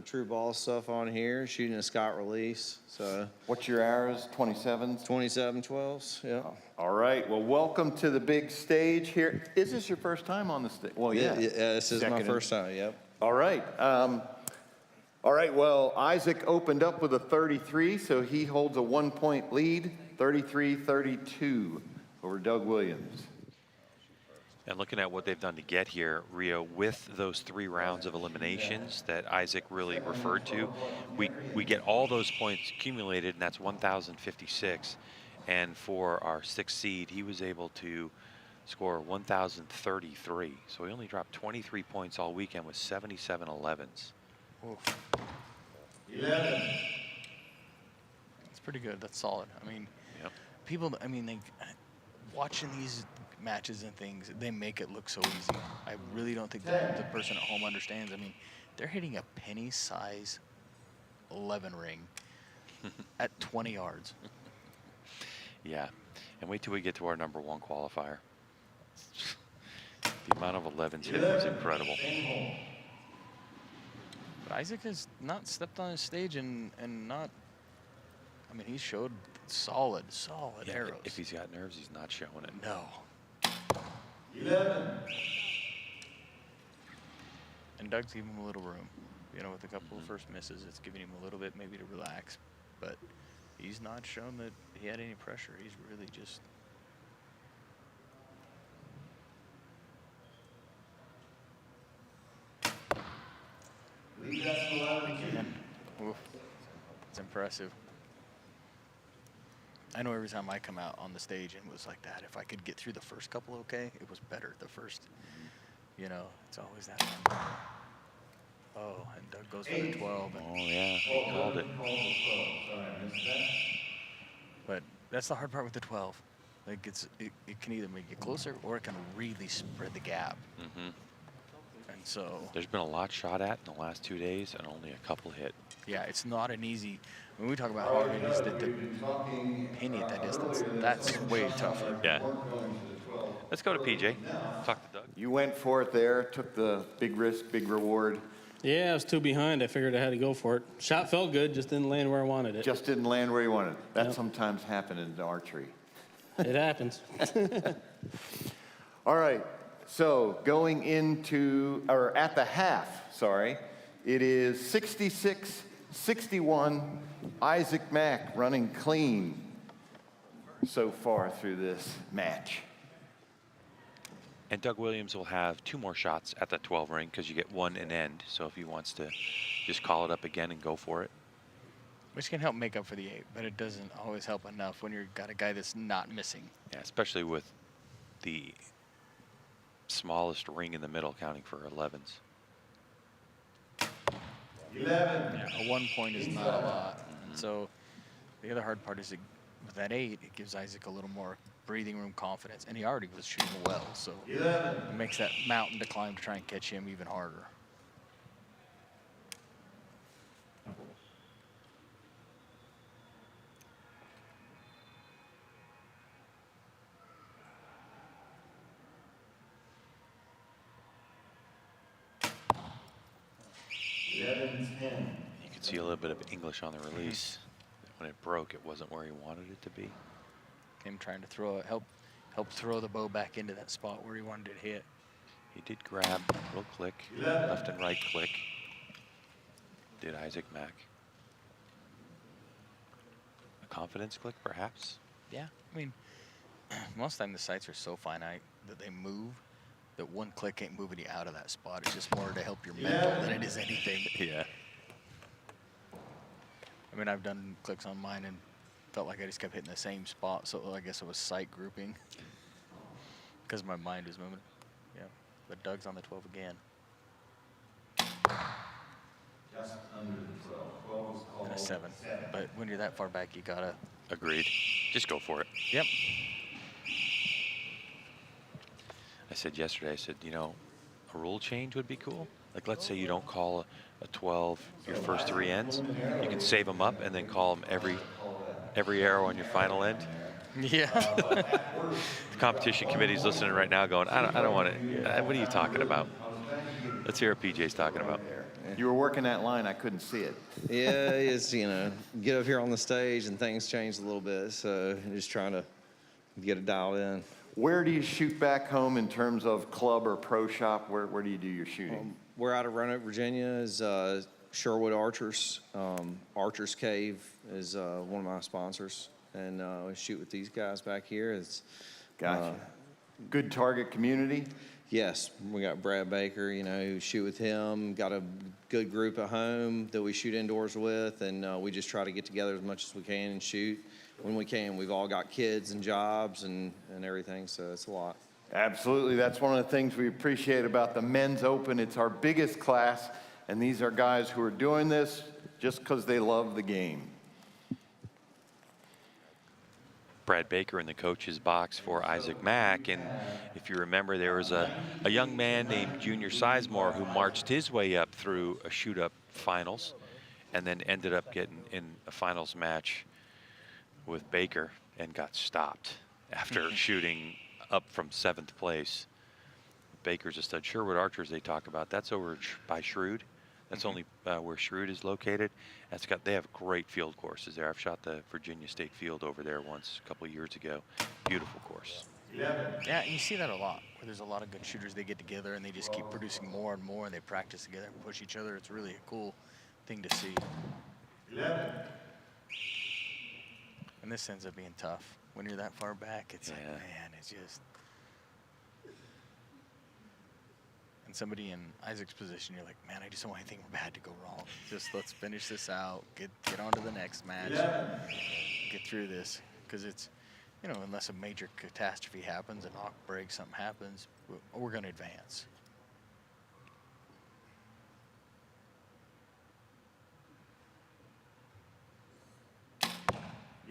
true ball stuff on here. Shooting a Scott release. So what's your arrows? 27s. 27 12s. Yeah. All right. Well, welcome to the big stage here. Is this your first time on the stage? Well, yeah. This is my first time. Yep. All right. All right. Well, Isaac opened up with a 33, so he holds a 1-point lead, 33-32 over Doug Williams. And looking at what they've done to get here, Rio, with those 3 rounds of eliminations that Isaac really referred to, we get all those points accumulated, and that's 1,056. And for our 6th seed, he was able to score 1,033. So he only dropped 23 points all weekend with 77 11s. Oof. 11. That's pretty good. That's solid. I mean, yep. People, I mean, watching these matches and things, they make it look so easy. I really don't think the person at home understands. I mean, they're hitting a penny size 11 ring at 20 yards. Yeah, and wait till we get to our number 1 qualifier. The amount of 11s hit was incredible. But Isaac has not stepped on his stage and not, I mean, he showed solid arrows. If he's got nerves, he's not showing it. No. 11. And Doug's giving him a little room. You know, with a couple of first misses, it's giving him a little bit maybe to relax. But he's not shown that he had any pressure. He's really just... Again. Oof. It's impressive. I know every time I come out on the stage and it was like that, if I could get through the first couple okay, it was better. The first, you know, it's always that one. Oh, and Doug goes for the 12. And oh, yeah, he called it. But that's the hard part with the 12. Like, it can either make you closer or it can really spread the gap. Mm-hmm. And so... There's been a lot shot at in the last 2 days and only a couple hit. Yeah, it's not an easy... When we talk about how hard it is to penny at that distance, that's way tougher. Yeah. Let's go to PJ. Talk to Doug. You went for it there, took the big risk, big reward. Yeah, I was 2 behind. I figured I had to go for it. Shot felt good, just didn't land where I wanted it. Just didn't land where you wanted it. That sometimes happens in archery. It happens. All right. So going into, or at the half, sorry, it is 66-61. Isaac Mack running clean so far through this match. And Doug Williams will have 2 more shots at that 12 ring because you get 1 and end. So if he wants to just call it up again and go for it. Which can help make up for the 8, but it doesn't always help enough when you've got a guy that's not missing. Yeah, especially with the smallest ring in the middle counting for 11s. 11. Yeah, a 1 point is not a lot. So the other hard part is with that 8, it gives Isaac a little more breathing room, confidence, and he already was shooting well. So it makes that mountain to climb to try and catch him even harder. You could see a little bit of English on the release. When it broke, it wasn't where he wanted it to be. Him trying to throw it, help throw the bow back into that spot where he wanted it to hit. He did grab a little click, left and right click. Did Isaac Mack. A confidence click, perhaps? Yeah, I mean, most of the time the sights are so finite that they move, that 1 click ain't moving you out of that spot. It's just more to help your mental than it is anything. Yeah. I mean, I've done clicks on mine and felt like I just kept hitting the same spot, so I guess it was sight grouping because my mind is moving. Yeah, but Doug's on the 12 again. Just under the 12. 12 was called And a 7. But when you're that far back, you gotta... Agreed. Just go for it. Yep. I said yesterday, I said, you know, a rule change would be cool. Like, let's say you don't call a 12 your first 3 ends. You can save them up and then call them every arrow on your final end. Yeah. The competition committee's listening right now going, I don't want it. What are you talking about? Let's hear what PJ's talking about. You were working that line, I couldn't see it. Yeah, it's, you know, get up here on the stage and things changed a little bit, so just trying to get it dialed in. Where do you shoot back home in terms of club or pro shop? Where do you do your shooting? We're out of Roanoke, Virginia, is Sherwood Archers. Archers Cave is one of my sponsors, and we shoot with these guys back here. It's gotcha. good target community? Yes, we got Brad Baker, you know, who shoot with him. Got a good group at home that we shoot indoors with, and we just try to get together as much as we can and shoot when we can. We've all got kids and jobs and everything, so it's a lot. Absolutely. That's one of the things we appreciate about the Men's Open. It's our biggest class, and these are guys who are doing this just because they love the game. Brad Baker in the coach's box for Isaac Mack. And if you remember, there was a young man named Junior Sizemore who marched his way up through a shoot-up finals and then ended up getting in a finals match with Baker and got stopped after shooting up from 7th place. Baker's a stud. Sherwood Archers they talk about, that's over by Shrewd. That's only where Shrewd is located. They have great field courses there. I've shot the Virginia State Field over there once a couple of years ago. Beautiful course. Yeah, and you see that a lot, where there's a lot of good shooters. They get together and they just keep producing more and more, and they practice together and push each other. It's really a cool thing to see. 11. And this ends up being tough. When you're that far back, it's like, man, it's just... And somebody in Isaac's position, you're like, man, I just don't want anything bad to go wrong. Just let's finish this out, get on to the next match, get through this. Because it's, you know, unless a major catastrophe happens, a knock break, something happens, we're going to advance.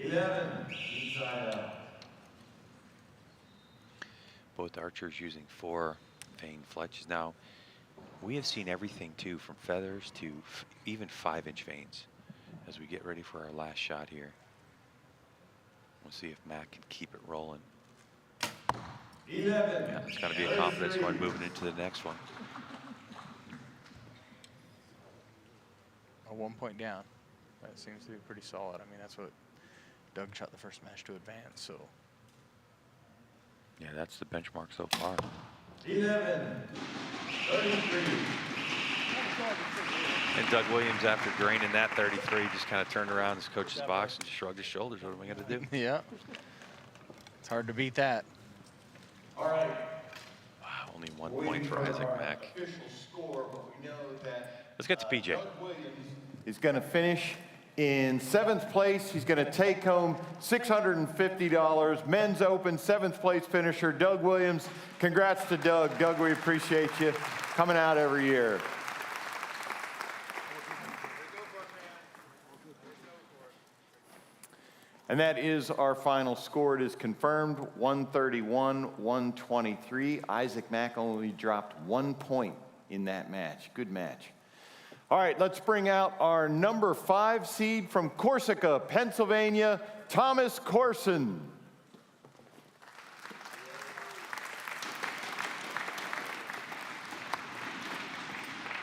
Inside out. Both archers using 4 vane fletches. Now, we have seen everything too, from feathers to even 5-inch vanes as we get ready for our last shot here. We'll see if Matt can keep it rolling. 11. Yeah, it's got to be a confidence one moving into the next one. A 1 point down. That seems to be pretty solid. I mean, that's what Doug shot the first match to advance, so. Yeah, that's the benchmark so far. 11. 33. And Doug Williams, after draining that 33, just kind of turned around in his coach's box and just shrugged his shoulders. What am I going to do? Yeah. It's hard to beat that. All right. Wow, only 1 point for Isaac Mack. Official score, but we know that Let's get to PJ. Doug Williams He's going to finish in 7th place. He's going to take home $650. Men's Open 7th place finisher, Doug Williams. Congrats to Doug. Doug, we appreciate you coming out every year. And that is our final score. It is confirmed, 131-123. Isaac Mack only dropped 1 point in that match. Good match. All right, let's bring out our number 5 seed from Corsica, Pennsylvania, Thomas Corson.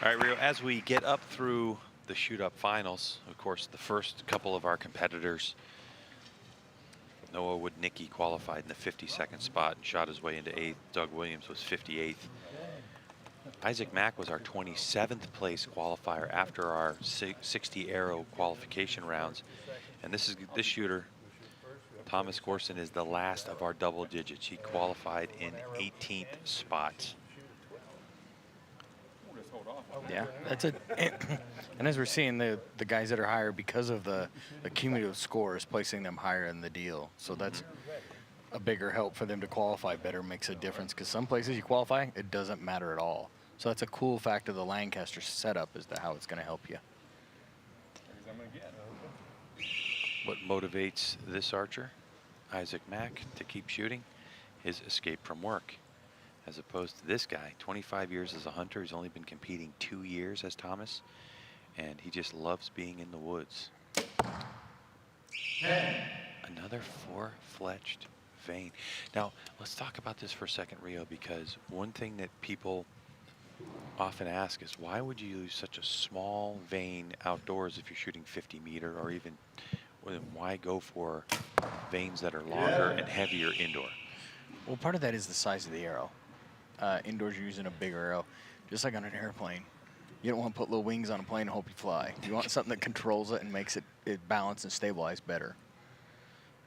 All right, Rio, as we get up through the shoot-up finals, of course, the first couple of our competitors, Noah Woodnicki qualified in the 52nd spot and shot his way into 8th. Doug Williams was 58th. Isaac Mack was our 27th place qualifier after our 60 arrow qualification rounds. And this shooter, Thomas Corson, is the last of our double digits. He qualified in 18th spot. Yeah, that's it. And as we're seeing, the guys that are higher because of the cumulative scores, placing them higher in the deal. So that's a bigger help for them to qualify better, makes a difference. Because some places you qualify, it doesn't matter at all. So that's a cool fact of the Lancaster setup as to how it's going to help you. What motivates this archer, Isaac Mack, to keep shooting? His escape from work. As opposed to this guy, 25 years as a hunter. He's only been competing 2 years as Thomas, and he just loves being in the woods. Another 4-fletched vane. Now, let's talk about this for a second, Rio, because one thing that people often ask is, why would you use such a small vane outdoors if you're shooting 50 meter, or even why go for vanes that are longer and heavier indoor? Well, part of that is the size of the arrow. Indoors, you're using a bigger arrow, just like on an airplane. You don't want to put little wings on a plane and hope you fly. You want something that controls it and makes it balance and stabilize better.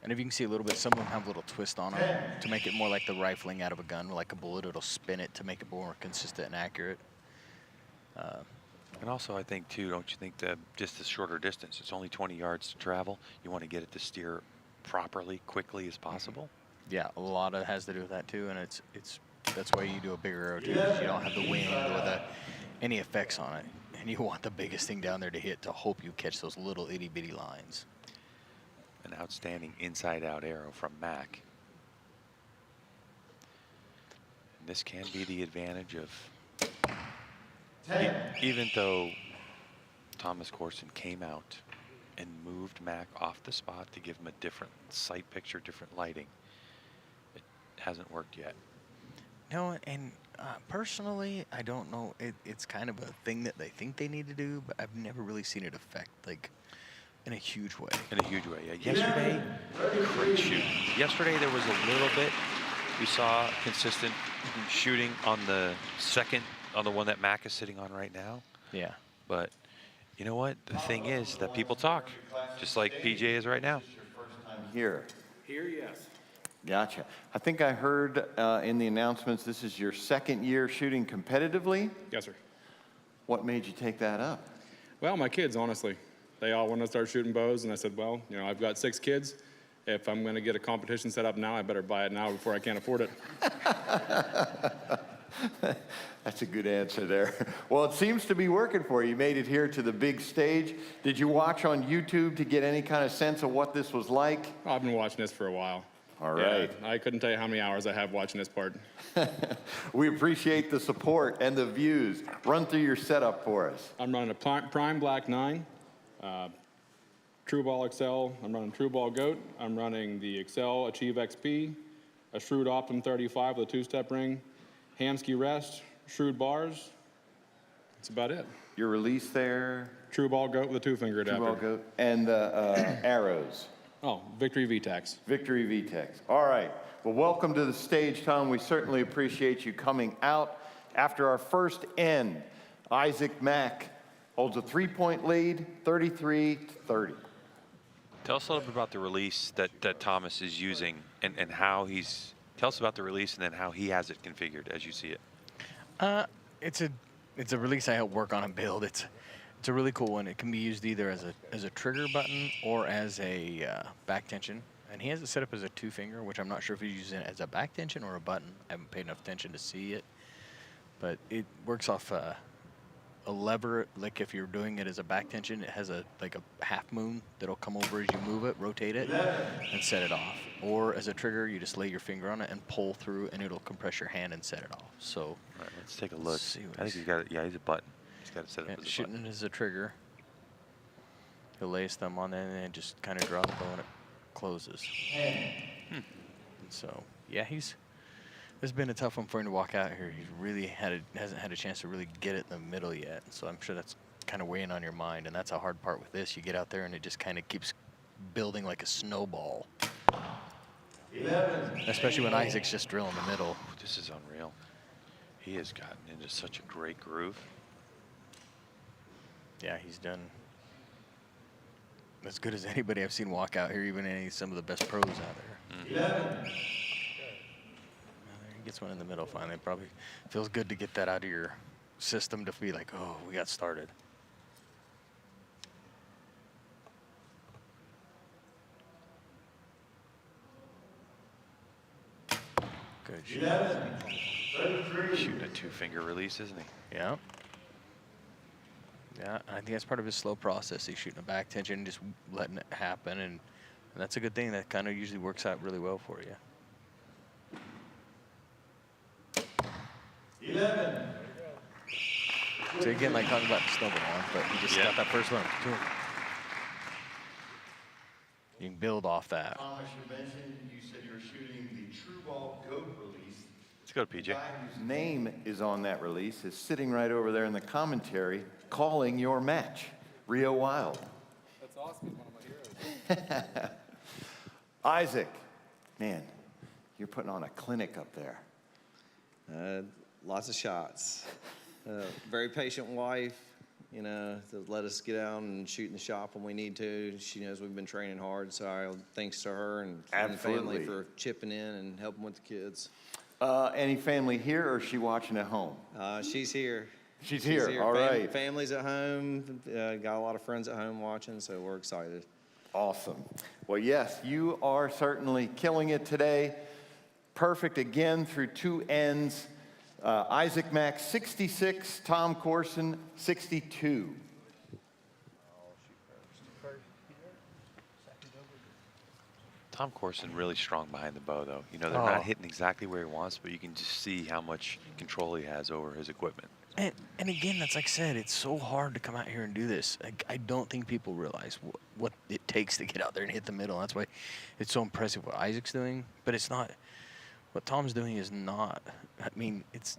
And if you can see a little bit, some of them have a little twist on them to make it more like the rifling out of a gun, like a bullet. It'll spin it to make it more consistent and accurate. And also, I think, too, don't you think that just the shorter distance, it's only 20 yards to travel, you want to get it to steer properly, quickly as possible? Yeah, a lot of it has to do with that, too, and that's why you do a bigger arrow, too, because you don't have the wind or any effects on it. And you want the biggest thing down there to hit to hope you catch those little itty-bitty lines. An outstanding inside-out arrow from Mac. And this can be the advantage of, even though Thomas Corson came out and moved Mac off the spot to give him a different sight picture, different lighting, it hasn't worked yet. No, and personally, I don't know. It's kind of a thing that they think they need to do, but I've never really seen it affect, like, in a huge way. In a huge way, yeah. Yesterday, great shooting. Yesterday, there was a little bit. We saw consistent shooting on the second, on the one that Mac is sitting on right now. Yeah. But you know what? The thing is that people talk, just like PJ is right now. Here. Here, yes. Gotcha. I think I heard in the announcements this is your second year shooting competitively. Yes, sir. What made you take that up? Well, my kids, honestly. They all want to start shooting bows, and I said, well, you know, I've got 6 kids. If I'm going to get a competition set up now, I better buy it now before I can't afford it. That's a good answer there. Well, it seems to be working for you. You made it here to the big stage. Did you watch on YouTube to get any kind of sense of what this was like? Oh, I've been watching this for a while. All right. Yeah, I couldn't tell you how many hours I have watching this part. We appreciate the support and the views. Run through your setup for us. I'm running a Prime Black 9, True Ball XL. I'm running True Ball Goat. I'm running the XL Achieve XP, a Shrewd Optim 35 with a 2-step ring, Hamsky Rest, Shrewd Bars. That's about it. Your release there? True Ball Goat with a 2-finger adapter. True Ball Goat. And the arrows? Oh, Victory VTEX. Victory VTEX. All right. Well, welcome to the stage, Tom. We certainly appreciate you coming out. After our first end, Isaac Mack holds a 3-point lead, 33-30. Tell us a little bit about the release that Thomas is using and how he's, tell us about the release and then how he has it configured as you see it. It's a release I help work on and build. It's a really cool one. It can be used either as a trigger button or as a back tension. And he has it set up as a 2-finger, which I'm not sure if he's using it as a back tension or a button. I haven't paid enough attention to see it. But it works off a lever. Like if you're doing it as a back tension, it has like a half moon that'll come over as you move it, rotate it, and set it off. Or as a trigger, you just lay your finger on it and pull through, and it'll compress your hand and set it off. So all right, let's take a look. I think he's got it. Yeah, he's a button. He's got it set up as a shooting button. it as a trigger. He'll lay his thumb on it and then just kind of drop it when it closes. And so yeah, it's been a tough one for him to walk out here. He's really hasn't had a chance to really get it in the middle yet. So I'm sure that's kind of weighing on your mind, and that's a hard part with this. You get out there and it just kind of keeps building like a snowball. 11. Especially when Isaac's just drilling the middle. This is unreal. He has gotten into such a great groove. Yeah, he's done as good as anybody I've seen walk out here, even some of the best pros out there. 11. He gets one in the middle finally. Probably feels good to get that out of your system to be like, oh, we got started. Good shot. 11. 33. Shooting a 2-finger release, isn't he? Yeah. Yeah, I think that's part of his slow process. He's shooting a back tension, just letting it happen, and that's a good thing. That kind of usually works out really well for you. 11. So again, like talking about the snowball, but he just got that first one. You can build off that. Thomas, you mentioned you said you're shooting the True Ball Goat release. Let's go to PJ. The guy whose name is on that release is sitting right over there in the commentary calling your match, Rio Wild. That's awesome. He's one of my heroes. Isaac, man, you're putting on a clinic up there. Lots of shots. Very patient wife. you know, to let us get out and shoot in the shop when we need to. She knows we've been training hard, so thanks to her and the family for chipping in and helping with the kids. Any family here, or is she watching at home? She's here. She's here. All right. Family's at home. Got a lot of friends at home watching, so we're excited. Awesome. Well, yes, you are certainly killing it today. Perfect again through two ends. Isaac Mack, 66. Tom Corson, 62. Tom Corson really strong behind the bow, though. You know, they're not hitting exactly where he wants, but you can just see how much control he has over his equipment. And again, that's like I said, it's so hard to come out here and do this. I don't think people realize what it takes to get out there and hit the middle. That's why it's so impressive what Isaac's doing. But it's not, what Tom's doing is not, I mean, it's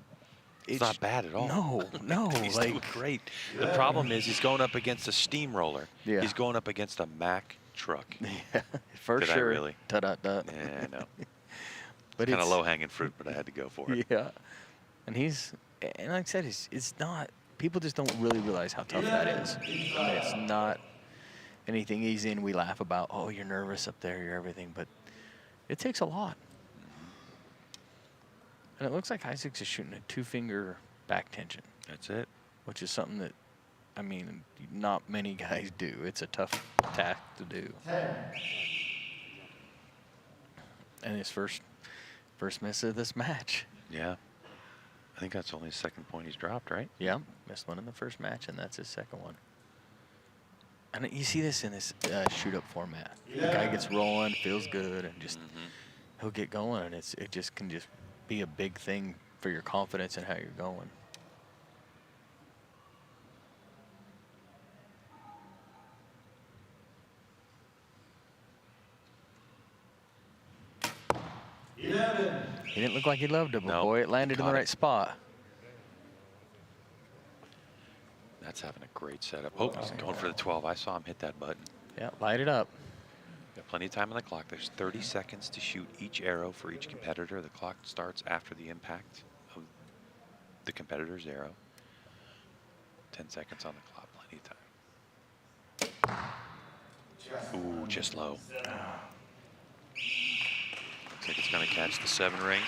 not bad at all. No. He's doing great. The problem is he's going up against a steamroller. Yeah. He's going up against a Mack truck. Yeah, for Did sure. I really? Yeah, I know. But Kind of low-hanging fruit, but I had to go for it. Yeah. And like I said, it's not, people just don't really realize how tough that is. I mean, it's not anything easy, and we laugh about, oh, you're nervous up there, you're everything, but it takes a lot. And it looks like Isaac's is shooting a two-finger back tension. That's it. Which is something that, I mean, not many guys do. It's a tough task to do. And his first miss of this match. Yeah. I think that's only his second point he's dropped, right? Yeah, missed one in the first match, and that's his second one. And you see this in this shoot-up format. The guy gets rolling, feels good, and just he'll get going, and it just can just be a big thing for your confidence and how you're going. He didn't look like he loved it, but boy, it landed in the right spot. That's having a great setup. Oh, he's going for the 12. I saw him hit that button. Yeah, light it up. Got plenty of time on the clock. There's 30 seconds to shoot each arrow for each competitor. The clock starts after the impact of the competitor's arrow. 10 seconds on the clock, plenty of time. Ooh, just low. Looks like it's going to catch the 7 ring.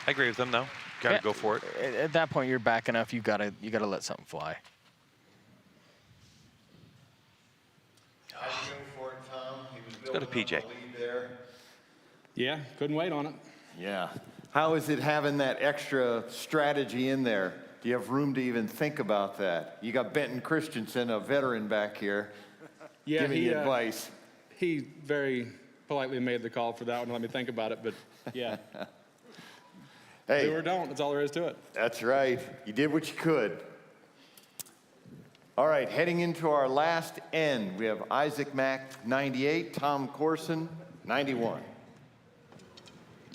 I agree with them, though. Got to go for it. At that point, you're back enough. You gotta let something fly. Let's go to PJ. Yeah, couldn't wait on it. Yeah. How is it having that extra strategy in there? Do you have room to even think about that? You got Benton Christensen, a veteran back here, giving you advice. He very politely made the call for that one. Let me think about it, but yeah. Hey, do or don't. That's all there is to it. That's right. You did what you could. All right, heading into our last end, we have Isaac Mack, 98, Tom Corson, 91.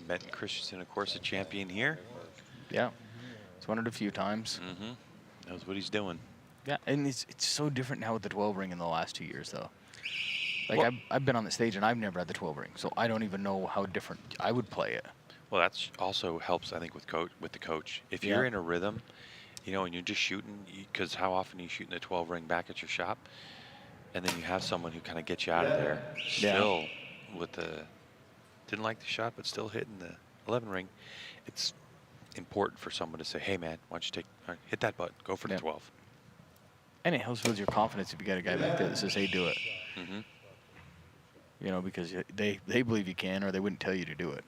Benton Christensen, of course, a champion here. Yeah, he's won it a few times. Knows what he's doing. Yeah, and it's so different now with the 12 ring in the last 2 years, though. Like, I've been on the stage, and I've never had the 12 ring, so I don't even know how different I would play it. Well, that's also helps, I think, with the coach. If you're in a rhythm, you know, and you're just shooting, because how often are you shooting the 12 ring back at your shop, and then you have someone who kind of gets you out of there, still with the, didn't like the shot, but still hitting the 11 ring. It's important for someone to say, hey, man, why don't you hit that button, go for the 12. And it helps build your confidence if you got a guy back there that says, hey, do it. You know, because they believe you can, or they wouldn't tell you to do it.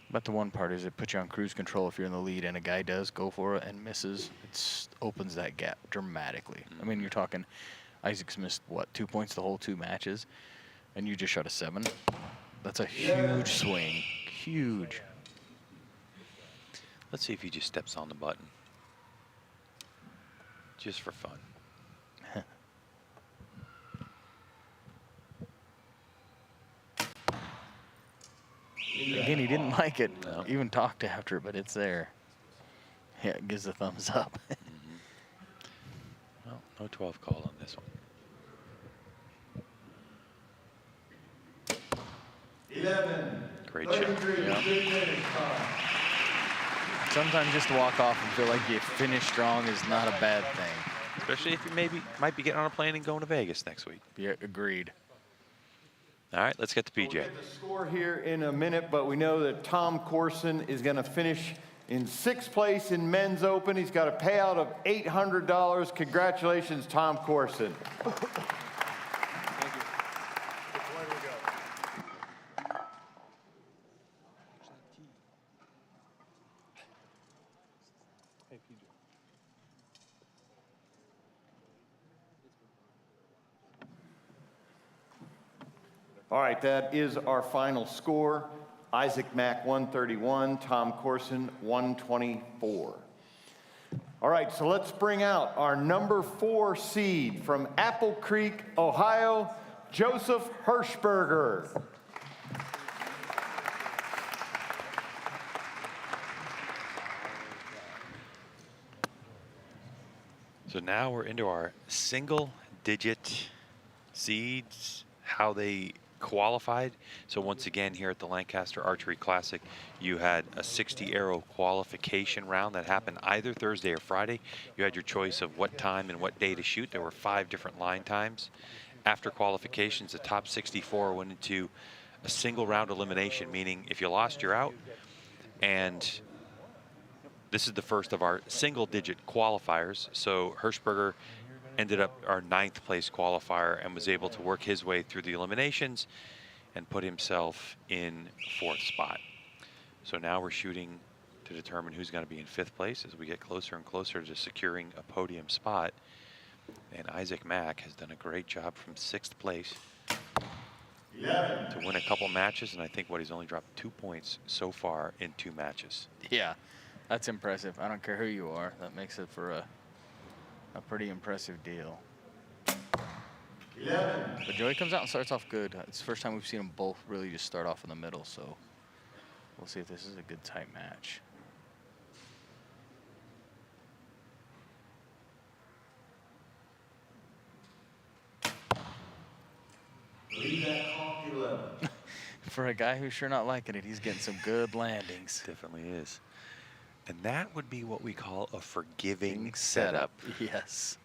But the one part is it puts you on cruise control if you're in the lead and a guy does go for it and misses. It opens that gap dramatically. I mean, you're talking Isaac's missed, what, 2 points the whole 2 matches, and you just shot a 7. That's a huge swing. Huge. Let's see if he just steps on the button. Just for fun. Again, he didn't like it. Even talked after, but it's there. Yeah, it gives a thumbs up. Well, no 12 call on this one. 11. Great shot. 33. Yeah. Good finish, Tom. Sometimes just to walk off and feel like you finish strong is not a bad thing. Especially if you might be getting on a plane and going to Vegas next week. Yeah, agreed. All right, let's get to PJ. We'll get the score here in a minute, but we know that Tom Corson is going to finish in 6th place in Men's Open. He's got a payout of $800. Congratulations, Tom Corson. All right, that is our final score. Isaac Mack 131, Tom Corson 124. All right, so let's bring out our number 4 seed from Apple Creek, Ohio, Joseph Hirschberger. So now we're into our single-digit seeds, how they qualified. So once again, here at the Lancaster Archery Classic, you had a 60-arrow qualification round that happened either Thursday or Friday. You had your choice of what time and what day to shoot. There were 5 different line times. After qualifications, the top 64 went into a single round elimination, meaning if you lost, you're out. And this is the first of our single-digit qualifiers. So Hirschberger ended up our 9th place qualifier and was able to work his way through the eliminations and put himself in 4th spot. So now we're shooting to determine who's going to be in 5th place as we get closer and closer to securing a podium spot. And Isaac Mack has done a great job from 6th place 11. to win a couple matches, and I think he's only dropped 2 points so far in 2 matches. Yeah, that's impressive. I don't care who you are. That makes it for a pretty impressive deal. 11. But Joey comes out and starts off good. It's the first time we've seen them both really just start off in the middle, so we'll see if this is a good tight match. Leave that hawk 11. For a guy who's sure not liking it, he's getting some good landings. Definitely is. And that would be what we call a forgiving setup. Yes.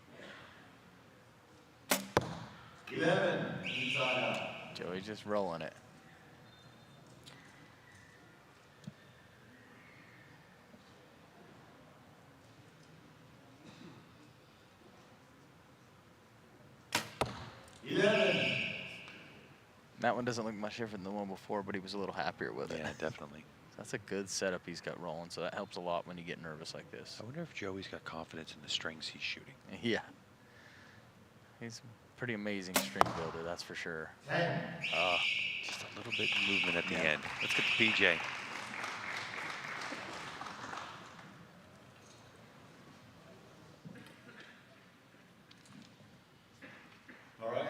11. Inside out. Joey's just rolling it. That one doesn't look much different than the one before, but he was a little happier with it. Yeah, definitely. That's a good setup he's got rolling, so that helps a lot when you get nervous like this. I wonder if Joey's got confidence in the strings he's shooting. Yeah. He's a pretty amazing string builder, that's for sure. Just a little bit of movement at the end. Let's get to PJ. All right.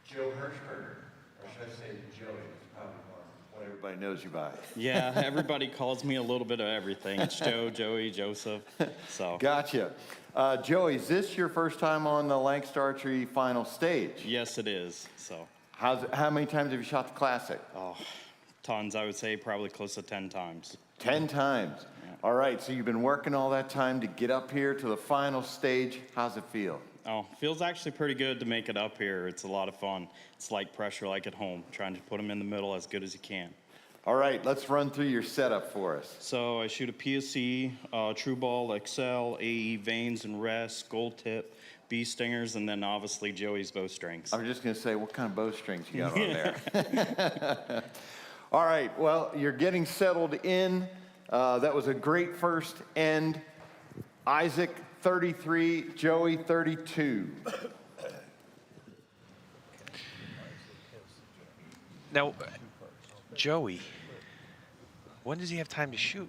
Joe Hirschberger, or should I say Joey? It's probably more what everybody knows you by. Yeah, everybody calls me a little bit of everything. It's Joe, Joey, Joseph. So. Gotcha. Joey, is this your first time on the Lancaster Archery final stage? Yes, it is. So. How many times have you shot the Classic? Oh, tons. I would say probably close to 10 times. 10 times. Yeah. All right, so you've been working all that time to get up here to the final stage. How's it feel? Oh, feels actually pretty good to make it up here. It's a lot of fun. It's like pressure like at home, trying to put them in the middle as good as you can. All right, let's run through your setup for us. So I shoot a PSC, True Ball XL, AE vanes and rests, gold tip, bee stingers, and then obviously Joey's bowstrings. I was just going to say, what kind of bowstrings you got on there? All right, well, you're getting settled in. That was a great first end. Isaac, 33, Joey, 32. Now, Joey, when does he have time to shoot?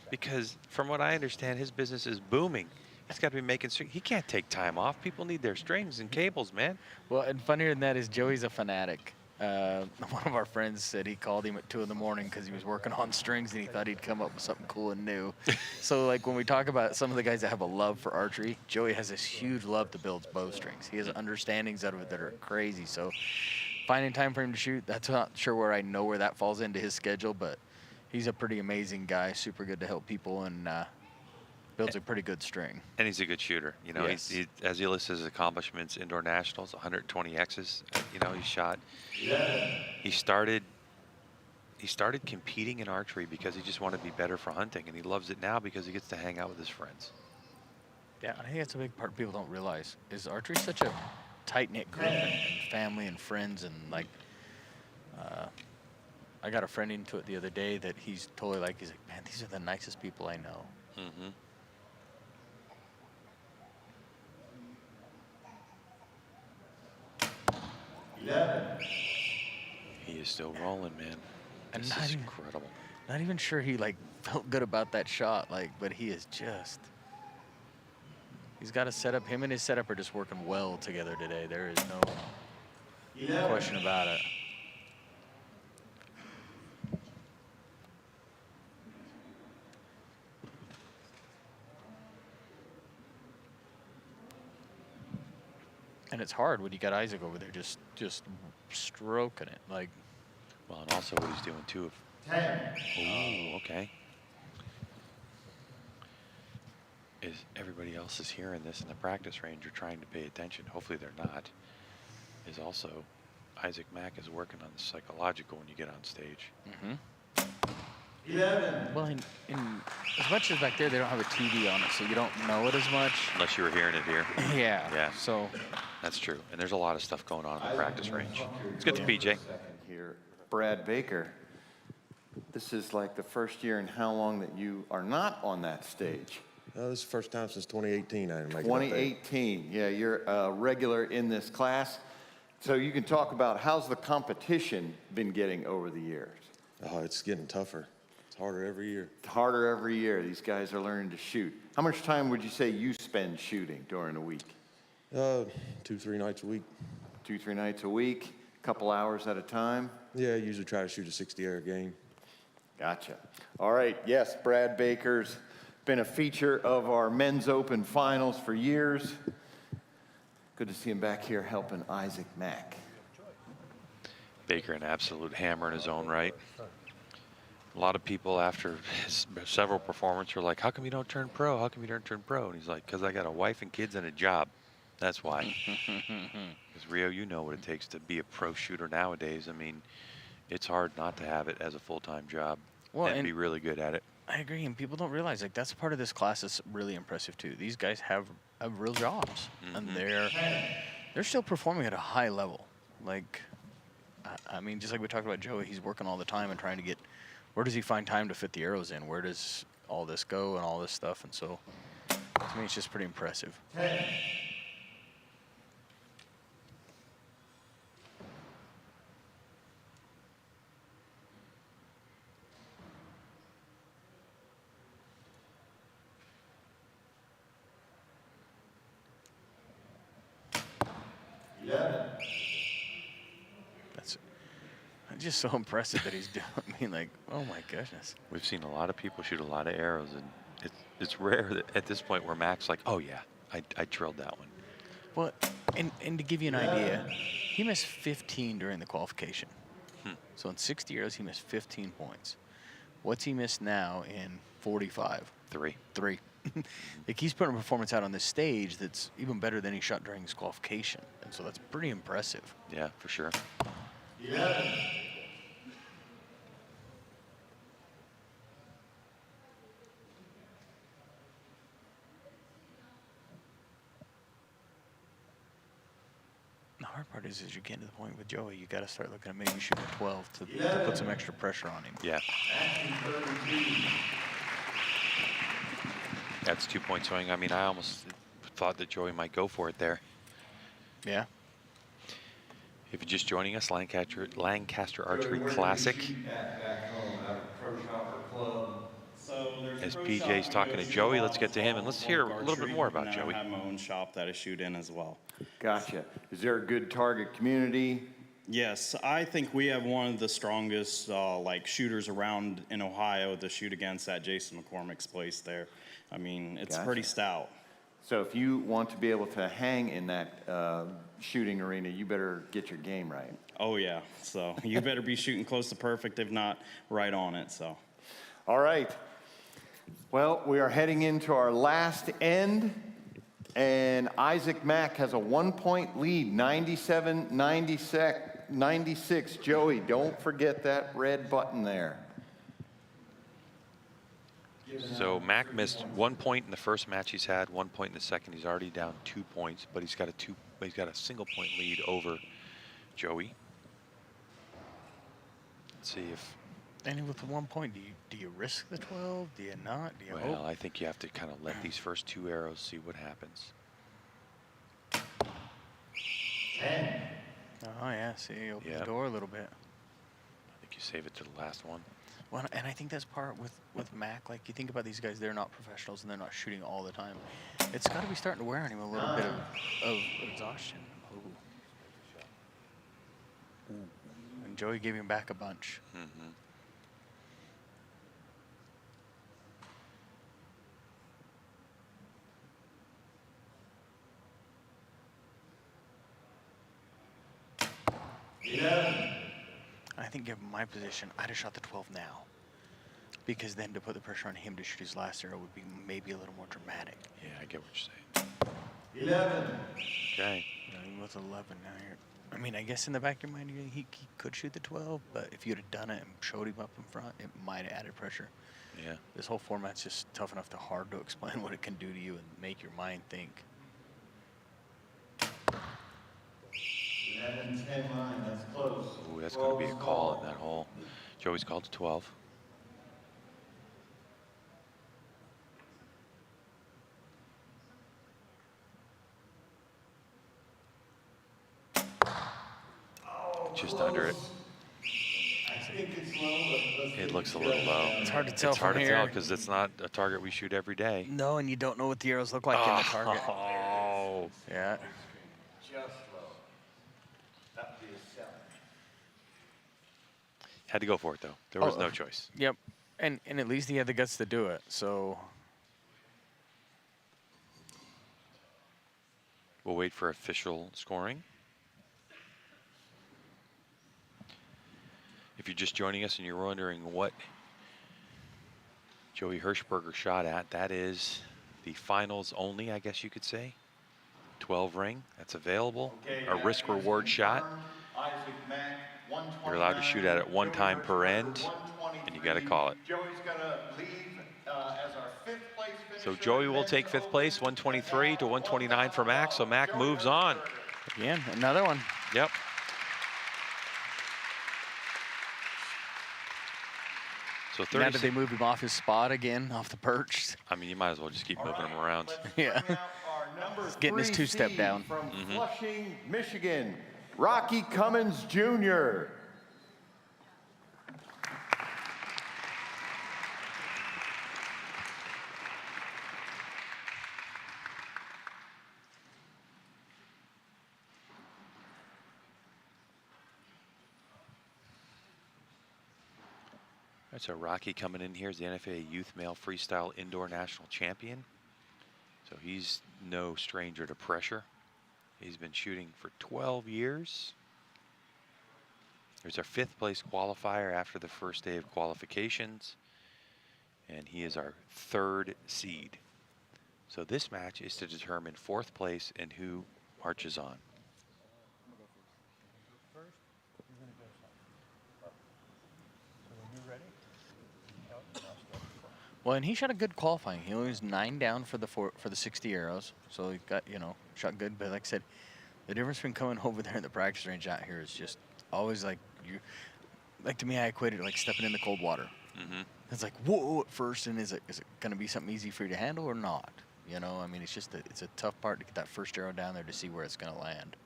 Because from what I understand, his business is booming. He's got to be making strings. He can't take time off. People need their strings and cables, man. Well, and funnier than that is Joey's a fanatic. One of our friends said he called him at 2 in the morning because he was working on strings and he thought he'd come up with something cool and new. So like when we talk about some of the guys that have a love for archery, Joey has this huge love to build bowstrings. He has understandings out of it that are crazy. So finding time for him to shoot, that's not sure where I know where that falls into his schedule, but he's a pretty amazing guy, super good to help people, and builds a pretty good string. And he's a good shooter. You know, Yes. he as he lists his accomplishments, indoor nationals, 120 X's. You know, he shot. He started competing in archery because he just wanted to be better for hunting, and he loves it now because he gets to hang out with his friends. Yeah, I think that's a big part people don't realize is archery such a tight-knit group and family and friends, and like I got a friend into it the other day that he's totally like, he's like, man, these are the nicest people I know. Mm-hmm. He is still rolling, man. And This is incredible. Not even sure he like felt good about that shot, like, but he is just. He's got a setup. Him and his setup are just working well together today. There is no question about it. And it's hard when you got Isaac over there just stroking it, like. Well, and also what he's doing too. Ooh, okay. Is everybody else is hearing this in the practice range, are trying to pay attention. Hopefully they're not. Is also Isaac Mack is working on the psychological when you get on stage. Mm-hmm. Well, in as much as back there, they don't have a TV on it, so you don't know it as much. Unless you were hearing it here. Yeah. Yeah. So. That's true. And there's a lot of stuff going on in the practice range. Let's get to PJ. Here, Brad Baker. This is like the first year in how long that you are not on that stage? This is the first time since 2018 I didn't make it. 2018, yeah, you're a regular in this class. So you can talk about how's the competition been getting over the years? Oh, it's getting tougher. It's harder every year. It's harder every year. These guys are learning to shoot. How much time would you say you spend shooting during a week? 2-3 nights a week. 2-3 nights a week, a couple hours at a time? Yeah, I usually try to shoot a 60-air game. Gotcha. All right, yes, Brad Baker's been a feature of our men's open finals for years. Good to see him back here helping Isaac Mack. Baker, an absolute hammer in his own right. A lot of people after several performances were like, how come you don't turn pro? How come you don't turn pro? And he's like, because I got a wife and kids and a job. That's why. Because Rio, you know what it takes to be a pro shooter nowadays. I mean, it's hard not to have it as a full-time job and be really good at it. I agree, and people don't realize like that's part of this class that's really impressive too. These guys have real jobs, and they're still performing at a high level. Like, I mean, just like we talked about Joey, he's working all the time and trying to get. Where does he find time to fit the arrows in? Where does all this go and all this stuff? And so, to me, it's just pretty impressive. That's just so impressive that he's doing. I mean, like, oh my goodness. We've seen a lot of people shoot a lot of arrows, and it's rare that at this point where Mac's like, oh yeah, I drilled that one. Well, and to give you an idea, he missed 15 during the qualification. So in 60 arrows, he missed 15 points. What's he missed now in 45? 3. Like, he's putting a performance out on this stage that's even better than he shot during his qualification. And so that's pretty impressive. Yeah, for sure. The hard part is you're getting to the point with Joey, you got to start looking at maybe shooting a 12 to put some extra pressure on him. Yeah. That's 2-point swing. I mean, I almost thought that Joey might go for it there. Yeah. If you're just joining us, Lancaster Archery Classic. As PJ's talking to Joey, let's get to him and let's hear a little bit more about Joey. I have my own shop that I shoot in as well. Gotcha. Is there a good target community? Yes, I think we have one of the strongest like shooters around in Ohio to shoot against at Jason McCormick's place there. I mean, it's pretty stout. So if you want to be able to hang in that shooting arena, you better get your game right. Oh, yeah. So you better be shooting close to perfect, if not right on it. So. All right. Well, we are heading into our last end, and Isaac Mack has a 1-point lead, 97-96. Joey, don't forget that red button there. So Mac missed 1 point in the first match he's had, 1 point in the second. He's already down 2 points, but he's got a single point lead over Joey. Let's see if. And with the 1 point, do you risk the 12? Do you not? Do you Well, hope? I think you have to kind of let these first 2 arrows see what happens. 10. Oh yeah, see, open Yep. the door a little bit. I think you save it to the last one. Well, and I think that's part with Mac. Like, you think about these guys, they're not professionals and they're not shooting all the time. It's got to be starting to wear on him a little bit of exhaustion. Ooh. Ooh. And Joey gave him back a bunch. Mm-hmm. I think given my position, I'd have shot the 12 now. Because then to put the pressure on him to shoot his last arrow would be maybe a little more dramatic. Yeah, I get what you're saying. 11. Okay. With 11 now here. I mean, I guess in the back of your mind, he could shoot the 12, but if you'd have done it and showed him up in front, it might have added pressure. Yeah. This whole format's just tough enough to hard to explain what it can do to you and make your mind think. 11, 10 line, that's close. Ooh, that's going to be a call in that hole. Joey's called to 12. Just under it. It looks a little low. It's hard to tell It's hard from to tell here. because it's not a target we shoot every day. No, and you don't know what the arrows look like in the target. Oh. Yeah. Just low. That would be a 7. Had to go for it, though. There was no choice. Yep. And at least he had the guts to do it, so. We'll wait for official scoring. If you're just joining us and you're wondering what Joey Hirschberger shot at, that is the finals only, I guess you could say. 12 ring, that's available. A risk reward shot. You're allowed to shoot at it 1 time per end, and you got to call it. Joey's going to leave as our 5th place finisher. So Joey will take 5th place, 123 to 129 for Mac. So Mac moves on. Again, another one. Yep. So 30. Now did they move him off his spot again, off the perch? I mean, you might as well just keep moving him around. Yeah. He's getting his 2-step down. From Flushing, Michigan, Rocky Cummins Jr. That's a Rocky coming in here as the NFA Youth Male Freestyle Indoor National Champion. So he's no stranger to pressure. He's been shooting for 12 years. There's our 5th place qualifier after the first day of qualifications. And he is our 3rd seed. So this match is to determine 4th place and who marches on. Well, and he shot a good qualifying. He was 9 down for the 60 arrows, so he got, shot good. But like I said, the difference between coming over there and the practice range out here is just always like to me, I equated it like stepping in the cold water. Mm-hmm. It's like whoa at first, and is it going to be something easy for you to handle or not? I mean, it's just it's a tough part to get that first arrow down there to see where it's going to land.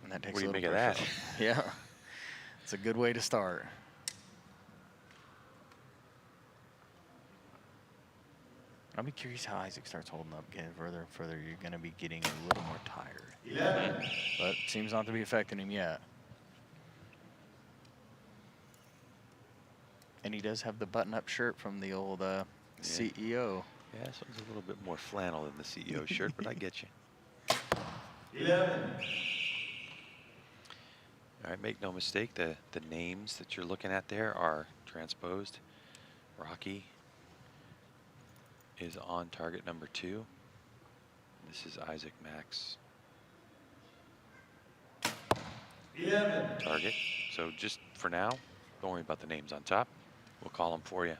And that takes What do you a make little of that? pressure off. Yeah, it's a good way to start. I'll be curious how Isaac starts holding up. Getting further and further, you're going to be getting a little more tired. 11. But seems not to be affecting him yet. And he does have the button-up shirt from the old CEO. Yeah, this one's a little bit more flannel than the CEO shirt, but I get you. 11. All right, make no mistake, the names that you're looking at there are transposed. Rocky is on target number 2. This is Isaac Max. 11. Target. So just for now, don't worry about the names on top. We'll call them for you.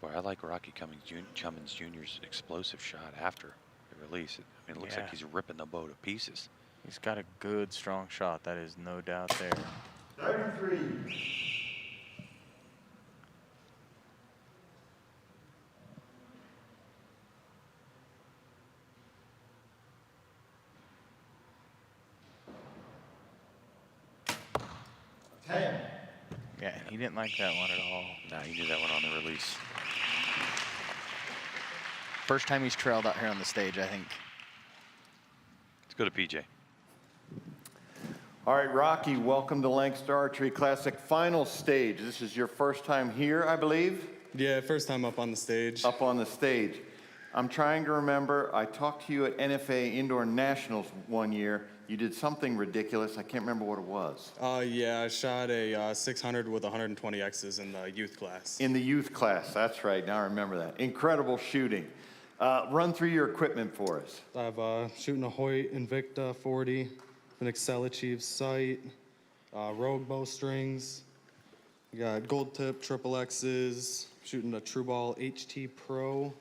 Boy, I like Rocky Cummins Jr.'s explosive shot after the release. I mean, it looks like he's ripping the bow to pieces. He's got a good, strong shot. That is no doubt there. 33. Yeah, he didn't like that one at all. Nah, he knew that one on the release. First time he's trailed out here on the stage, I think. Let's go to PJ. All right, Rocky, welcome to Lancaster Archery Classic final stage. This is your first time here, I believe? Yeah, first time up on the stage. Up on the stage. I'm trying to remember, I talked to you at NFA Indoor Nationals one year. You did something ridiculous. I can't remember what it was. Yeah, I shot a 600 with 120 X's in the youth class. In the youth class, that's right. Now I remember that. Incredible shooting. Run through your equipment for us. I have shooting a Hoyt Invicta 40, an Excel Achieve sight, Rogue bowstrings. We got gold tip triple X's, shooting a True Ball HT Pro.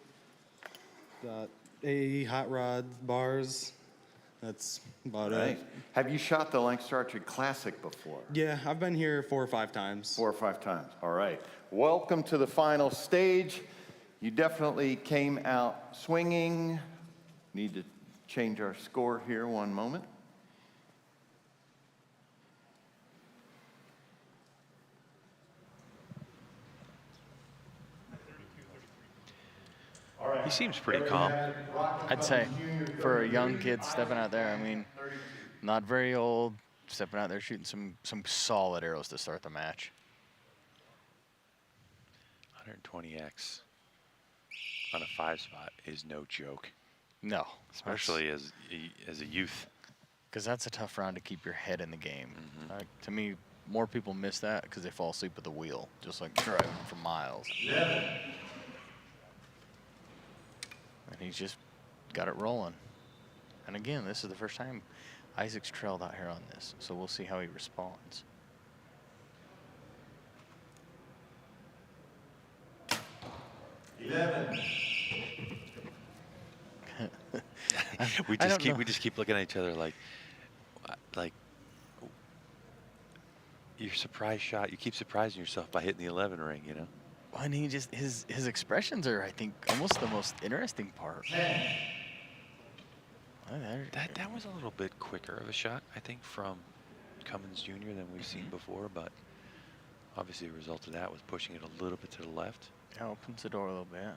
Got AE hot rod bars. That's about it. Have you shot the Lancaster Archery Classic before? Yeah, I've been here 4 or 5 times. 4 or 5 times. All right. Welcome to the final stage. You definitely came out swinging. Need to change our score here one moment. He seems pretty calm. I'd say for a young kid stepping out there, I mean, not very old, stepping out there shooting some solid arrows to start the match. 120X on a 5 spot is no joke. No. Especially as a youth. Because that's a tough round to keep your head in the game. To me, more people miss that because they fall asleep at the wheel, just like driving for miles. And he's just got it rolling. And again, this is the first time Isaac's trailed out here on this, so we'll see how he responds. we just keep looking at each other like your surprise shot. You keep surprising yourself by hitting the 11 ring, you know. Well, and he just his expressions are, I think, almost the most interesting part. That was a little bit quicker of a shot, I think, from Cummins Jr. than we've seen before, but obviously the result of that was pushing it a little bit to the left. Yeah, opens the door a little bit.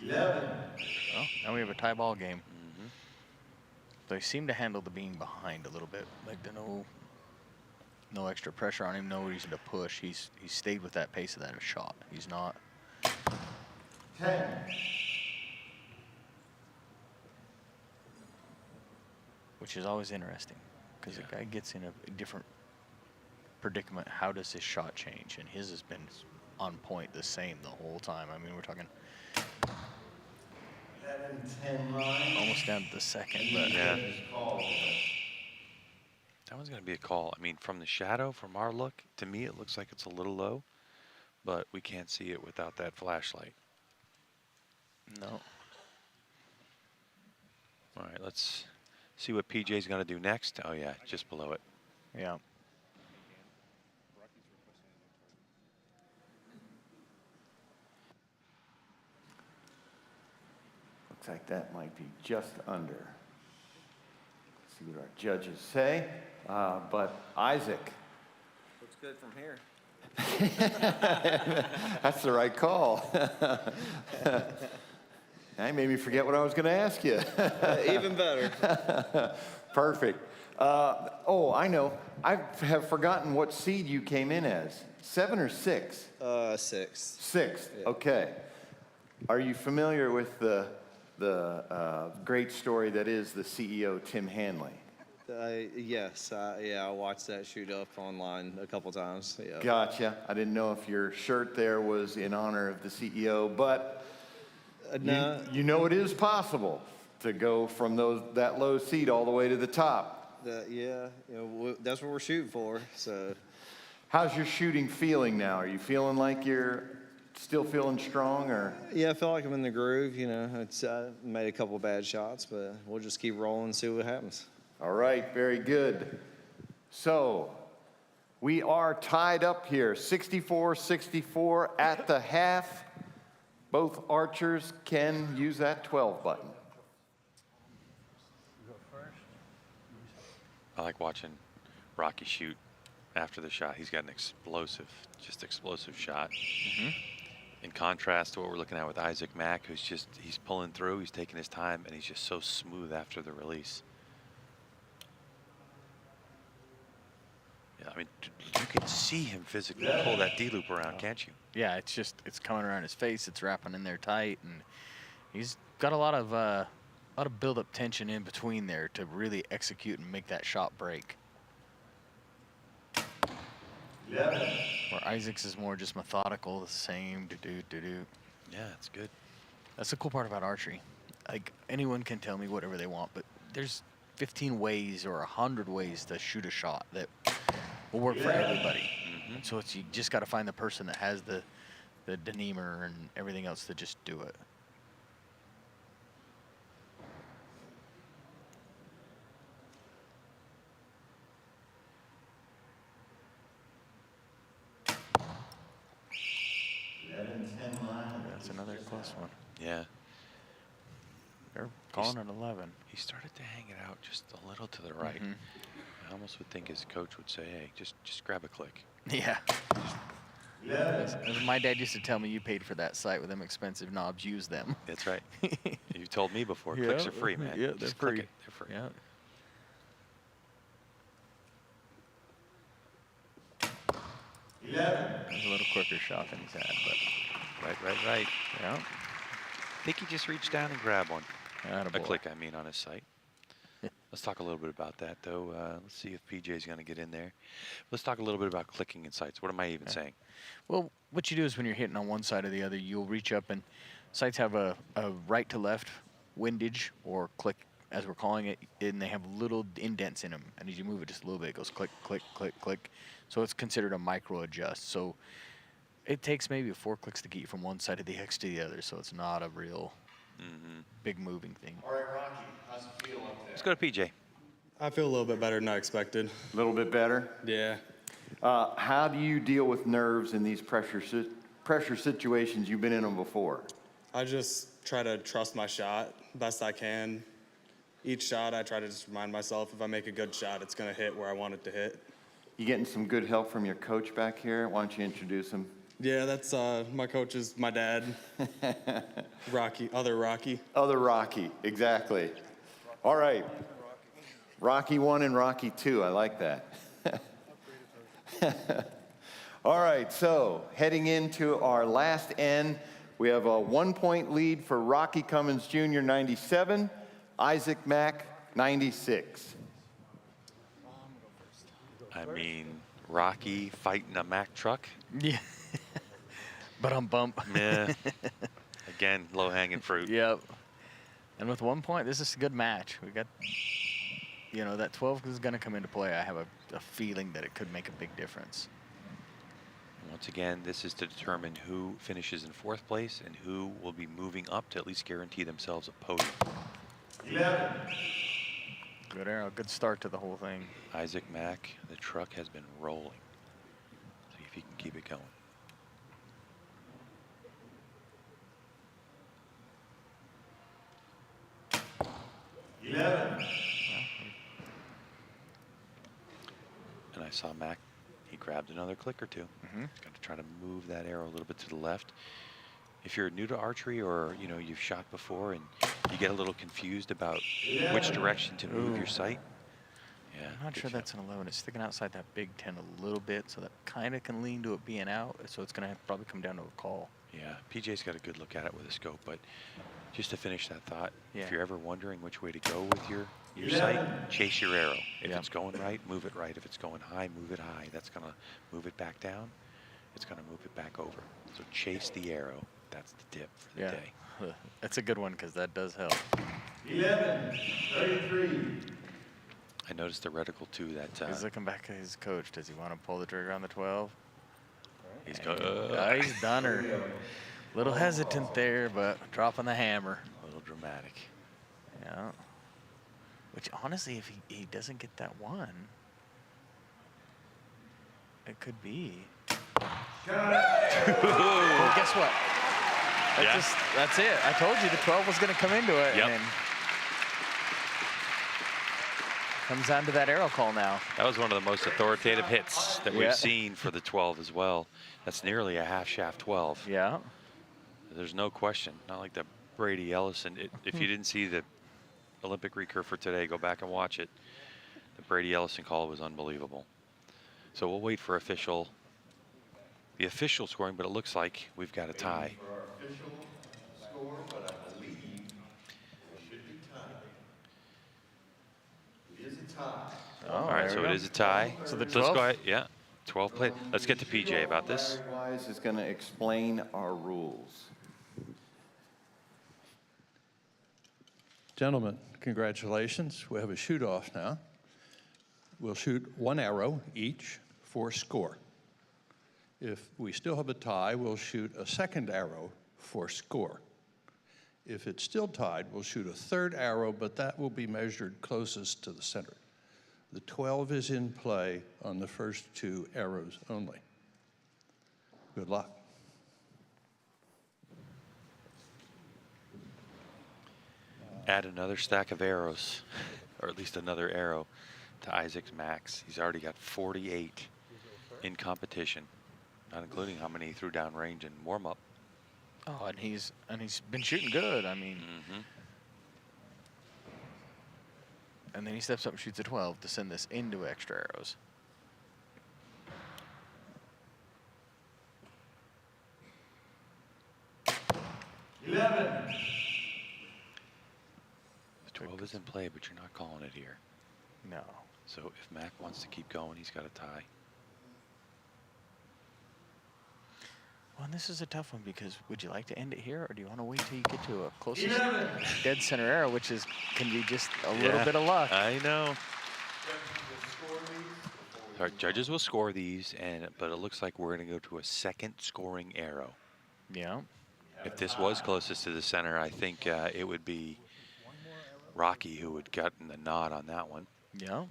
11. Well, now we have a tie ball game. They seem to handle the being behind a little bit. Like no extra pressure on him, no reason to push. He's stayed with that pace of that shot. He's not. 10. Which is always interesting, because the guy gets in a different predicament. How does his shot change? And his has been on point, the same the whole time. I mean, we're talking 11, 10 line. almost down to the second, but Yeah. That one's going to be a call. I mean, from the shadow, from our look, to me it looks like it's a little low, but we can't see it without that flashlight. No. All right, let's see what PJ's going to do next. Oh, yeah, just below it. Yeah. Looks like that might be just under. Let's see what our judges say. But Isaac. Looks good from here. That's the right call. Now you made me forget what I was going to ask you. Even better. Perfect. Oh, I know. I have forgotten what seed you came in as. 7 or 6? 6. 6. Yeah. Okay. Are you familiar with the great story that is the CEO Tim Hanley? Yes, I watched that shoot up online a couple times. Yeah. Gotcha. I didn't know if your shirt there was in honor of the CEO, but no. you know it is possible to go from that low seed all the way to the top. Yeah, that's what we're shooting for. So, how's your shooting feeling now? Are you feeling like you're still feeling strong, or? Yeah, I feel like I'm in the groove. It's made a couple bad shots, but we'll just keep rolling and see what happens. All right, very good. So we are tied up here, 64-64 at the half. Both archers can use that 12 button. I like watching Rocky shoot after the shot. He's got an explosive shot. In contrast to what we're looking at with Isaac Mack, he's pulling through, he's taking his time, and he's just so smooth after the release. Yeah, I mean, you can see him physically pull that D-loop around, can't you? Yeah, it's coming around his face, it's wrapping in there tight, and he's got a lot of build-up tension in between there to really execute and make that shot break. Where Isaac's is more just methodical, the same, do-do. Yeah, it's good. That's the cool part about archery. Like, anyone can tell me whatever they want, but there's 15 ways or 100 ways to shoot a shot that will work for everybody. And so you just got to find the person that has the demeanor and everything else to just do it. That's another close one. Yeah. They're calling it 11. He started to hang it out just a little to the right. I almost would think his coach would say, hey, just grab a click. Yeah. As my dad used to tell me, you paid for that site with them expensive knobs, use them. That's right. You've told me before, clicks are free, man. Yeah, they're just free. Click it. They're free. Yeah. There's a little quicker shot than he's had, but. Right. Yeah. I think he just reached down and grabbed one. A click, I mean, on his sight. Let's talk a little bit about that, though. Let's see if PJ's going to get in there. Let's talk a little bit about clicking in sights. What am I even saying? Well, what you do is when you're hitting on one side or the other, you'll reach up, and sights have a right to left windage, or click, as we're calling it, and they have little indents in them. And as you move it just a little bit, it goes click, click, click, click. So it's considered a micro adjust. So it takes maybe 4 clicks to get you from one side of the X to the other, so it's not a real big moving thing. All right, Rocky, how's it feel up there? Let's go to PJ. I feel a little bit better than I expected. A little bit better? Yeah. How do you deal with nerves in these pressure situations? You've been in them before. I just try to trust my shot best I can. Each shot, I try to just remind myself, if I make a good shot, it's going to hit where I want it to hit. You getting some good help from your coach back here? Why don't you introduce him? Yeah, that's my coach is my dad. Rocky, other Rocky. Other Rocky, exactly. All right. Rocky 1 and Rocky 2, I like that. All right, so heading into our last end, we have a 1-point lead for Rocky Cummins Jr., 97, Isaac Mack, 96. I mean, Rocky fighting a Mack truck? Yeah. But bump. Yeah. Again, low-hanging fruit. Yep. And with 1 point, this is a good match. We got, that 12 is going to come into play. I have a feeling that it could make a big difference. Once again, this is to determine who finishes in 4th place and who will be moving up to at least guarantee themselves a podium. 11. Good arrow. Good start to the whole thing. Isaac Mack, the truck has been rolling. See if he can keep it going. And I saw Mack, he grabbed another click or two. Got to try to move that arrow a little bit to the left. If you're new to archery, or you've shot before and you get a little confused about which direction to move your sight, Yeah. I'm not sure that's an 11. It's sticking outside that Big 10 a little bit, so that kind of can lean to it being out. So it's going to probably come down to a call. Yeah, PJ's got a good look at it with a scope, but just to finish that thought, Yeah. if you're ever wondering which way to go with your sight, chase your arrow. If Yeah. it's going right, move it right. If it's going high, move it high. That's going to move it back down. It's going to move it back over. So chase the arrow. That's the tip for the day. That's a good one because that does help. 11:33. I noticed the reticle too. That He's looking back at his coach. Does he want to pull the trigger on the 12? he's going. He's done her. Little hesitant there, but dropping the hammer. A little dramatic. Yeah. Which honestly, if he doesn't get that one, it could be. Well, guess what? That's it. I told you the 12 was going to come into it. Yep. And comes down to that arrow call now. That was one of the most authoritative hits that we've seen for the 12 as well. That's nearly a half shaft 12. Yeah. There's no question. Not like the Brady Ellison. If you didn't see the Olympic recurve for today, go back and watch it. The Brady Ellison call was unbelievable. So we'll wait for the official scoring, but it looks like we've got a tie. For our official score, but I believe it should be tied. It is a tie. All right, so it is a tie. So the let's 12? go ahead. Yeah, 12 play. Let's get to PJ about this. Wise is going to explain our rules. Gentlemen, congratulations. We have a shoot-off now. We'll shoot one arrow each for score. If we still have a tie, we'll shoot a second arrow for score. If it's still tied, we'll shoot a third arrow, but that will be measured closest to the center. The 12 is in play on the first two arrows only. Good luck. Add another stack of arrows, or at least another arrow, to Isaac's max. He's already got 48 in competition, not including how many he threw down range in warm-up. Oh, and he's been shooting good. I mean, and then he steps up and shoots a 12 to send this into extra arrows. The 12 is in play, but you're not calling it here. No. So if Mac wants to keep going, he's got a tie. Well, and this is a tough one because would you like to end it here, or do you want to wait till you get to a closest dead center arrow, which can be just a little bit of luck? I know. Our judges will score these, but it looks like we're going to go to a second scoring arrow. Yeah. If this was closest to the center, I think it would be Rocky who would get the nod on that one. Yeah.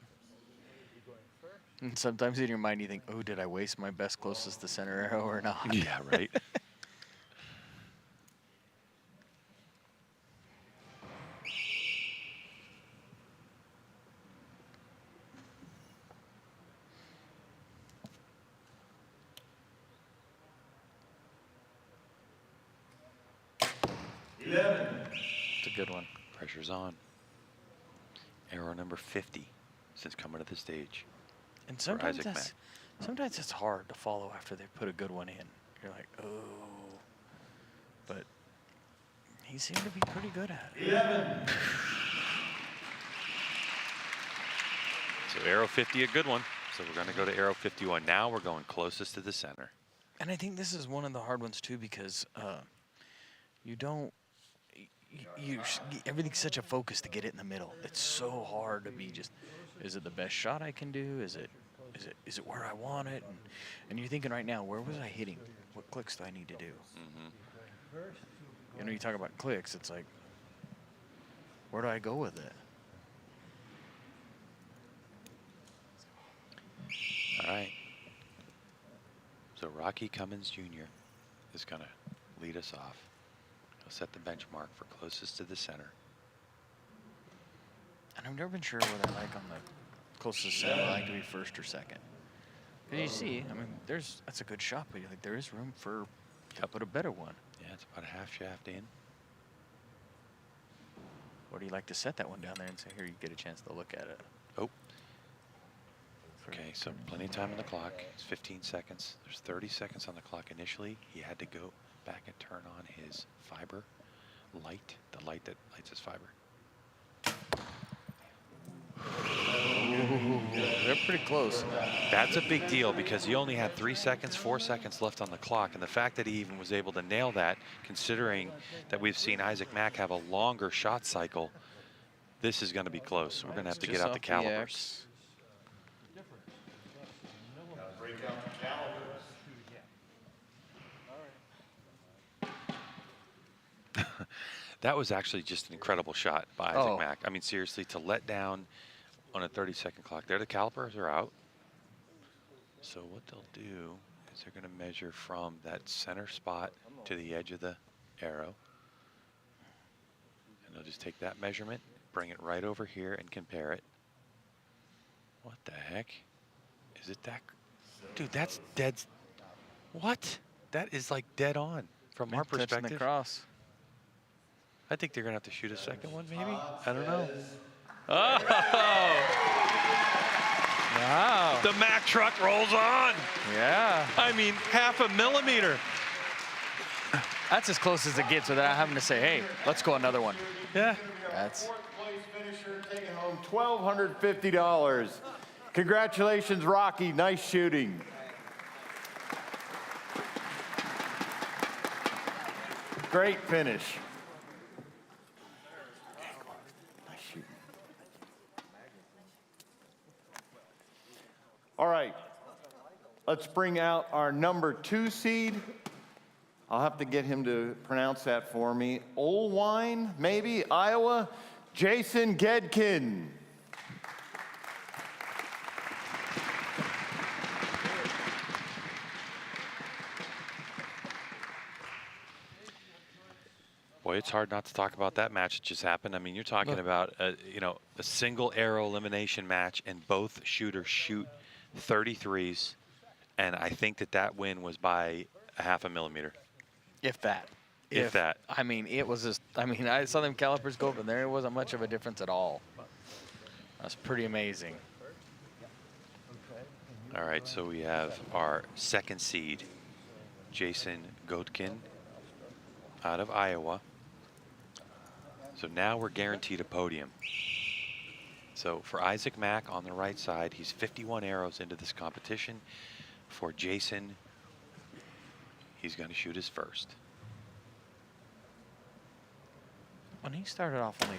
And sometimes in your mind you think, oh, did I waste my best closest to center arrow or not? Yeah, right. It's a good one. Pressure's on. Arrow number 50 since coming to the stage. And for sometimes Isaac sometimes it's hard to follow after they put a good one in. You're like, oh. But he seemed to be pretty good at it. So arrow 50, a good one. So we're going to go to arrow 51. Now we're going closest to the center. And I think this is one of the hard ones too because you don't. Everything's such a focus to get it in the middle. It's so hard to be just. Is it the best shot I can do? Is it where I want it? And you're thinking right now, where was I hitting? What clicks do I need to do? You know, you talk about clicks. It's like, where do I go with it? All right. So Rocky Cummins Jr. is going to lead us off. He'll set the benchmark for closest to the center. And I've never been sure what I like on the closest center. I like to be first or second. Because you see, I mean, that's a good shot, but there is room for to put a better one. Yeah, it's about a half shaft in. Or do you like to set that one down there and say, here, you get a chance to look at it? Oh, Okay, so plenty of time on the clock. It's 15 seconds. There's 30 seconds on the clock initially. He had to go back and turn on his fiber light, the light that lights his fiber. Ooh, they're pretty close. That's a big deal because he only had 3 seconds, 4 seconds left on the clock. And the fact that he even was able to nail that, considering that we've seen Isaac Mack have a longer shot cycle, this is going to be close. We're going to have to get out the calipers. Break out the calipers. That was actually just an incredible shot by Isaac Mack. I mean, seriously, to let down on a 30-second clock. There, the calipers are out. So what they'll do is they're going to measure from that center spot to the edge of the arrow. And they'll just take that measurement, bring it right over here and compare it. What the heck? Is it that? Dude, that's dead. What? That is like dead on from our perspective. The cross. I think they're going to have to shoot a second one, maybe? I don't know. Oh! Wow. The Mack truck rolls on. Yeah. I mean, half a millimeter. That's as close as it gets without having to say, hey, let's go another one. Yeah. That's fourth place finisher taking home $1,250. Congratulations, Rocky. Nice shooting. Great finish. Nice shooting. All right. Let's bring out our number 2 seed. I'll have to get him to pronounce that for me. Olwine, maybe, Iowa, Jason Gedkin. Boy, it's hard not to talk about that match that just happened. I mean, you're talking about a single arrow elimination match, and both shooters shoot 33s, and I think that win was by a half a millimeter. If that. If that. I mean, it was just, I saw them calipers go up and there wasn't much of a difference at all. That's pretty amazing. All right, so we have our second seed, Jason Godkin out of Iowa. So now we're guaranteed a podium. So for Isaac Mack on the right side, he's 51 arrows into this competition. For Jason, he's going to shoot his first. When he started off only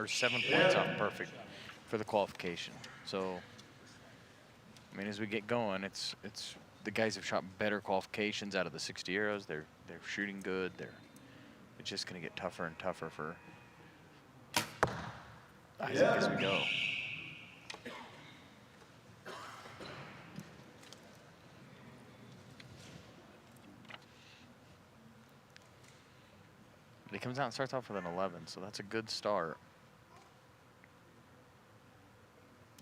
7 points off perfect for the qualification. So, I mean, as we get going, it's the guys have shot better qualifications out of the 60 arrows. They're shooting good. It's just going to get tougher and tougher for Isaac as we go. But he comes out and starts off with an 11, so that's a good start.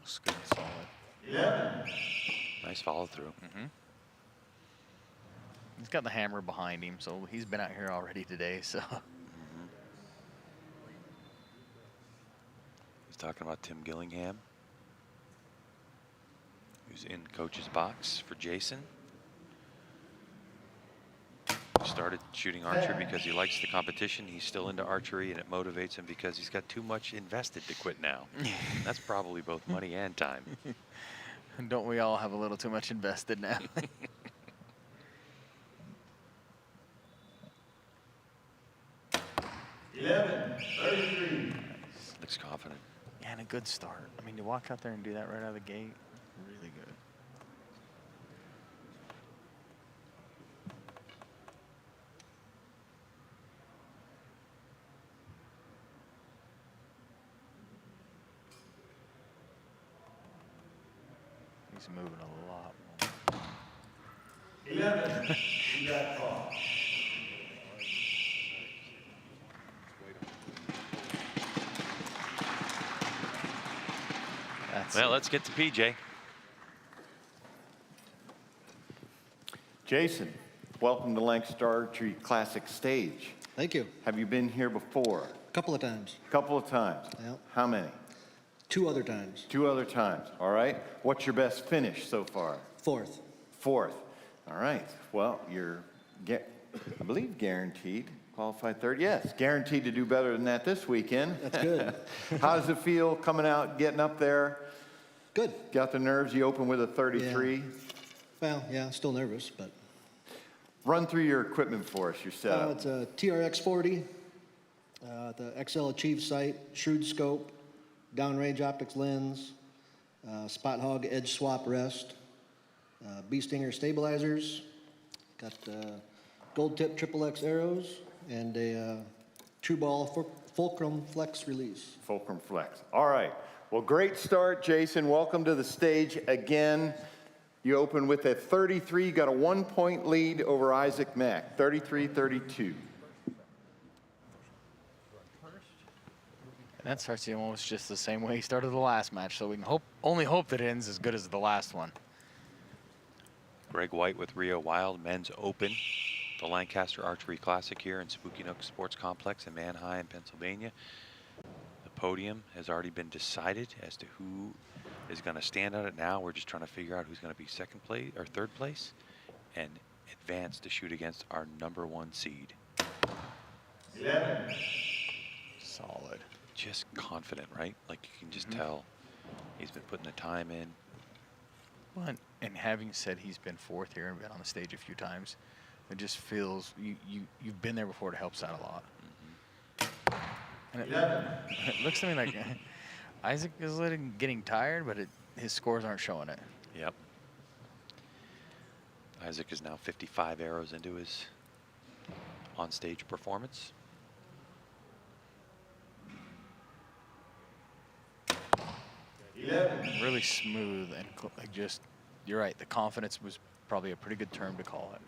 Looks good and solid. Yeah. Nice follow through. He's got the hammer behind him, so he's been out here already today. So He's talking about Tim Gillingham, who's in coach's box for Jason. He started shooting archery because he likes the competition. He's still into archery, and it motivates him because he's got too much invested to quit now. That's probably both money and time. don't we all have a little too much invested now? 11-33. Looks confident. Yeah, and a good start. I mean, to walk out there and do that right out of the gate, really good. He's moving a lot more. 11. You got caught. Well, let's get to PJ. Jason, welcome to Lancaster Archery Classic Stage. Thank you. Have you been here before? A couple of times. A couple of times. Yep. How many? 2 other times. 2 other times. All right. What's your best finish so far? 4th. 4th. All right. Well, you're, I believe, guaranteed. Qualified 3rd. Yes, guaranteed to do better than that this weekend. That's good. How does it feel coming out, getting up there? Good. Got the nerves? You open with a 33. Yeah. Well, yeah, still nervous, but. Run through your equipment for us, your setup. It's a TRX 40, the XL Achieve sight, shrewd scope, downrange optics lens, spot hog edge swap rest, bee stinger stabilizers, got gold tip XXX arrows, and a true ball fulcrum flex release. Fulcrum flex. All right. Well, great start, Jason. Welcome to the stage again. You open with a 33. You got a 1-point lead over Isaac Mack, 33-32. And that starts almost just the same way he started the last match, so we can only hope that it ends as good as the last one. Greg White with Rio Wild Men's Open, the Lancaster Archery Classic here in Spooky Nook Sports Complex in Manheim, Pennsylvania. The podium has already been decided as to who is going to stand on it now. We're just trying to figure out who's going to be 2nd place or 3rd place and advance to shoot against our #1 seed. 11. Solid. Just confident, right? Like you can just tell he's been putting the time in. Well, and having said he's been 4th here and been on the stage a few times, it just feels you've been there before. It helps out a lot. And it looks to me like Isaac is getting tired, but his scores aren't showing it. Yep. Isaac is now 55 arrows into his on-stage performance. Really smooth and like just, you're right, the confidence was probably a pretty good term to call it.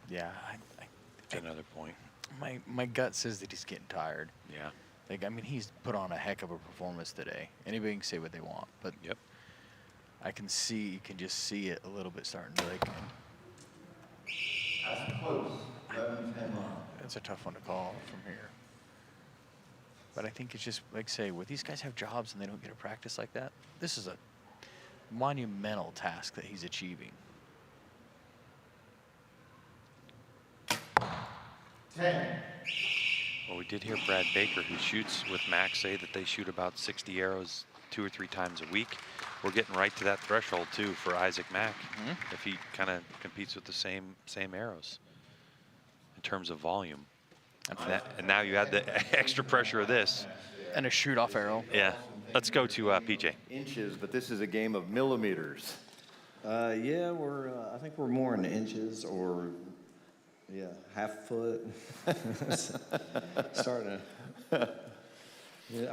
Yeah, another point. My gut says that he's getting tired. Yeah. Like, I mean, he's put on a heck of a performance today. Anybody can say what they want, but yep. I can see, you can just see it a little bit starting to like. That's close. 11-10 long. That's a tough one to call from here. But I think it's just, like, say, when these guys have jobs and they don't get to practice like that, this is a monumental task that he's achieving. 10. Well, we did hear Brad Baker, who shoots with Mac, say that they shoot about 60 arrows 2 or 3 times a week. We're getting right to that threshold too for Isaac Mack, if he kind of competes with the same arrows in terms of volume. And now you add the extra pressure of this. And a shoot-off arrow. Yeah. Let's go to PJ. Inches, but this is a game of millimeters. Yeah, I think we're more in inches or, yeah, half foot. Starting to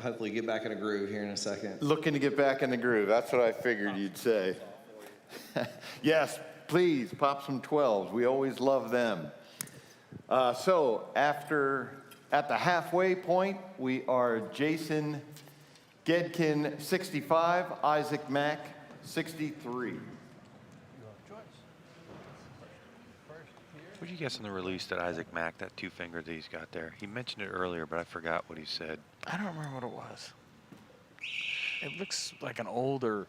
hopefully get back in a groove here in a second. Looking to get back in the groove. That's what I figured you'd say. Yes, please, pop some 12s. We always love them. So at the halfway point, we are Jason Gedkin, 65, Isaac Mack, 63. What do you guess on the release that Isaac Mack, that 2-finger that he's got there? He mentioned it earlier, but I forgot what he said. I don't remember what it was. It looks like an older,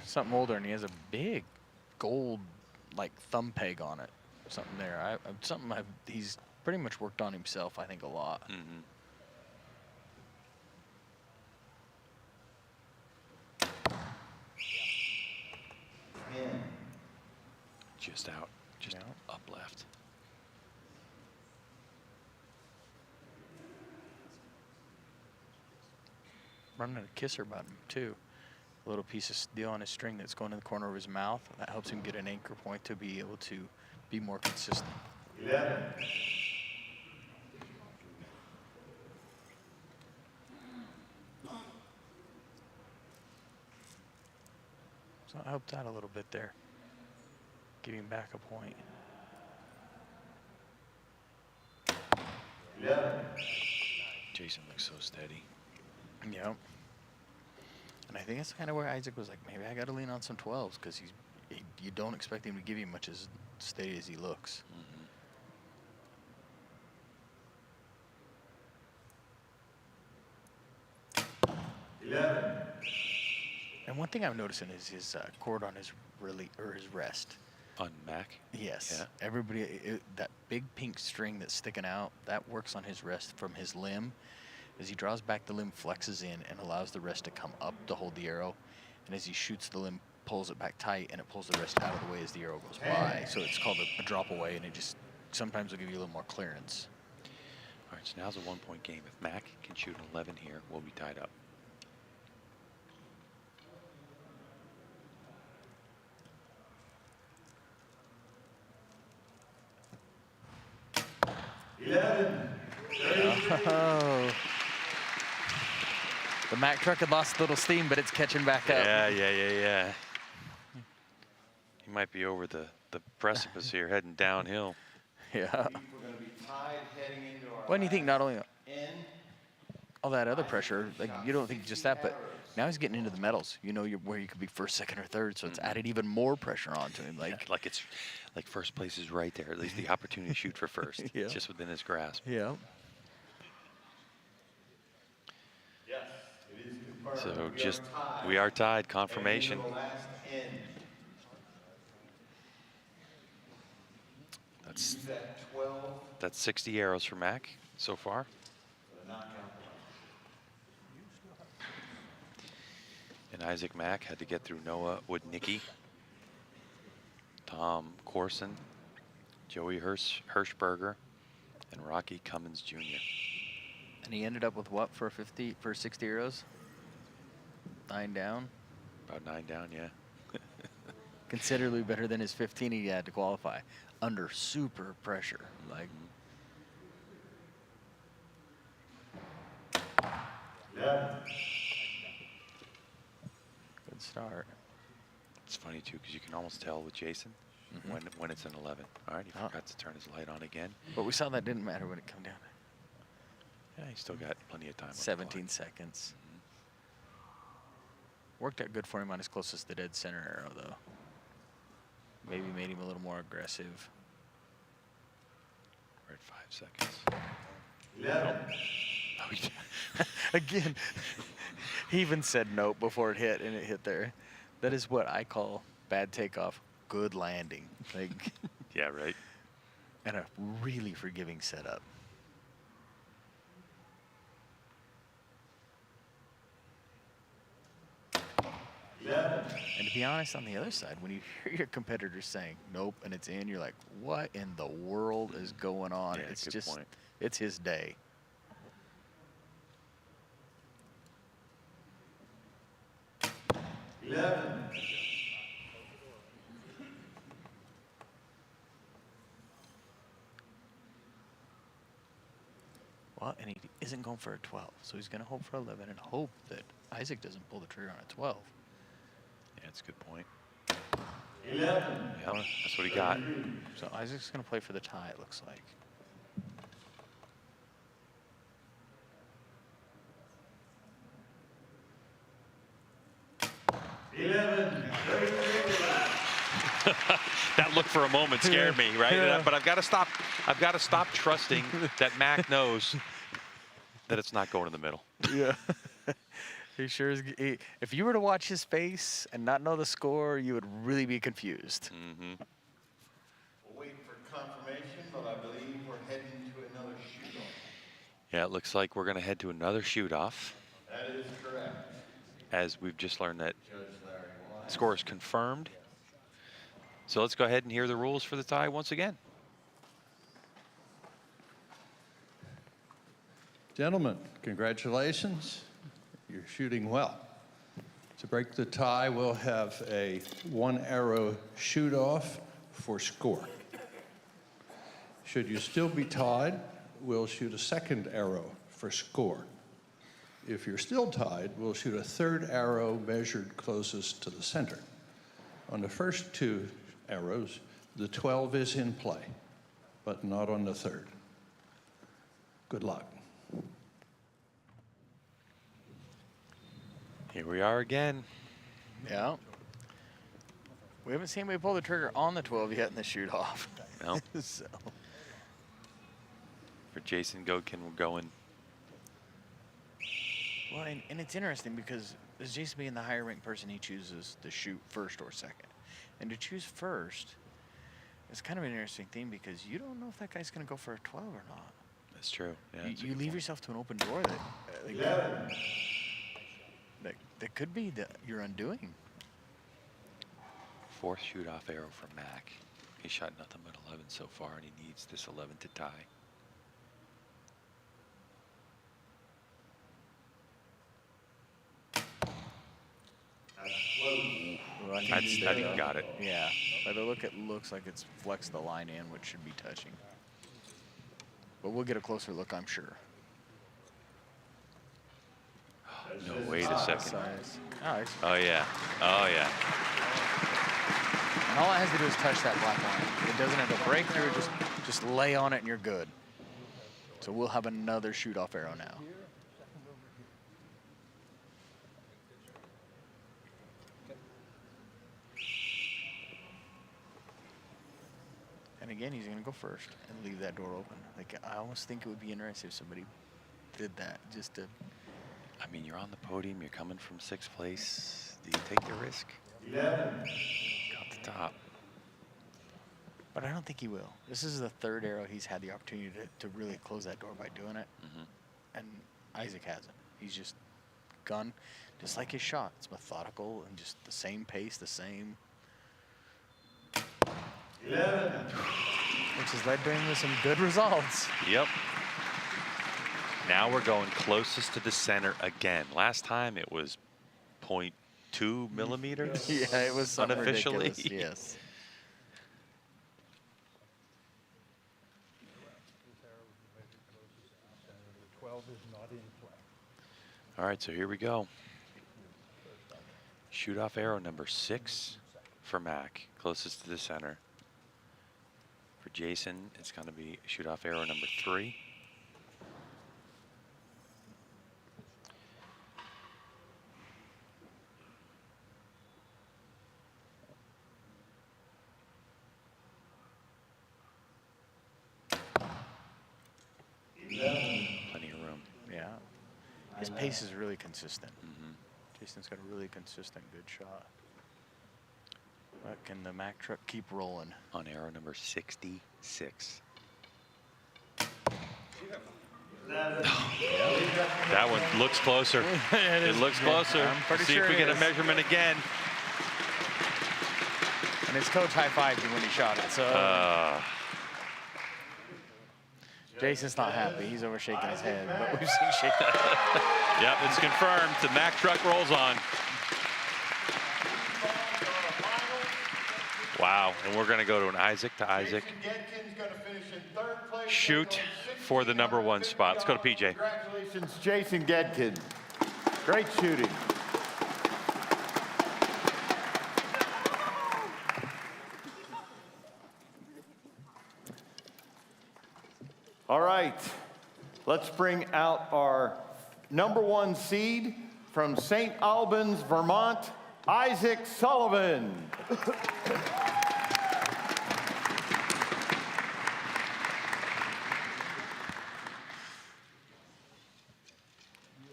something older, and he has a big gold, like, thumb peg on it. Something there. He's pretty much worked on himself, I think, a lot. Just out. Just up left. Running a kisser button, too. A little piece of steel on his string that's going in the corner of his mouth. That helps him get an anchor point to be able to be more consistent. 11. So I helped out a little bit there. Getting back a point. 11. Jason looks so steady. Yep. And I think that's kind of where Isaac was like, maybe I got to lean on some 12s because you don't expect him to give you much as steady as he looks. 11. And one thing I'm noticing is his cord on his his rest. On Mac? Yes. Yeah. Everybody, that big pink string that's sticking out, that works on his rest from his limb. As he draws back, the limb flexes in and allows the rest to come up to hold the arrow. And as he shoots, the limb pulls it back tight and it pulls the rest out of the way as the arrow goes by. So it's called a drop away, and it just sometimes will give you a little more clearance. All right, so now's a 1-point game. If Mac can shoot an 11 here, we'll be tied up. Oh. The Mack truck had lost a little steam, but it's catching back up. Yeah. He might be over the precipice here, heading downhill. Yeah. We're going to be tied heading into our Well, and you think not only end. all that other pressure, like you don't think just that, but now he's getting into the metals. You know where you could be first, second, or third, so it's added even more pressure onto him. Like it's like first place is right there. At least the opportunity to shoot for first. Yeah. It's just within his grasp. Yeah. Yes, it is confirmed. So we are tied. Confirmation. Heading into the last end. That's Use that 12 that's 60 arrows for Mac so far. for the knockout. And Isaac Mack had to get through Noah Woodnicki, Tom Corson, Joey Hirschberger, and Rocky Cummins Jr. And he ended up with what for 60 arrows? 9 down? About 9 down, yeah. Considerably better than his 15 he had to qualify under super pressure. Like. Yeah. Good start. It's funny too because you can almost tell with Jason when it's an 11. All right, he forgot to turn his light on again. But we saw that didn't matter when it come down. Yeah, he's still got plenty of time. 17 seconds. Worked out good for him on his closest to dead center arrow, though. Maybe made him a little more aggressive. We're at 5 seconds. 11. Again, he even said nope before it hit, and it hit there. That is what I call bad takeoff, good landing. Like, yeah, right. And a really forgiving setup. And to be honest, on the other side, when you hear your competitors saying nope and it's in, you're like, what in the world is going on? Yeah, it's good just, point. it's his day. Well, and he isn't going for a 12, so he's going to hope for 11 and hope that Isaac doesn't pull the trigger on a 12. Yeah, that's a good point. 11. Yeah, that's what he got. So Isaac's going to play for the tie, it looks like. That look for a moment scared me, right? Yeah. But I've got to stop. I've got to stop trusting that Mac knows that it's not going in the middle. Yeah. He sure is. If you were to watch his face and not know the score, you would really be confused. We'll wait for confirmation, but I believe we're heading to another shoot-off. Yeah, it looks like we're going to head to another shoot-off. That is correct. As we've just learned that Judge Larry Wise. score is confirmed. So let's go ahead and hear the rules for the tie once again. Gentlemen, congratulations. You're shooting well. To break the tie, we'll have a 1-arrow shoot-off for score. Should you still be tied, we'll shoot a 2nd arrow for score. If you're still tied, we'll shoot a 3rd arrow measured closest to the center. On the first 2 arrows, the 12 is in play, but not on the 3rd. Good luck. Here we are again. Yeah. We haven't seen anybody pull the trigger on the 12 yet in the shoot off. No. So. For Jason Godkin, we're going. Well, and it's interesting because as Jason being the higher ranked person, he chooses to shoot first or second. And to choose first is kind of an interesting thing because you don't know if that guy's going to go for a 12 or not. That's true. Yeah, You leave yourself to an open door that that could be your undoing. 4th shoot-off arrow from Mac. He shot nothing but 11 so far, and he needs this 11 to tie. Well, I think he got it. Yeah. By the look, it looks like it's flexed the line in, which should be touching. But we'll get a closer look, I'm sure. No, wait a second. Size. Oh, Oh, yeah. Oh, yeah. And all it has to do is touch that black line. It doesn't have to break through, just lay on it and you're good. So we'll have another shoot-off arrow now. And again, he's going to go first and leave that door open. Like, I almost think it would be interesting if somebody did that just to... I mean, you're on the podium. You're coming from 6th place. Do you take the risk? 11. Got the top. But I don't think he will. This is the 3rd arrow he's had the opportunity to really close that door by doing it. And Isaac hasn't. He's just gone, just like his shot. It's methodical and just the same pace, the same... 11. Which has led to him with some good results. Yep. Now we're going closest to the center again. Last time it was 0.2 millimeters. Yeah, it was something unofficially. ridiculous, yes. All right, so here we go. Shoot off arrow number 6 for Mac, closest to the center. For Jason, it's going to be shoot off arrow number 3. Plenty of room. Yeah. His pace is really consistent. Jason's got a really consistent, good shot. But can the Mack truck keep rolling? On arrow number 66. That one looks closer. It looks closer. I'm pretty See sure if we it get a is. measurement again. And his coach high-fived him when he shot it, so... Jason's not happy. He's over shaking his head, but we've seen shaking. Yep, it's confirmed. The Mack truck rolls on. Wow, and we're going to go to an Isaac to Isaac. Shoot for the number 1 spot. Let's go to PJ. Congratulations, Jason Gedkin. Great shooting. All right, let's bring out our number 1 seed from St. Albans, Vermont, Isaac Sullivan.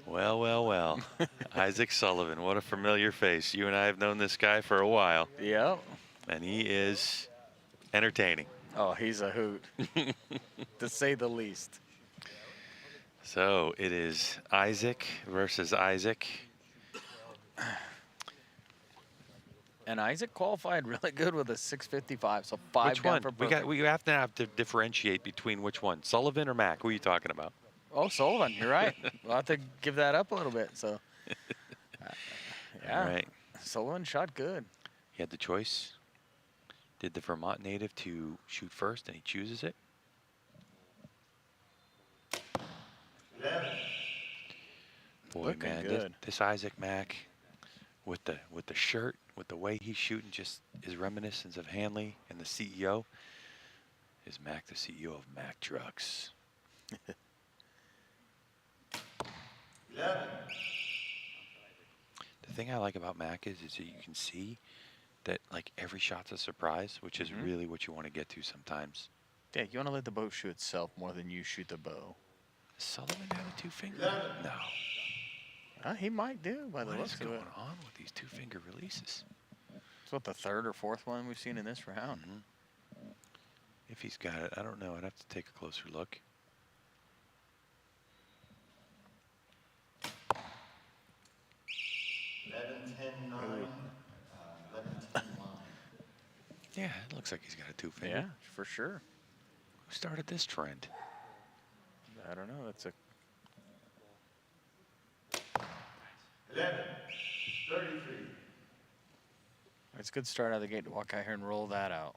Well, well, well. Isaac Sullivan, what a familiar face. You and I have known this guy for a while. Yep. And he is entertaining. Oh, he's a hoot, to say the least. So it is Isaac versus Isaac. And Isaac qualified really good with a 655, so 5 Which down one? for We perfect. have to differentiate between which one, Sullivan or Mack? Who are you talking about? Oh, Sullivan, you're right. We'll have to give that up a little bit. So, yeah, All right. Sullivan shot good. He had the choice. Did the Vermont native to shoot first, and he chooses it. Boy, Looking man, good. this Isaac Mack, with the shirt, with the way he's shooting, just is reminiscent of Hanley and the CEO. Is Mack the CEO of Mack Trucks? thing I like about Mac is that you can see that like every shot's a surprise, which is really what you want to get to sometimes. Yeah, you want to let the bow shoot itself more than you shoot the bow. Does Sullivan have a two-finger? No. He might do by the What looks is of going it. on with these two-finger releases? It's what, the third or fourth one we've seen in this round. If he's got it, I don't know. I'd have to take a closer look. Yeah, it looks like he's got a two-finger. Yeah, for sure. Who started this trend? I don't know. That's a 11-33. It's a good start out of the gate to walk out here and roll that out.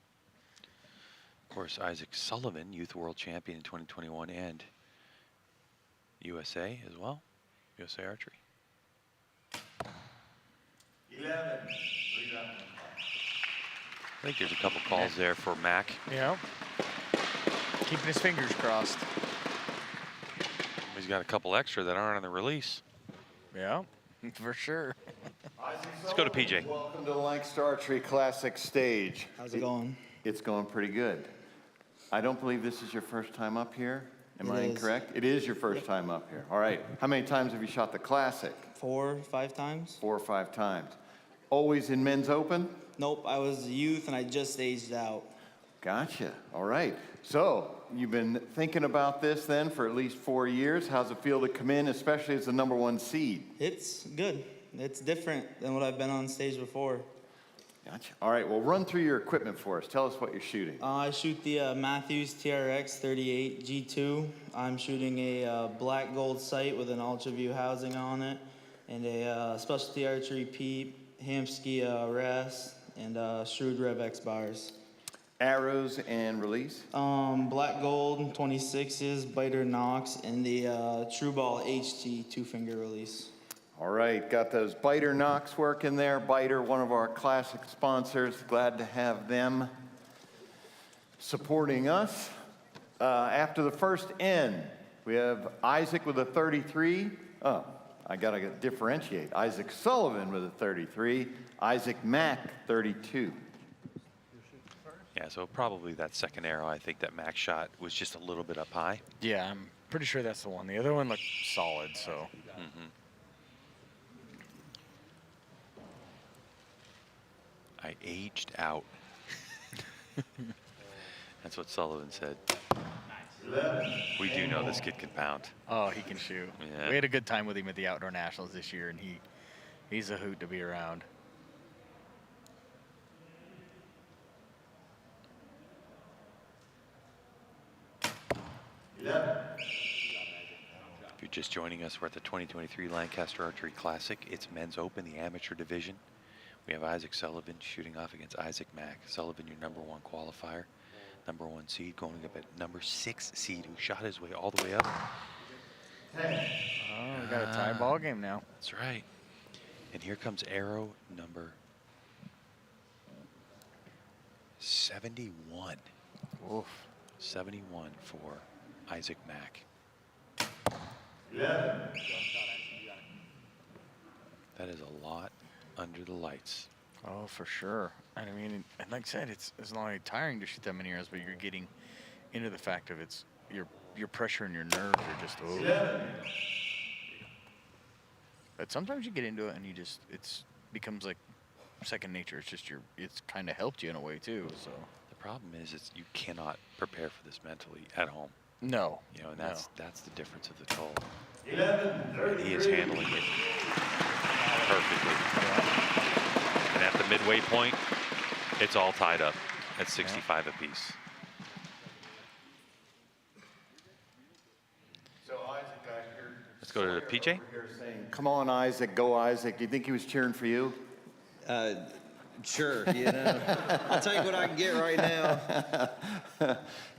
Of course, Isaac Sullivan, Youth World Champion in 2021 and USA as well. USA Archery. 11. I think there's a couple calls there for Mac. Yeah. Keeping his fingers crossed. He's got a couple extra that aren't on the release. Yeah, for sure. Let's go to PJ. Welcome to the Lancaster Archery Classic stage. How's it going? It's going pretty good. I don't believe this is your first time up here. Am I It is. incorrect? It is your first time up here. All right. How many times have you shot the Classic? 4 or 5 times. 4 or 5 times. Always in men's open? Nope, I was a youth and I just aged out. Gotcha. All right. So you've been thinking about this then for at least 4 years. How's it feel to come in, especially as the #1 seed? It's good. It's different than what I've been on stage before. Gotcha. All right. Well, run through your equipment for us. Tell us what you're shooting. I shoot the Matthews TRX 38 G2. I'm shooting a black gold sight with an ultra view housing on it, and a specialty archery peep, Hamsky RS, and Shrewd Rev X bars. Arrows and release? Black gold 26s, Biter Knox, and the True Ball HT 2-finger release. All right, got those Biter Knox working there. Biter, one of our classic sponsors. Glad to have them supporting us. After the first N, we have Isaac with a 33. Oh, I got to differentiate. Isaac Sullivan with a 33. Isaac Mack, 32. Yeah, so probably that second arrow, I think that Mac shot was just a little bit up high. Yeah, I'm pretty sure that's the one. The other one looked solid, so. I aged out. That's what Sullivan said. We do know this kid can pound. Oh, he can shoot. Yeah. We had a good time with him at the Outdoor Nationals this year, and he's a hoot to be around. If you're just joining us, we're at the 2023 Lancaster Archery Classic. It's men's open, the amateur division. We have Isaac Sullivan shooting off against Isaac Mack. Sullivan, your #1 qualifier, #1 seed, going up at #6 seed, who shot his way all the way up. Oh, we got a tie ball game now. That's right. And here comes arrow number 71. Oof. 71 for Isaac Mack. That is a lot under the lights. Oh, for sure. And I mean, and like I said, it's not only tiring to shoot that many arrows, but you're getting into the fact of your pressure and your nerves are just But sometimes you get into it and it's becomes like second nature. It's just it's kind of helped you in a way too. So the problem is you cannot prepare for this mentally at home. No. You know, and that's the difference of the toll. And he is handling it perfectly. And at the midway point, it's all tied up at 65 apiece. So Isaac, I heard. Let's go to PJ. Come on, Isaac, go Isaac. Do you think he was cheering for you? Sure, you know. I'll take what I can get right now.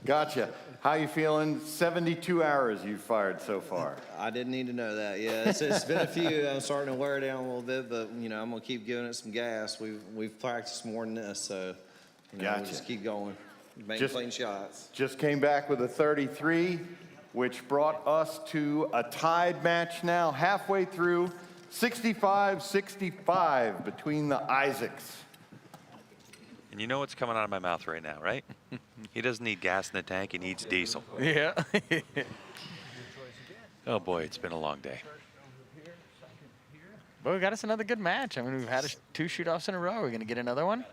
Gotcha. How you feeling? 72 hours you've fired so far. I didn't need to know that. Yeah, it's been a few. I'm starting to wear down a little bit, but you know, I'm gonna keep giving it some gas. We've practiced more than this, so you know, we'll just keep going, making clean shots. Just came back with a 33, which brought us to a tied match now, halfway through 65-65 between the Isaacs. And you know what's coming out of my mouth right now, right? He doesn't need gas in the tank, he needs diesel. Yeah. Oh boy, it's been a long day. Well, we got us another good match. I mean, we've had 2 shoot-offs in a row. Are we going to get another one?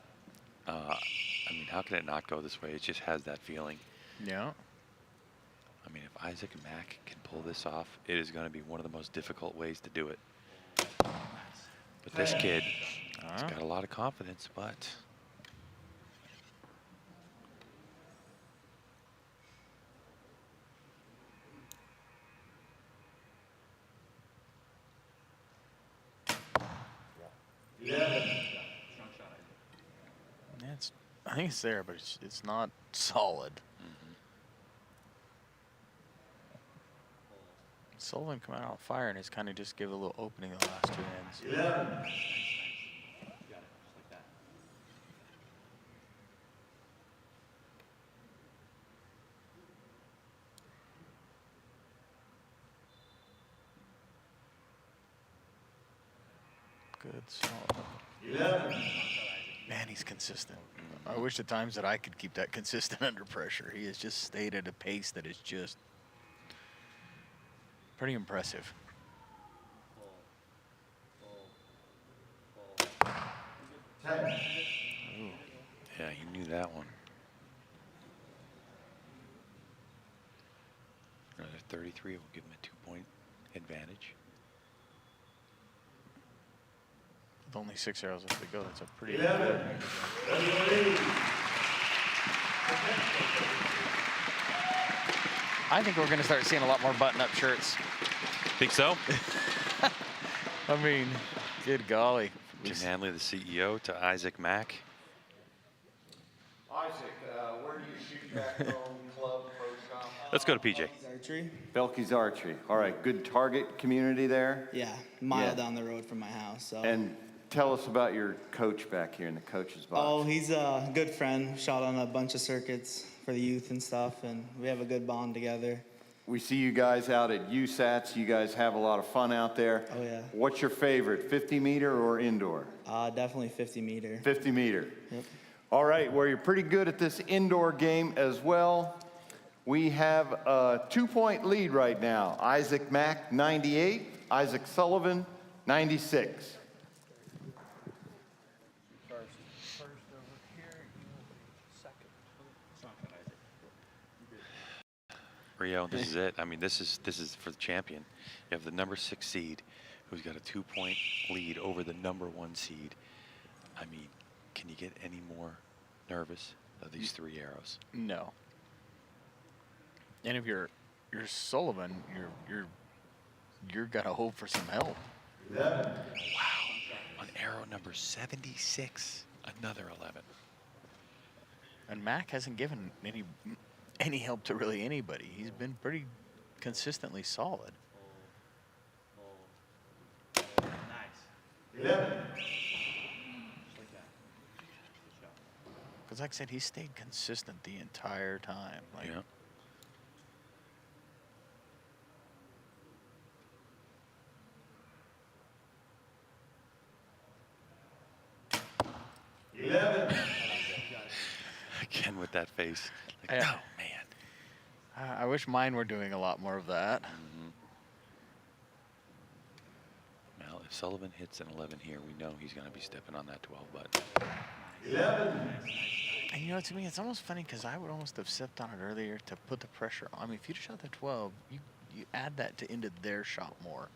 I mean, how can it not go this way? It just has that feeling. Yeah. I mean, if Isaac Mack can pull this off, it is going to be one of the most difficult ways to do it. But this kid, he's got a lot of confidence, but... I think it's there, but it's not solid. Sullivan coming out on fire and has kind of just give a little opening the last 2 ends. Good, solid. Man, he's consistent. I wish the times that I could keep that consistent under pressure. He has just stayed at a pace that is just pretty impressive. Yeah, he knew that one. Another 33 will give him a 2-point advantage. With only 6 arrows left to go, that's a pretty good. I think we're going to start seeing a lot more button-up shirts. Think so? I mean, good golly. Jim Hanley, the CEO, to Isaac Mack. Isaac, where do you shoot back home, club, pro shop? Let's go to PJ. Archery. Belky's Archery. All right, good target community there. Yeah, mile down the road from my house. So. And tell us about your coach back here in the coach's box. Oh, he's a good friend. Shot on a bunch of circuits for the youth and stuff, and we have a good bond together. We see you guys out at USATs. You guys have a lot of fun out there. Oh, yeah. What's your favorite, 50 meter or indoor? Definitely 50 meter. 50 meter. Yep. All right, well, you're pretty good at this indoor game as well. We have a 2-point lead right now. Isaac Mack, 98. Isaac Sullivan, 96. Rio, this is it. I mean, this is for the champion. You have the number 6 seed who's got a 2-point lead over the number 1 seed. I mean, can you get any more nervous of these 3 arrows? No. And if you're Sullivan, you're gonna hope for some help. Wow. On arrow number 76, another 11. And Mack hasn't given any help to really anybody. He's been pretty consistently solid. Because like I said, he stayed consistent the entire time. Like, yeah. Again with that face. Like, no, man. I wish mine were doing a lot more of that. Well, if Sullivan hits an 11 here, we know he's going to be stepping on that 12 button. 11. And you know, to me, it's almost funny because I would almost have stepped on it earlier to put the pressure on. I mean, if you'd shot the 12, you add that into their shot more.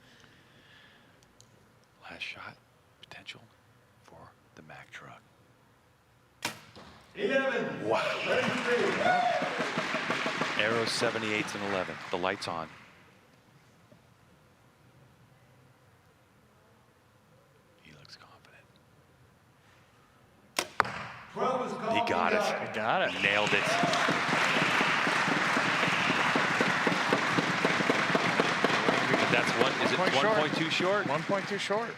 Last shot potential for the Mack truck. 11. Wow. Arrows 78 and 11. The light's on. He looks confident. He got it. He got it. Nailed it. But that's one. Is it 1.2 short? 1.2 short.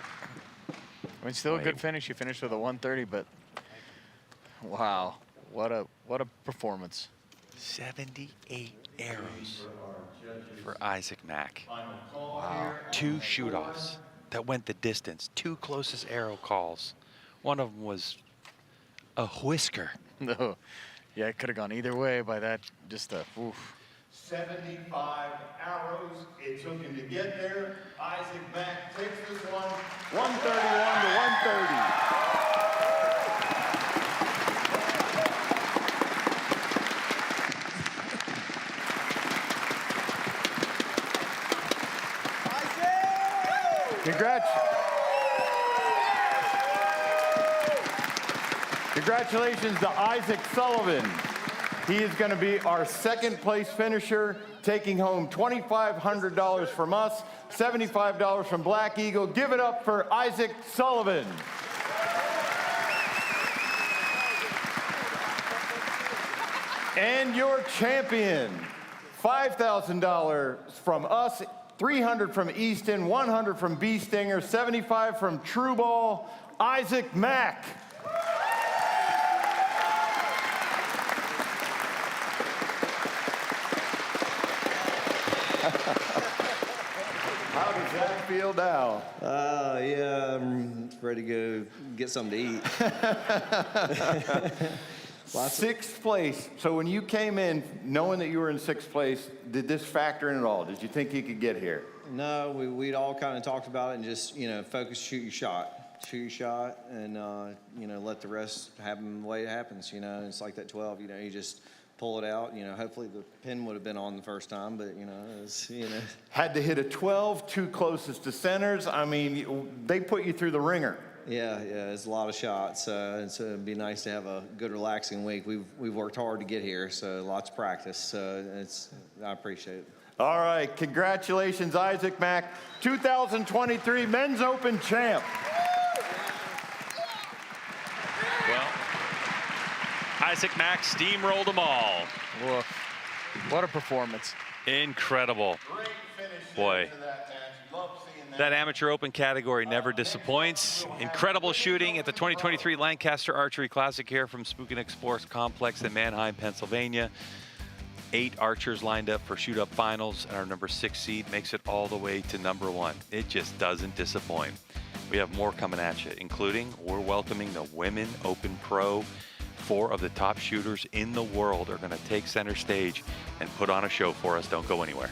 I mean, still a good finish. You finished with a 130, but wow, what a performance. 78 arrows for Isaac Mack. Wow. 2 shoot-offs. that went the distance. 2 closest arrow calls. One of them was a whisker. No. Yeah, it could have gone either way by that. Just a, oof. 75 arrows it took him to get there. Isaac Mack takes this one, 131 to 130. Congratulations to Isaac Sullivan. He is going to be our second place finisher, taking home $2,500 from us, $75 from Black Eagle. Give it up for Isaac Sullivan. And your champion, $5,000 from us, $300 from Easton, $100 from Bee Stinger, $75 from True Ball, Isaac Mack. How does that feel now? Yeah, I'm ready to go get something to eat. Sixth place. So when you came in, knowing that you were in sixth place, did this factor in at all? Did you think you could get here? No, we'd all kind of talked about it and just, focus, shoot your shot. Shoot your shot and, let the rest happen the way it happens. It's like that 12, you just pull it out. Hopefully the pin would have been on the first time, but, it's. Had to hit a 12, 2 closest to centers. I mean, they put you through the ringer. Yeah, it's a lot of shots. It'd be nice to have a good, relaxing week. We've worked hard to get here, so lots of practice. I appreciate it. All right, congratulations, Isaac Mack, 2023 Men's Open champ. Well, Isaac Mack steamrolled them all. Woof. What a performance. Incredible. Boy. That amateur open category never disappoints. Incredible shooting at the 2023 Lancaster Archery Classic here from Spookin' Sports Complex in Manheim, Pennsylvania. 8 archers lined up for shoot-up finals, and our number 6 seed makes it all the way to number 1. It just doesn't disappoint. We have more coming at you, including we're welcoming the Women Open Pro. 4 of the top shooters in the world are going to take center stage and put on a show for us. Don't go anywhere.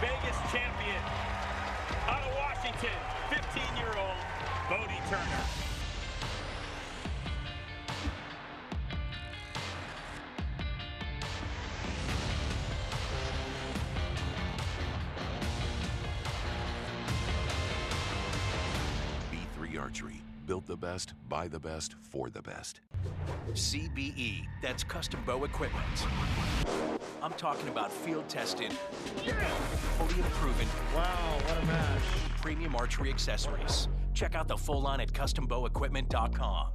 Vegas champion, out of Washington, 15-year-old Bodie Turner. B3 Archery. Built the best, buy the best, for the best. CBE, that's custom bow equipment. I'm talking about field tested, fully proven. Wow, what a match. Premium archery accessories. Check out the full line at custombowequipment.com.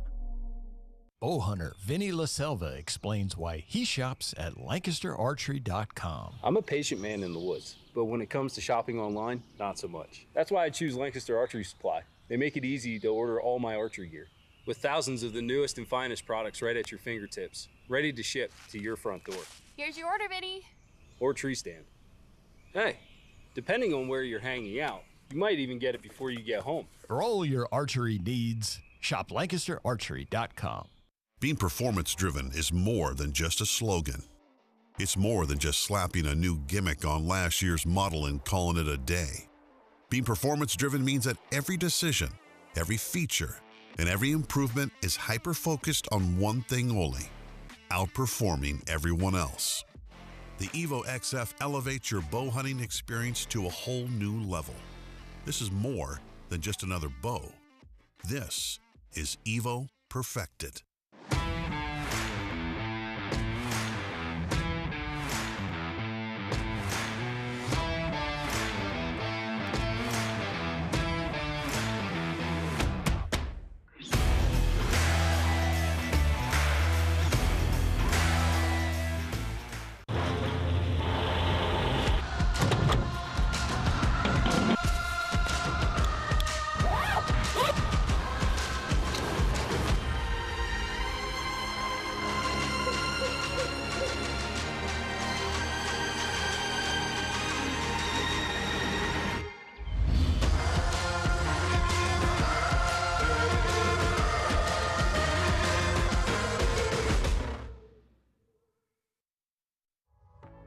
Bow hunter Vinny LaSelva explains why he shops at LancasterArchery.com. I'm a patient man in the woods, but when it comes to shopping online, not so much. That's why I choose Lancaster Archery Supply. They make it easy to order all my archery gear, with thousands of the newest and finest products right at your fingertips, ready to ship to your front door. Here's your order, Vinny. Or tree stand. Hey, depending on where you're hanging out, you might even get it before you get home. For all your archery needs, Shop LancasterArchery.com. Being performance-driven is more than just a slogan. It's more than just slapping a new gimmick on last year's model and calling it a day. Being performance-driven means that every decision, every feature, and every improvement is hyper-focused on one thing only: outperforming everyone else. The Evo XF elevates your bow hunting experience to a whole new level. This is more than just another bow. This is Evo Perfected.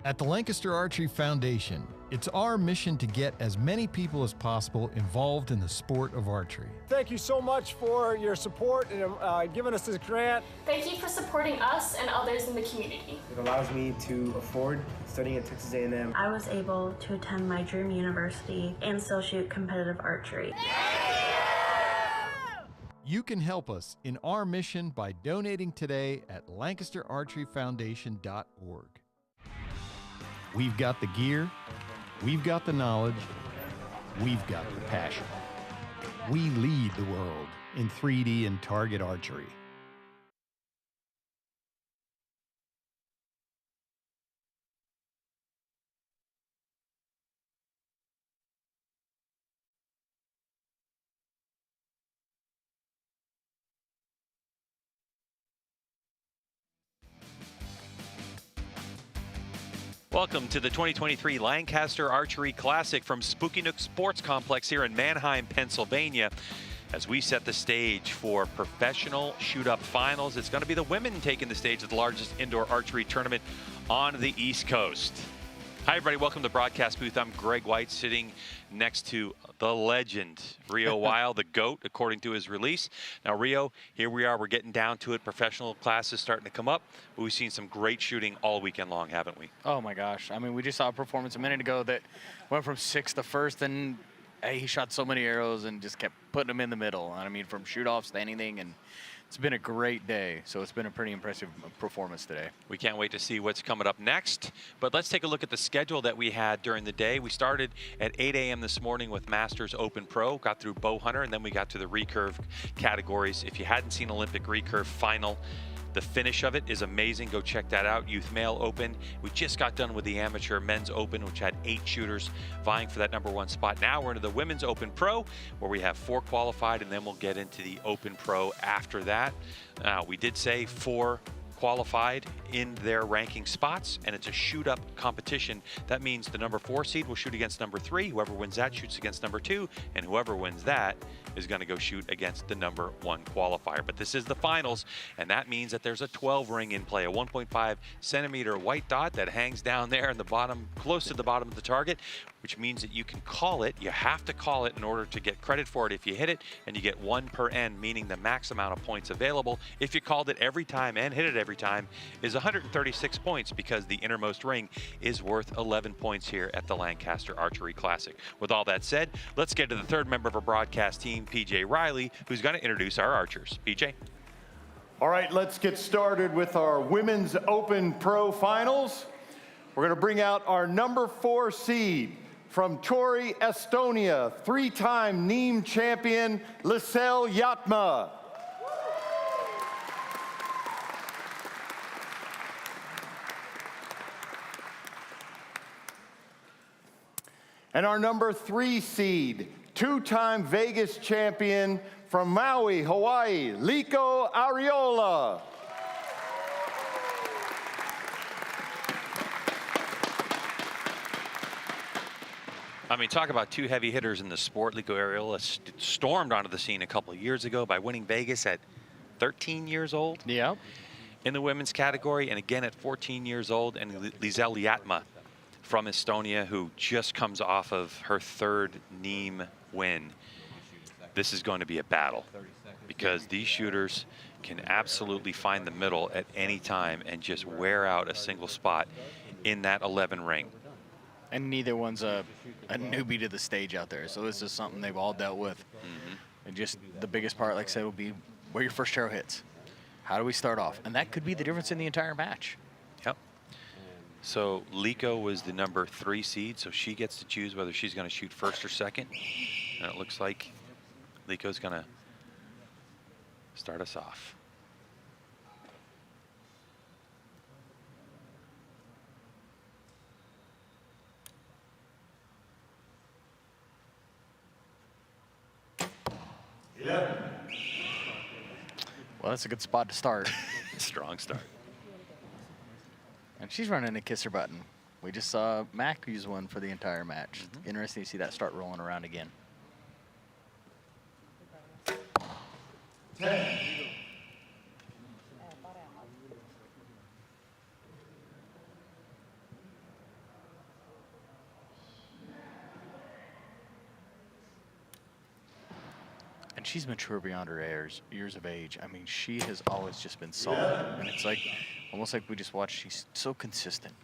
At the Lancaster Archery Foundation, it's our mission to get as many people as possible involved in the sport of archery. Thank you so much for your support and giving us this grant. Thank you for supporting us and others in the community. It allows me to afford studying at Texas A&M. I was able to attend my dream university and still shoot competitive archery. You can help us in our mission by donating today at LancasterArcheryFoundation.org. We've got the gear, we've got the knowledge, we've got the passion. We lead the world in 3D and target archery. Welcome to the 2023 Lancaster Archery Classic from Spooky Nook Sports Complex here in Manheim, Pennsylvania. As we set the stage for professional shoot-up finals, it's going to be the women taking the stage at the largest indoor archery tournament on the East Coast. Hi, everybody. Welcome to the broadcast booth. I'm Greg White, sitting next to the legend, Rio Weil, the GOAT, according to his release. Now, Rio, here we are. We're getting down to it. Professional classes starting to come up. But we've seen some great shooting all weekend long, haven't we? Oh, my gosh. I mean, we just saw a performance a minute ago that went from 6th to 1st, and he shot so many arrows and just kept putting them in the middle. I mean, from shoot-offs to anything, and it's been a great day. So it's been a pretty impressive performance today. We can't wait to see what's coming up next. But let's take a look at the schedule that we had during the day. We started at 8 a.m. this morning with Masters Open Pro, got through Bow Hunter, and then we got to the recurve categories. If you hadn't seen Olympic recurve final, the finish of it is amazing. Go check that out. Youth Male Open. We just got done with the Amateur Men's Open, which had 8 shooters vying for that #1 spot. Now we're into the Women's Open Pro, where we have 4 qualified, and then we'll get into the Open Pro after that. We did say 4 qualified in their ranking spots, and it's a shoot-up competition. That means the #4 seed will shoot against #3. Whoever wins that shoots against #2, and whoever wins that is going to go shoot against the #1 qualifier. But this is the finals, and that means that there's a 12 ring in play, a 1.5 centimeter white dot that hangs down there in the bottom, close to the bottom of the target, which means that you can call it. You have to call it in order to get credit for it if you hit it, and you get 1 per end, meaning the max amount of points available if you called it every time and hit it every time is 136 points, because the innermost ring is worth 11 points here at the Lancaster Archery Classic. With all that said, let's get to the third member of our broadcast team, PJ Riley, who's going to introduce our archers. PJ? All right, let's get started with our Women's Open Pro Finals. We're going to bring out our #4 seed from Tori, Estonia, 3-time Nîmes champion, Lisel Yatma. And our #3 seed, 2-time Vegas champion from Maui, Hawaii, Liko Ariola. I mean, talk about two heavy hitters in the sport. Lico Ariola stormed onto the scene a couple of years ago by winning Vegas at 13 years old. Yeah. In the women's category, and again at 14 years old. And Lizel Liatma from Estonia, who just comes off of her third Nîmes win. This is going to be a battle because these shooters can absolutely find the middle at any time and just wear out a single spot in that 11 ring. And neither one's a newbie to the stage out there, so this is something they've all dealt with. And just the biggest part, like I said, will be where your first arrow hits. How do we start off? And that could be the difference in the entire match. Yep. So Lico was the number 3 seed, so she gets to choose whether she's going to shoot first or second. And it looks like Lico's going to start us off. Well, that's a good spot to start. Strong start. And she's running a kisser button. We just saw Mac use one for the entire match. Interesting to see that start rolling around again. 10. And she's mature beyond her years of age. I mean, she has always just been solid. And it's like, almost like we just watched, she's so consistent.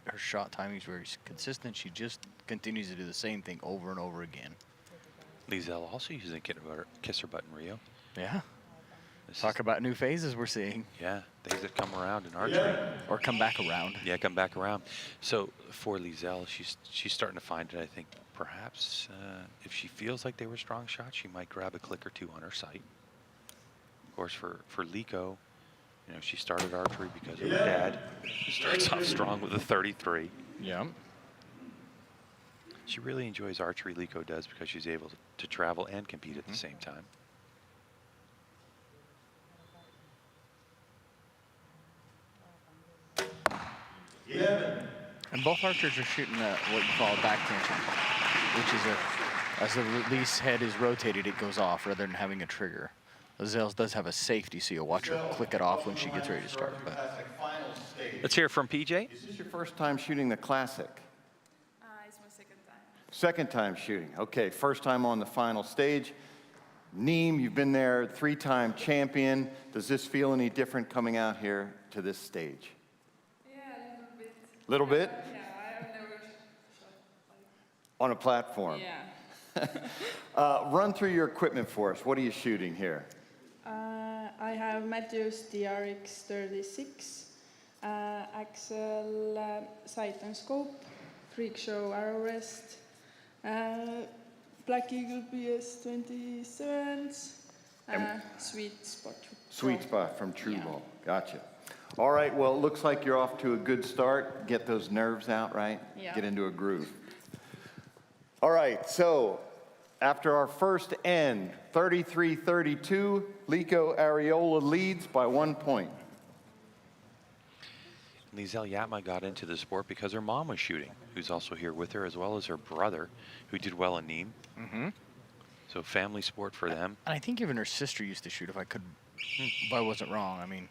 Her shot timing is very consistent. She just continues to do the same thing over and over again. Lizel also using kisser button, Rio. Yeah. Talk about new phases we're seeing. Yeah, things that come around in archery. Yeah. Or come back around. Yeah, come back around. So for Lizel, she's starting to find it, I think. Perhaps if she feels like they were strong shots, she might grab a click or two on her sight. Of course, for Lico, you know, she started archery because of her dad. She starts off strong with a 33. Yeah. She really enjoys archery, Lico does, because she's able to travel and compete at the same time. And both archers are shooting what you call a back tension, which is as the release head is rotated, it goes off rather than having a trigger. Lizel's does have a safety, so you'll watch her click it off when she gets ready to start. But let's hear from PJ. Is this your first time shooting the Classic? It's my second time. Second time shooting. Okay, first time on the final stage. Nîmes, you've been there, 3-time champion. Does this feel any different coming out here to this stage? Yeah, a little bit. Little bit? Yeah, I have never shot On a platform. Yeah. Run through your equipment for us. What are you shooting here? I have Matthews TRX 36, Axel sight and scope, Freak Show arrow rest, Black Eagle PS 27s, Sweet Spot. Sweet Spot from True Ball. Gotcha. All right, well, it looks like you're off to a good start. Get those nerves out, right? Yeah. Get into a groove. All right, so after our first end, 33-32, Lico Ariola leads by 1 point. Lizel Liatma got into the sport because her mom was shooting, who's also here with her, as well as her brother, who did well in Nîmes. So family sport for them. And I think even her sister used to shoot, if I wasn't wrong. I mean.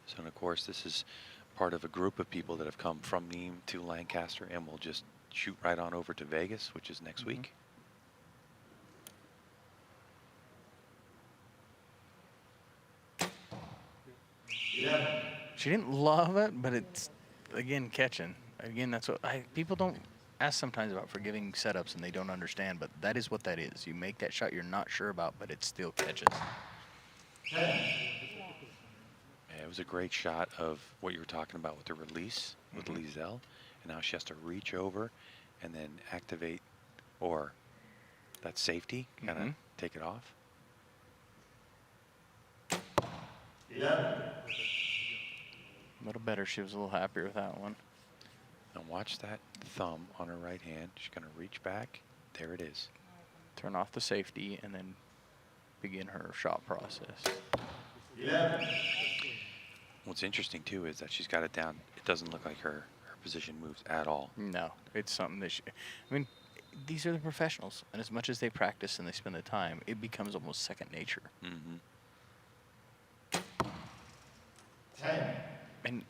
So, and of course, this is part of a group of people that have come from Nîmes to Lancaster and will just shoot right on over to Vegas, which is next week. She didn't love it, but it's, again, catching. Again, that's what people don't ask sometimes about forgiving setups and they don't understand, but that is what that is. You make that shot you're not sure about, but it still catches. Yeah, it was a great shot of what you were talking about with the release with Lizel, and now she has to reach over and then activate, or that safety, kind of take it off. A little better. She was a little happier with that one. And watch that thumb on her right hand. She's going to reach back. There it is. Turn off the safety and then begin her shot process. What's interesting, too, is that she's got it down. It doesn't look like her position moves at all. No, it's something that I mean, these are the professionals, and as much as they practice and they spend the time, it becomes almost second nature. Mm-hmm. And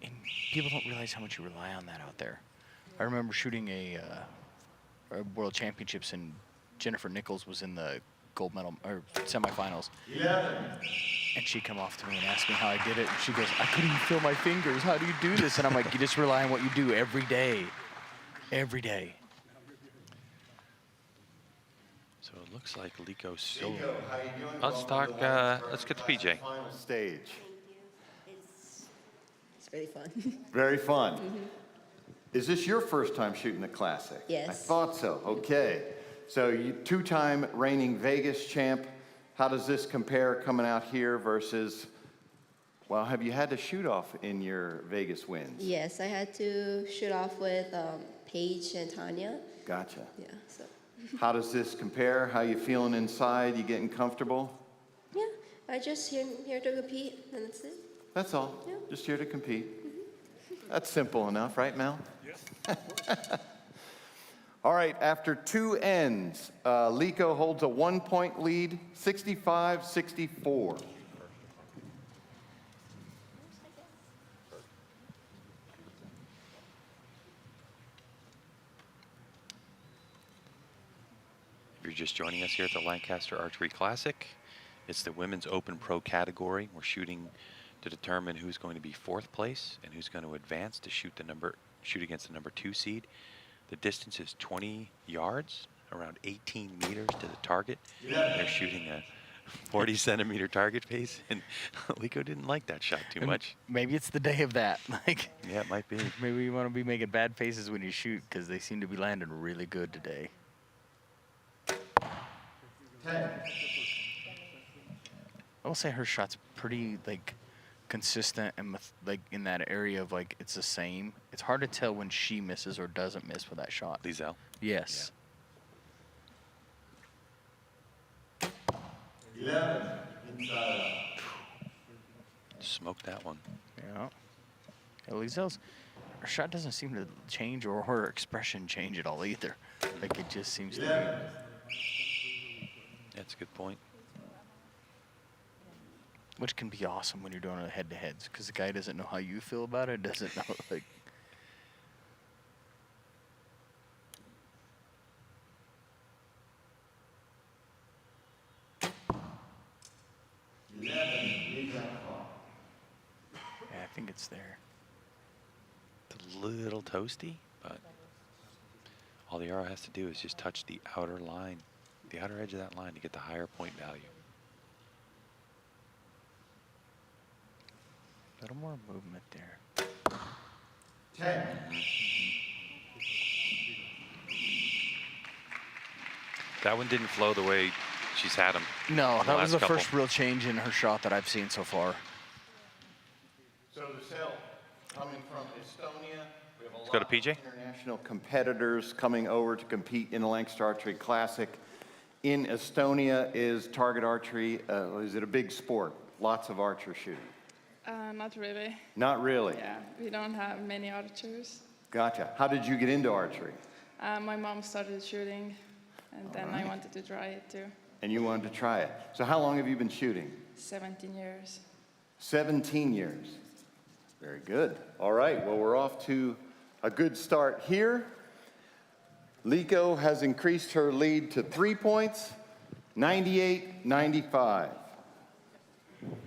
people don't realize how much you rely on that out there. I remember shooting a World Championships, and Jennifer Nichols was in the gold medal or semifinals. And she come off to me and asked me how I did it. And she goes, "I couldn't even feel my fingers. How do you do this?" And I'm like, "You just rely on what you do every day. Every day." So it looks like Lico's still. Lico, how you doing? Let's talk. Let's get to PJ. Final stage. It's very fun. Very fun. Is this your first time shooting the Classic? Yes. I thought so. Okay. So you two-time reigning Vegas champ. How does this compare coming out here versus, well, have you had to shoot off in your Vegas wins? Yes, I had to shoot off with Paige and Tanya. Gotcha. Yeah, so. How does this compare? How you feeling inside? You getting comfortable? Yeah, I just here to compete, and that's it. That's all. Yeah. Just here to compete. That's simple enough, right, Mel? Yes. All right, after two ends, Lico holds a 1-point lead, 65-64. If you're just joining us here at the Lancaster Archery Classic, it's the Women's Open Pro category. We're shooting to determine who's going to be 4th place and who's going to advance to shoot against the number 2 seed. The distance is 20 yards, around 18 meters to the target. They're shooting a 40-centimeter target pace, and Lico didn't like that shot too much. Maybe it's the day of that. Like, yeah, it might be. Maybe you want to be making bad faces when you shoot, because they seem to be landing really good today. 10. I will say her shot's pretty consistent and like in that area of it's the same. It's hard to tell when she misses or doesn't miss with that shot. Lizelle? Yes. Yeah. 11. Inside. Smoked that one. Yeah. Lizelle's, her shot doesn't seem to change or her expression change at all either. Like it just seems to be. That's a good point. Which can be awesome when you're doing it head-to-heads, because the guy doesn't know how you feel about it, doesn't know, like... Yeah, I think it's there. It's a little toasty, but all the arrow has to do is just touch the outer line, the outer edge of that line to get the higher point value. A little more movement there. 10. That one didn't flow the way she's had them. No, that was the couple. first real change in her shot that I've seen so far. So Lizelle, coming from Estonia, we have a Let's lot go to PJ. of international competitors coming over to compete in the Lancaster Archery Classic. In Estonia, is target archery, is it a big sport? Lots of archers shooting. Not really. Not really? Yeah, we don't have many archers. Gotcha. How did you get into archery? My mom started shooting, and then I wanted to try it too. And you wanted to try it. So how long have you been shooting? 17 years. 17 years. Very good. All right, well, we're off to a good start here. Lico has increased her lead to 3 points, 98-95.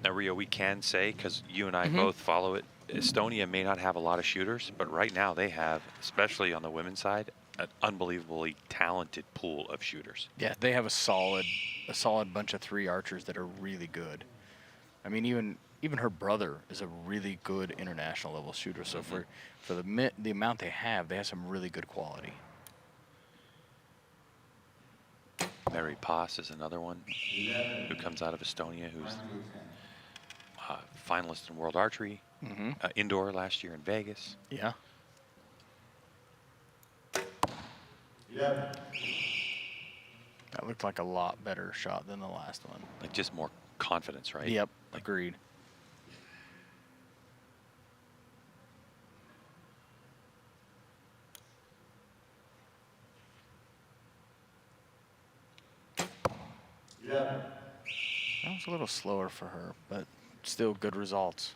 Now, Rio, we can say, because you and I both follow it, Estonia may not have a lot of shooters, but right now they have, especially on the women's side, an unbelievably talented pool of shooters. Yeah, they have a solid bunch of 3 archers that are really good. I mean, even her brother is a really good international level shooter. So for the amount they have some really good quality. Mary Paas is another one who comes out of Estonia, who's finalist in World Archery, indoor last year in Vegas. Yeah. Yeah. That looked like a lot better shot than the last one. Like just more confidence, right? Yep, agreed. 11. That was a little slower for her, but still good results.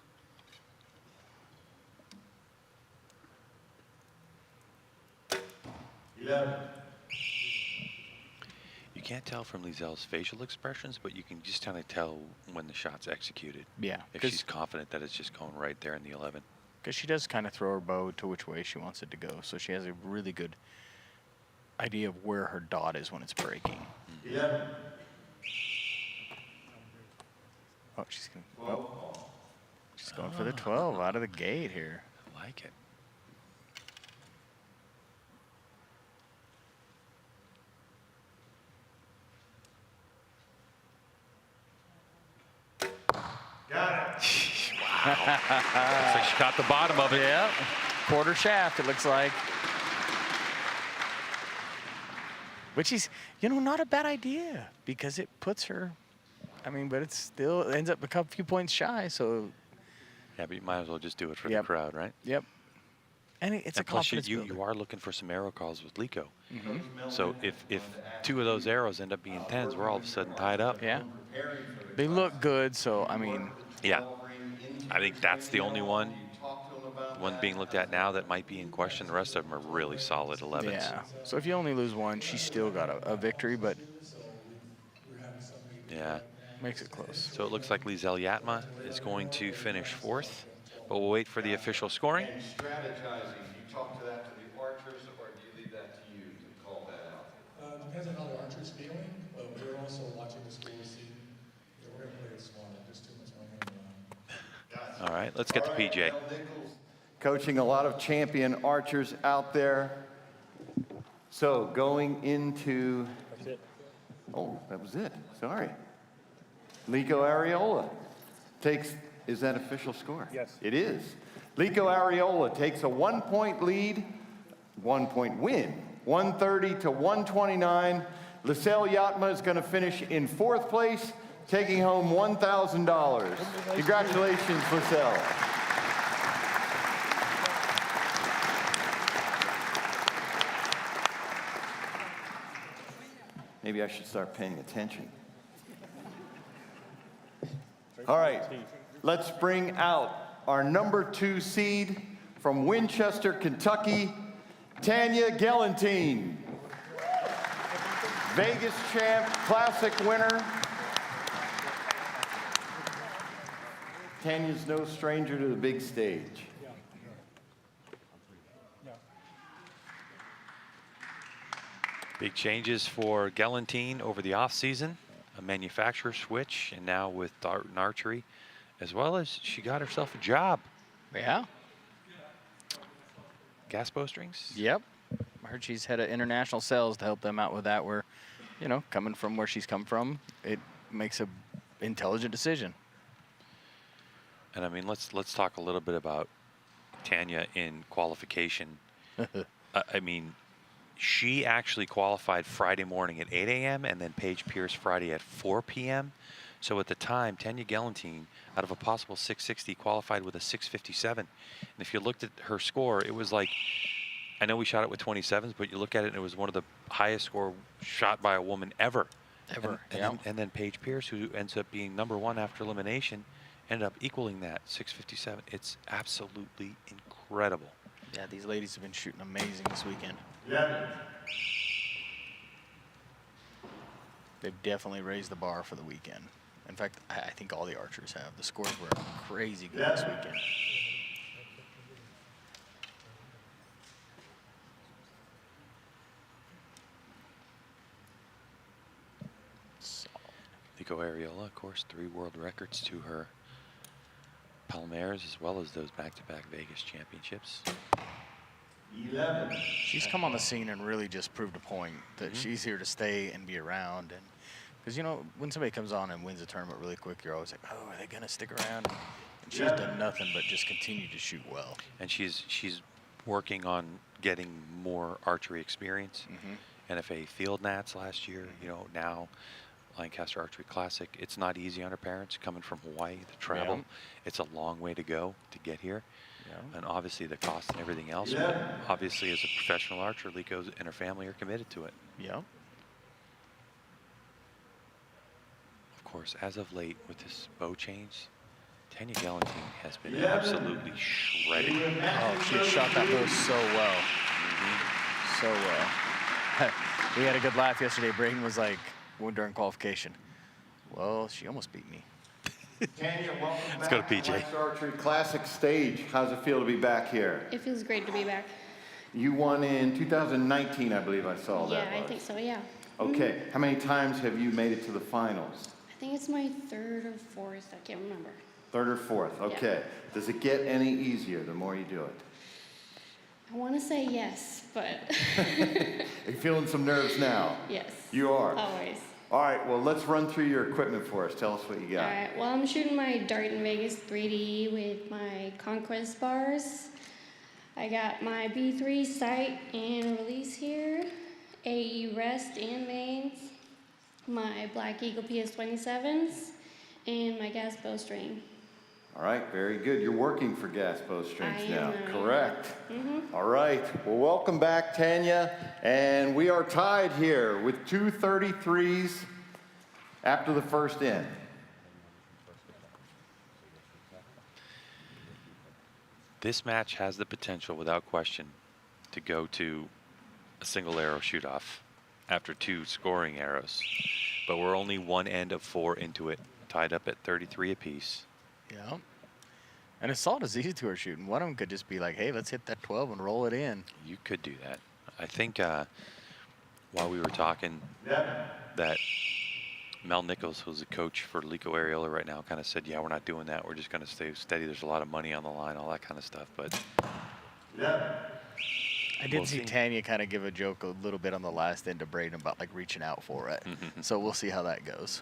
You can't tell from Lizelle's facial expressions, but you can just kind of tell when the shot's executed. Yeah. If she's confident that it's just going right there in the 11. Because she does kind of throw her bow to which way she wants it to go, so she has a really good idea of where her dot is when it's breaking. 11. Oh, she's going for the 12 out of the gate here. I like it. Got it. Wow. Looks like she caught the bottom of it. Yeah. Quarter shaft, it looks like. Which is, you know, not a bad idea because it puts her, I mean, but it still ends up a few points shy, so. Yeah, but you might as well just do it for the crowd, right? Yep. And it's a plus confidence builder. you are looking for some arrow calls with Lico. Mhm. So if 2 of those arrows end up being 10s, we're all of a sudden tied up. Yeah. They look good, so, I mean. Yeah. I think that's the only one being looked at now that might be in question. The rest of them are really solid 11s. Yeah. So if you only lose one, she's still got a victory, but. Yeah. Makes it close. So it looks like Lizelle Yatma is going to finish 4th, but we'll wait for the official scoring. And strategizing, do you talk to that to the archers, or do you leave that to you to call that out? Depends on how the archer's feeling, but we're also watching the score scene. We're going to play it smart. There's too much money on the line. All right, let's get to PJ. Coaching a lot of champion archers out there. So going into. That's it. Oh, that was it. Sorry. Lico Areola takes, is that official score? Yes. It is. Lico Areola takes a 1-point lead, 1-point win, 130 to 129. Lizelle Yatma is going to finish in 4th place, taking home $1,000. Congratulations, Lizelle. Maybe I should start paying attention. All right, let's bring out our number 2 seed from Winchester, Kentucky, Tanya Gelantine. Vegas champ, classic winner. Tanya's no stranger to the big stage. Big changes for Gelantine over the offseason, a manufacturer switch, and now with Dart and Archery, as well as she got herself a job. Yeah. Gas bowstrings? Yep. I heard she's head of international sales to help them out with that, where, you know, coming from where she's come from, it makes a intelligent decision. And I mean, let's talk a little bit about Tanya in qualification. I mean, she actually qualified Friday morning at 8 a.m. and then Paige Pierce Friday at 4 p.m. So at the time, Tanya Gelantine, out of a possible 660, qualified with a 657. And if you looked at her score, it was like, I know we shot it with 27s, but you look at it and it was one of the highest score shot by a woman ever. And then Paige Pierce, who ends up being number 1 after elimination, ended up equaling that 657. It's absolutely incredible. Yeah, these ladies have been shooting amazing this weekend. Yeah. They've definitely raised the bar for the weekend. In fact, I think all the archers have. The scores were crazy good this weekend. Lico Areola, of course, 3 world records to her Palmares, as well as those back-to-back Vegas championships. 11. She's come on the scene and really just proved a point that she's here to stay and be around. And because, you know, when somebody comes on and wins a tournament really quick, you're always like, oh, are they going to stick around? And she's done nothing but just continue to shoot well. And she's working on getting more archery experience. NFA Field Nats last year, you know, now Lancaster Archery Classic. It's not easy on her parents coming from Hawaii to travel. Yeah. It's a long way to go to get here. Yeah. And obviously the cost and everything else. But obviously as a professional archer, Lico and her family are committed to it. Yeah. course, as of late with this bow change, Tanya Galantine has been absolutely shredded. Oh, she had shot that bow so well. So well. We had a good laugh yesterday. Braden was like, during qualification, well, she almost beat me. Tanya, welcome Let's back go to PJ. Lancaster Archery Classic stage. How's it feel to be back here? It feels great to be back. You won in 2019, I believe I saw that. Yeah, I think so, yeah. Okay, how many times have you made it to the finals? I think it's my third or fourth, I can't remember. Third or fourth, okay. Does it get any easier the more you do it? I want to say yes, but Are you feeling some nerves now? yes. You are? Always. All right, well, let's run through your equipment for us. Tell us what you got. All right, well, I'm shooting my Dart in Vegas 3D with my Conquest bars. I got my B3 sight and release here, AE rest and mains, my Black Eagle PS27s, and my gas bowstring. All right, very good. You're working for gas bowstrings I now, am, correct? Mm-hmm. All right, well, welcome back, Tanya. And we are tied here with 233s after the first in. This match has the potential, without question, to go to a single arrow shoot-off after 2 scoring arrows. But we're only one end of 4 into it, tied up at 33 apiece. Yeah. And it's all as these two are shooting. One of them could just be like, hey, let's hit that 12 and roll it in. You could do that. I think while we were talking, that Mel Nichols, who's a coach for Lico Areola right now, kind of said, yeah, we're not doing that. We're just going to stay steady. There's a lot of money on the line, all that kind of stuff. But I did see Tanya kind of give a joke a little bit on the last end to Braden about like reaching out for it. So we'll see how that goes.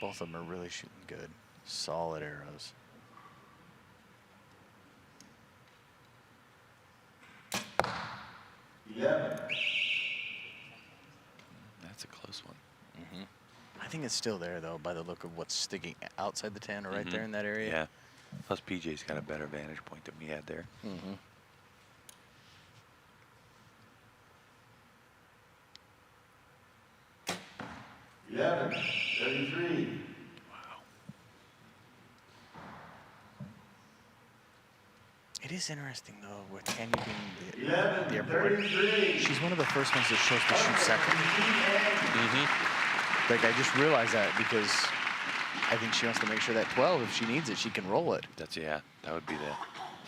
Both of them are really shooting good. Solid arrows. That's a close one. I think it's still there, though, by the look of what's sticking outside the 10 or right there in that area. Yeah. Plus, PJ's got a better vantage point than we had there. 33. It is interesting, though, with Tanya being the airport. She's one of the first ones that shows to shoot second. Like, I just realized that because I think she wants to make sure that 12, if she needs it, she can roll it. That's, yeah, that would be the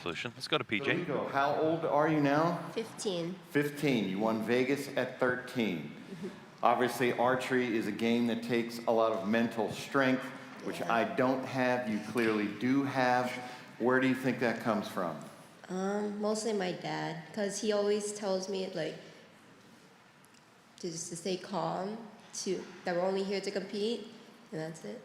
solution. Let's go to PJ. So, how old are you now? 15. 15. You won Vegas at 13. Obviously, archery is a game that takes a lot of mental strength, which I don't have. You clearly do have. Where do you think that comes from? Mostly my dad, because he always tells me like to stay calm, that we're only here to compete, and that's it.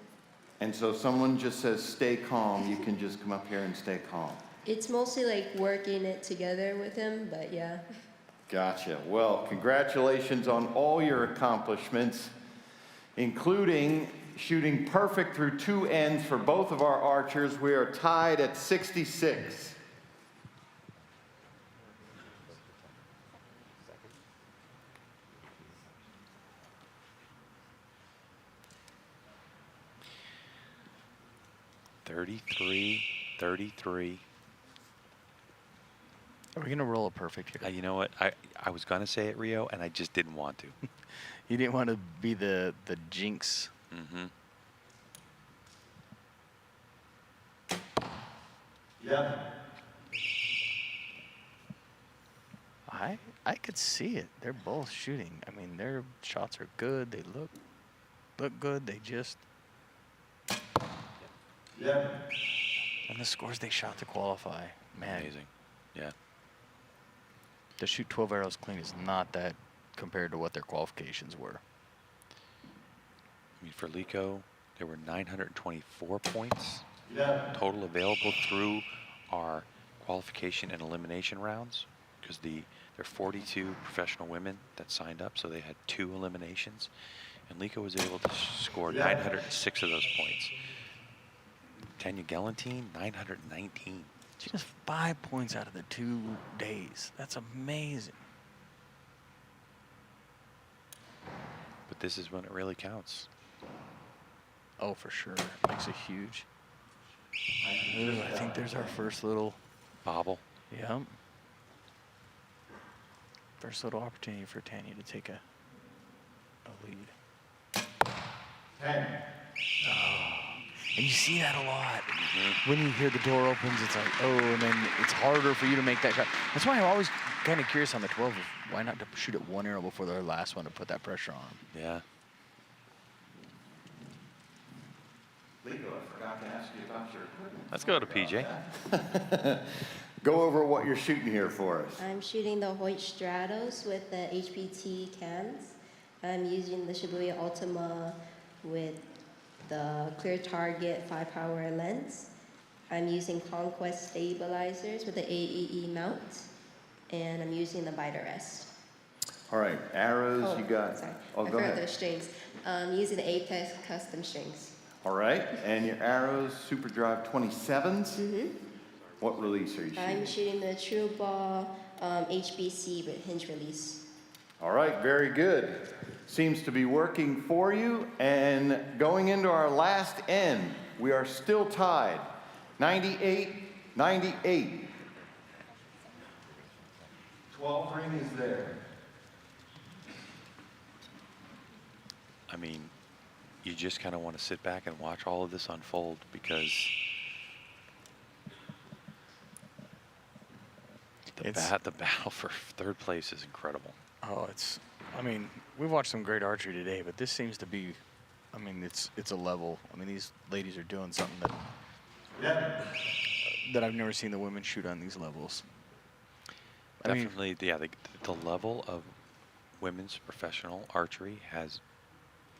And so someone just says, stay calm, you can just come up here and stay calm. It's mostly like working it together with him, but yeah. Gotcha. Well, congratulations on all your accomplishments, including shooting perfect through 2 ends for both of our archers. We are tied at 66. $33. Are we going to roll a perfect here? You know what? I was going to say it, Rio, and I just didn't want to. You didn't want to be the jinx. I could see it. They're both shooting. I mean, their shots are good. They look good. They just... And the scores they shot to qualify, man. Amazing. Yeah. To shoot 12 arrows clean is not that compared to what their qualifications were. I mean, for Lico, there were 924 points total available through our qualification and elimination rounds, because there are 42 professional women that signed up, so they had 2 eliminations, and Lico was able to score 906 of those points. Tanya Galantine, 919. Just 5 points out of the 2 days. That's amazing. But this is when it really counts. Oh, for sure. Makes a huge. Ooh, I think there's our first little bobble. Yep. First little opportunity for Tanya to take a lead. 10. Oh. And you see that a lot. When you hear the door opens, it's like, oh, and then it's harder for you to make that shot. That's why I'm always kind of curious on the 12 of why not to shoot at one arrow before their last one to put that pressure on. Yeah. Leo, I forgot to ask you about your equipment. Let's go to PJ. Go over what you're shooting here for us. I'm shooting the Hoyt Stratos with the HPT cams. I'm using the Shibuya Ultima with the clear target 5-power lens. I'm using Conquest stabilizers with the AEE mount, and I'm using the biter rest. All right, arrows you got. Sorry, Oh, I go forgot ahead. the strings. I'm using the Apex custom strings. All right, and your arrows, Super Drive 27s. Mm-hmm. What release are you shooting? I'm shooting the True Ball HBC with hinge release. All right, very good. Seems to be working for you. And going into our last end, we are still tied. 98-98. 12 ring is there. I mean, you just kind of want to sit back and watch all of this unfold because the battle for third place is incredible. Oh, I mean, we've watched some great archery today, but this seems to be, I mean, it's a level. I mean, these ladies are doing something that I've never seen the women shoot on these levels. Definitely, yeah, the level of women's professional archery has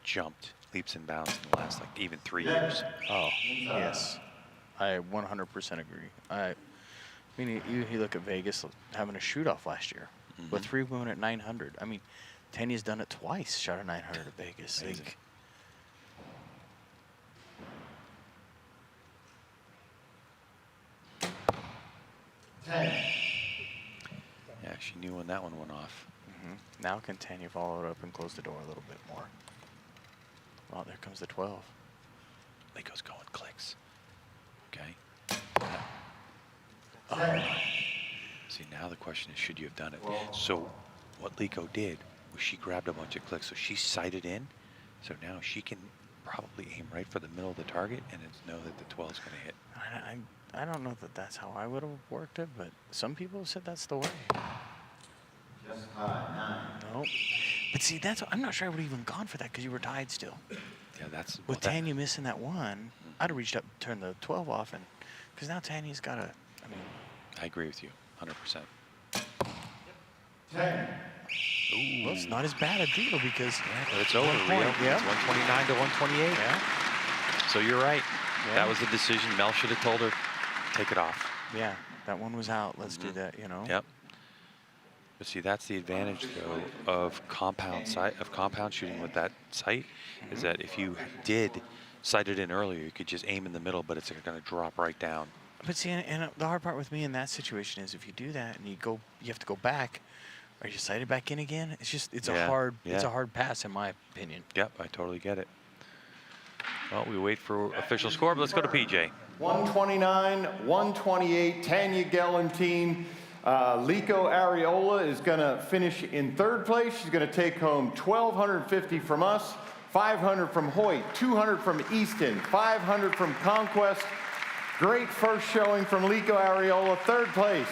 jumped leaps and bounds in the last, like, even 3 years. Oh, yes. I 100% agree. I mean, you look at Vegas having a shoot-off last year with 3 women at 900. I mean, Tanya's done it twice, shot a 900 at Vegas. Amazing. Yeah, she knew when that one went off. Now can Tanya follow it up and close the door a little bit more? Well, there comes the 12. Leiko's going clicks. Okay. See, now the question is, should you have done it? So what Leiko did was she grabbed a bunch of clicks. So she sighted in. So now she can probably aim right for the middle of the target and know that the 12 is going to hit. I don't know that that's how I would have worked it, but some people have said that's the way. Just high, 9. No. But see, I'm not sure I would have even gone for that because you were tied still. Yeah, that's... With Tanya missing that one, I'd have reached up and turned the 12 off, and because now Tanya's got to, I mean... I agree with you, 100%. 10. Ooh. Well, it's not as bad a deal because... Yeah, but it's over, Rio. Yeah. It's 129 to 128. Yeah. So you're right. Yeah. That was the decision. Mel should have told her, take it off. Yeah, that one was out. Let's do that, you know? Yep. But see, that's the advantage, though, of compound shooting with that sight, is that if you did sight it in earlier, you could just aim in the middle, but it's going to drop right down. But see, and the hard part with me in that situation is if you do that and you have to go back, are you sighted back in again? It's a hard pass in my opinion. Yep, I totally get it. Well, we wait for official score, but let's go to PJ. 129, 128, Tanya Galantine. Leiko Areola is going to finish in third place. She's going to take home $1,250 from us, $500 from Hoyt, $200 from Easton, $500 from Conquest. Great first showing from Leiko Areola, third place.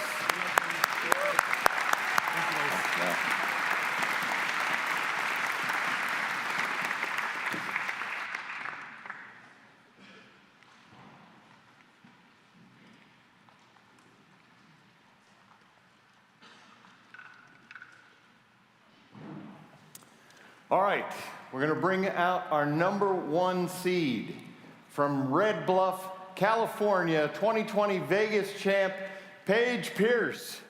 All right, we're going to bring out our #1 seed from Red Bluff, California, 2020 Vegas champ, Paige Pierce.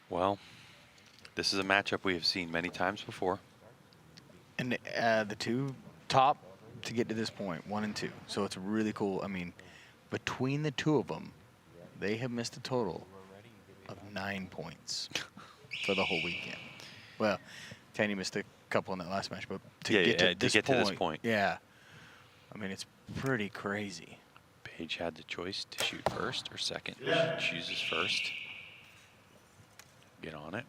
Well, this is a matchup we have seen many times before. And the two top to get to this point, 1 and 2. So it's really cool. I mean, between the two of them, they have missed a total of 9 points for the whole weekend. Well, Tanya missed a couple in that last match, but to get to this point, yeah. I mean, it's pretty crazy. Paige had the choice to shoot first or second. She chooses first. Get on it.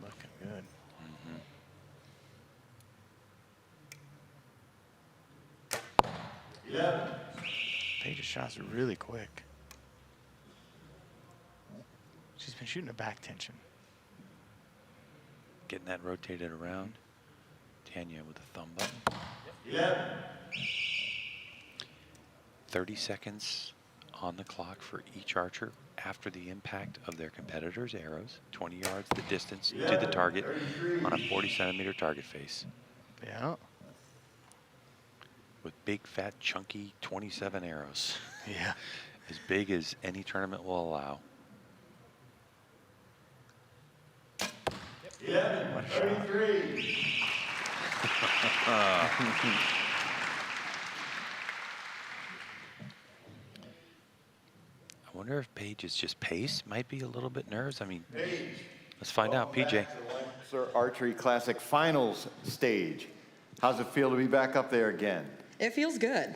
Looking good. Paige's shots are really quick. She's been shooting a back tension. Getting that rotated around. Tanya with a thumb button. 30 seconds on the clock for each archer after the impact of their competitor's arrows. 20 yards the distance to the target on a 40-centimeter target face. Yeah. With big, fat, chunky 27 arrows. Yeah. As big as any tournament will allow. 33. I wonder if Paige is just pace, might be a little bit nervous. I mean, let's find out, PJ. Lancaster Archery Classic Finals stage. How's it feel to be back up there again? It feels good.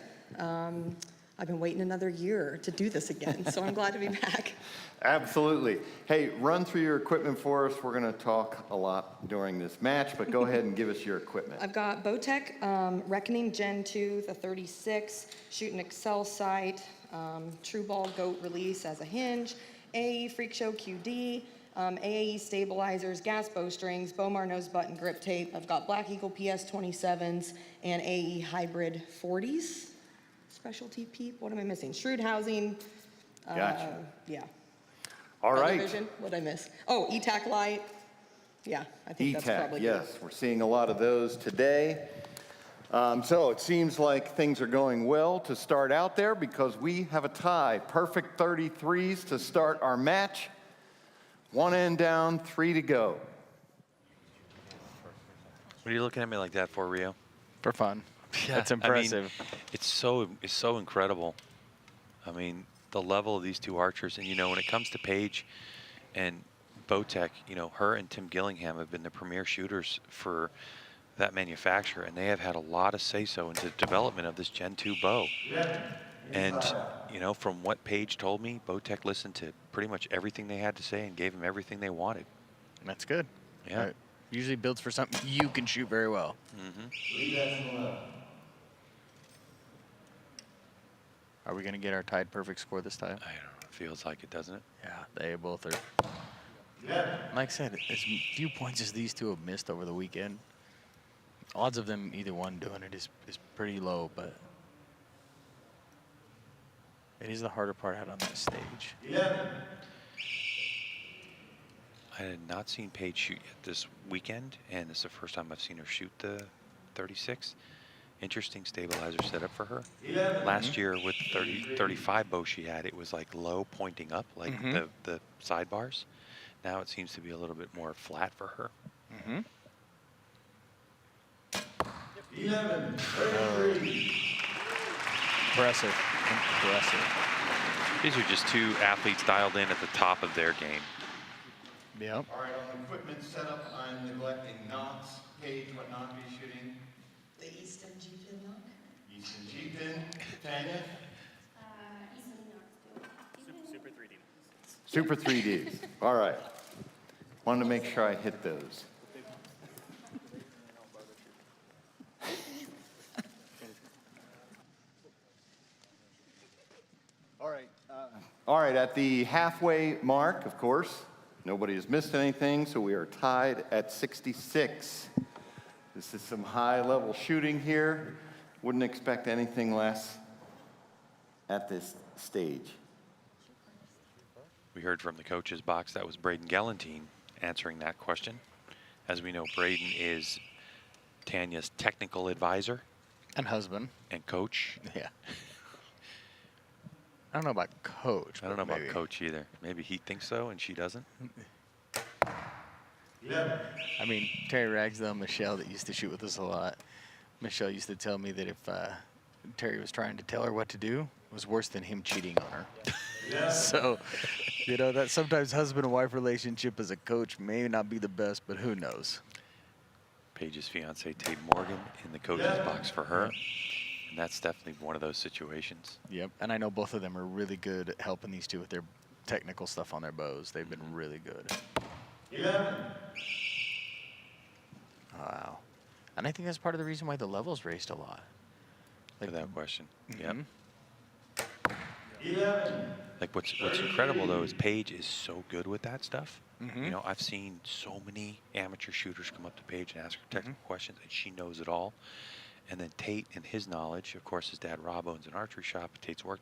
I've been waiting another year to do this again, so I'm glad to be back. Absolutely. Hey, run through your equipment for us. We're going to talk a lot during this match, but go ahead and give us your equipment. I've got Bowtech Reckoning Gen 2, the 36, Shoot and Excel sight, True Ball Goat release as a hinge, AAE Freak Show QD, AAE stabilizers, gas bowstrings, Bowmar nose button grip tape. I've got Black Eagle PS 27s and AAE Hybrid 40s. Specialty peep. What am I missing? Shrewd housing. Gotcha. Yeah. All right. Vision. What did I miss? Oh, ETAC light. Yeah, I think that's probably yes. good. We're seeing a lot of those today. So it seems like things are going well to start out there because we have a tie. Perfect 33s to start our match. 1 end down, 3 to go. What are you looking at me like that for, Rio? For fun. Yeah, That's impressive. I mean, it's so incredible. I mean, the level of these two archers, and you know, when it comes to Paige and Bowtech, you know, her and Tim Gillingham have been the premier shooters for that manufacturer, and they have had a lot of say-so into the development of this Gen 2 bow. And you know, from what Paige told me, Bowtech listened to pretty much everything they had to say and gave them everything they wanted. That's good. Yeah. Usually builds for something you can shoot very well. Are we going to get our tied perfect score this time? I don't know. It feels like it, doesn't it? Yeah, they both are. Like I said, as few points as these two have missed over the weekend, odds of them either one doing it is pretty low, but it is the harder part out on that stage. I had not seen Paige shoot yet this weekend, and it's the first time I've seen her shoot the 36. Interesting stabilizer setup for her. Last year with the 35 bow she had, it was like low pointing up, like the sidebars. Now it seems to be a little bit more flat for her. Impressive. Impressive. These are just two athletes dialed in at the top of their game. Yep. All right, on equipment setup, I'm neglecting knots. Paige, what knot are you shooting? The Easton G-pin knock. Easton G-pin. Tanya? Super 3D. Super 3Ds. All right. Wanted to make sure I hit those. All right, at the halfway mark, of course, nobody has missed anything, so we are tied at 66. This is some high-level shooting here. Wouldn't expect anything less at this stage. We heard from the coach's box that was Braden Galantine answering that question. As we know, Braden is Tanya's technical advisor. And husband. And coach. Yeah. I don't know about coach. I don't know maybe. about coach either. Maybe he thinks so and she doesn't. Yeah. I mean, Terry Ragsdale, Michelle, that used to shoot with us a lot. Michelle used to tell me that if Terry was trying to tell her what to do, it was worse than him cheating on her. Yeah. So, you know, that sometimes husband and wife relationship as a coach may not be the best, but who knows? Paige's fiance, Tate Morgan, in the coach's box for her. And that's definitely one of those situations. Yep. And I know both of them are really good at helping these two with their technical stuff on their bows. They've been really good. 11. Wow. And I think that's part of the reason why the levels raced a lot. Like that question. Mhm. Yep. 11. Like what's incredible though is Paige is so good with that stuff. Mhm. You know, I've seen so many amateur shooters come up to Paige and ask her technical questions, and she knows it all. And then Tate and his knowledge, of course, his dad Rob owns an archery shop. Tate's work.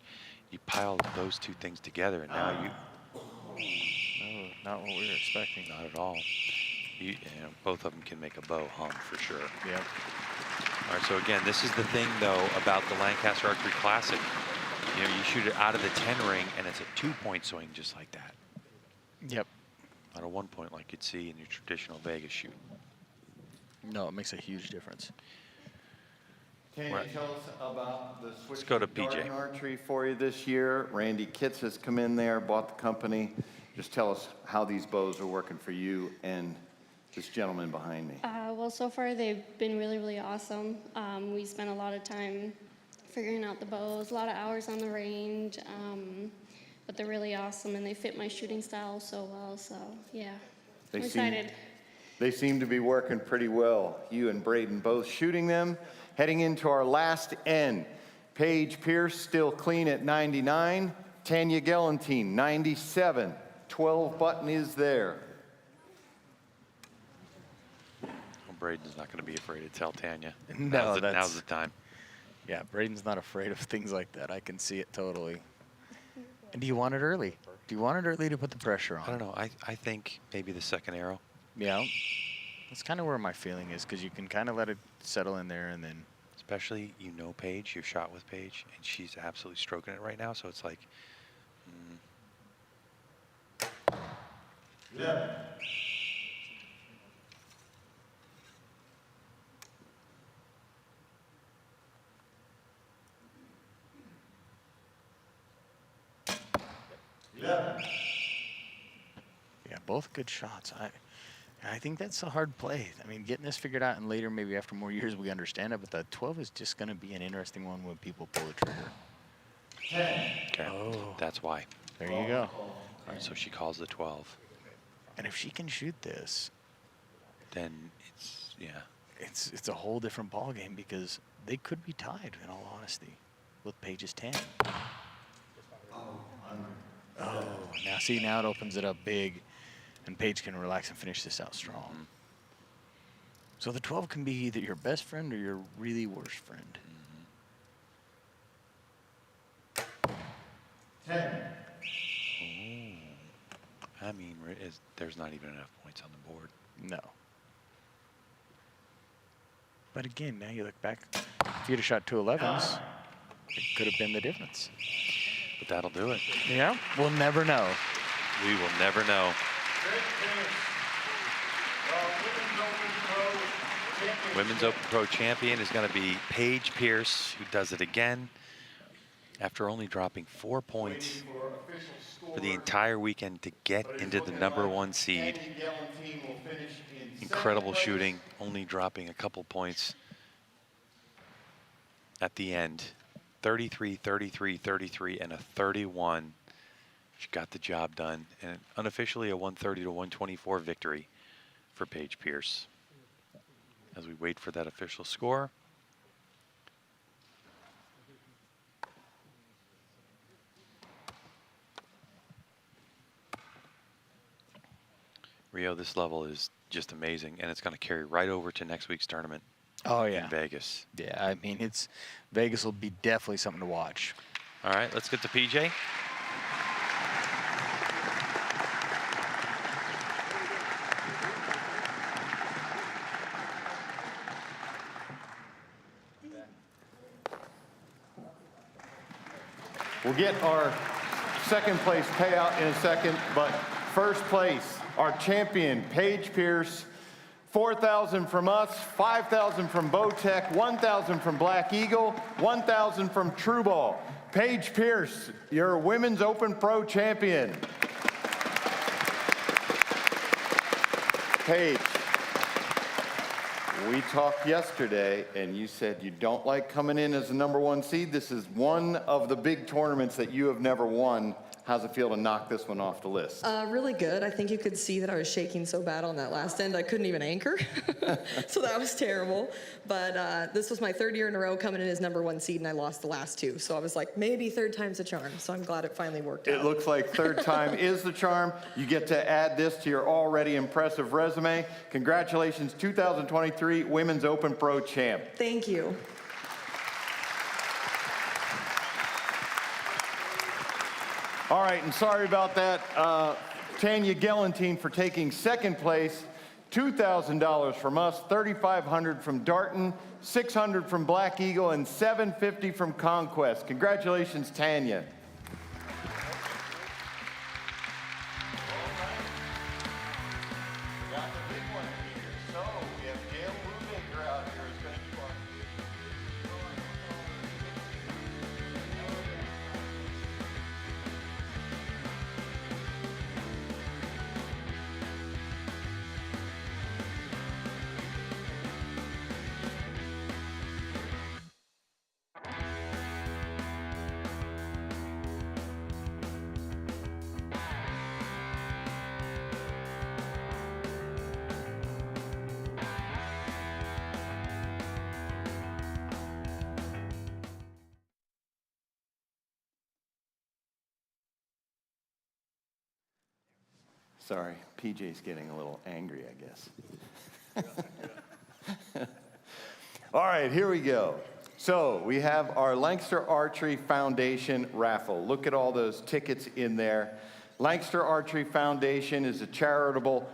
You pile those two things together, and now you. No, not what we were expecting. Not at all. You know, both of them can make a bow hum for sure. Yep. All right, so again, this is the thing, though, about the Lancaster Archery Classic. You know, you shoot it out of the 10 ring, and it's a 2-point swing just like that. Yep. Not a 1-point like you'd see in your traditional Vegas shoot. No, it makes a huge difference. Tanya, tell us about the switch. Let's go to Dart PJ. and archery for you this year. Randy Kitts has come in there, bought the company. Just tell us how these bows are working for you and this gentleman behind me. Well, so far they've been really, really awesome. We spent a lot of time figuring out the bows, a lot of hours on the range, but they're really awesome and they fit my shooting style so well. So yeah, I'm excited. They seem to be working pretty well. You and Braden both shooting them. Heading into our last end, Paige Pierce still clean at 99. Tanya Gelantine, 97. 12 button is there. Well, Braden's not going to be afraid to tell Tanya. No, now's the time. Yeah, Braden's not afraid of things like that. I can see it totally. And do you want it early? Do you want it early to put the pressure on? I don't know. I think maybe the second arrow. Yeah. That's kind of where my feeling is, because you can kind of let it settle in there and then. Especially, you know Paige, you've shot with Paige, and she's absolutely stroking it right now, so it's like. Yeah. Yeah, both good shots. I think that's a hard play. I mean, getting this figured out and later, maybe after more years, we understand it. But the 12 is just going to be an interesting one when people pull the trigger. 10. Okay. Oh. That's why. There you go. All right, so she calls the 12. And if she can shoot this, then it's, yeah. It's a whole different ball game, because they could be tied, in all honesty, with Paige's 10. Oh, now see, now it opens it up big, and Paige can relax and finish this out strong. So the 12 can be either your best friend or your really worst friend. 10. I mean, there's not even enough points on the board. No. But again, now you look back, if you'd have shot 2 11s, it could have been the difference. But that'll do it. Yeah, we'll never know. We will never know. Women's Open Pro champion is going to be Paige Pierce, who does it again after only dropping 4 points for the entire weekend to get into the #1 seed. Incredible shooting, only dropping a couple points at the end. 33, 33, 33, and a 31. She got the job done, and unofficially a 130 to 124 victory for Paige Pierce. As we wait for that official score. Rio, this level is just amazing, and it's going to carry right over to next week's tournament. Oh, yeah. In Vegas. Yeah, I mean, Vegas will be definitely something to watch. All right, let's get to PJ. We'll get our second place payout in a second, but first place, our champion, Paige Pierce, $4,000 from us, $5,000 from Bowtech, $1,000 from Black Eagle, $1,000 from True Ball. Paige Pierce, your Women's Open Pro champion. Paige, we talked yesterday, and you said you don't like coming in as the #1 seed. This is one of the big tournaments that you have never won. How's it feel to knock this one off the list? Really good. I think you could see that I was shaking so bad on that last end I couldn't even anchor. So that was terrible. But this was my 3rd year in a row coming in as #1 seed, and I lost the last 2. So I was like, maybe 3rd time's a charm. So I'm glad it finally worked out. It looks like 3rd time is the charm. You get to add this to your already impressive resume. Congratulations, 2023 Women's Open Pro champ. Thank you. All right, and sorry about that, Tanya Gelantine for taking 2nd place, $2,000 from us, $3,500 from Darton, $600 from Black Eagle, and $750 from Conquest. Congratulations, Tanya. Sorry, PJ's getting a little angry, I guess. All right, here we go. So we have our Lancaster Archery Foundation raffle. Look at all those tickets in there. Lancaster Archery Foundation is a charitable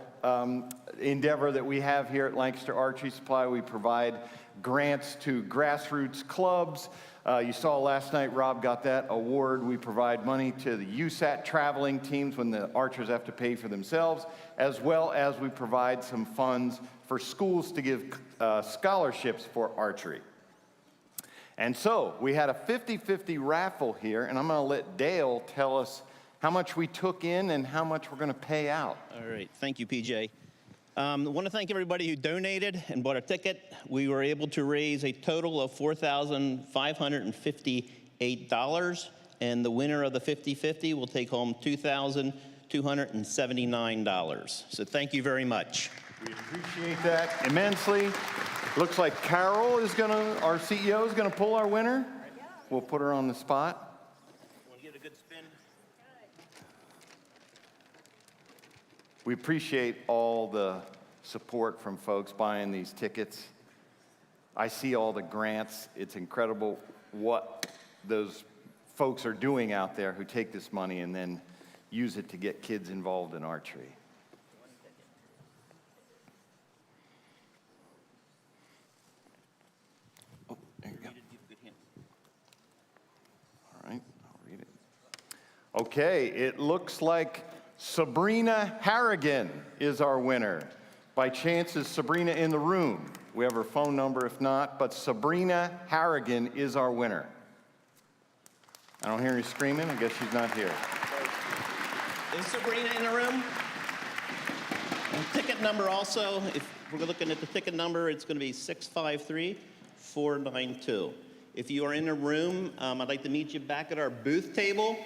endeavor that we have here at Lancaster Archery Supply. We provide grants to grassroots clubs. You saw last night, Rob got that award. We provide money to the USAT traveling teams when the archers have to pay for themselves, as well as we provide some funds for schools to give scholarships for archery. And so we had a 50-50 raffle here, and I'm going to let Dale tell us how much we took in and how much we're going to pay out. All right, thank you, PJ. I want to thank everybody who donated and bought a ticket. We were able to raise a total of $4,558, and the winner of the 50-50 will take home $2,279. So thank you very much. We appreciate that immensely. Looks like Carol is our CEO is gonna pull our winner. We'll put her on the spot. Want to give it a good spin? We appreciate all the support from folks buying these tickets. I see all the grants. It's incredible what those folks are doing out there who take this money and then use it to get kids involved in archery. Oh, there you go. All right, I'll read it. Okay, it looks like Sabrina Harrigan is our winner. By chance, is Sabrina in the room? We have her phone number if not, but Sabrina Harrigan is our winner. I don't hear you screaming. I guess she's not here. Is Sabrina in the room? And ticket number also, if we're looking at the ticket number, it's going to be 653492. If you are in the room, I'd like to meet you back at our booth table.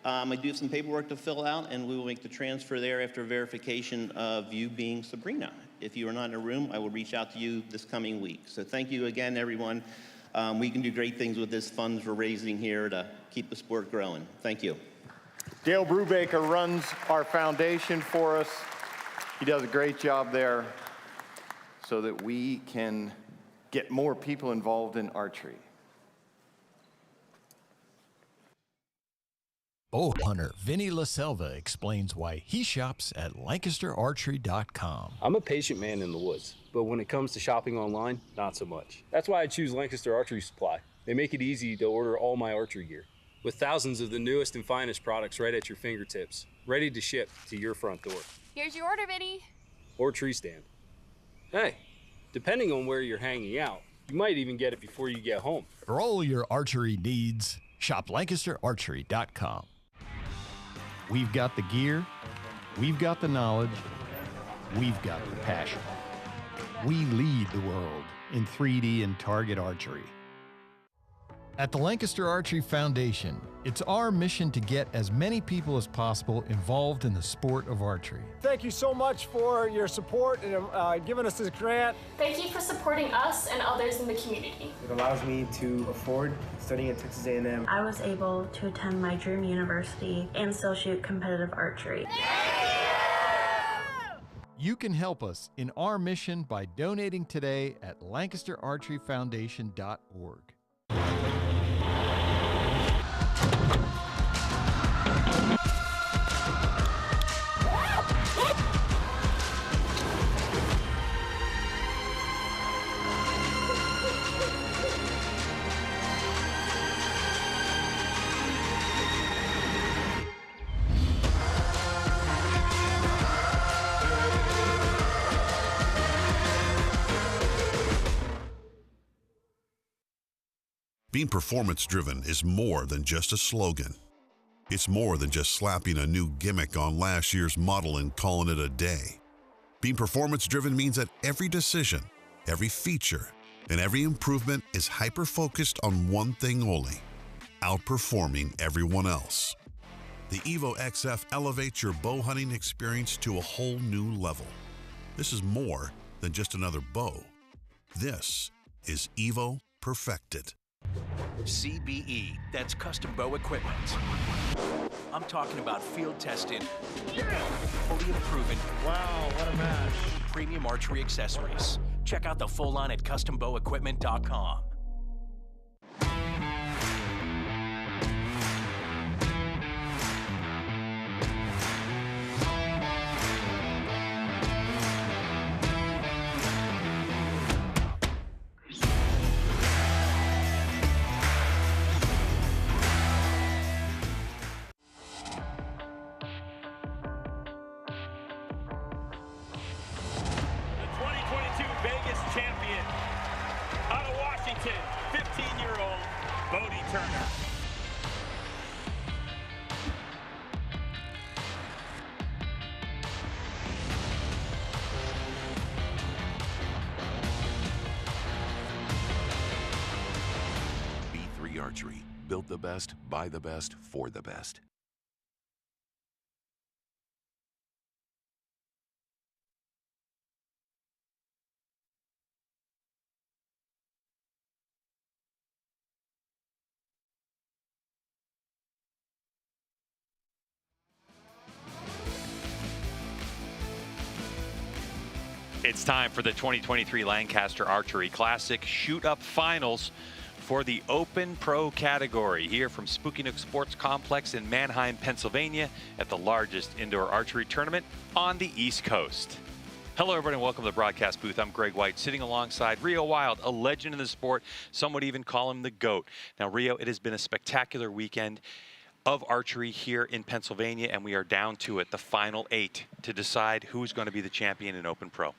I do have some paperwork to fill out, and we will make the transfer there after verification of you being Sabrina. If you are not in a room, I will reach out to you this coming week. So thank you again, everyone. We can do great things with this funds we're raising here to keep the sport growing. Thank you. Dale Brubaker runs our foundation for us. He does a great job there so that we can get more people involved in archery. Bow hunter Vinny LaSelva explains why he shops at LancasterArchery.com. I'm a patient man in the woods, but when it comes to shopping online, not so much. That's why I choose Lancaster Archery Supply. They make it easy to order all my archery gear. with thousands of the newest and finest products right at your fingertips, ready to ship to your front door. Here's your order, Vinny. Or tree stand. Hey, depending on where you're hanging out, you might even get it before you get home. For all your archery needs, shop LancasterArchery.com. We've got the gear, we've got the knowledge, we've got the passion. We lead the world in 3D and target archery. At the Lancaster Archery Foundation, it's our mission to get as many people as possible involved in the sport of archery. Thank you so much for your support and giving us this grant. Thank you for supporting us and others in the community. It allows me to afford studying at Texas A&M. I was able to attend my dream university and still shoot competitive archery. You can help us in our mission by donating today at LancasterArcheryFoundation.org. Being performance-driven is more than just a slogan. It's more than just slapping a new gimmick on last year's model and calling it a day. Being performance-driven means that every decision, every feature, and every improvement is hyper-focused on one thing only: outperforming everyone else. The Evo XF elevates your bow hunting experience to a whole new level. This is more than just another bow. This is Evo Perfected. CBE, that's custom bow equipment. I'm talking about field tested, fully proven. Wow, what a match. Premium archery accessories. Check out the full line at custombowequipment.com. Vegas champion, out of Washington, 15-year-old Bodie Turner. B3 Archery, built the best, by the best, for the best. It's time for the 2023 Lancaster Archery Classic Shoot-Up Finals for the Open Pro category here from Spooky Nook Sports Complex in Manheim, Pennsylvania at the largest indoor archery tournament on the East Coast. Hello everybody and welcome to the broadcast booth. I'm Greg White sitting alongside Rio Wild, a legend in the sport. Some would even call him the GOAT. Now Rio, it has been a spectacular weekend of archery here in Pennsylvania, and we are down to it, the final 8, to decide who's going to be the champion in Open Pro.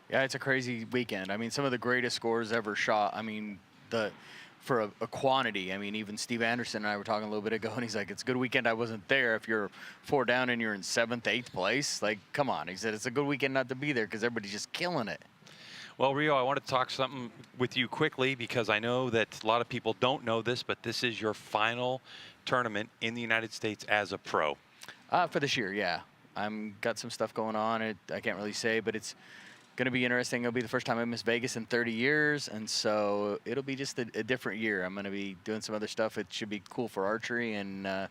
Yeah, it's a crazy weekend. I mean, some of the greatest scores ever shot. I mean, for a quantity. I mean, even Steve Anderson and I were talking a little bit ago, and he's like, it's a good weekend I wasn't there. If you're 4 down and you're in 7th, 8th place, like, come on. He said, it's a good weekend not to be there because everybody's just killing it. Well, Rio, I want to talk something with you quickly because I know that a lot of people don't know this, but this is your final tournament in the United States as a pro. For this year, yeah. I'm got some stuff going on. I can't really say, but it's going to be interesting. It'll be the first time I miss Vegas in 30 years, and so it'll be just a different year. I'm going to be doing some other stuff. It should be cool for archery and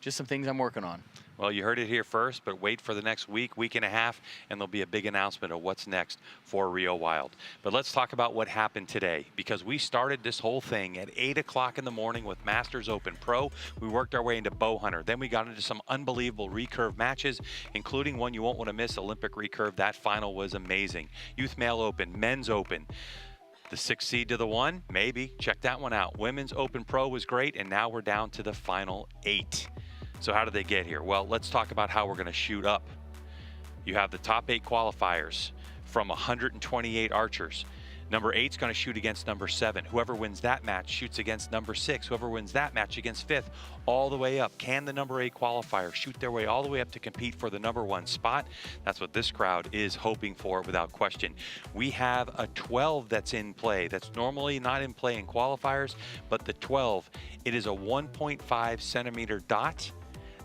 just some things I'm working on. Well, you heard it here first, but wait for the next week and a half, and there'll be a big announcement of what's next for Rio Wild. But let's talk about what happened today, because we started this whole thing at 8 o'clock in the morning with Masters Open Pro. We worked our way into Bow Hunter. Then we got into some unbelievable recurve matches, including one you won't want to miss, Olympic recurve. That final was amazing. Youth Male Open, Men's Open. The 6 seed to the 1, maybe. Check that one out. Women's Open Pro was great, and now we're down to the final 8. So how did they get here? Well, let's talk about how we're going to shoot up. You have the top 8 qualifiers from 128 archers. Number 8's going to shoot against number 7. Whoever wins that match shoots against number 6. Whoever wins that match against 5th, all the way up. Can the number 8 qualifier shoot their way all the way up to compete for the number 1 spot? That's what this crowd is hoping for without question. We have a 12 that's in play. That's normally not in play in qualifiers, but the 12, it is a 1.5 centimeter dot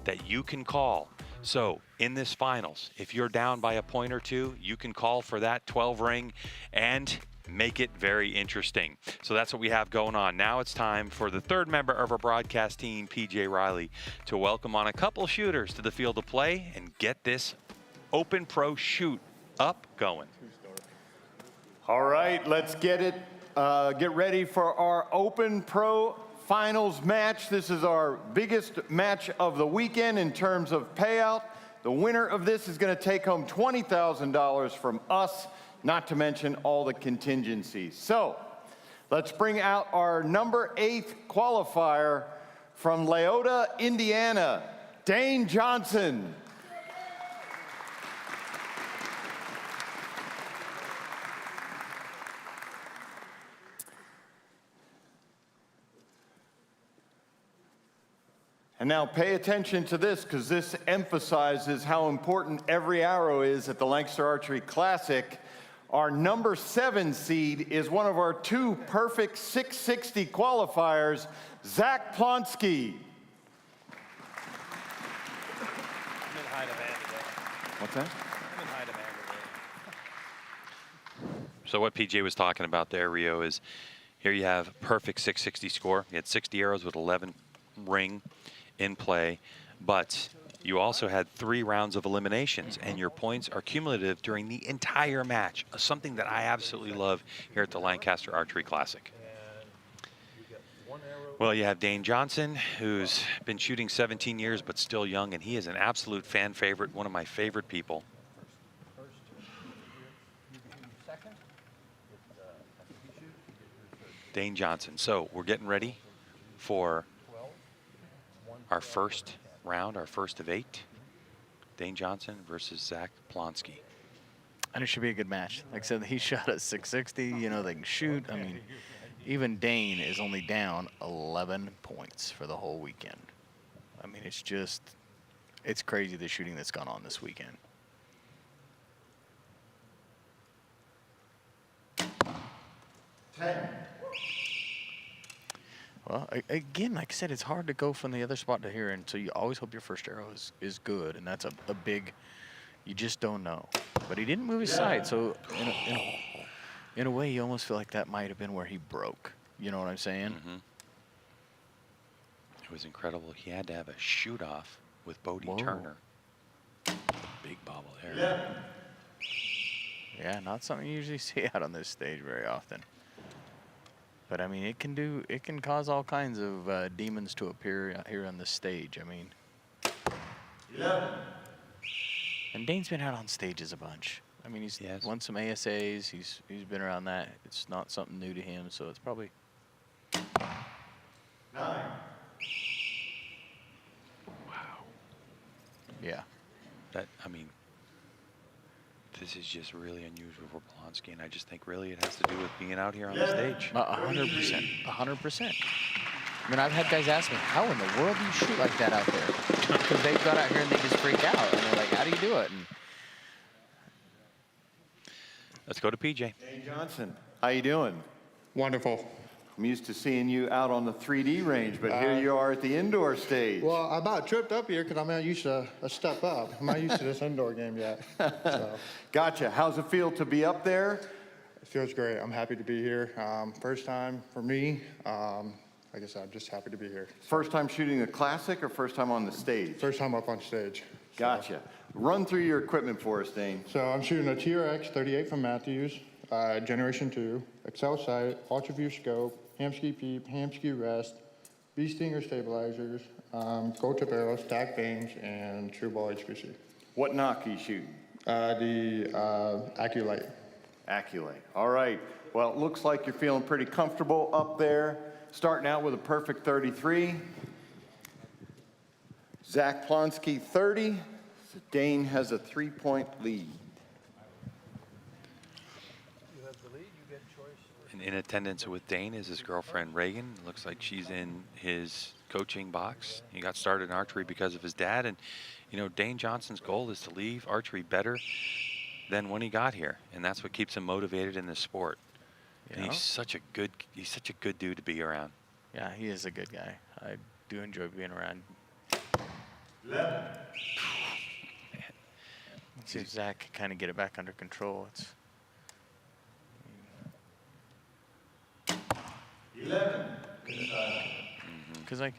that you can call. So in this finals, if you're down by a point or two, you can call for that 12 ring and make it very interesting. So that's what we have going on. Now it's time for the third member of our broadcast team, PJ Riley, to welcome on a couple shooters to the field of play and get this Open Pro shoot up going. All right, let's get ready for our Open Pro finals match. This is our biggest match of the weekend in terms of payout. The winner of this is going to take home $20,000 from us, not to mention all the contingencies. So let's bring out our number 8 qualifier from Leota, Indiana, Dane Johnson. And now pay attention to this, because this emphasizes how important every arrow is at the Lancaster Archery Classic. Our number 7 seed is one of our 2 perfect 660 qualifiers, Zach Plonsky. What's that? So what PJ was talking about there, Rio, is here you have perfect 660 score. You had 60 arrows with 11 ring in play, but you also had 3 rounds of eliminations, and your points are cumulative during the entire match, something that I absolutely love here at the Lancaster Archery Classic. Well, you have Dane Johnson, who's been shooting 17 years but still young, and he is an absolute fan favorite, one of my favorite people. Dane Johnson. So we're getting ready for our first round, our first of 8. Dane Johnson versus Zach Plonsky. And it should be a good match. Like I said, he shot at 660. You know, they can shoot. I mean, even Dane is only down 11 points for the whole weekend. I mean, it's just, it's crazy the shooting that's gone on this weekend. Well, again, like I said, it's hard to go from the other spot to here, and so you always hope your first arrow is good, and that's a big, you just don't know. But he didn't move his sight, so in a way, you almost feel like that might have been where he broke. You know what I'm saying? Mm-hmm. It was incredible. He had to have a shoot-off with Bodie Turner. Big bobble there. Yeah, not something you usually see out on this stage very often. But I mean, it can cause all kinds of demons to appear here on this stage. I mean, and Dane's been out on stages a bunch. I mean, he's won some ASAs. He's been around that. It's not something new to him, so it's probably 9. Wow. Yeah. I mean, this is just really unusual for Plonsky, and I just think really it has to do with being out here on the stage. 100%. 100%. I mean, I've had guys ask me, how in the world do you shoot like that out there? Because they've got out here and they just freak out, and they're like, how do you do it? And let's go to PJ. Dane Johnson, how you doing? Wonderful. I'm used to seeing you out on the 3D range, but here you are at the indoor stage. Well, I about tripped up here because I'm not used to a step up. I'm not used to this indoor game yet. So. Gotcha. How's it feel to be up there? It feels great. I'm happy to be here. First time for me. Like I said, I'm just happy to be here. First time shooting a classic or first time on the stage? First time up on stage. Gotcha. Run through your equipment for us, Dane. So I'm shooting a TRX 38 from Matthews, Generation 2, Excel sight, ultra view scope, Hamsky peep, Hamsky rest, bee stinger stabilizers, gold tip arrows, stack beams, and true ball HPC. What knock are you shooting? The Acculite. Acculite. All right. Well, it looks like you're feeling pretty comfortable up there. Starting out with a perfect 33. Zach Plonsky 30. Dane has a 3-point lead. And in attendance with Dane is his girlfriend Reagan. Looks like she's in his coaching box. He got started in archery because of his dad, and you know, Dane Johnson's goal is to leave archery better than when he got here, and that's what keeps him motivated in this sport. And he's such a good dude to be around. Yeah, he is a good guy. I do enjoy being around. 11. See if Zach can kind of get it back under control. It's 11. because like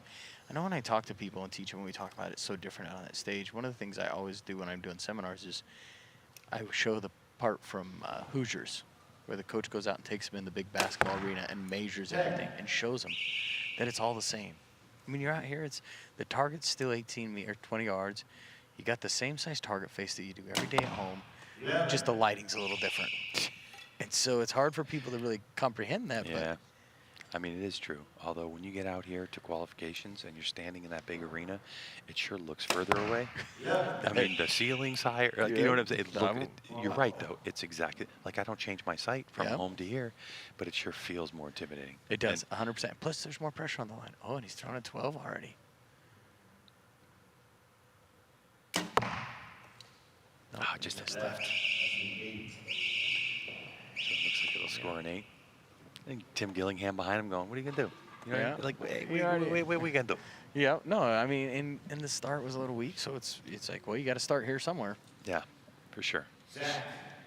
I know when I talk to people and teach them, when we talk about it, it's so different on that stage. One of the things I always do when I'm doing seminars is I show the part from Hoosiers, where the coach goes out and takes them in the big basketball arena and measures everything and shows them that it's all the same. I mean, you're out here, it's the target's still 20 yards. You got the same size target face that you do every day at home, just the lighting's a little different. And so it's hard for people to really comprehend that. Yeah. I mean, it is true. Although when you get out here to qualifications and you're standing in that big arena, it sure looks further away. I mean, the ceiling's higher. Like, you know what I'm saying? You're right, though. It's exactly like I don't change my sight from home to here, but it sure feels more intimidating. It does, 100%. Plus, there's more pressure on the line. Oh, and he's throwing a 12 already. No, just his left. So it looks like it'll score an 8. I think Tim Gillingham behind him going, what are you going to do? You know, like, hey, what are we going to do? Yeah, no, I mean, and the start was a little weak, so it's like, well, you got to start here somewhere. Yeah, for sure. Zach,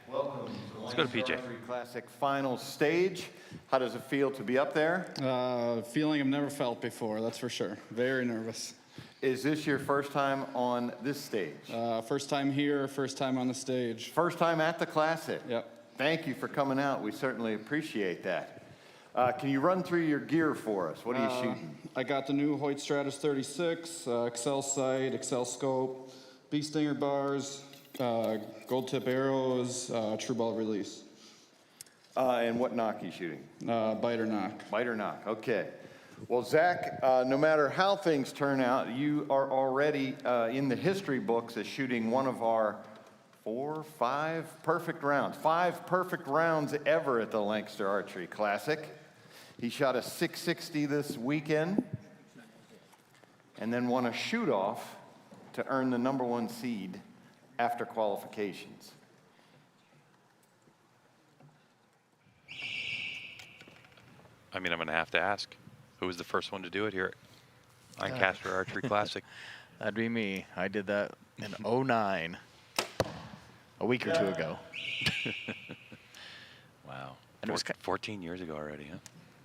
welcome to Let's go to PJ. Archery Classic final stage. How does it feel to be up there? Feeling I've never felt before, that's for sure. Very nervous. Is this your first time on this stage? First time here, first time on the stage. First time at the Classic? Yep. Thank you for coming out. We certainly appreciate that. Can you run through your gear for us? What are you shooting? I got the new Hoyt Stratus 36, Excel sight, Excel scope, Bee Stinger bars, gold tip arrows, true ball release. And what knock are you shooting? Bite or knock. Bite or knock, okay. Well, Zach, no matter how things turn out, you are already in the history books as shooting one of our 5 perfect rounds. 5 perfect rounds ever at the Lancaster Archery Classic. He shot a 660 this weekend and then won a shoot-off to earn the #1 seed after qualifications. I mean, I'm going to have to ask, who was the first one to do it here at Lancaster Archery Classic? That'd be me. I did that in 09, a week or two ago. Wow. And it was 14 years ago already, huh?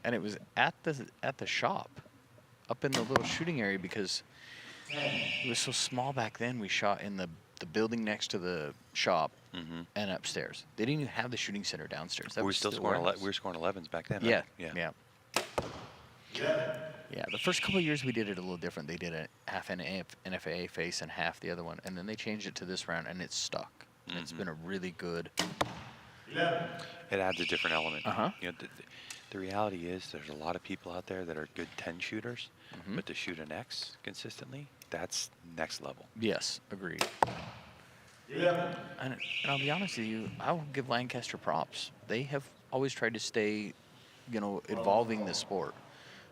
And it was at the shop, up in the little shooting area, because it was so small back then. We shot in the building next to the shop and upstairs. They didn't even have the shooting center downstairs. We were still scoring. We were scoring 11s back then. Yeah, right? yeah. Yeah, the first couple of years we did it a little different. They did a half NFA face and half the other one, and then they changed it to this round, and it's stuck. And it's been a really good. It adds a different element. Uh-huh. You know, the reality is there's a lot of people out there that are good 10 shooters, but to shoot an X consistently, that's next level. Yes, agreed. And I'll be honest with you, I will give Lancaster props. They have always tried to stay, evolving the sport.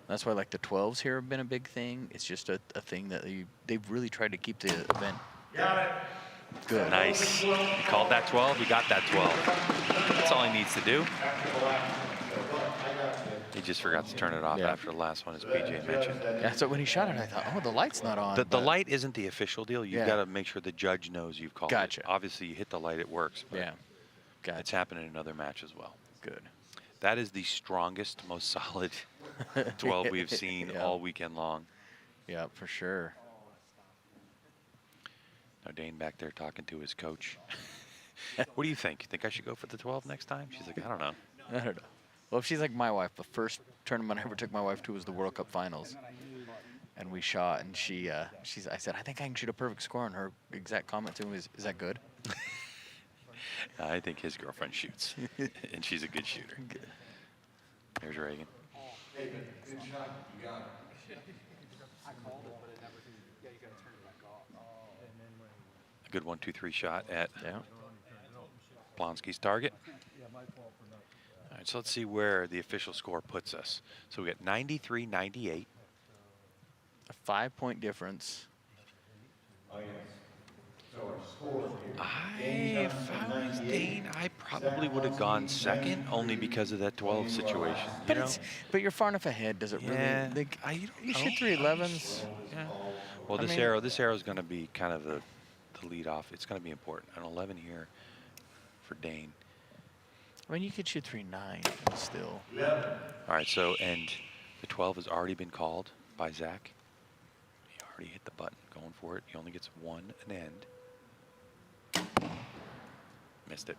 That's why, like, the 12s here have been a big thing. It's just a thing that they've really tried to keep the event good. Nice. He called that 12. He got that 12. That's all he needs to do. He just forgot to turn it off after the last one, as PJ mentioned. Yeah, so when he shot it, I thought, oh, the light's not on. The light isn't the official deal. You've got to make sure the judge knows you've called it. Obviously, you hit the light, it works. But it's happened in another match as well. Good. That is the strongest, most solid 12 we've seen all weekend long. Yeah, for sure. Now Dane back there talking to his coach. What do you think? You think I should go for the 12 next time? She's like, I don't know. I don't know. Well, if she's like my wife, the first tournament I ever took my wife to was the World Cup Finals. And we shot, and I said, I think I can shoot a perfect score, and her exact comment to me is that good? I think his girlfriend shoots, and she's a good shooter. There's Reagan. Hey, good shot. You got it. A good 1-2-3 shot at Blonsky's target. All right, so let's see where the official score puts us. So we got 93-98. A 5-point difference. Oh, yes. So our score here. If I was Dane, I probably would have gone second, only because of that 12 situation. But you're far enough ahead. Does it Yeah, really? You shoot 311s. Yeah. Well, this arrow is going to be kind of the lead off. It's going to be important. An 11 here for Dane. I mean, you could shoot 3-9 still. All right. So and the 12 has already been called by Zach. He already hit the button, going for it. He only gets one an end. Missed it.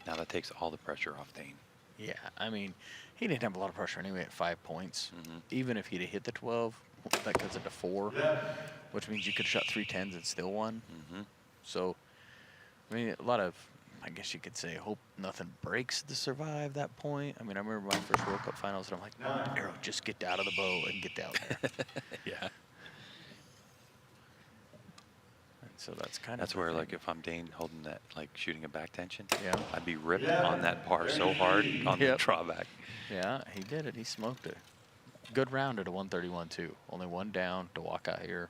Now that takes all the pressure off Dane. Yeah, I mean, he didn't have a lot of pressure anyway at 5 points. Even if he'd have hit the 12, that goes into 4, which means you could have shot 3 10s and still won. So, I mean, a lot of, I guess you could say, hope nothing breaks to survive that point. I mean, I remember my first World Cup finals, and I'm like, arrow, just get out of the bow and get down there. Yeah. So that's kind of. That's where, like, if I'm Dane holding that, like, shooting a back tension, Yeah. I'd be ripped on that par so hard on the drawback. Yeah, he did it. He smoked it. Good round at a 131 too. Only one down to walk out here.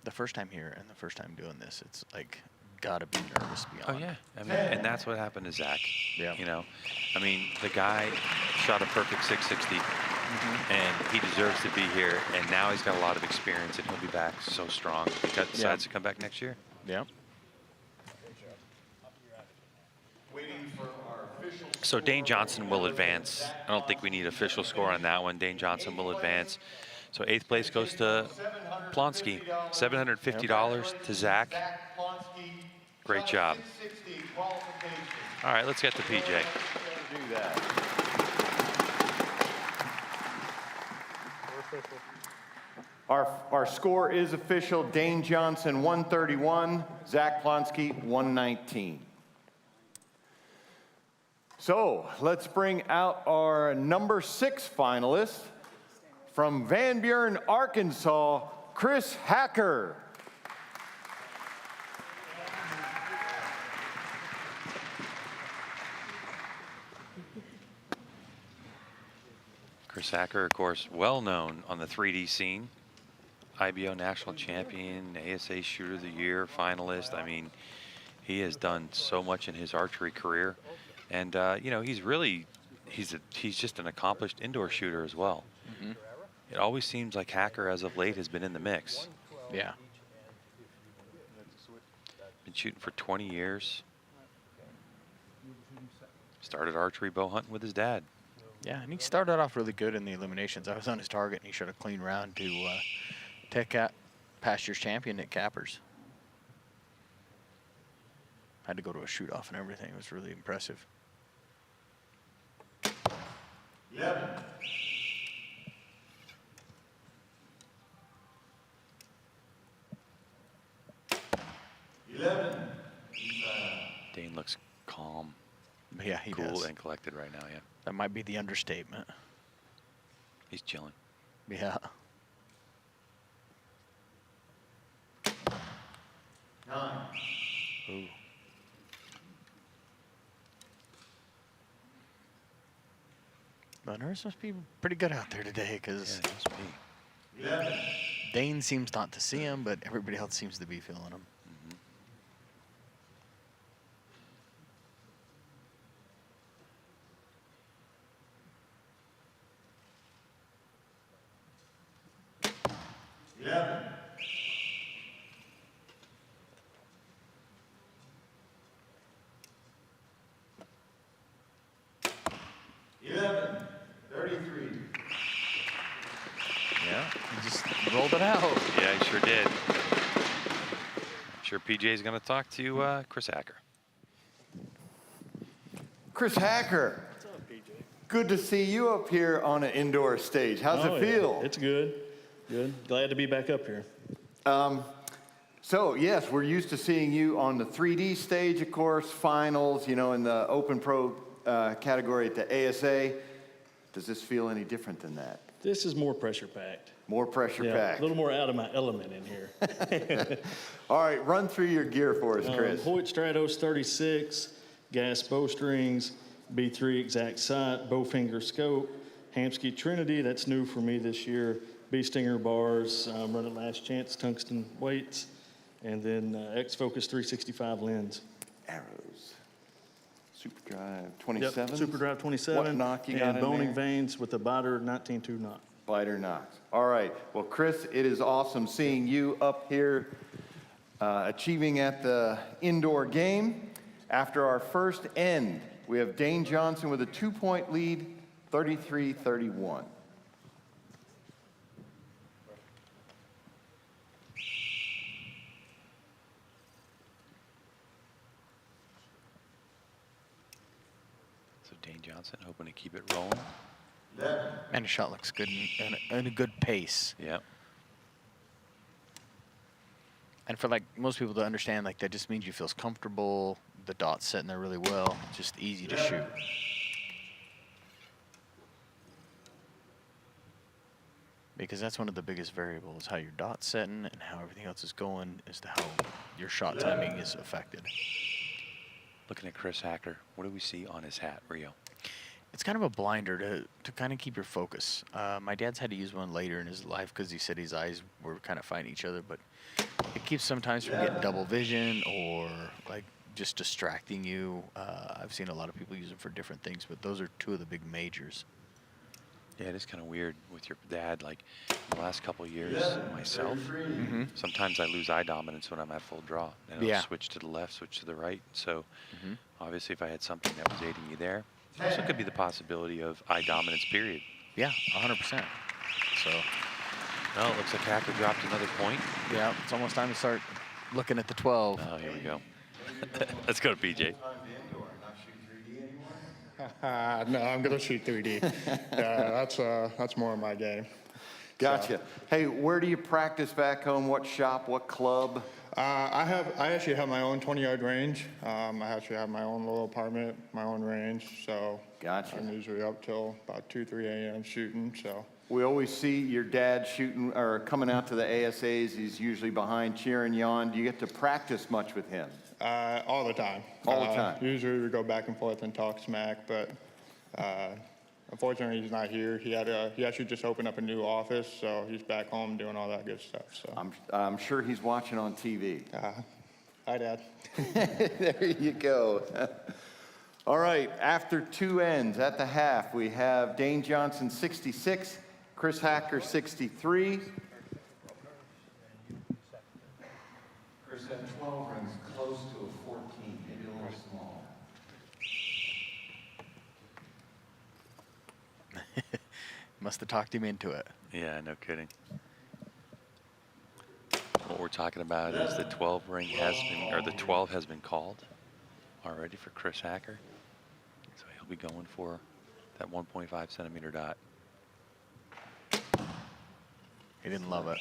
The first time here and the first time doing this, it's like gotta be nervous beyond. Oh yeah, I mean, and that's what happened to Zach. Yeah. You know, I mean, the guy shot a perfect 660, and he deserves to be here. And now he's got a lot of experience, and he'll be back so strong. He decides to come back next year. Yeah. So Dane Johnson will advance. I don't think we need official score on that one. Dane Johnson will advance. So 8th place goes to Plonsky. $750 to Zach. Great job. All right, let's get to PJ. Do that. Our score is official. Dane Johnson 131, Zach Plonsky 119. So let's bring out our number 6 finalist from Van Buren, Arkansas, Chris Hacker. Chris Hacker, of course, well known on the 3D scene. IBO national champion, ASA shooter of the year, finalist. I mean, he has done so much in his archery career. And, you know, he's just an accomplished indoor shooter as well. It always seems like Hacker, as of late, has been in the mix. Yeah. Been shooting for 20 years. Started archery bow hunting with his dad. Yeah, and he started off really good in the eliminations. I was on his target, and he shot a clean round to Tech past year's champion, Nick Cappers. Had to go to a shoot-off and everything. It was really impressive. 11. Dane looks calm. Yeah, he cool does. and collected right now, yeah. That might be the understatement. He's chilling. Yeah. 9. Ooh. The nurse must be pretty good out there today, because Dane seems not to see him, but everybody else seems to be feeling him. Rolled it out. Yeah, he sure did. I'm sure PJ's going to talk to Chris Hacker. Chris Hacker. Good to see you up here on an indoor stage. How's it feel? It's good. Good. Glad to be back up here. So, yes, we're used to seeing you on the 3D stage, of course, finals, you know, in the Open Pro category at the ASA. Does this feel any different than that? This is more pressure packed. More pressure packed. A little more out of my element in here. All right, run through your gear for us, Chris. Hoyt Stratos 36, gas bowstrings, B3 exact sight, bowfinger scope, Hamskea Trinity, that's new for me this year, B-Stinger bars, running last chance tungsten weights, and then X-Focus 365 lens. Arrows. Super Drive 27? Yep, Super Drive 27. What knock you got and in boning there? vanes with a biter 19.2 knot. Biter knocks. All right. Well, Chris, it is awesome seeing you up here achieving at the indoor game. After our first end, we have Dane Johnson with a 2-point lead, 33-31. So Dane Johnson hoping to keep it rolling. And the shot looks good and a good pace. Yeah. And for like most people to understand, like that just means you feel comfortable. The dot's sitting there really well. Just easy to shoot. Because that's one of the biggest variables, how your dot's setting and how everything else is going, as to how your shot timing is affected. Looking at Chris Hacker, what do we see on his hat, Rio? It's kind of a blinder to kind of keep your focus. My dad's had to use one later in his life because he said his eyes were kind of fighting each other, but it keeps sometimes from getting double vision or like just distracting you. I've seen a lot of people use them for different things, but those are two of the big majors. Yeah, it is kind of weird with your dad. Like in the last couple of years, myself, sometimes I lose eye dominance when I'm at full draw. And I'll switch to the left, switch to the right. So obviously if I had something that was aiding you there, also could be the possibility of eye dominance, period. Yeah, 100%. So, no, it looks like Hacker dropped another point. Yeah, it's almost time to start looking at the 12. Oh, here we go. Let's go to PJ. No, I'm going to shoot 3D. That's more of my game. Gotcha. Hey, where do you practice back home? What shop? What club? I actually have my own 20-yard range. I actually have my own little apartment, my own range. So gotcha. I'm usually up till about 2, 3 a.m. shooting. So we always see your dad shooting or coming out to the ASAs. He's usually behind cheering you on. Do you get to practice much with him? All the time. All the time. Usually we go back and forth and talk smack, but unfortunately he's not here. He actually just opened up a new office, so he's back home doing all that good stuff. So I'm sure he's watching on TV. Hi, Dad. There you go. All right, after two ends at the half, we have Dane Johnson 66, Chris Hacker 63. Chris, that 12 runs close to a 14, maybe a little small. Must have talked him into it. Yeah, no kidding. What we're talking about is the 12 ring has been, or the 12 has been called already for Chris Hacker. So he'll be going for that 1.5 centimeter dot. He didn't love it.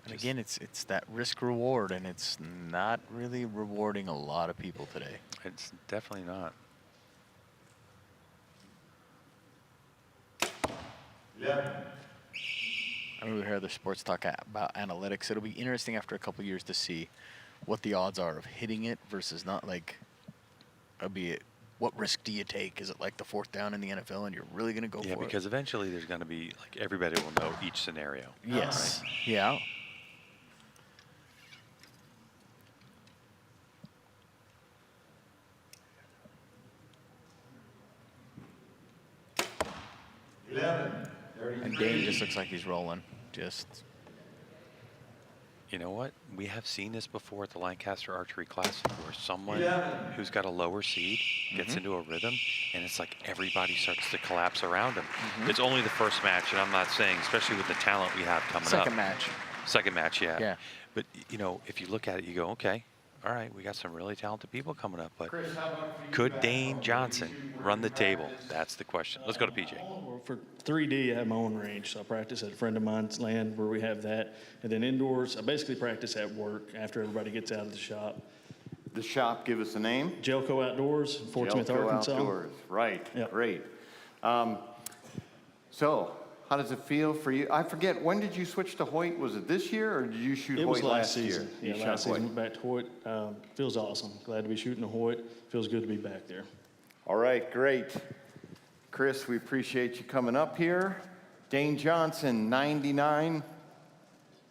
And again, it's that risk reward, and it's not really rewarding a lot of people today. It's definitely not. Yeah. I mean, we hear other sports talk about analytics. It'll be interesting after a couple years to see what the odds are of hitting it versus not. Like, what risk do you take? Is it like the fourth down in the NFL and you're really going to go for it? Yeah, because eventually there's going to be, like, everybody will know each scenario. Yes. Right? Yeah. And Dane just looks like he's rolling. Just. You know what? We have seen this before at the Lancaster Archery Classic where someone who's got a lower seed gets into a rhythm, and it's like everybody starts to collapse around him. It's only the first match, and I'm not saying, especially with the talent we have coming up. Second match. Second match, yeah. Yeah. But, you know, if you look at it, you go, okay, all right, we got some really talented people coming up, but Chris, how about for you could back Dane home? Johnson Do you run the table? practice? That's the question. Let's go to PJ. Well, for 3D, I have my own range, so I practice at a friend of mine's land where we have that. And then indoors, I basically practice at work after everybody gets out of the shop. The shop, give us a name. Jelco Outdoors, Fort Smith, Jelco Arkansas. Outdoors, right, Yep. great. So, how does it feel for you? I forget, when did you switch to Hoyt? Was it this year, or did you shoot It Hoyt was last season. year? Yeah, You last shot season, Hoyt. went back to Hoyt. Feels awesome. Glad to be shooting a Hoyt. Feels good to be back there. All right, great. Chris, we appreciate you coming up here. Dane Johnson, 99.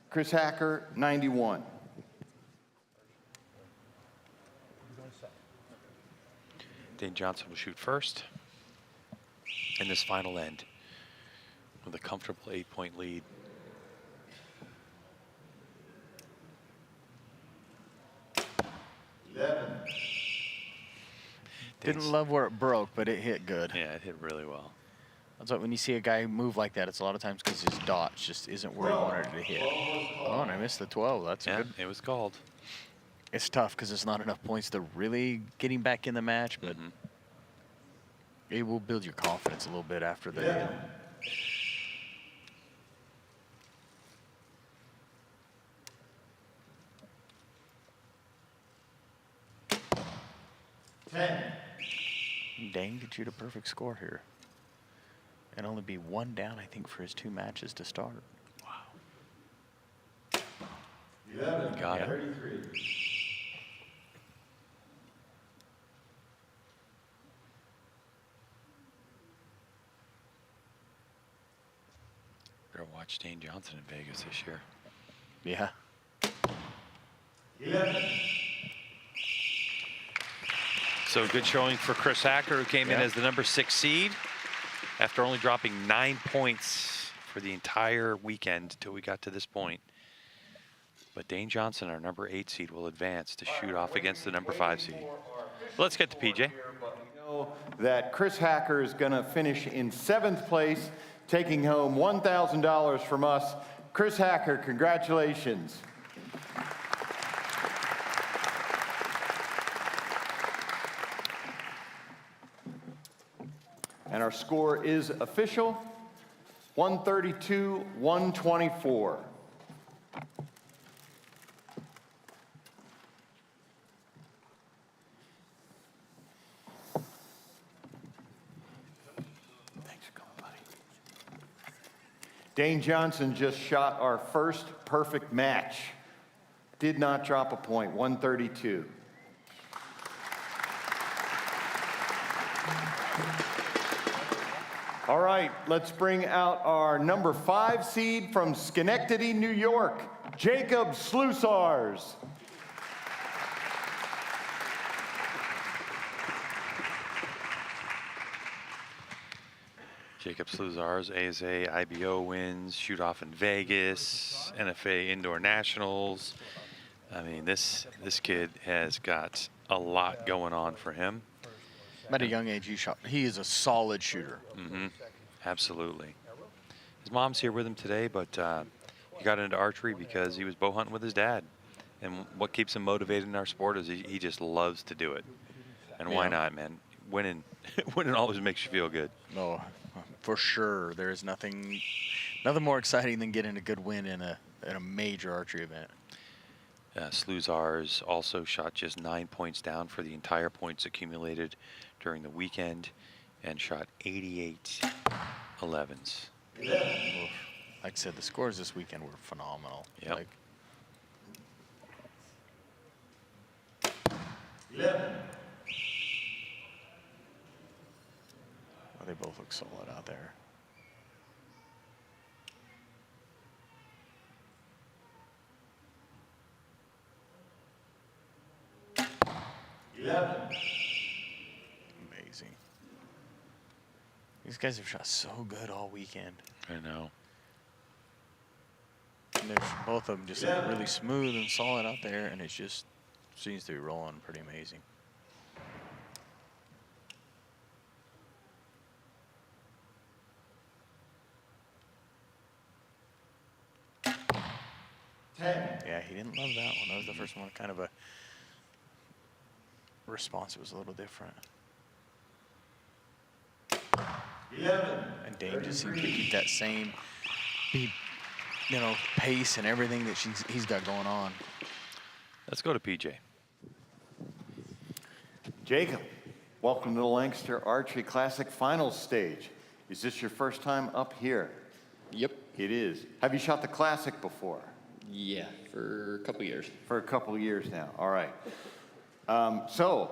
Chris Hacker, 91. Dane Johnson will shoot first in this final end with a comfortable 8-point lead. Didn't love where it broke, but it hit good. Yeah, it hit really well. That's what when you see a guy move like that, it's a lot of times because his dot just isn't where he wanted it to hit. Oh, and I missed the 12. That's Yeah, good. it was called. It's tough because it's not enough points to really get him back in the match, but it will build your confidence a little bit after the. 10. Dane could shoot a perfect score here. And only be one down, I think, for his 2 matches to start. Wow. 11. Got it. 33. Better watch Dane Johnson in Vegas this year. Yeah. 11. So good showing for Chris Hacker, who came in as the number 6 seed after only dropping 9 points for the entire weekend until we got to this point. But Dane Johnson, our number 8 seed, will advance to shoot off against the number 5 seed. Let's get to PJ. We know that Chris Hacker is going to finish in 7th place, taking home $1,000 from us. Chris Hacker, congratulations. And our score is official, 132-124. Thanks for coming, buddy. Dane Johnson just shot our first perfect match. Did not drop a point, 132. All right, let's bring out our number 5 seed from Schenectady, New York, Jacob Slusars. Jacob Sluzar's ASA IBO wins, shoot off in Vegas, NFA Indoor Nationals. I mean, this kid has got a lot going on for him. At a young age, he is a solid shooter. Absolutely. His mom's here with him today, but he got into archery because he was bow hunting with his dad. And what keeps him motivated in our sport is he just loves to do it. And why not, man? Winning always makes you feel good. No, for sure. There is nothing more exciting than getting a good win in a major archery event. Sluzars also shot just 9 points down for the entire points accumulated during the weekend and shot 88 11s. Like I said, the scores this weekend were phenomenal. Yep. Like, 11. well, they both look solid out there. Amazing. These guys have shot so good all weekend. I know. And both of them just look really smooth and solid out there, and it just seems to be rolling pretty amazing. Yeah, he didn't love that one. That was the first one, kind of a response was a little different. 11. And Dane just seems to keep that same pace and everything that he's got going on. Let's go to PJ. Jacob, welcome to the Lancaster Archery Classic Finals stage. Is this your first time up here? Yep. It is. Have you shot the Classic before? Yeah, for a couple years. For a couple of years now. All right. So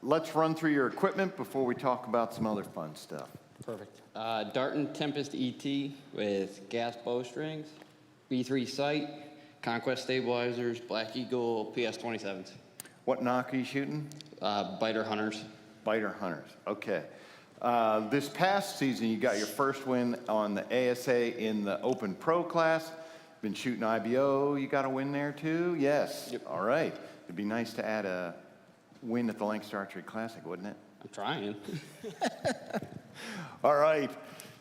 let's run through your equipment before we talk about some other fun stuff. Perfect. Darton Tempest ET with gas bowstrings, B3 sight, Conquest stabilizers, Black Eagle PS27s. What knock are you shooting? Biter Hunters. Biter Hunters. Okay. This past season, you got your first win on the ASA in the Open Pro class. Been shooting IBO. You got a win there too? Yes. Yep. All right. It'd be nice to add a win at the Lancaster Archery Classic, wouldn't it? I'm trying. All right.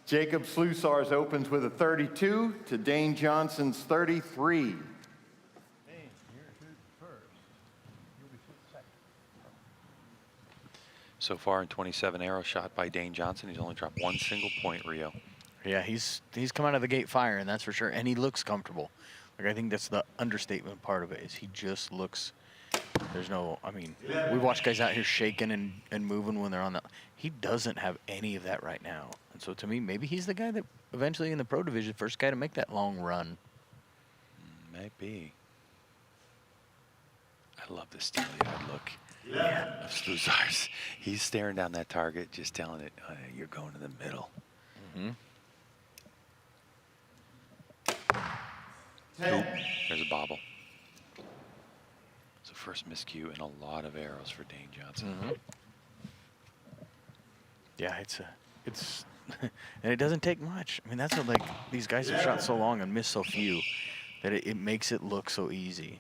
Jacob Slusar's opens with a 32 to Dane Johnson's 33. So far in 27 arrows shot by Dane Johnson, he's only dropped one single point, Rio. Yeah, he's come out of the gate firing, that's for sure, and he looks comfortable. Like, I think that's the understatement part of it, is he just looks, there's no, I mean, we watch guys out here shaking and moving when they're on the, he doesn't have any of that right now. And so to me, maybe he's the guy that eventually in the pro division, first guy to make that long run. Might be. I love the steely-eyed look of Slusar's. He's staring down that target, just telling it, you're going to the middle. Mm-hmm. Oop, there's a bobble. So first miscue and a lot of arrows for Dane Johnson. Mm-hmm. Yeah, it's and it doesn't take much. I mean, that's what, like, these guys have shot so long and missed so few that it makes it look so easy.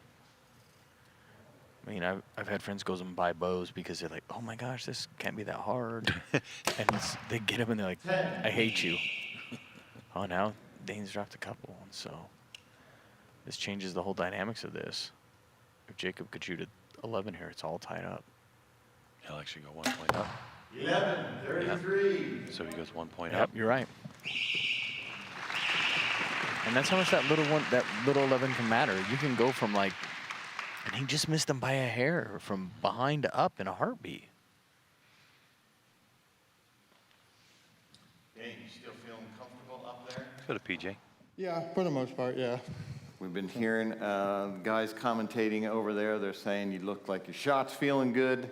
I mean, I've had friends go and buy bows because they're like, oh my gosh, this can't be that hard. And they get them and they're like, I hate you. Oh, now Dane's dropped a couple, and so this changes the whole dynamics of this. If Jacob could shoot at 11 here, it's all tied up. He'll actually go 1 point up. 11, 33. Yep. So he goes 1 point Yep, up. you're right. And that's how much that little 11 can matter. You can go from, like, and he just missed them by a hair from behind to up in a heartbeat. Dane, you still feeling comfortable up there? Let's go to PJ. Yeah, for the most part, yeah. We've been hearing guys commentating over there. They're saying you look like your shot's feeling good.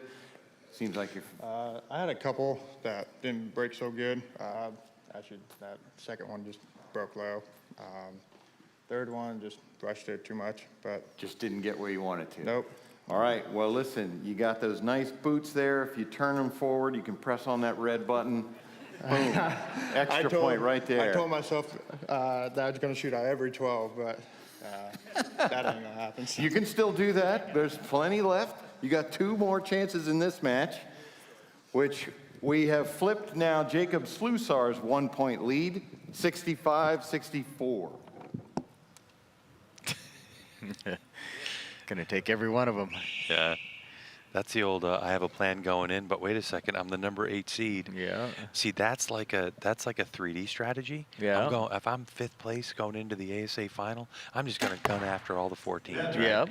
Seems like you're... I had a couple that didn't break so good. Actually, that second one just broke low. Third one just brushed it too much, but... Just didn't get where you wanted to. Nope. All right, well, listen, you got those nice boots there. If you turn them forward, you can press on that red button. Boom. Extra point right there. I told myself that I was going to shoot out every 12, but that ain't going to happen. You can still do that. There's plenty left. You got 2 more chances in this match, which we have flipped now Jacob Slusar's 1 point lead, 65-64. Gonna take every one of them. Yeah. That's the old, I have a plan going in, but wait a second, I'm the number 8 seed. Yeah. See, that's like a 3D strategy. Yeah. If I'm 5th place going into the ASA final, I'm just going to gun after all the 4 teams. Right? Yeah.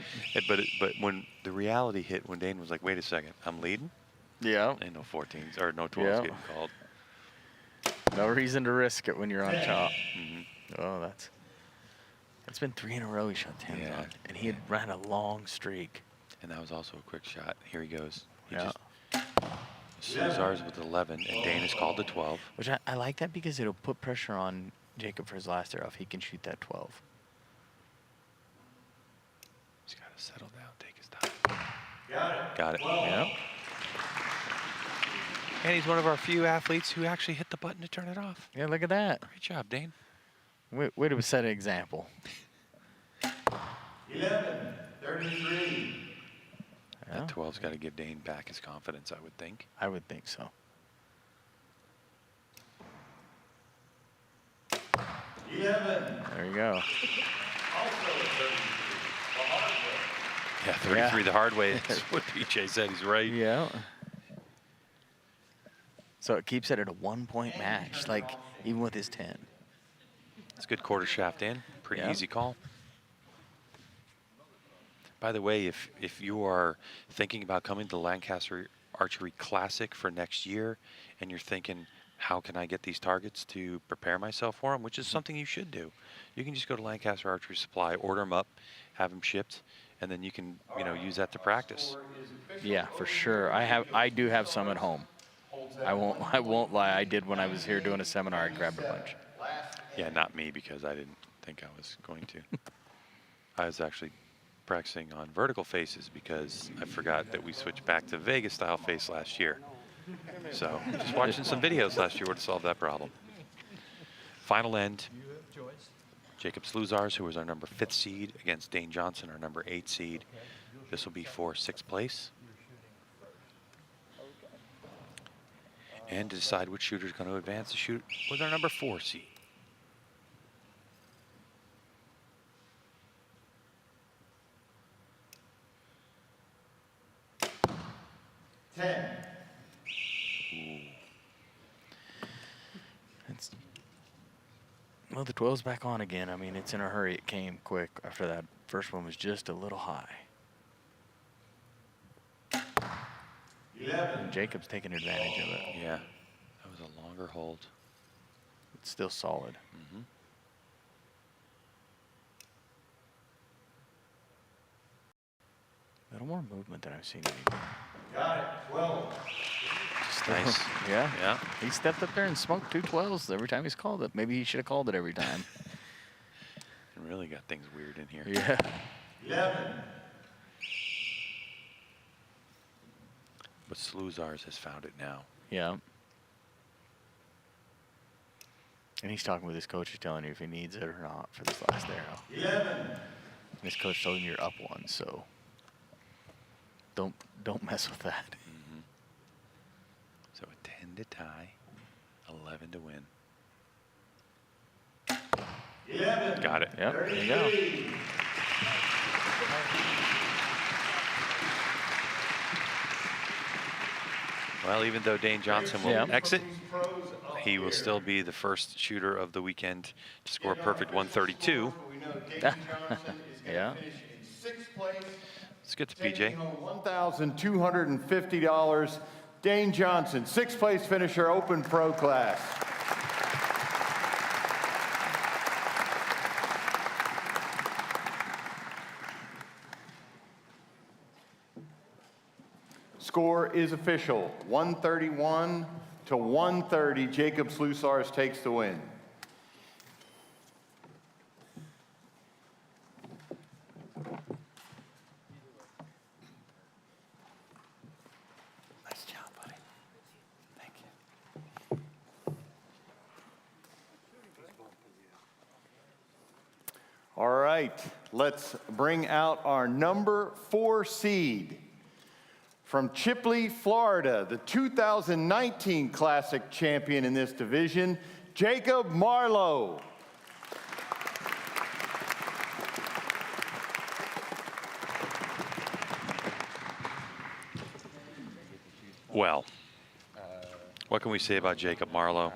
But when the reality hit, when Dane was like, wait a second, I'm leading? Yeah. Ain't no 14s or no 12s Yeah. getting called. No reason to risk it when you're on top. Mm-hmm. Oh, it's been 3 in a row he shot 10s on, and he had ran a long streak. And that was also a quick shot. Here he goes. He Yeah. Slusar's with 11, and Dane is called to 12. Which I like that because it'll put pressure on Jacob for his last arrow if he can shoot that 12. He's got to settle down, take his time. Got it. Yeah. And he's one of our few athletes who actually hit the button to turn it off. Yeah, look at that. Great job, Dane. Way to set an example. 11, 33. That 12's got to give Dane back his confidence, I would think. I would think so. 11. There you go. Also a 33. Yeah, 33 the hard way. That's what PJ said. He's right. Yeah. So it keeps it at a 1-point match, like even with his 10. It's a good quarter shaft in. Pretty Yeah. easy call. By the way, if you are thinking about coming to the Lancaster Archery Classic for next year, and you're thinking, how can I get these targets to prepare myself for them, which is something you should do. You can just go to Lancaster Archery Supply, order them up, have them shipped, and then you can, use that to practice. Yeah, for sure. I do have some at home. I won't lie. I did when I was here doing a seminar. I grabbed a bunch. Yeah, not me, because I didn't think I was going to. I was actually practicing on vertical faces because I forgot that we switched back to Vegas style face last year. So just watching some videos last year would have solved that problem. Final end, Jacob Sluzars, who was our number 5th seed, against Dane Johnson, our number 8 seed. This will be for 6th place. And to decide which shooter is going to advance to shoot with our number 4 seed. Well, the 12's back on again. I mean, it's in a hurry. It came quick after that first one was just a little high. 11. Jacob's taking advantage of it. Yeah, that was a longer hold. It's still solid. Mm-hmm. A little more movement than I've seen anymore. Got it. 12. Just nice. Yeah. Yeah. He stepped up there and smoked 2 12s every time he's called it. Maybe he should have called it every time. It really got things weird in here. Yeah. 11. But Sluzars has found it now. Yeah. And he's talking with his coach. He's telling you if he needs it or not for this last arrow. 11. And his coach told him you're up 1, so don't mess with that. Mm-hmm. So a 10 to tie, 11 to win. 11. Got it. Yep, there you go. Well, even though Dane Johnson will Yeah. exit, he will still be the first shooter of the weekend to score a perfect 132. Yeah. Let's get to PJ. $1,250. Dane Johnson, 6th place finisher, Open Pro class. Score is official, 131 to 130. Jacob Sluzars takes the win. Nice job, buddy. Thank you. All right, let's bring out our number 4 seed. From Chipley, Florida, the 2019 Classic champion in this division, Jacob Marlowe. Well, what can we say about Jacob Marlowe?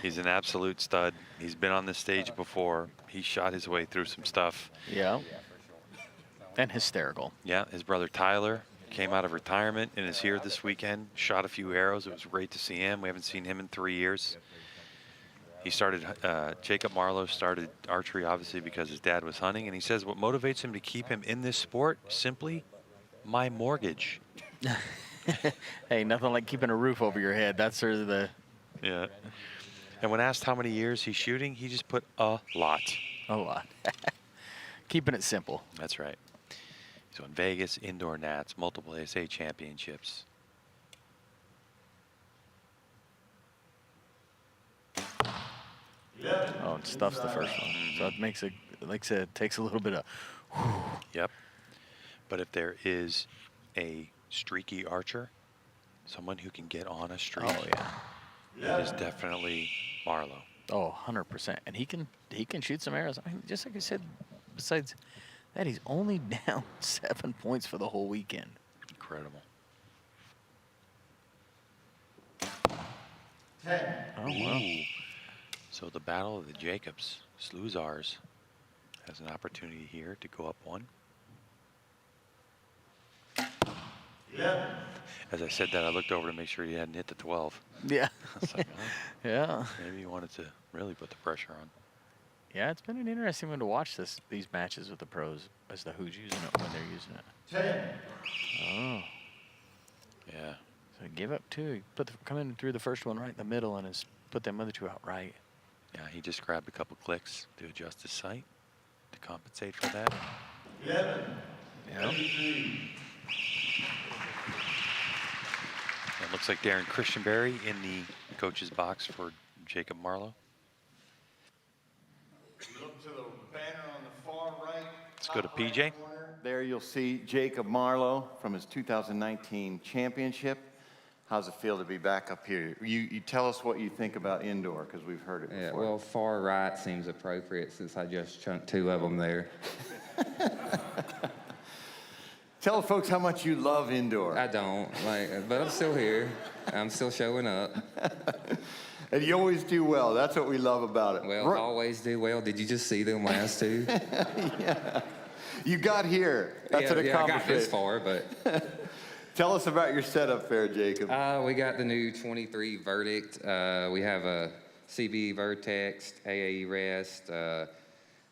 He's an absolute stud. He's been on this stage before. He shot his way through some stuff. Yeah. And hysterical. Yeah, his brother Tyler came out of retirement and is here this weekend. Shot a few arrows. It was great to see him. We haven't seen him in 3 years. He started, Jacob Marlowe started archery obviously because his dad was hunting, and he says what motivates him to keep him in this sport, simply my mortgage. Hey, nothing like keeping a roof over your head. That's sort of the... Yeah. And when asked how many years he's shooting, he just put a lot. A lot. Keeping it simple. That's right. So in Vegas, indoor nats, multiple ASA championships. Oh, and stuffs the first one. So it makes it, like I said, it takes a little bit of... Yep. But if there is a streaky archer, someone who can get on a streak, Oh, yeah. it is definitely Marlowe. Oh, 100%. And he can shoot some arrows. I mean, just like I said, besides that he's only down 7 points for the whole weekend. Incredible. 10. Oh, wow. Ooh. So the battle of the Jacobs. Sluzars has an opportunity here to go up 1. 11. As I said that, I looked over to make sure he hadn't hit the 12. Yeah. I was like, oh, Yeah. maybe he wanted to really put the pressure on. Yeah, it's been an interesting one to watch these matches with the pros as to who's using it when they're using it. 10. Oh. Yeah. So he gave up 2. He put coming through the first one right in the middle and has put them other 2 out right. Yeah, he just grabbed a couple clicks to adjust his sight to compensate for that. 11. Yeah. 33. It looks like Darren Christianberry in the coach's box for Jacob Marlowe. Look to the banner on the far right. Let's go to PJ. There you'll see Jacob Marlowe from his 2019 championship. How's it feel to be back up here? You tell us what you think about indoor, because we've heard it before. Yeah, well, far right seems appropriate since I just chunked 2 of them there. Tell folks how much you love indoor. I don't, but I'm still here. I'm still showing up. And you always do well. That's what we love about it. Well, always do well. Did you just see them last 2? Yeah. You got here. That's an accomplishment. I got this far, but... Tell us about your setup there, Jacob. We got the new 23 Verdict. We have a CB Vertex, AAE Rest,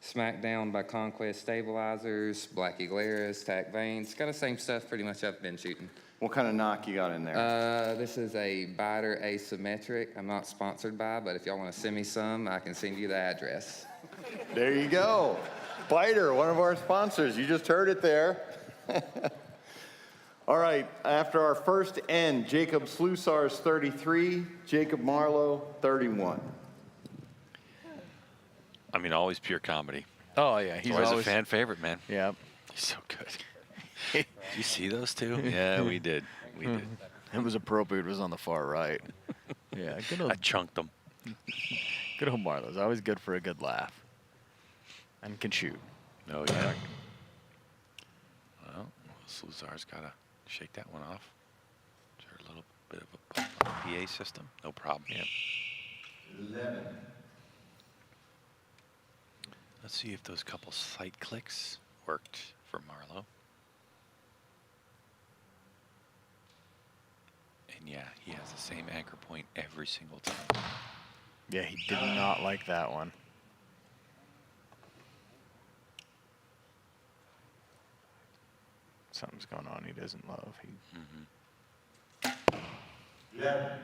Smackdown by Conquest Stabilizers, Blackie Glarus, Tack Vanes. Got the same stuff pretty much I've been shooting. What kind of knock you got in there? This is a biter asymmetric. I'm not sponsored by, but if y'all want to send me some, I can send you the address. There you go. Biter, one of our sponsors. You just heard it there. All right, after our first end, Jacob Slusar's 33, Jacob Marlowe 31. I mean, always pure comedy. Oh, yeah. He's always a fan favorite, man. Yeah. He's so good. Did you see those 2? Yeah, we did. We did. It was appropriate. It was on the far right. Yeah, good old. I chunked them. Good old Marlowe's always good for a good laugh. And can shoot. Oh, yeah. Well, Sluzar's got to shake that one off. Is there a little bit of a bump on the PA system? No problem. Yep. 11. Let's see if those couple sight clicks worked for Marlowe. And yeah, he has the same anchor point every single time. Yeah, he did not like that one. Something's going on he doesn't love. Yeah.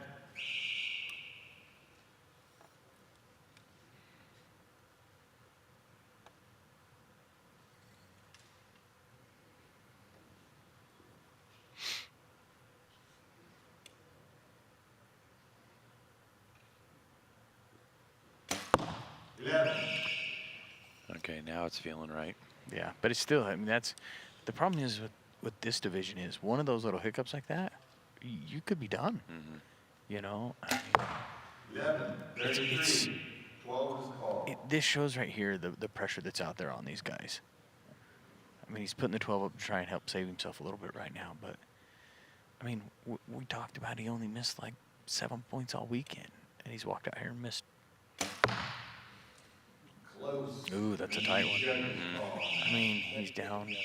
Okay, now it's feeling right. Yeah, but it's still, I mean, that's, the problem is with this division is one of those little hiccups like that, you could be done. You know? I mean, 11, 33, 12 is called. this shows right here the pressure that's out there on these guys. I mean, he's putting the 12 up to try and help save himself a little bit right now, but, I mean, we talked about he only missed like 7 points all weekend, and he's walked out here and missed. Close. Ooh, that's a tight one. I mean, he's down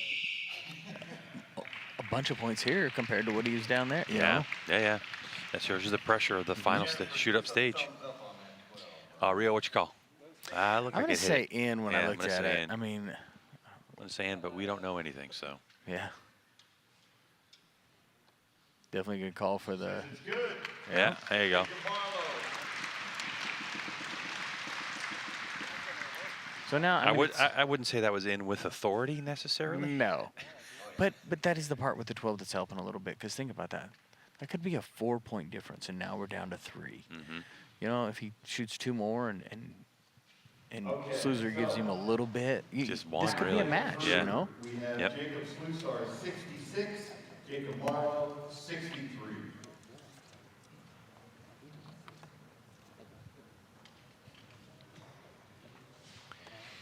a bunch of points here compared to what he was down there. You know? Yeah. That shows you the pressure of the final shoot-up stage. Rio, what you call? Look I'm like going to it say hit. in when I looked at it. I mean, I'm saying, but we don't know anything, so. Yeah. Definitely a good call for the. Yeah, there you go. So now I wouldn't say that was in with authority necessarily. No, but that is the part with the 12 that's helping a little bit. Because think about that. That could be a 4-point difference, and now we're down to 3. You know, if he shoots 2 more and Sluicer gives him a little bit, just one, this could really be a match. Yeah. You know. We have Jacob Slusar 66, Jacob Marlowe 63.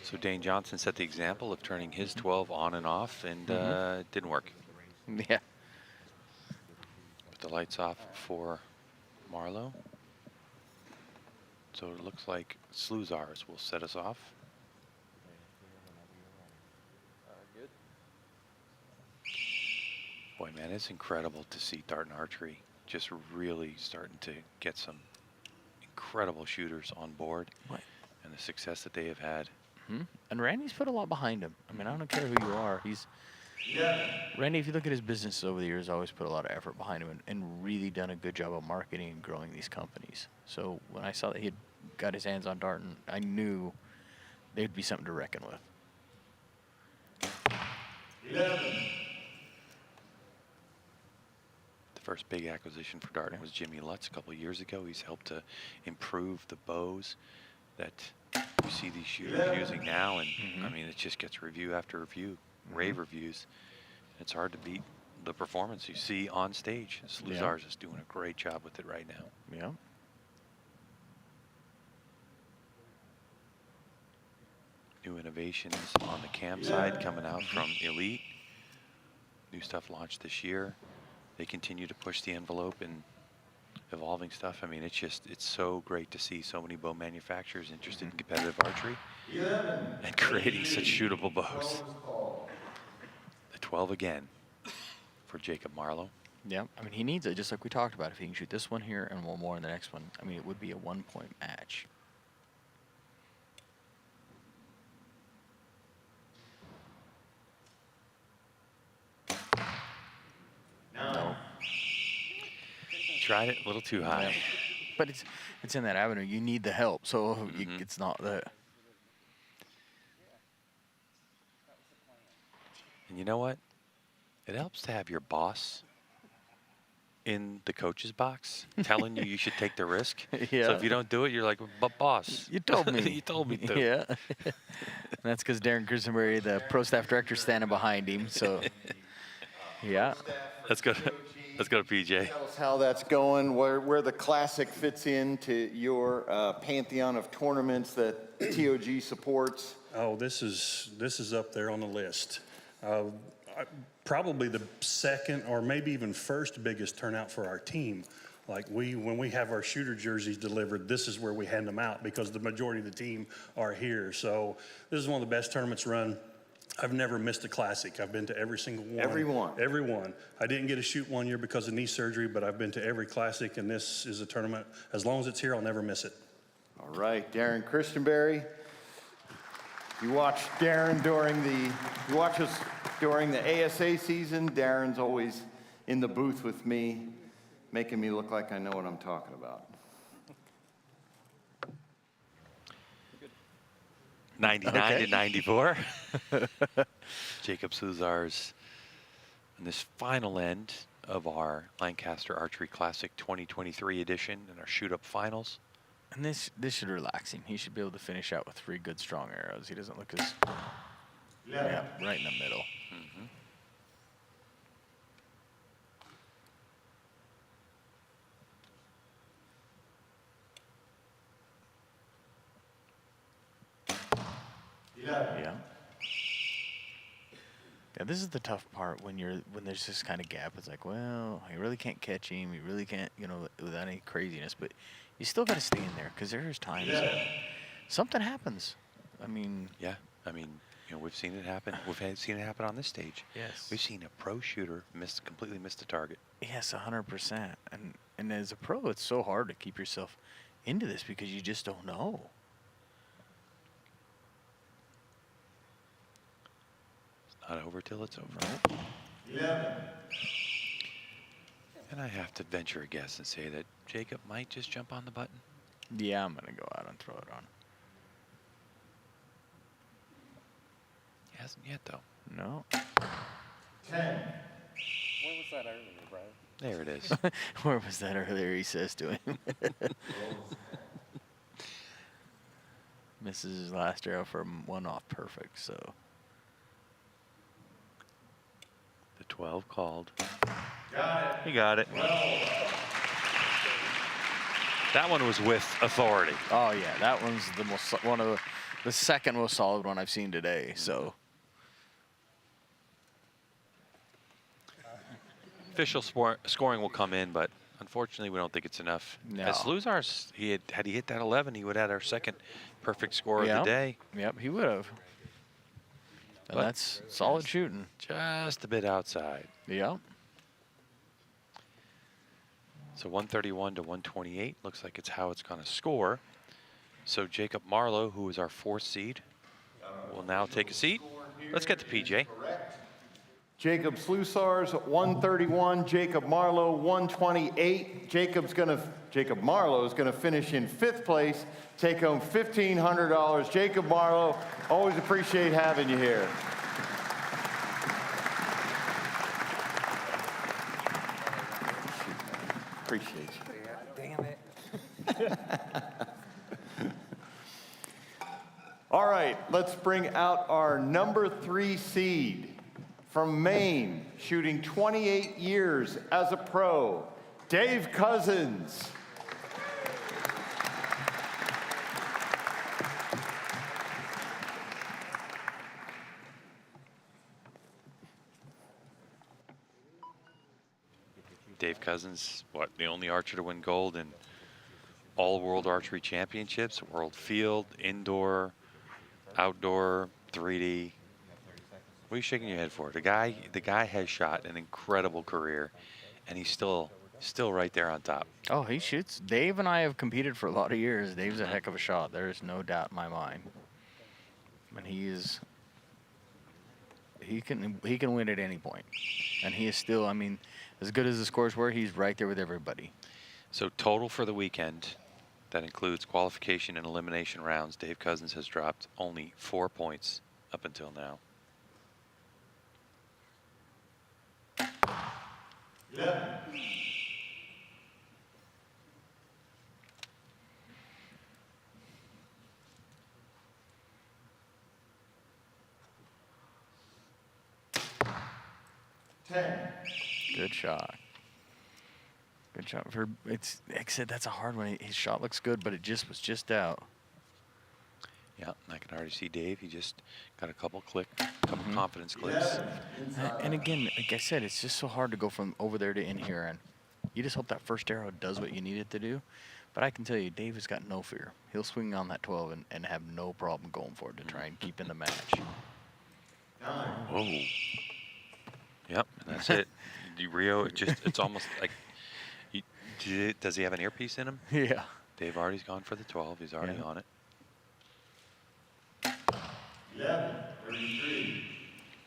So Dane Johnson set the example of turning his 12 on and off, and it didn't work. Yeah. Put the lights off for Marlowe. So it looks like Sluzars will set us off. Boy, man, it's incredible to see Darton Archery just really starting to get some incredible shooters on board, and the success that they have had. And Randy's put a lot behind him. I mean, I don't care who you are. Randy, if you look at his business over the years, always put a lot of effort behind him and really done a good job of marketing and growing these companies. So when I saw that he had got his hands on Darton, I knew they'd be something to reckon with. 11. The first big acquisition for Darton was Jimmy Lutz a couple of years ago. He's helped to improve the bows that you see these shooters using now, and I mean, it just gets review after review, rave reviews. It's hard to beat the performance you see on stage. Sluzars is doing a great job with it right now. Yeah. New innovations on the cam side coming out from Elite. New stuff launched this year. They continue to push the envelope and evolving stuff. I mean, it's so great to see so many bow manufacturers interested in competitive archery and creating such shootable bows. The 12 again for Jacob Marlowe. Yeah, I mean, he needs it, just like we talked about. If he can shoot this one here and one more in the next one, I mean, it would be a 1-point match. No. Tried it a little too high. Yeah. But it's in that avenue. You need the help, so it's not that. And you know what? It helps to have your boss in the coach's box telling you should take the risk. Yeah. So if you don't do it, you're like, but boss. You told me. You told me to. Yeah. And that's because Darren Christenberry, the pro staff director, standing behind him. So, yeah. Let's go to PJ. Tell us how that's going, where the Classic fits into your pantheon of tournaments that TOG supports. Oh, this is up there on the list. Probably the second or maybe even first biggest turnout for our team. Like when we have our shooter jerseys delivered, this is where we hand them out because the majority of the team are here. So this is one of the best tournaments run. I've never missed a Classic. I've been to every single one. Every one. Every one. I didn't get to shoot one year because of knee surgery, but I've been to every Classic, and this is a tournament. As long as it's here, I'll never miss it. All right, Darren Christenberry. You watch Darren you watch us during the ASA season. Darren's always in the booth with me, making me look like I know what I'm talking about. 99 to 94. Jacob Sluzars in this final end of our Lancaster Archery Classic 2023 edition and our shoot-up finals. And this should relax him. He should be able to finish out with 3 good, strong arrows. He doesn't look as... Yeah, right in the middle. Yeah. Yeah, this is the tough part when there's this kind of gap. It's like, well, you really can't catch him. You really can't, without any craziness. But you still got to stay in there because there's times something happens. I mean, yeah. I mean, we've seen it happen. We've seen it happen on this stage. Yes. We've seen a pro shooter completely miss the target. Yes, 100%. And as a pro, it's so hard to keep yourself into this because you just don't know. Not over till it's over. Yeah. And I have to venture a guess and say that Jacob might just jump on the button. Yeah, I'm going to go out and throw it on. He hasn't yet, though. No. 10. Where was that earlier, Brian? There it is. Where was that earlier, he says to him. Misses his last arrow from 1 off perfect, so... The 12 called. Got it. He got it. That one was with authority. Oh yeah, that one's one of The second most solid one I've seen today. So Official scoring will come in, but unfortunately, we don't think it's enough. No. As Sluzar's, had he hit that 11, he would have had our second perfect score of the day. Yep, he would have. And But that's solid shooting. Just a bit outside. Yep. So 131 to 128 looks like it's how it's going to score. So Jacob Marlowe, who is our 4th seed, will now take a seat. Let's get to PJ. Jacob Slusars, 131. Jacob Marlowe, 128. Jacob Marlowe is going to finish in 5th place, take home $1,500. Jacob Marlowe, always appreciate having you here. Appreciate you. Damn it. All right, let's bring out our number 3 seed. From Maine, shooting 28 years as a pro, Dave Cousins. Dave Cousins, the only archer to win gold in all World Archery Championships, World Field, Indoor, Outdoor, 3D. What are you shaking your head for? The guy has shot an incredible career, and he's still right there on top. Oh, he shoots. Dave and I have competed for a lot of years. Dave's a heck of a shot. There is no doubt in my mind. And he can win at any point. And he is still, I mean, as good as the scores were, he's right there with everybody. So total for the weekend, that includes qualification and elimination rounds, Dave Cousins has dropped only 4 points up until now. Yeah. Good shot. Good shot. It's like I said, that's a hard one. His shot looks good, but it just was just out. Yeah, I can already see Dave. He just got a couple confidence clicks. And again, like I said, it's just so hard to go from over there to in here, and you just hope that first arrow does what you need it to do. But I can tell you, Dave has got no fear. He'll swing on that 12 and have no problem going for it to try and keep in the match. Whoa. Yep, and that's it. Rio, it's almost like, does he have an earpiece in him? Yeah. Dave already's gone for the 12. He's already on it. 11:33.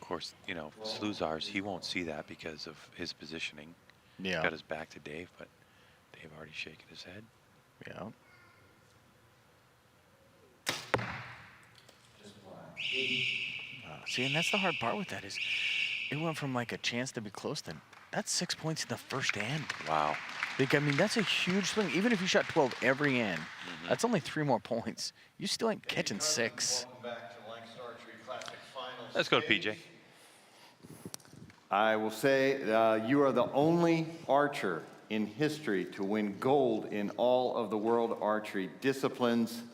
Of course, Sluzars, he won't see that because of his positioning. Yeah. He's got his back to Dave, but Dave already shaking his head. Yeah. See, and that's the hard part with that is it went from like a chance to be close to that's 6 points in the first end. Wow. Like, I mean, that's a huge swing. Even if you shot 12 every end, that's only 3 more points. You still ain't catching 6. Welcome back to the Lancaster Archery Classic Finals. Let's go to PJ. I will say you are the only archer in history to win gold in all of the World Archery disciplines,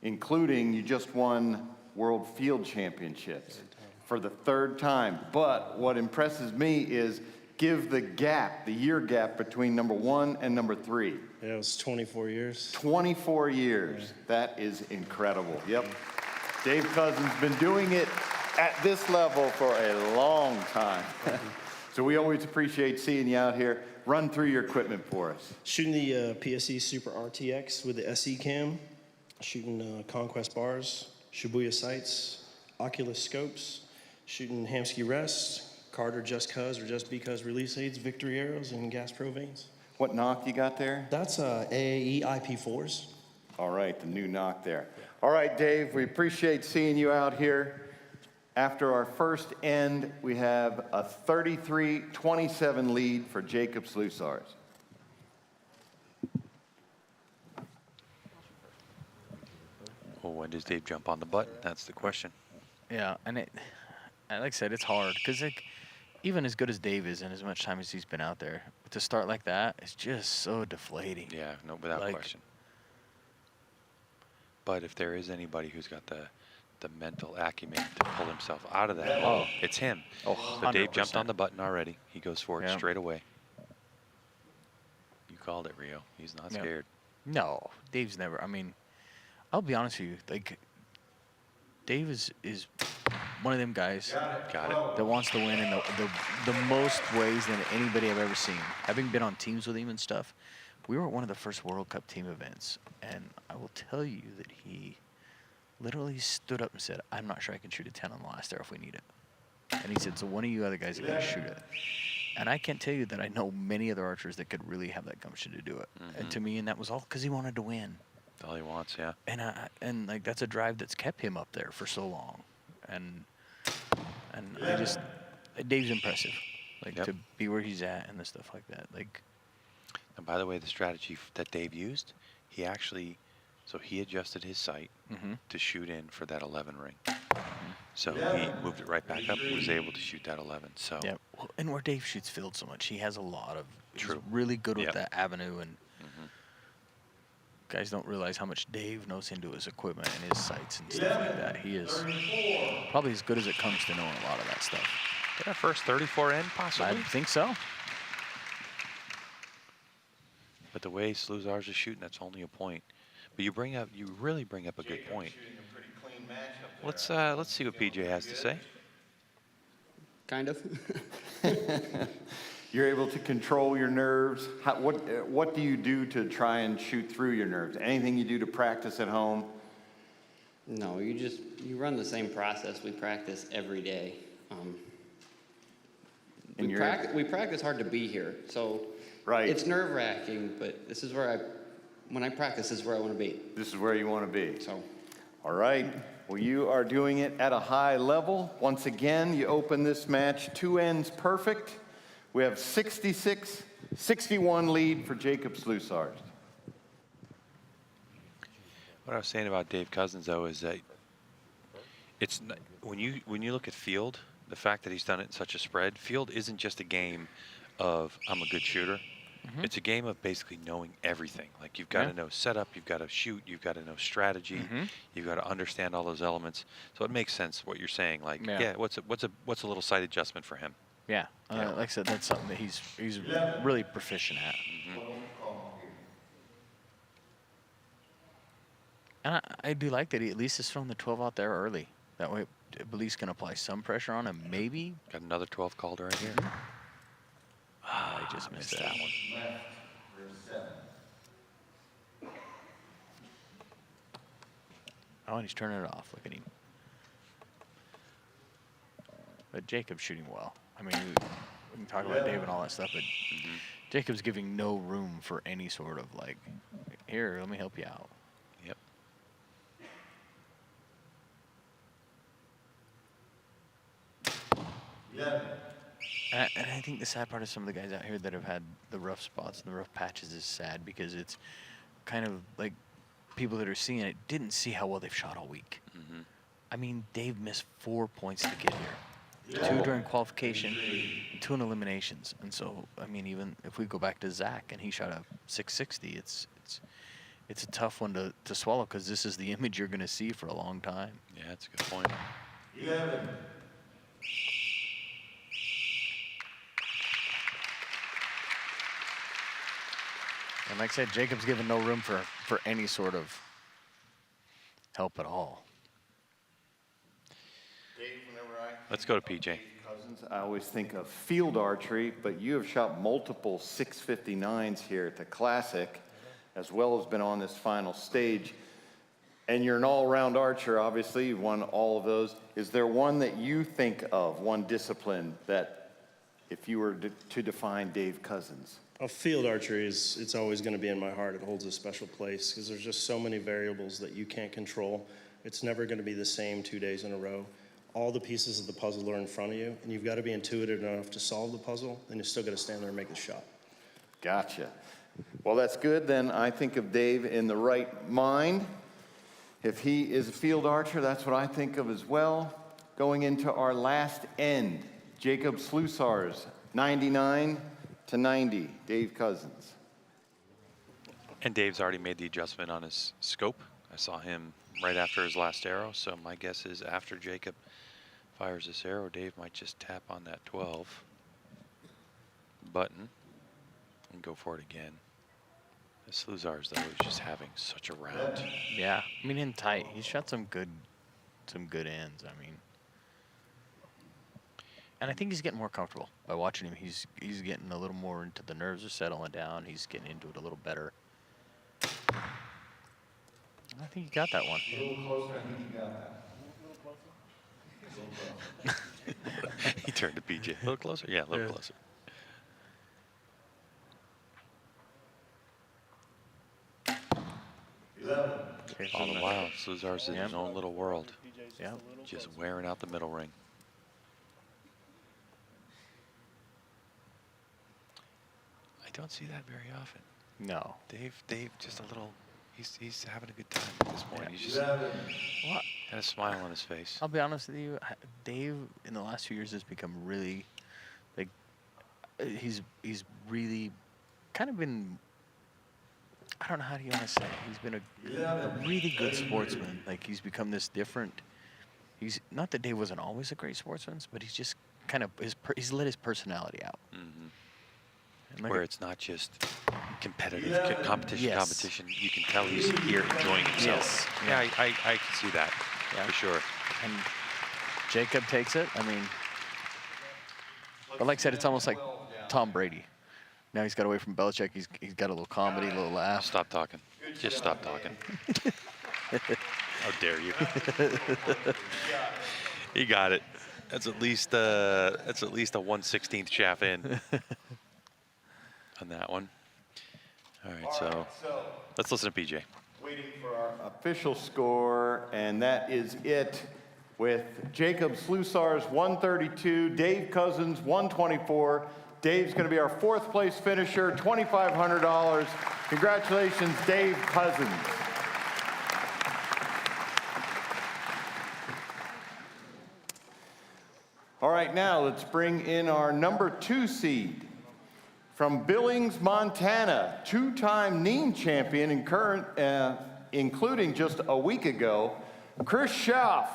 including you just won World Field Championships for the 3rd time. But what impresses me is give the year gap between number 1 and number 3. Yeah, it was 24 years. 24 years. That is incredible. Yep. Dave Cousins been doing it at this level for a long time. So we always appreciate seeing you out here. Run through your equipment for us. Shooting the PSE Super RTX with the SE cam, shooting Conquest bars, Shibuya sights, Oculus scopes, shooting Hamsky Rest, Carter Just Cuz or Just Because release aids, Victory arrows, and Gas Pro vanes. What knock you got there? That's AAE IP4s. All right, the new knock there. All right, Dave, we appreciate seeing you out here. After our first end, we have a 33-27 lead for Jacob Slusars. Well, when does Dave jump on the button? That's the question. Yeah, and like I said, it's hard because like even as good as Dave is and as much time as he's been out there, to start like that, it's just so deflating. Yeah, no, without question. But if there is anybody who's got the the mental acumen to pull himself out of that. Oh. It's him. Oh, So Dave jumped 100%. on the button already. He goes for it Yeah. straight away. You called it, Rio. He's not Yeah. scared. No, Dave's never. I mean, I'll be honest with you. Like, Dave is one of them guys that wants to win in the most ways than anybody I've ever seen. Having been on teams with him and stuff, we were at one of the first World Cup team events, and I will tell you that he literally stood up and said, "I'm not sure I can shoot a 10 on the last arrow if we need it." And he said, "So one of you other guys are going to shoot it." And I can't tell you that I know many other archers that could really have that gumption to do it. And to me, and that was all because he wanted to win. That's all he wants, yeah. And like that's a drive that's kept him up there for so long. And I just Dave's impressive. Like to be where he's at and the stuff like that. Like, and by the way, the strategy that Dave used, he actually, so he adjusted his sight to shoot in for that 11 ring. So he moved it right back up and was able to shoot that 11. So yeah, well, and where Dave shoots field so much, he has a lot of. He's really good with that avenue, and guys don't realize how much Dave knows into his equipment and his sights and stuff like that. He is probably as good as it comes to knowing a lot of that stuff. Did our first 34 end possibly? I think so. But the way Sluzars is shooting, that's only a point. But you really bring up a good point. Let's see what PJ has to say. Kind of. You're able to control your nerves. What do you do to try and shoot through your nerves? Anything you do to practice at home? No, you run the same process we practice every day. We practice hard to be here, so it's nerve-wracking, but this is where when I practice, this is where I want to be. This is where you want to be. So, all right. Well, you are doing it at a high level. Once again, you open this match 2 ends perfect. We have 66-61 lead for Jacob Sluzars. What I was saying about Dave Cousins, though, is that it's when you look at field, the fact that he's done it in such a spread, field isn't just a game of I'm a good shooter. It's a game of basically knowing everything. Like you've got to know setup, you've got to shoot, you've got to know strategy, you've got to understand all those elements. So it makes sense what you're saying. Like, what's a little sight adjustment for him? Yeah, like I said, that's something that he's really proficient at. And I do like that he at least is throwing the 12 out there early. That way, at least can apply some pressure on him. Maybe got another 12 called right here. I just missed that one. Oh, and he's turning it off. Look at him. But Jacob's shooting well. I mean, we can talk about Dave and all that stuff, but Jacob's giving no room for any sort of like, here, let me help you out. Yep. And I think the sad part of some of the guys out here that have had the rough spots and the rough patches is sad because it's kind of like people that are seeing it didn't see how well they've shot all week. I mean, Dave missed 4 points to get here. 2 during qualification, 2 in eliminations. And so, I mean, even if we go back to Zach and he shot a 660, it's a tough one to swallow because this is the image you're going to see for a long time. Yeah, that's a good point. And like I said, Jacob's given no room for any sort of help at all. Dave, whenever Let's go to PJ. Cousins, I always think of field archery, but you have shot multiple 659s here at the Classic, as well as been on this final stage. And you're an all-around archer, obviously. You've won all of those. Is there one that you think of, one discipline, that if you were to define Dave Cousins? Field archery it's always going to be in my heart. It holds a special place because there's just so many variables that you can't control. It's never going to be the same 2 days in a row. All the pieces of the puzzle are in front of you, and you've got to be intuitive enough to solve the puzzle, and you still got to stand there and make the shot. Gotcha. Well, that's good. Then I think of Dave in the right mind. If he is a field archer, that's what I think of as well. Going into our last end, Jacob Sluzars, 99-90, Dave Cousins. And Dave's already made the adjustment on his scope. I saw him right after his last arrow. So my guess is after Jacob fires this arrow, Dave might just tap on that 12 button and go for it again. Sluzar's, though, is just having such a round. Yeah, I mean, in tight, he's shot some good ends. I mean, and I think he's getting more comfortable by watching him. He's getting a little more into the nerves are settling down. He's getting into it a little better. I think he got that one. A little closer, I think you got that. He turned to PJ. A little closer? Yeah, a little closer. All the while, Sluzar's in his own little world. Yeah. Just wearing out the middle ring. I don't see that very often. No. Dave, just a little. He's having a good time at this point. He's just had a smile on his face. I'll be honest with you, Dave in the last few years has become really, like, he's really kind of been. I don't know how do you want to say it. He's been a really good sportsman. Like, he's become this different. He's not that Dave wasn't always a great sportsman, but he's just kind of he's let his personality out. Mm-hmm. Where it's not just competitive competition. You can tell he's here enjoying himself. Yes. Yeah, I can see that for sure. And Jacob takes it. I mean, but like I said, it's almost like Tom Brady. Now he's got away from Belichick. He's got a little comedy, a little laugh. Stop talking. Just stop talking. How dare you? He got it. That's at least a 1/16 chaff in on that one. All right, so let's listen to PJ. Waiting for our official score, and that is it with Jacob Sluzar's 132, Dave Cousins 124. Dave's going to be our fourth place finisher, $2,500. Congratulations, Dave Cousins. All right, now let's bring in our number 2 seed. From Billings, Montana, 2-time Nîmes champion and current, including just a week ago, Chris Schaff.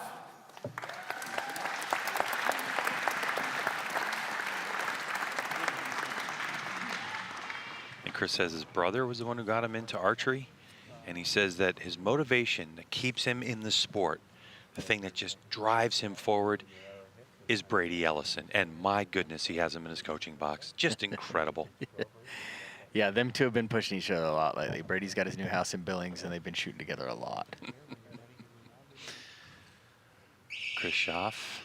And Chris says his brother was the one who got him into archery, and he says that his motivation that keeps him in the sport, the thing that just drives him forward, is Brady Ellison. And my goodness, he has him in his coaching box. Just incredible. Yeah, them two have been pushing each other a lot lately. Brady's got his new house in Billings, and they've been shooting together a lot. Chris Schaff.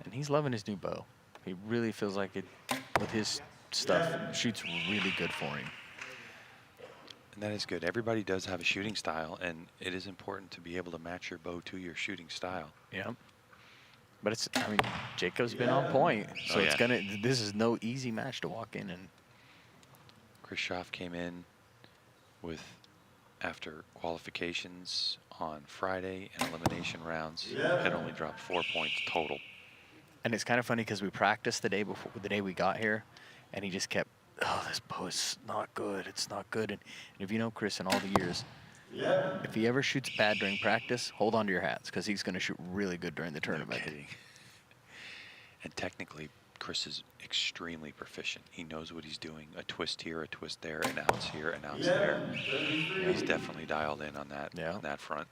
And he's loving his new bow. He really feels like it, with his stuff, shoots really good for him. And that is good. Everybody does have a shooting style, and it is important to be able to match your bow to your shooting style. Yeah. But it's, I mean, Jacob's been on point, so it's gonna. This is no easy match to walk in and. Chris Schaff came in with, after qualifications on Friday and elimination rounds, had only dropped 4 points total. And it's kind of funny because we practiced the day before, the day we got here, and he just kept, oh, this bow is not good. It's not good. And if you know Chris in all the years, if he ever shoots bad during practice, hold on to your hats because he's going to shoot really good during the tournament. No kidding. And technically, Chris is extremely proficient. He knows what he's doing. A twist here, a twist there, an ounce here, an ounce there. He's definitely dialed in on that, on that front.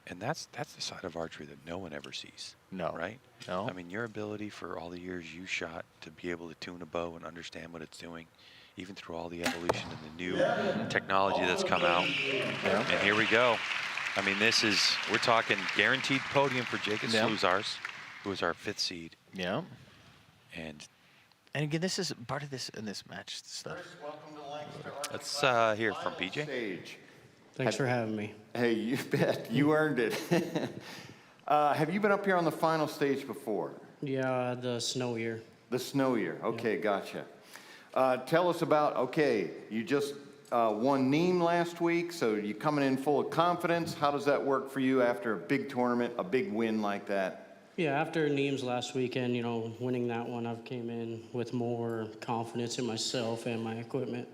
And that's the side of archery that no one ever sees. No. Right? No. I mean, your ability for all the years you shot to be able to tune a bow and understand what it's doing, even through all the evolution and the new technology that's come out. And here we go. I mean, we're talking guaranteed podium for Jacob Sluzars, who is our 5th seed. Yeah. And again, this is part of this in this match stuff. Let's hear from PJ. Thanks for having me. Hey, you bet. You earned it. Have you been up here on the final stage before? Yeah, the snow year. The snow year. Okay, gotcha. Tell us about, you just won Nîmes last week, so you coming in full of confidence. How does that work for you after a big tournament, a big win like that? Yeah, after Nîmes last weekend, winning that one, I've came in with more confidence in myself and my equipment.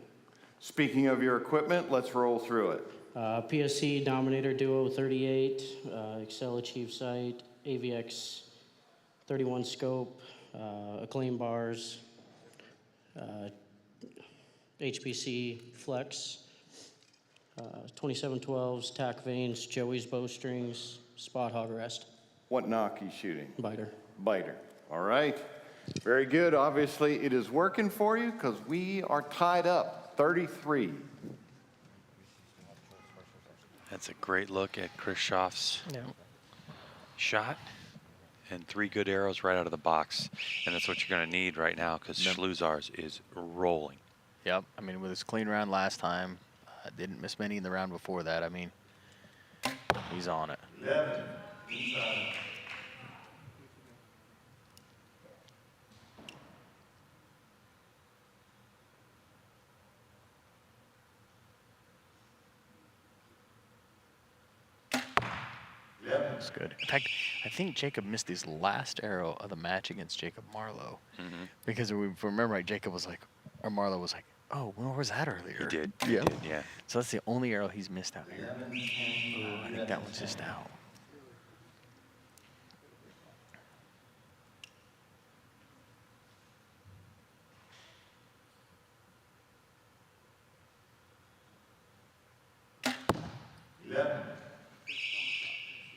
Speaking of your equipment, let's roll through it. PSC Dominator Duo 38, Excel Achieve Sight, AVX 31 scope, Acclaim bars, HPC Flex, 2712s, tack vanes, Joey's bowstrings, spot hog rest. What knock are you shooting? Biter. Biter. All right. Very good. Obviously, it is working for you because we are tied up 33. That's a great look at Chris Schaaf's shot. And 3 good arrows right out of the box. And that's what you're going to need right now because Schluzar's is rolling. Yep. I mean, with his clean round last time, didn't miss many in the round before that. I mean, he's on it. 11. Inside. That's good. In fact, I think Jacob missed his last arrow of the match against Jacob Marlowe. Because if we remember right, Jacob was like, or Marlowe was like, oh, where was that earlier? He did. Yeah. He did, yeah. So that's the only arrow he's missed out here. Ooh, I think that one's just out.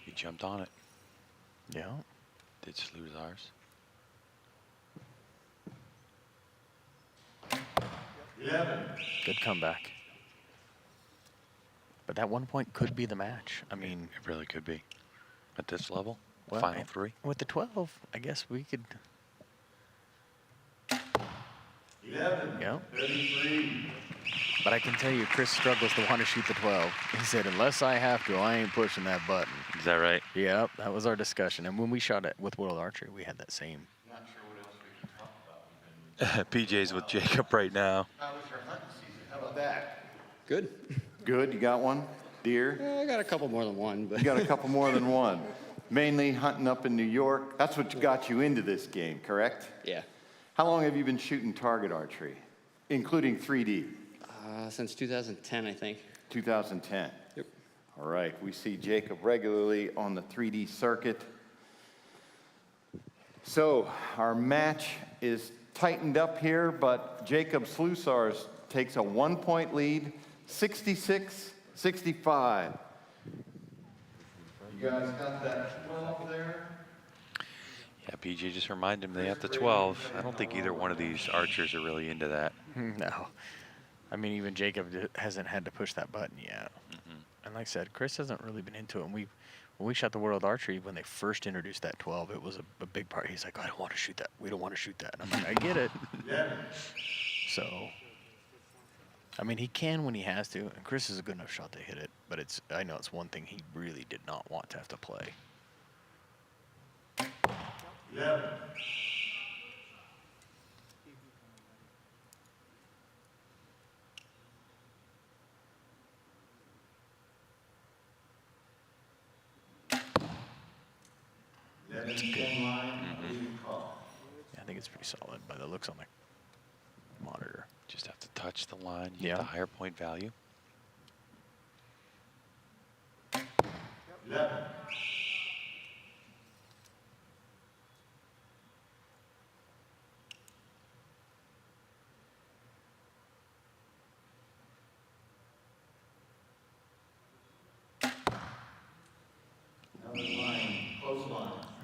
He jumped on it. Yeah. Did Schluzar's. 11. Good comeback. But that 1 point could be the match. I mean, it really could be. At this level, well, final 3. With the 12, I guess we could. 11. Yeah. 33. But I can tell you, Chris struggles to want to shoot the 12. He said, unless I have to, I ain't pushing that button. Is that right? Yep, that was our discussion. And when we shot it with World Archery, we had that same. Not sure what else we can talk about. PJ's with Jacob right now. How was your hunting season? How about that? Good. Good. You got one? Deer? I got a couple more than one, but You got a couple more than one. Mainly hunting up in New York. That's what got you into this game, correct? yeah. How long have you been shooting target archery, including 3D? Since 2010, I think. 2010. Yep. All right. We see Jacob regularly on the 3D circuit. So our match is tightened up here, but Jacob Schluzar's takes a 1 point lead, 66-65. You guys got that 12 there? Yeah, PJ just reminded him they have the 12. I don't think either one of these archers are really into that. No. I mean, even Jacob hasn't had to push that button yet. And like I said, Chris hasn't really been into it. And when we shot the World Archery, when they first introduced that 12, it was a big part. He's like, I don't want to shoot that. We don't want to shoot that. And I'm like, I get it. So, I mean, he can when he has to. And Chris is a good enough shot to hit it. But I know it's one thing he really did not want to have to play. 11. That's good. Yeah, I think it's pretty solid by the looks on the monitor. Just have to touch the line, you get the higher point value. 11.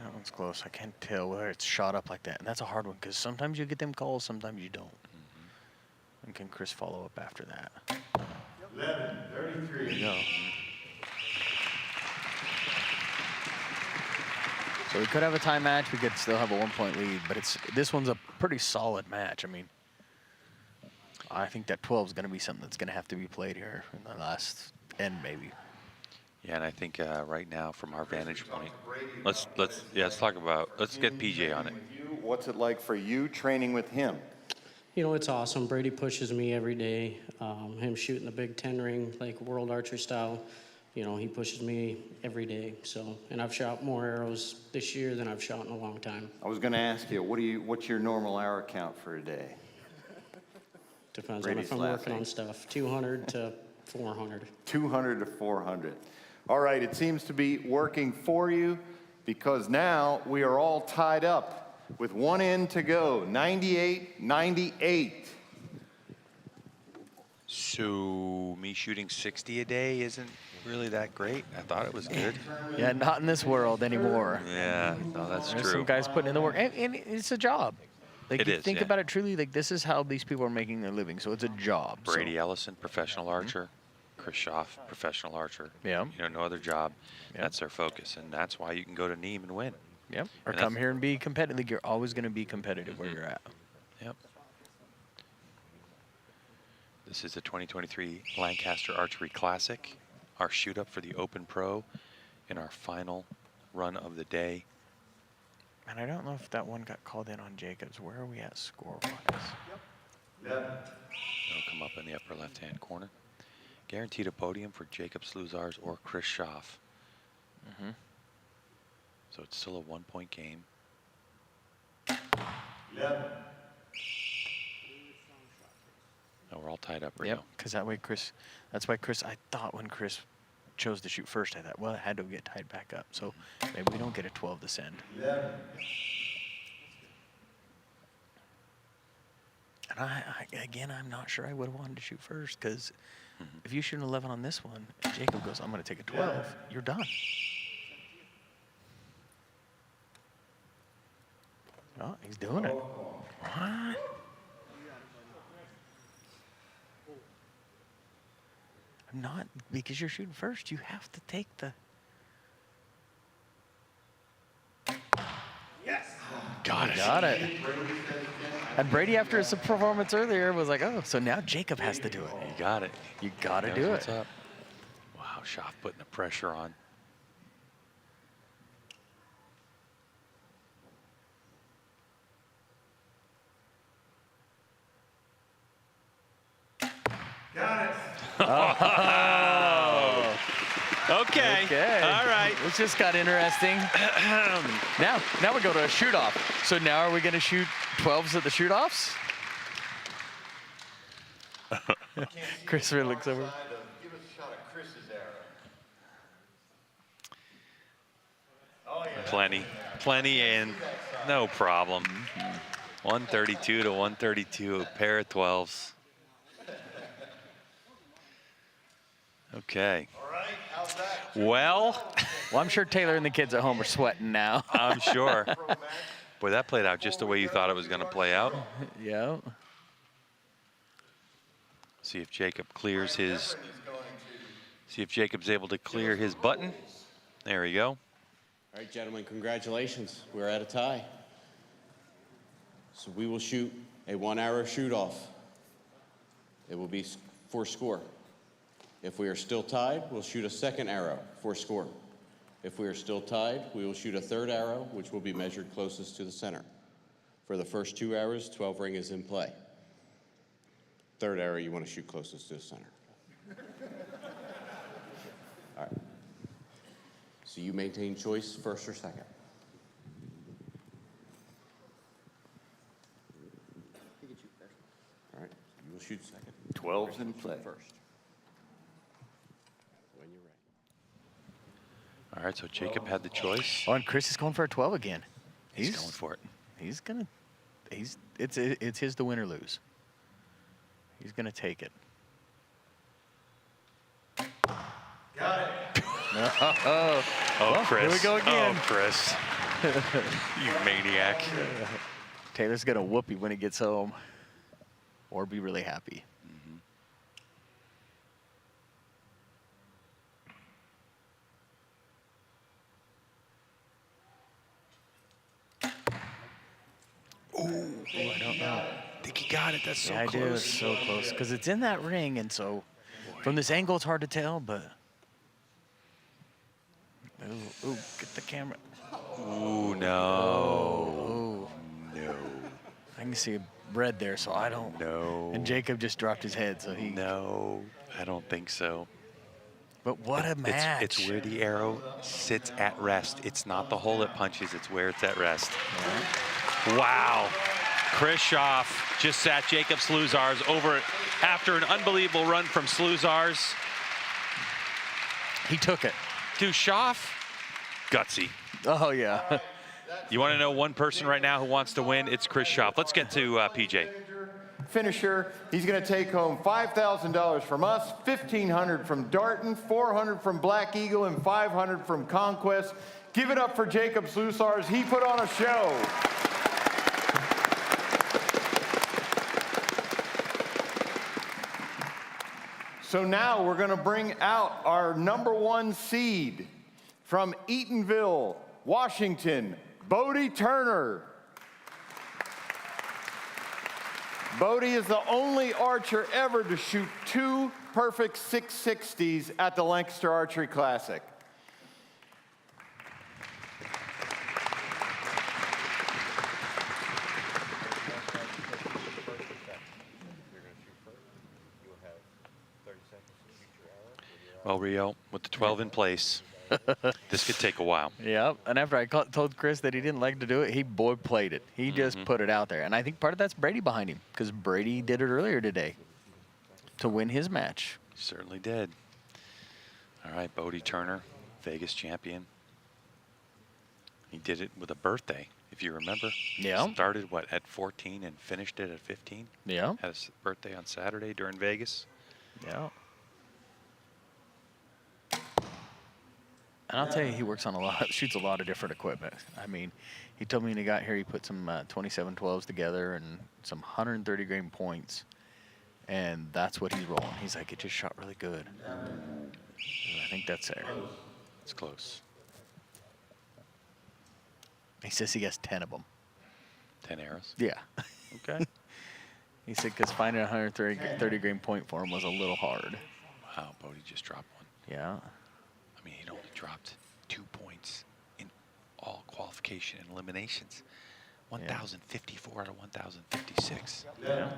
That one's close. I can't tell whether it's shot up like that. And that's a hard one because sometimes you get them calls, sometimes you don't. And can Chris follow up after that? 11-33. There you go. So we could have a tie match. We could still have a 1 point lead, but this one's a pretty solid match. I mean, I think that 12 is going to be something that's going to have to be played here in the last end, maybe. Yeah, and I think right now, from our vantage point, let's get PJ on it. What's it like for you training with him? You know, it's awesome. Brady pushes me every day. Him shooting the Big 10 ring, like World Archery style, you know, he pushes me every day. So, and I've shot more arrows this year than I've shot in a long time. I was going to ask you, what's your normal arrow count for a day? Depends on Brady's if I'm working laughing. on stuff. 200 to 400. 200 to 400. All right, it seems to be working for you because now we are all tied up with one end to go, 98-98. So me shooting 60 a day isn't really that great. I thought it was good. Yeah, not in this world anymore. Yeah, no, that's There's true. some guys putting in the work, and it's a job. Like, It you is, think yeah. about it truly, like, this is how these people are making their living, so it's a job. so- Brady Ellison, professional archer. Chris Schaff, professional archer. Yeah. You know, no other job. Yeah. That's their focus, and that's why you can go to Nîmes and win. Yep. Or And come that's- here and be competitive. Like, you're always going to be competitive where you're at. Yep. This is the 2023 Lancaster Archery Classic, our shoot up for the Open Pro in our final run of the day. And I don't know if that one got called in on Jacobs. Where are we at score-wise? It'll come up in the upper left-hand corner. Guaranteed a podium for Jacob Sluzars or Chris Schaff. So it's still a 1-point game. No, we're all tied up right Yep, now. because that way Chris, that's why Chris, I thought when Chris chose to shoot first, I thought, well, it had to get tied back up. So maybe we don't get a 12 to send. And again, I'm not sure I would have wanted to shoot first because if you shoot an 11 on this one, and Jacob goes, I'm going to take a 12, you're done. Oh, he's doing it. What? I'm not, because you're shooting first, you have to take the... Got it. Got it. And Brady, after his performance earlier, was like, oh, so now Jacob has to do it. You got it. You got to Knows do what's it. up. Wow, Schaff putting the pressure on. Oh. Okay. Okay. All right. This just got interesting. now we go to a shoot-off. So now are we going to shoot 12s at the shoot-offs? Chris really looks over. Give us a shot of Chris's arrow. Oh, yeah. Plenty, and no problem. 132 to 132, a pair of 12s. Okay. All right, how's that? Well, I'm sure Taylor and the kids at home are sweating now. I'm sure. Boy, that played out just the way you thought it was going to play out. Yeah. See if Jacob clears his. See if Jacob's able to clear his button. There we go. All right, gentlemen, congratulations. We're at a tie. So we will shoot a 1-arrow shoot-off. It will be for score. If we are still tied, we'll shoot a second arrow for score. If we are still tied, we will shoot a third arrow, which will be measured closest to the center. For the first 2 arrows, 12 ring is in play. Third arrow, you want to shoot closest to the center. All right. So you maintain choice, first or second. All right, you will shoot second. 12's in play. First. When you're ready. All right, so Jacob had the choice. Oh, and Chris is going for a 12 again. He's going for it. It's his to win or lose. He's gonna take it. Got it. Oh, well, Chris. Here we go again. Oh, Chris. You maniac. Taylor's gonna whoop you when he gets home, or be really happy. Ooh, I don't know. I think he got it. That's so Yeah, I close. do. It's so close because it's in that ring, and so from this angle, it's hard to tell. But ooh, get the camera. Ooh, no. Oh, No. I can see red there, so I don't. No. And Jacob just dropped his head, so he. No, I don't think so. But what a match! It's where the arrow sits at rest. It's not the hole it punches. It's where it's at rest. Wow. Chris Schaff just sat Jacob Sluzars over after an unbelievable run from Sluzars. He took it. Dude, Schaff, gutsy. Oh, yeah. You want to know one person right now who wants to win? It's Chris Schaff. Let's get to PJ. Finisher, he's going to take home $5,000 from us, $1,500 from Darton, $400 from Black Eagle, and $500 from Conquest. Give it up for Jacob Sluzars. He put on a show. So now we're going to bring out our #1 seed from Eatonville, Washington, Bodie Turner. Bodie is the only archer ever to shoot 2 perfect 660s at the Lancaster Archery Classic. Well, Rio, with the 12 in place, this could take a while. Yeah, and after I told Chris that he didn't like to do it, he played it. He just put it out there. And I think part of that's Brady behind him, because Brady did it earlier today to win his match. Certainly did. All right, Bodie Turner, Vegas champion. He did it with a birthday, if you remember. Yeah. Started, what, at 14 and finished it at 15? Yeah. Had his birthday on Saturday during Vegas. Yeah. And I'll tell you, he works on shoots a lot of different equipment. I mean, he told me when he got here, he put some 2712s together and some 130 grain points. And that's what he's rolling. He's like, it just shot really good. I think that's there. It's close. He says he has 10 of them. 10 arrows? Yeah. Okay. He said because finding a 130 grain point for him was a little hard. Wow, Bodie just dropped one. Yeah. I mean, he'd only dropped 2 points in all qualification and eliminations. 1,054 out of 1,056. Yeah.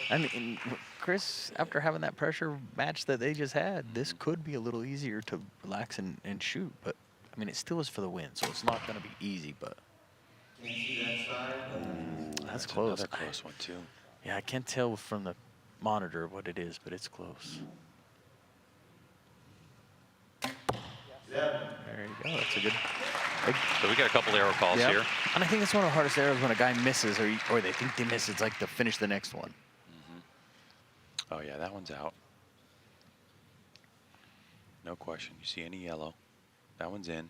I mean, Chris, after having that pressure match that they just had, this could be a little easier to relax and shoot. But, I mean, it still is for the win, so it's not going to be easy. But that's close. Another close one, too. Yeah, I can't tell from the monitor what it is, but it's close. There you go. That's a good. So we got a couple arrow calls here. And I think it's one of the hardest arrows when a guy misses or they think they miss. It's like to finish the next one. Oh, yeah, that one's out. No question. You see any yellow? That one's in.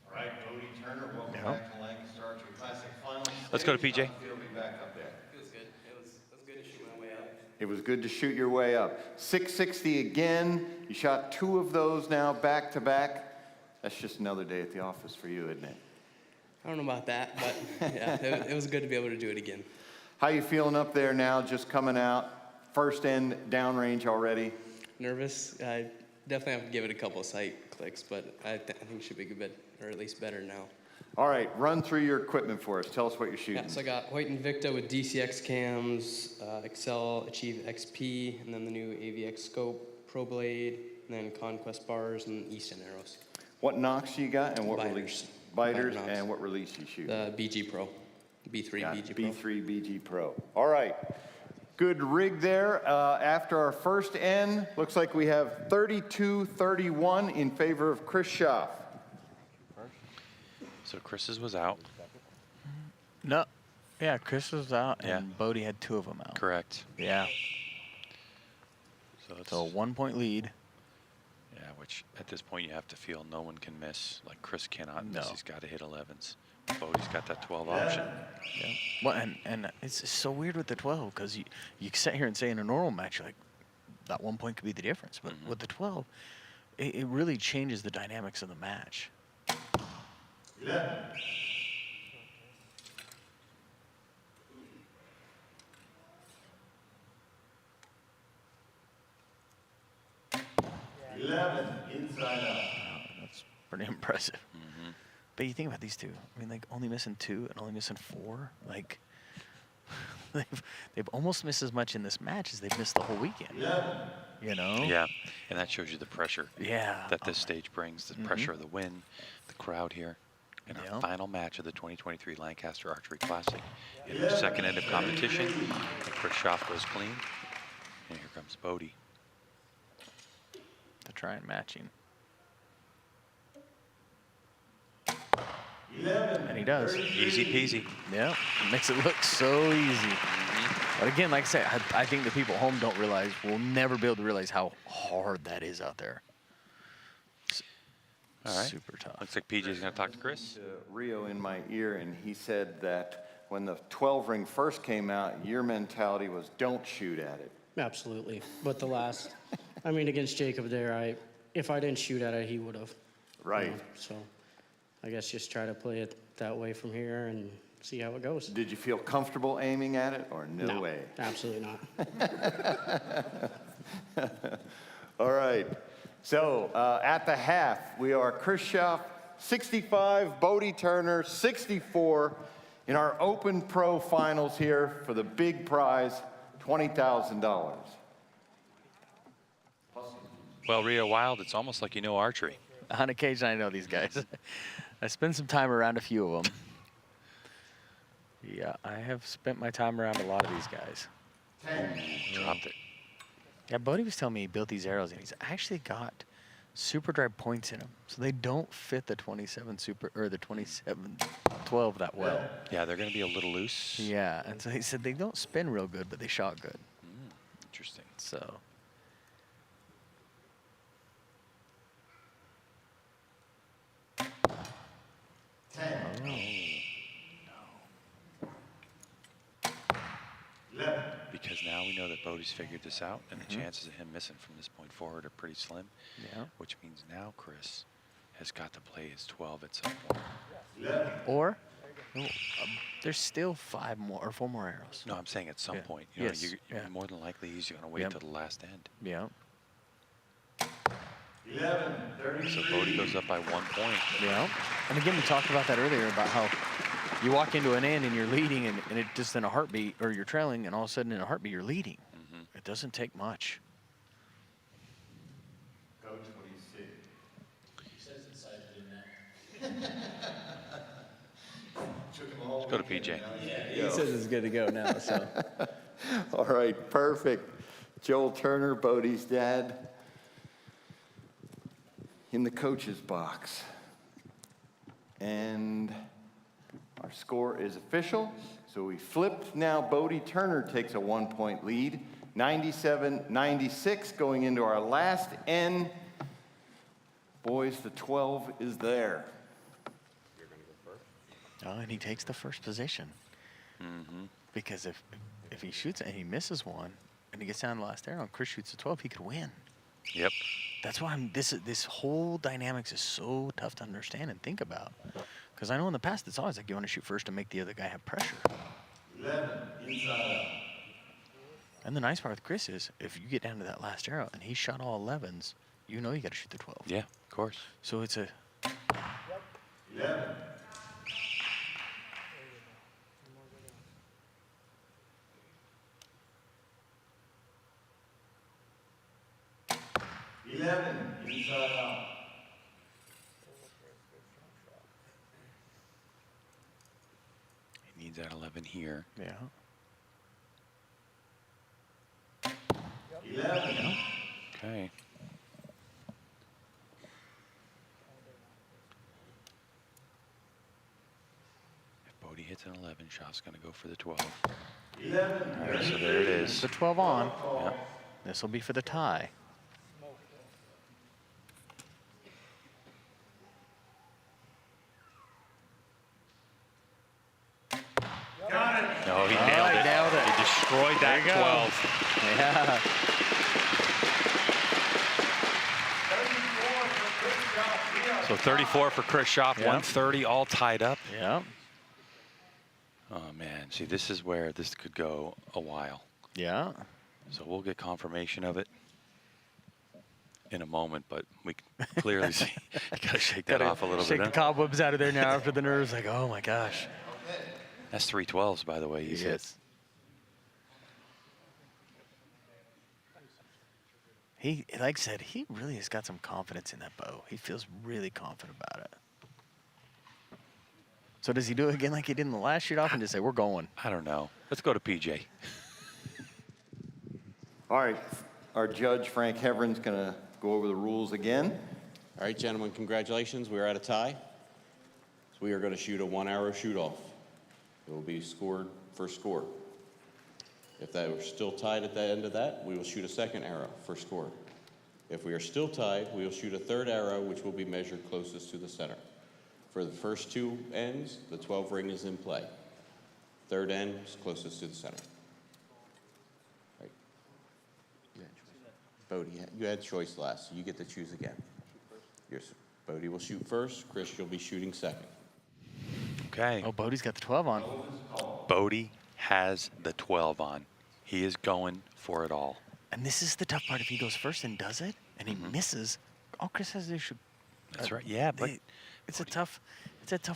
All right, Bodie Turner, welcome back to Lancaster Archery Classic Finals. Let's go to PJ. He'll be back up there. It was good. It was good to shoot my way up. It was good to shoot your way up. 660 again. You shot 2 of those now back to back. That's just another day at the office for you, isn't it? I don't know about that, but yeah, it was good to be able to do it again. How you feeling up there now, just coming out? First end downrange already? Nervous. I definitely have to give it a couple of sight clicks, but I think it should be good, or at least better now. All right, run through your equipment for us. Tell us what you're shooting. Yeah, so I got Hoyt Invicta with DCX cams, Excel Achieve XP, and then the new AVX scope, Pro Blade, and then Conquest bars and Easton arrows. What nocks you got and what Biters. release? Biters, Biter and what release you shoot? The BG Pro, B3 Got BG Pro. B3 BG Pro. All right. Good rig there. After our first end, looks like we have 32-31 in favor of Chris Schaff. So Chris's was out. No. Yeah, Chris was out, and Bodie had 2 of them out. Correct. Yeah. So it's So a 1-point lead. Yeah, which at this point you have to feel no one can miss. Like Chris cannot miss. No. He's got to hit 11s. Bodie's got that 12 option. Yeah. Well, and it's so weird with the 12 because you sit here and say in a normal match, like, that 1 point could be the difference. But with the 12, it really changes the dynamics of the match. Yeah. Inside out. That's pretty impressive. But you think about these two. I mean, like, only missing 2 and only missing 4. Like, they've almost missed as much in this match as they've missed the whole weekend. You know? Yeah, and that shows you the pressure Yeah. that this stage brings, the pressure of the wind, the crowd here. in our final match of the 2023 Lancaster Archery Classic. In our second end of competition, Chris Schaff goes clean. And here comes Bodie. To try and matching. 11. And he does. Easy peasy. Yeah, it makes it look so easy. But again, like I say, I think the people at home don't realize, will never be able to realize how hard that is out there. All right. Super tough. Looks like PJ's going to talk to Chris. Rio in my ear, and he said that when the 12 ring first came out, your mentality was don't shoot at it. Absolutely. But the last, I mean, against Jacob there, if I didn't shoot at it, he would have. Right. So I guess just try to play it that way from here and see how it goes. Did you feel comfortable aiming at it, or no way? Absolutely not. All right. So at the half, we are Chris Schaff, 65, Bodie Turner, 64, in our Open Pro Finals here for the big prize, $20,000. Well, Rio Wild, it's almost like you know archery. On occasion, I know these guys. I spend some time around a few of them. Yeah, I have spent my time around a lot of these guys. Dropped it. Yeah, Bodie was telling me he built these arrows, and he's actually got super drive points in them, so they don't fit the 27 super or the 27 12 that well. Yeah, they're going to be a little loose. Yeah, and so he said they don't spin real good, but they shot good. Interesting. So. Because now we know that Bodie's figured this out, and the chances of him missing from this point forward are pretty slim. Yeah. Which means now Chris has got to play his 12 at some point. Or there's still 4 more arrows. No, I'm saying at some point. You Yes. know, you're more than likely he's going to wait till the last end. Yeah. 11, So Bodie goes up by 1 point. Yeah. And again, we talked about that earlier about how you walk into an end and you're leading, and it just in a heartbeat, or you're trailing, and all of a sudden in a heartbeat you're leading. It doesn't take much. Coach, what do you see? He says inside in that. Let's go to PJ. He says it's good to go now, so. All right, perfect. Joel Turner, Bodie's dad, in the coach's box. And our score is official. So we flipped now. Bodie Turner takes a 1 point lead, 97-96 going into our last end. Boys, the 12 is there. You're going to go first? Oh, and he takes the first position. Because if he shoots and he misses one, and he gets down to the last arrow, and Chris shoots a 12, he could win. Yep. That's why this whole dynamics is so tough to understand and think about. Because I know in the past it's always like you want to shoot first to make the other guy have pressure. 11, inside out. And the nice part with Chris is if you get down to that last arrow and he shot all 11s, you know you got to shoot the 12. Yeah, of course. So it's a 11. Inside out. He needs that 11 here. Yeah. 11. Okay. If Bodie hits an 11, Schaff's going to go for the 12. 11. All right, so there it is. the 12 on. Yeah. This will be for the tie. No, he nailed it. Nailed it. He destroyed that There you go. 12. Yeah. So 34 for Chris Schaff, Yeah. 130, all tied up. Yeah. Oh, man. See, this is where this could go a while. Yeah. So we'll get confirmation of it in a moment, but we can clearly see. You got to shake that Gotta off a little shake bit. the cobwebs out of there now after the nerves. Like, oh my gosh. That's 3 12s, by the way, he's hit. Yes. He, like I said, he really has got some confidence in that bow. He feels really confident about it. So does he do it again like he did in the last shoot off and just say, we're going? I don't know. Let's go to PJ. All right, our judge, Frank Heveron's going to go over the rules again. All right, gentlemen, congratulations. We are at a tie. So we are going to shoot a 1-arrow shoot-off. It will be scored for score. If that we're still tied at the end of that, we will shoot a second arrow for score. If we are still tied, we will shoot a third arrow, which will be measured closest to the center. For the first 2 ends, the 12 ring is in play. Third end is closest to the center. Right. Bodie, you had choice last, so you get to choose again. Bodie will shoot first. Chris, you'll be shooting second. Okay. Oh, Bodie's got the 12 on. Bodie has the 12 on. He is going for it all. And this is the tough part. If he goes first and does it, and he misses, all Chris has to do should. That's right. Yeah, but it's a tough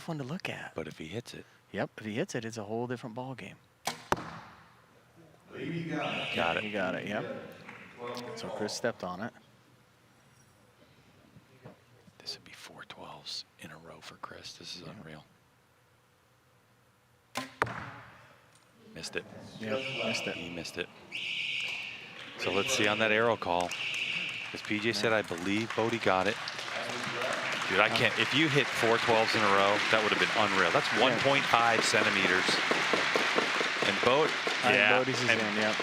one to look at. But if he hits it. Yep, if he hits it, it's a whole different ball game. Got it. He got it. Yep. So Chris stepped on it. This would be 4 12s in a row for Chris. This is unreal. Missed it. Yep, missed it. He missed it. So let's see on that arrow call. As PJ said, I believe Bodie got it. Dude, I can't. If you hit 4 12s in a row, that would have been unreal. That's 1.5 centimeters. And Bodie's is in, yep.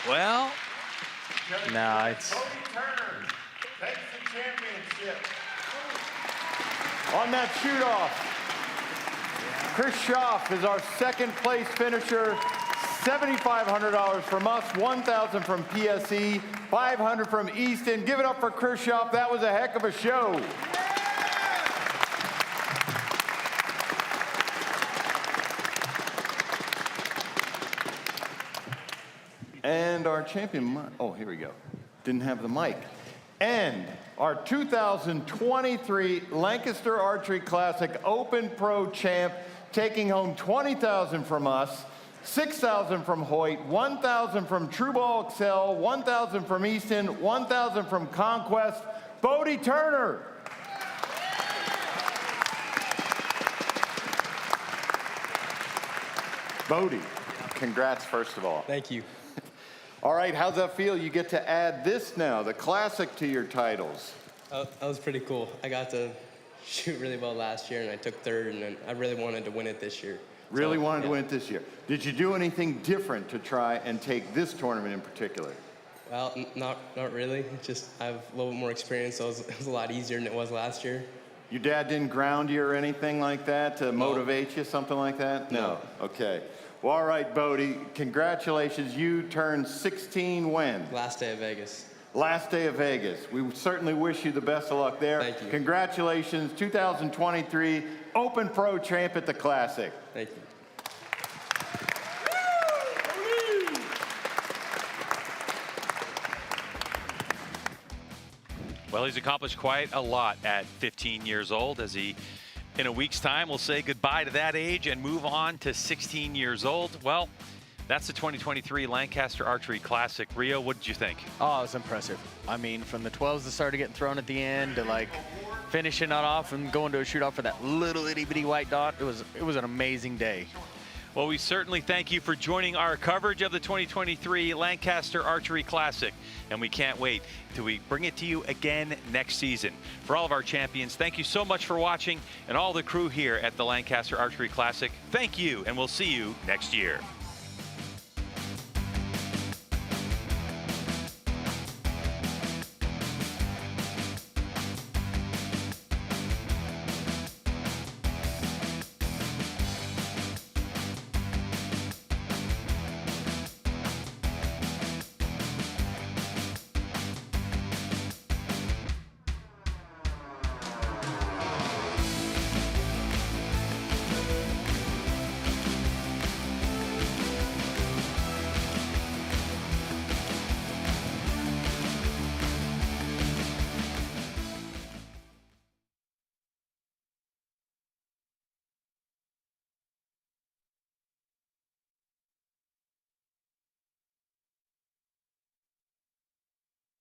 Well, nah, it's. Bodie Turner takes the championship. On that shoot-off, Chris Schaff is our second place finisher. $7,500 from us, $1,000 from PSE, $500 from Easton. Give it up for Chris Schaff. That was a heck of a show. And our champion, oh, here we go. Didn't have the mic. And our 2023 Lancaster Archery Classic Open Pro champ, taking home $20,000 from us, $6,000 from Hoyt, $1,000 from True Ball Excel, $1,000 from Easton, $1,000 from Conquest, Bodie Turner. Bodie, congrats first of all. Thank you. All right, how's that feel? You get to add this now, the classic, to your titles. That was pretty cool. I got to shoot really well last year, and I took third, and I really wanted to win it this year. Really wanted to win it this year. Did you do anything different to try and take this tournament in particular? Well, not really. It's just I have a little bit more experience, so it was a lot easier than it was last year. Your dad didn't ground you or anything like that to motivate you, something like that? No. Okay. Well, all right, Bodie, congratulations. You turned 16 when? Last day of Vegas. Last day of Vegas. We certainly wish you the best of luck there. Thank you. Congratulations, 2023 Open Pro champ at the Classic. Thank you. well, he's accomplished quite a lot at 15 years old. As he, in a week's time, will say goodbye to that age and move on to 16 years old. Well, that's the 2023 Lancaster Archery Classic. Rio, what did you think? Oh, it was impressive. I mean, from the 12s that started getting thrown at the end to like finishing it off and going to a shoot off for that little itty bitty white dot, it was an amazing day. Well, we certainly thank you for joining our coverage of the 2023 Lancaster Archery Classic. And we can't wait till we bring it to you again next season. For all of our champions, thank you so much for watching. And all the crew here at the Lancaster Archery Classic, thank you, and we'll see you next year.